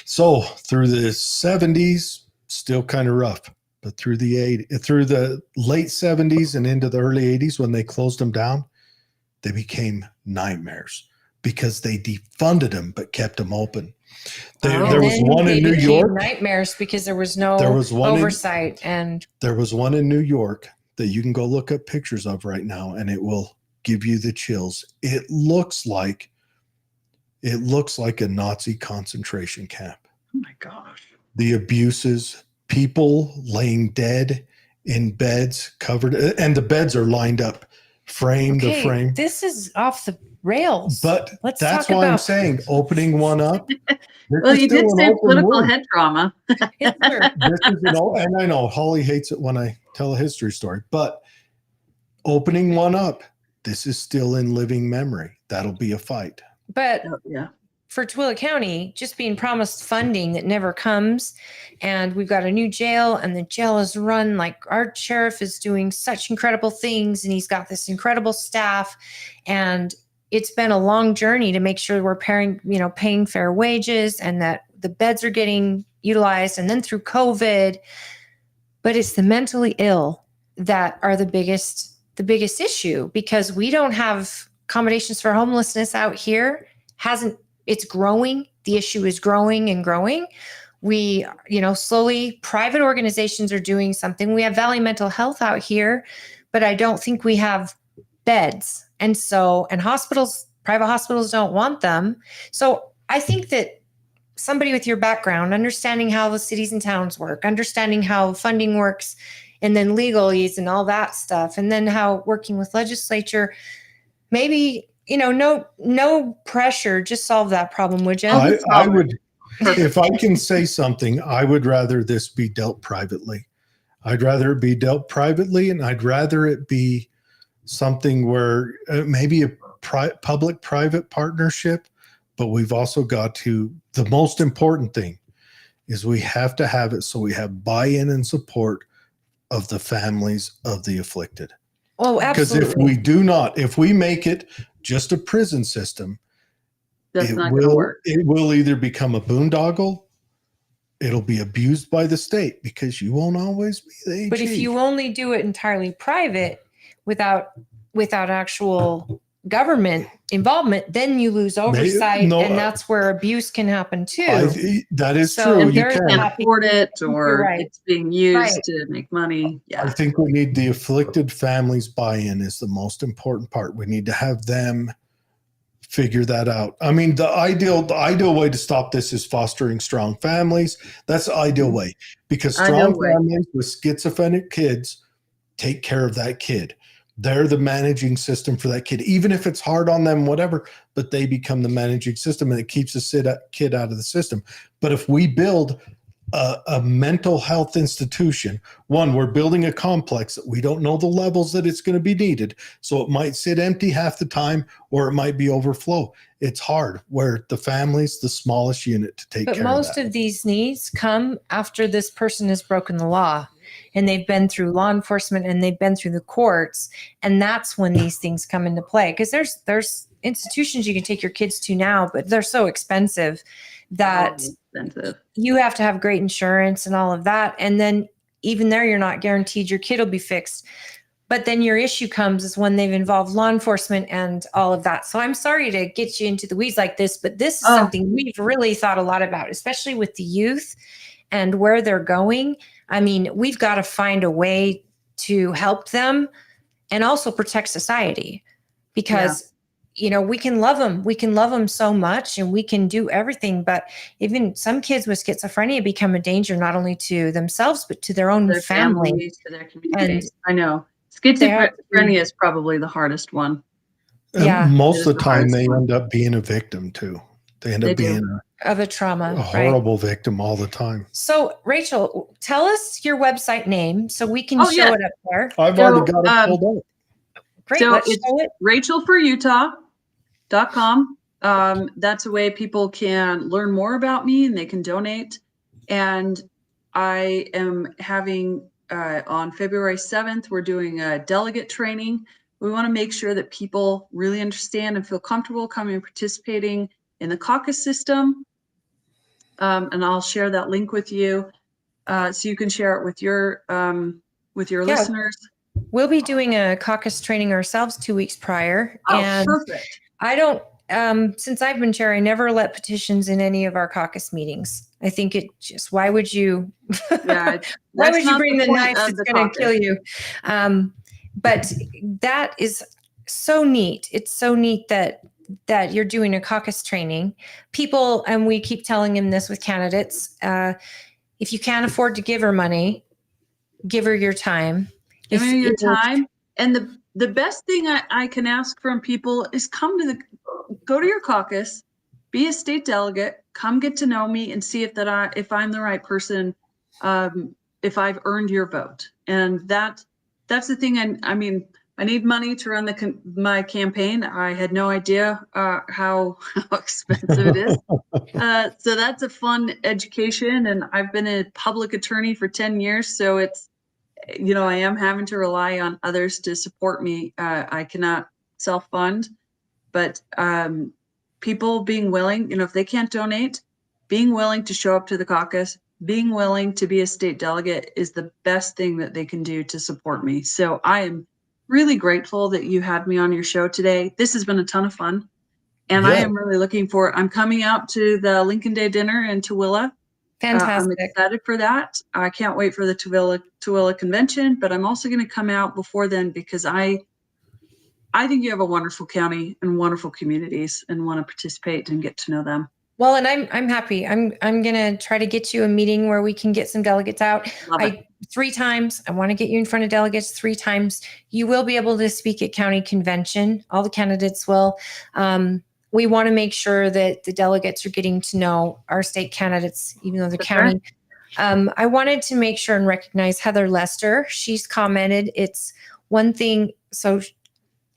So through the 70s, still kind of rough. But through the late 70s and into the early 80s, when they closed them down, they became nightmares because they defunded them but kept them open. There was one in New York. Nightmares because there was no oversight. And there was one in New York that you can go look up pictures of right now, and it will give you the chills. It looks like a Nazi concentration camp. Oh my gosh. The abuses, people laying dead in beds covered, and the beds are lined up frame to frame. This is off the rails. But that's why I'm saying opening one up. Well, you did say political head trauma. And I know Holly hates it when I tell a history story, but opening one up, this is still in living memory. That'll be a fight. But for Tooele County, just being promised funding that never comes, and we've got a new jail, and the jail is run like our sheriff is doing such incredible things, and he's got this incredible staff, and it's been a long journey to make sure we're paying fair wages and that the beds are getting utilized, and then through COVID. But it's the mentally ill that are the biggest issue, because we don't have accommodations for homelessness out here. It's growing. The issue is growing and growing. We, slowly private organizations are doing something. We have Valley Mental Health out here, but I don't think we have beds. And hospitals, private hospitals don't want them. So I think that somebody with your background, understanding how the cities and towns work, understanding how funding works, and then legalese and all that stuff, and then how working with legislature, maybe, no pressure, just solve that problem, would you? I would, if I can say something, I would rather this be dealt privately. I'd rather it be dealt privately, and I'd rather it be something where maybe a public-private partnership, but we've also got to, the most important thing is we have to have it so we have buy-in and support of the families of the afflicted. Oh, absolutely. Because if we make it just a prison system, that's not going to work. It will either become a boondoggle, it'll be abused by the state, because you won't always be the AG. But if you only do it entirely private without actual government involvement, then you lose oversight, and that's where abuse can happen too. That is true. You can't afford it, or it's being used to make money. Yeah. I think we need the afflicted families buy-in is the most important part. We need to have them figure that out. I mean, the ideal way to stop this is fostering strong families. That's the ideal way, because strong families with schizophrenic kids take care of that kid. They're the managing system for that kid, even if it's hard on them, whatever, but they become the managing system, and it keeps the kid out of the system. But if we build a mental health institution. One, we're building a complex that we don't know the levels that it's going to be needed. So it might sit empty half the time, or it might be overflow. It's hard where the family's the smallest unit to take care of that. But most of these needs come after this person has broken the law and they've been through law enforcement and they've been through the courts. And that's when these things come into play. Because there's institutions you can take your kids to now, but they're so expensive that you have to have great insurance and all of that. And then even there, you're not guaranteed your kid will be fixed. But then your issue comes is when they've involved law enforcement and all of that. So I'm sorry to get you into the weeds like this, but this is something we've really thought a lot about, especially with the youth and where they're going. I mean, we've got to find a way to help them and also protect society because, you know, we can love them. We can love them so much and we can do everything. But even some kids with schizophrenia become a danger, not only to themselves, but to their own family. To their communities. I know. Schizophrenia is probably the hardest one. Yeah. Most of the time they end up being a victim too. They end up being of a trauma, a horrible victim all the time. So Rachel, tell us your website name so we can show it up there. I've already got it pulled up. Great. So let's it's show it. rachelforutah.com. That's a way people can learn more about me and they can donate. And I am having on February 7th, we're doing a delegate training. We want to make sure that people really understand and feel comfortable coming and participating in the caucus system. And I'll share that link with you so you can share it with your listeners. We'll be doing a caucus training ourselves 2 weeks prior. Oh, perfect. I don't, since I've been chair, I never let petitions in any of our caucus meetings. I think it just, why would you, why would you bring the knife that's going to kill you? But that is so neat. It's so neat that you're doing a caucus training. People, and we keep telling them this with candidates, if you can't afford to give her money, give her your time. Give her your time. And the best thing I can ask from people is go to your caucus, be a state delegate, come get to know me and see if I'm the right person, if I've earned your vote. And that's the thing. I mean, I need money to run my campaign. I had no idea how expensive it is. So that's a fun education. And I've been a public attorney for 10 years. So it's, you know, I am having to rely on others to support me. I cannot self-fund, but people being willing, you know, if they can't donate, being willing to show up to the caucus, being willing to be a state delegate is the best thing that they can do to support me. So I am really grateful that you had me on your show today. This has been a ton of fun. And I am really I'm coming out to the Lincoln Day dinner in Tooele. Fantastic. I'm excited for that. I can't wait for the Tooele convention, but I'm also going to come out before then because I think you have a wonderful county and wonderful communities and want to participate and get to know them. Well, and I'm happy. I'm going to try to get you a meeting where we can get some delegates out. 3 times. I want to get you in front of delegates 3 times. You will be able to speak at county convention. All the candidates will. We want to make sure that the delegates are getting to know our state candidates, even though the county. I wanted to make sure and recognize Heather Lester. She's commented it's one thing. So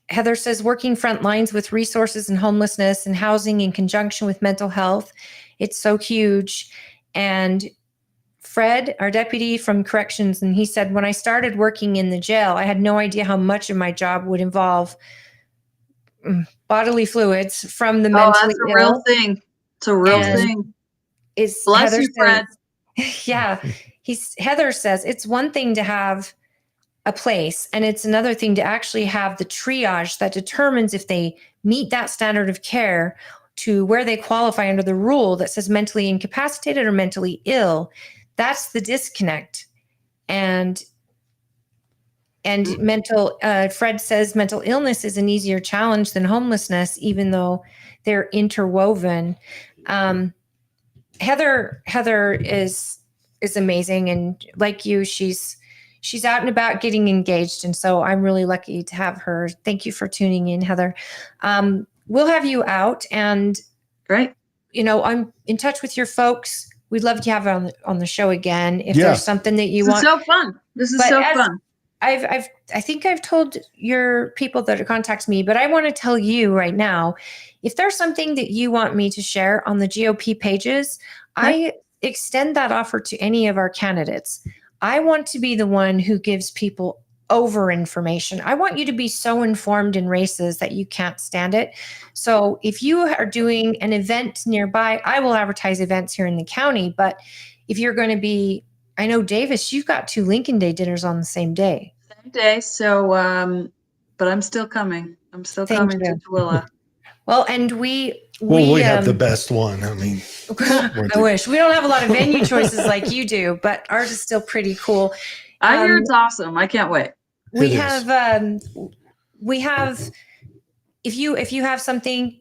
Heather says working front lines with resources and homelessness and housing in conjunction with mental health. It's so huge. And Fred, our deputy from corrections, and he said, when I started working in the jail, I had no idea how much of my job would involve bodily fluids from the mentally that's a real thing. It's a real thing. Bless Heather you, Fred. Yeah. Heather says it's one thing to have a place, and it's another thing to actually have the triage that determines if they meet that standard of care to where they qualify under the rule that says mentally incapacitated or mentally ill. That's the disconnect. And mental, Fred says mental illness is an easier challenge than homelessness, even though they're interwoven. Heather is amazing. And like you, she's out and about getting engaged. And so I'm really lucky to have her. Thank you for tuning in, Heather. We'll have you out and great. You know, I'm in touch with your folks. we'd love to have it on the show again. If there's something that you want. This is so fun. This is so fun. I think I've told your people that contact me, but I want to tell you right now, if there's something that you want me to share on the GOP pages, I extend that offer to any of our candidates. I want to be the one who gives people over information. I want you to be so informed in races that you can't stand it. So if you are doing an event nearby, I will advertise events here in the county. But if you're going to be, I know, Davis, you've got 2 Lincoln Day dinners on the same day. Same day. So, but I'm still coming. I'm still coming to Tooele. Well, and we have the best one. I mean, I wish we don't have a lot of venue choices like you do, but ours is still pretty cool. I hear it's awesome. I can't wait. We have, if you have something,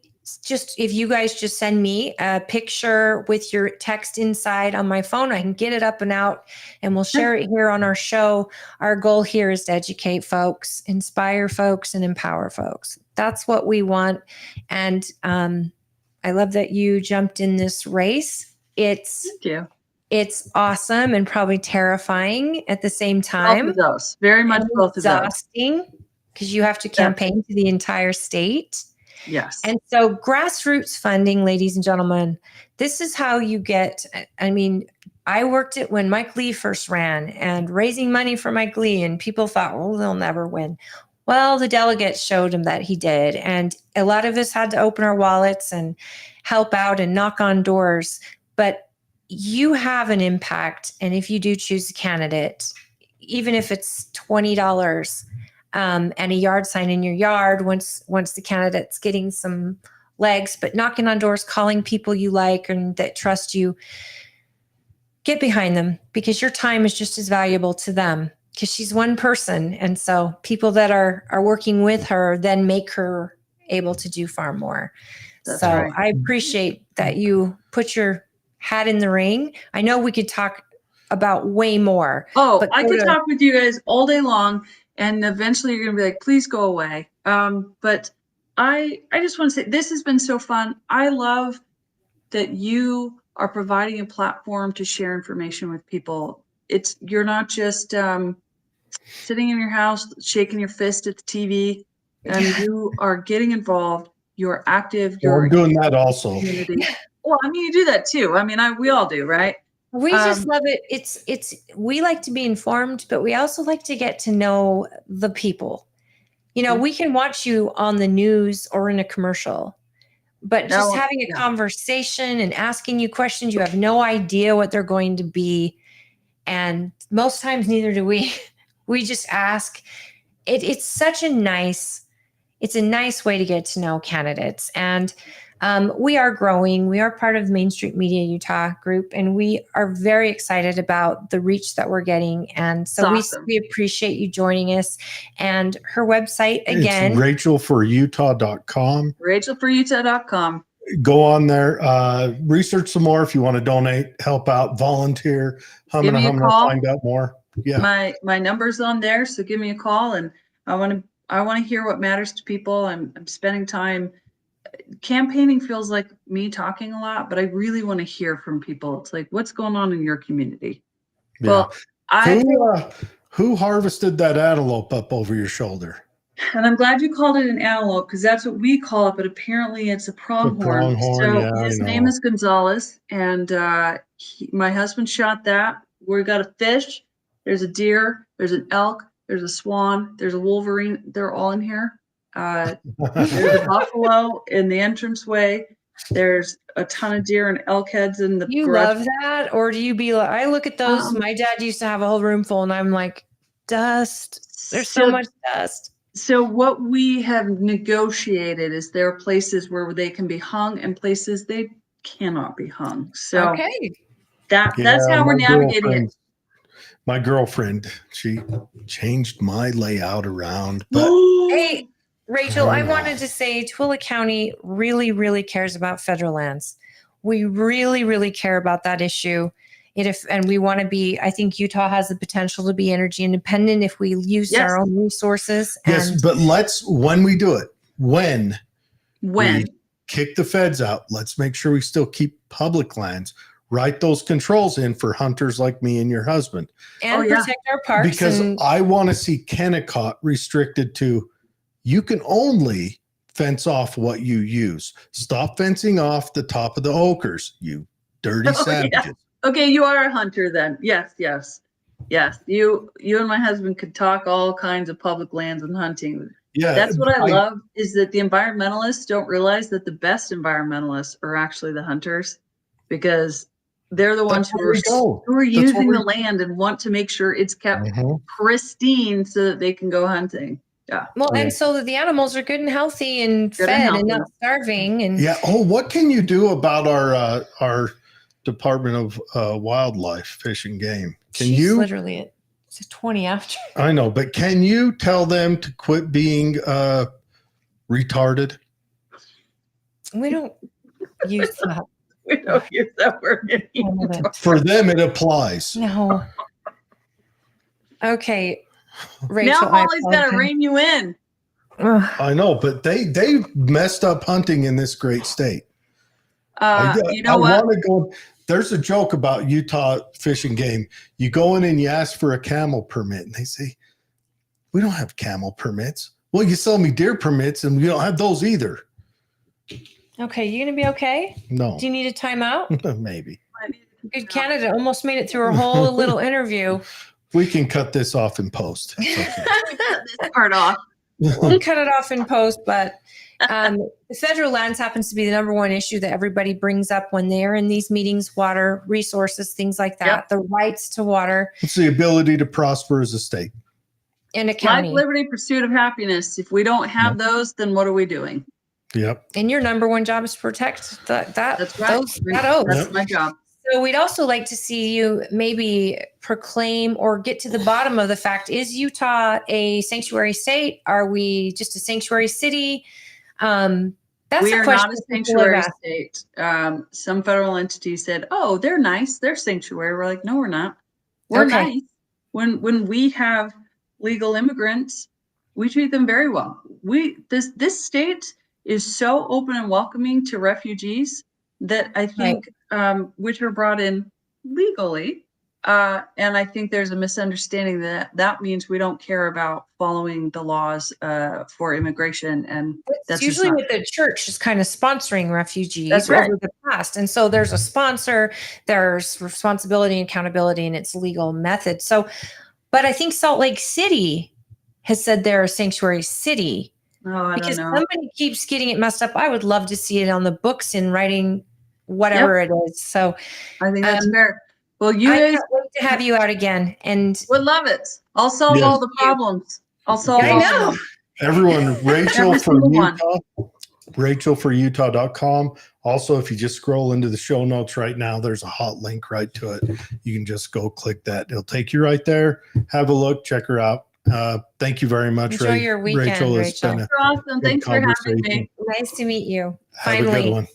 if you guys just send me a picture with your text inside on my phone, I can get it up and out and we'll share it here on our show. Our goal here is to educate folks, inspire folks, and empower folks. That's what we want. And I love that you jumped in this race. Thank you. It's awesome and probably terrifying at the same time. Both of those. Very much both of those. Exhausting because you have to campaign to the entire state. Yes. And so grassroots funding, ladies and gentlemen, this is how you get, I mean, I worked it when Mike Lee first ran and raising money for Mike Lee, and people thought, well, they'll never win. Well, the delegates showed him that he did. And a lot of us had to open our wallets and help out and knock on doors. But you have an impact. And if you do choose a candidate, even if it's $20 and a yard sign in your yard, once the candidate's getting some legs, but knocking on doors, calling people you like and that trust you, get behind them, because your time is just as valuable to them, because she's one person. And so people that are working with her then make her able to do far more. That's so right. I appreciate that you put your hat in the ring. I know we could talk about way more. Oh, I could talk with you guys all day long, and eventually you're going to be like, please go away. But I just want to say, this has been so fun. I love that you are providing a platform to share information with people. You're not just sitting in your house, shaking your fist at the TV, and you are getting involved. You're active. You're doing that also. Community. Well, I mean, you do that too. I mean, we all do, right? We just love it. We like to be informed, but we also like to get to know the people. You know, we can watch you on the news or in a commercial, but just having a conversation and asking you questions, you have no idea what they're going to be. And most times neither do we. We just ask. It's a nice way to get to know candidates. And we are growing. We are part of the Main Street Media Utah group, and we are very excited about the reach that we're getting. And so we appreciate you joining us. And her website, again, it's rachelforutah.com. rachelforutah.com. Go on there, research some more if you want to donate, help out, volunteer, give me a call. Find out more. Yeah. My number's on there, so give me a call, and I want to hear what matters to people. I'm spending time. Campaigning feels like me talking a lot, but I really want to hear from people. It's like, what's going on in your community? Yeah. Well, who harvested that antelope up over your shoulder? And I'm glad you called it an antelope, because that's what we call it, but apparently it's a pronghorn. His name is Gonzalez, and my husband shot that. We got a fish. There's a deer. There's an elk. There's a swan. There's a wolverine. They're all in here. There's a buffalo in the entranceway. There's a ton of deer and elk heads in the garage. Love that? Or do you be like, I look at those, my dad used to have a whole room full, and I'm like, dust. There's so much dust. So what we have negotiated is there are places where they can be hung and places they cannot be hung. So that's how we're navigating it. My girlfriend, she changed my layout around. But hey, Rachel, I wanted to say Tooele County really, really cares about federal lands. We really, really care about that issue. And we want to be, I think Utah has the potential to be energy independent if we use our own resources. Yes, but when we do it, when we kick the feds out, let's make sure we still keep public lands write those controls in for hunters like me and your husband. And protect our parks. Because I want to see Kennecott restricted to, you can only fence off what you use. Stop fencing off the top of the ochres, you dirty savages. Yeah. Okay, you are a hunter then. Yes. You and my husband could talk all kinds of public lands and hunting. Yeah, that's what I love, is that the environmentalists don't realize that the best environmentalists are actually the hunters, because they're the ones who are using the land and want to make sure it's kept pristine so that they can go hunting. Yeah. Well, and so that the animals are good and healthy and fed and not starving. And what can you do about our Department of Wildlife, Fish and Game? Can you literally it's 20 after? I know, but can you tell them to quit being retarded? We don't use that. We don't use that word anymore. For them, it applies. No. Okay, Rachel. Now Holly's got to rein you in. I know, but they messed up hunting in this great state. You know what? There's a joke about Utah Fish and Game. You go in and you ask for a camel permit, and they say, "We don't have camel permits." Well, you sell me deer permits, and we don't have those either. Okay, you gonna be okay? No. Do you need a timeout? Maybe. Good Canada almost made it through our whole little interview. We can cut this off in post. Okay. This part off. We'll cut it off in post, but the federal lands happens to be the number one issue that everybody brings up when they're in these meetings: water, resources, things like that. Yep. The rights to water. It's the ability to prosper as a state. And a county. Life, liberty, pursuit of happiness. If we don't have those, then what are we doing? Yep. And your number one job is to protect that. That's right. That's my job. So we'd also like to see you maybe proclaim or get to the bottom of the fact: is Utah a sanctuary state? Are we just a sanctuary city? That's we a are question not a sanctuary state. Some federal entity said, "Oh, they're nice. They're sanctuary." We're like, "No, we're not. We're nice. When we have legal immigrants, we treat them very well. This state is so open and welcoming to refugees that I think, which are brought in legally. And I think there's a misunderstanding that means we don't care about following the laws for immigration. And that's usually what the church is kind of sponsoring refugees over the past. And so there's a sponsor, there's responsibility and accountability, and it's legal method. So, but I think Salt Lake City has said they're a sanctuary city. Because somebody keeps getting it messed up. I would love to see it on the books in writing, whatever it is. So I think that's fair. Well, you I guys can't wait to have you out again, and would love it. I'll solve all the problems. I'll solve. I know. Everyone, Rachel for Utah. Rachel for Utah.com. Also, if you just scroll into the show notes right now, there's a hot link right to it. You can just go click that. It'll take you right there. Have a look. Check her out. Thank you very much. Enjoy your weekend, Rachel. It's been awesome. Thanks for having me. Nice to meet you. Have a good one.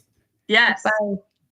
Yes. Bye.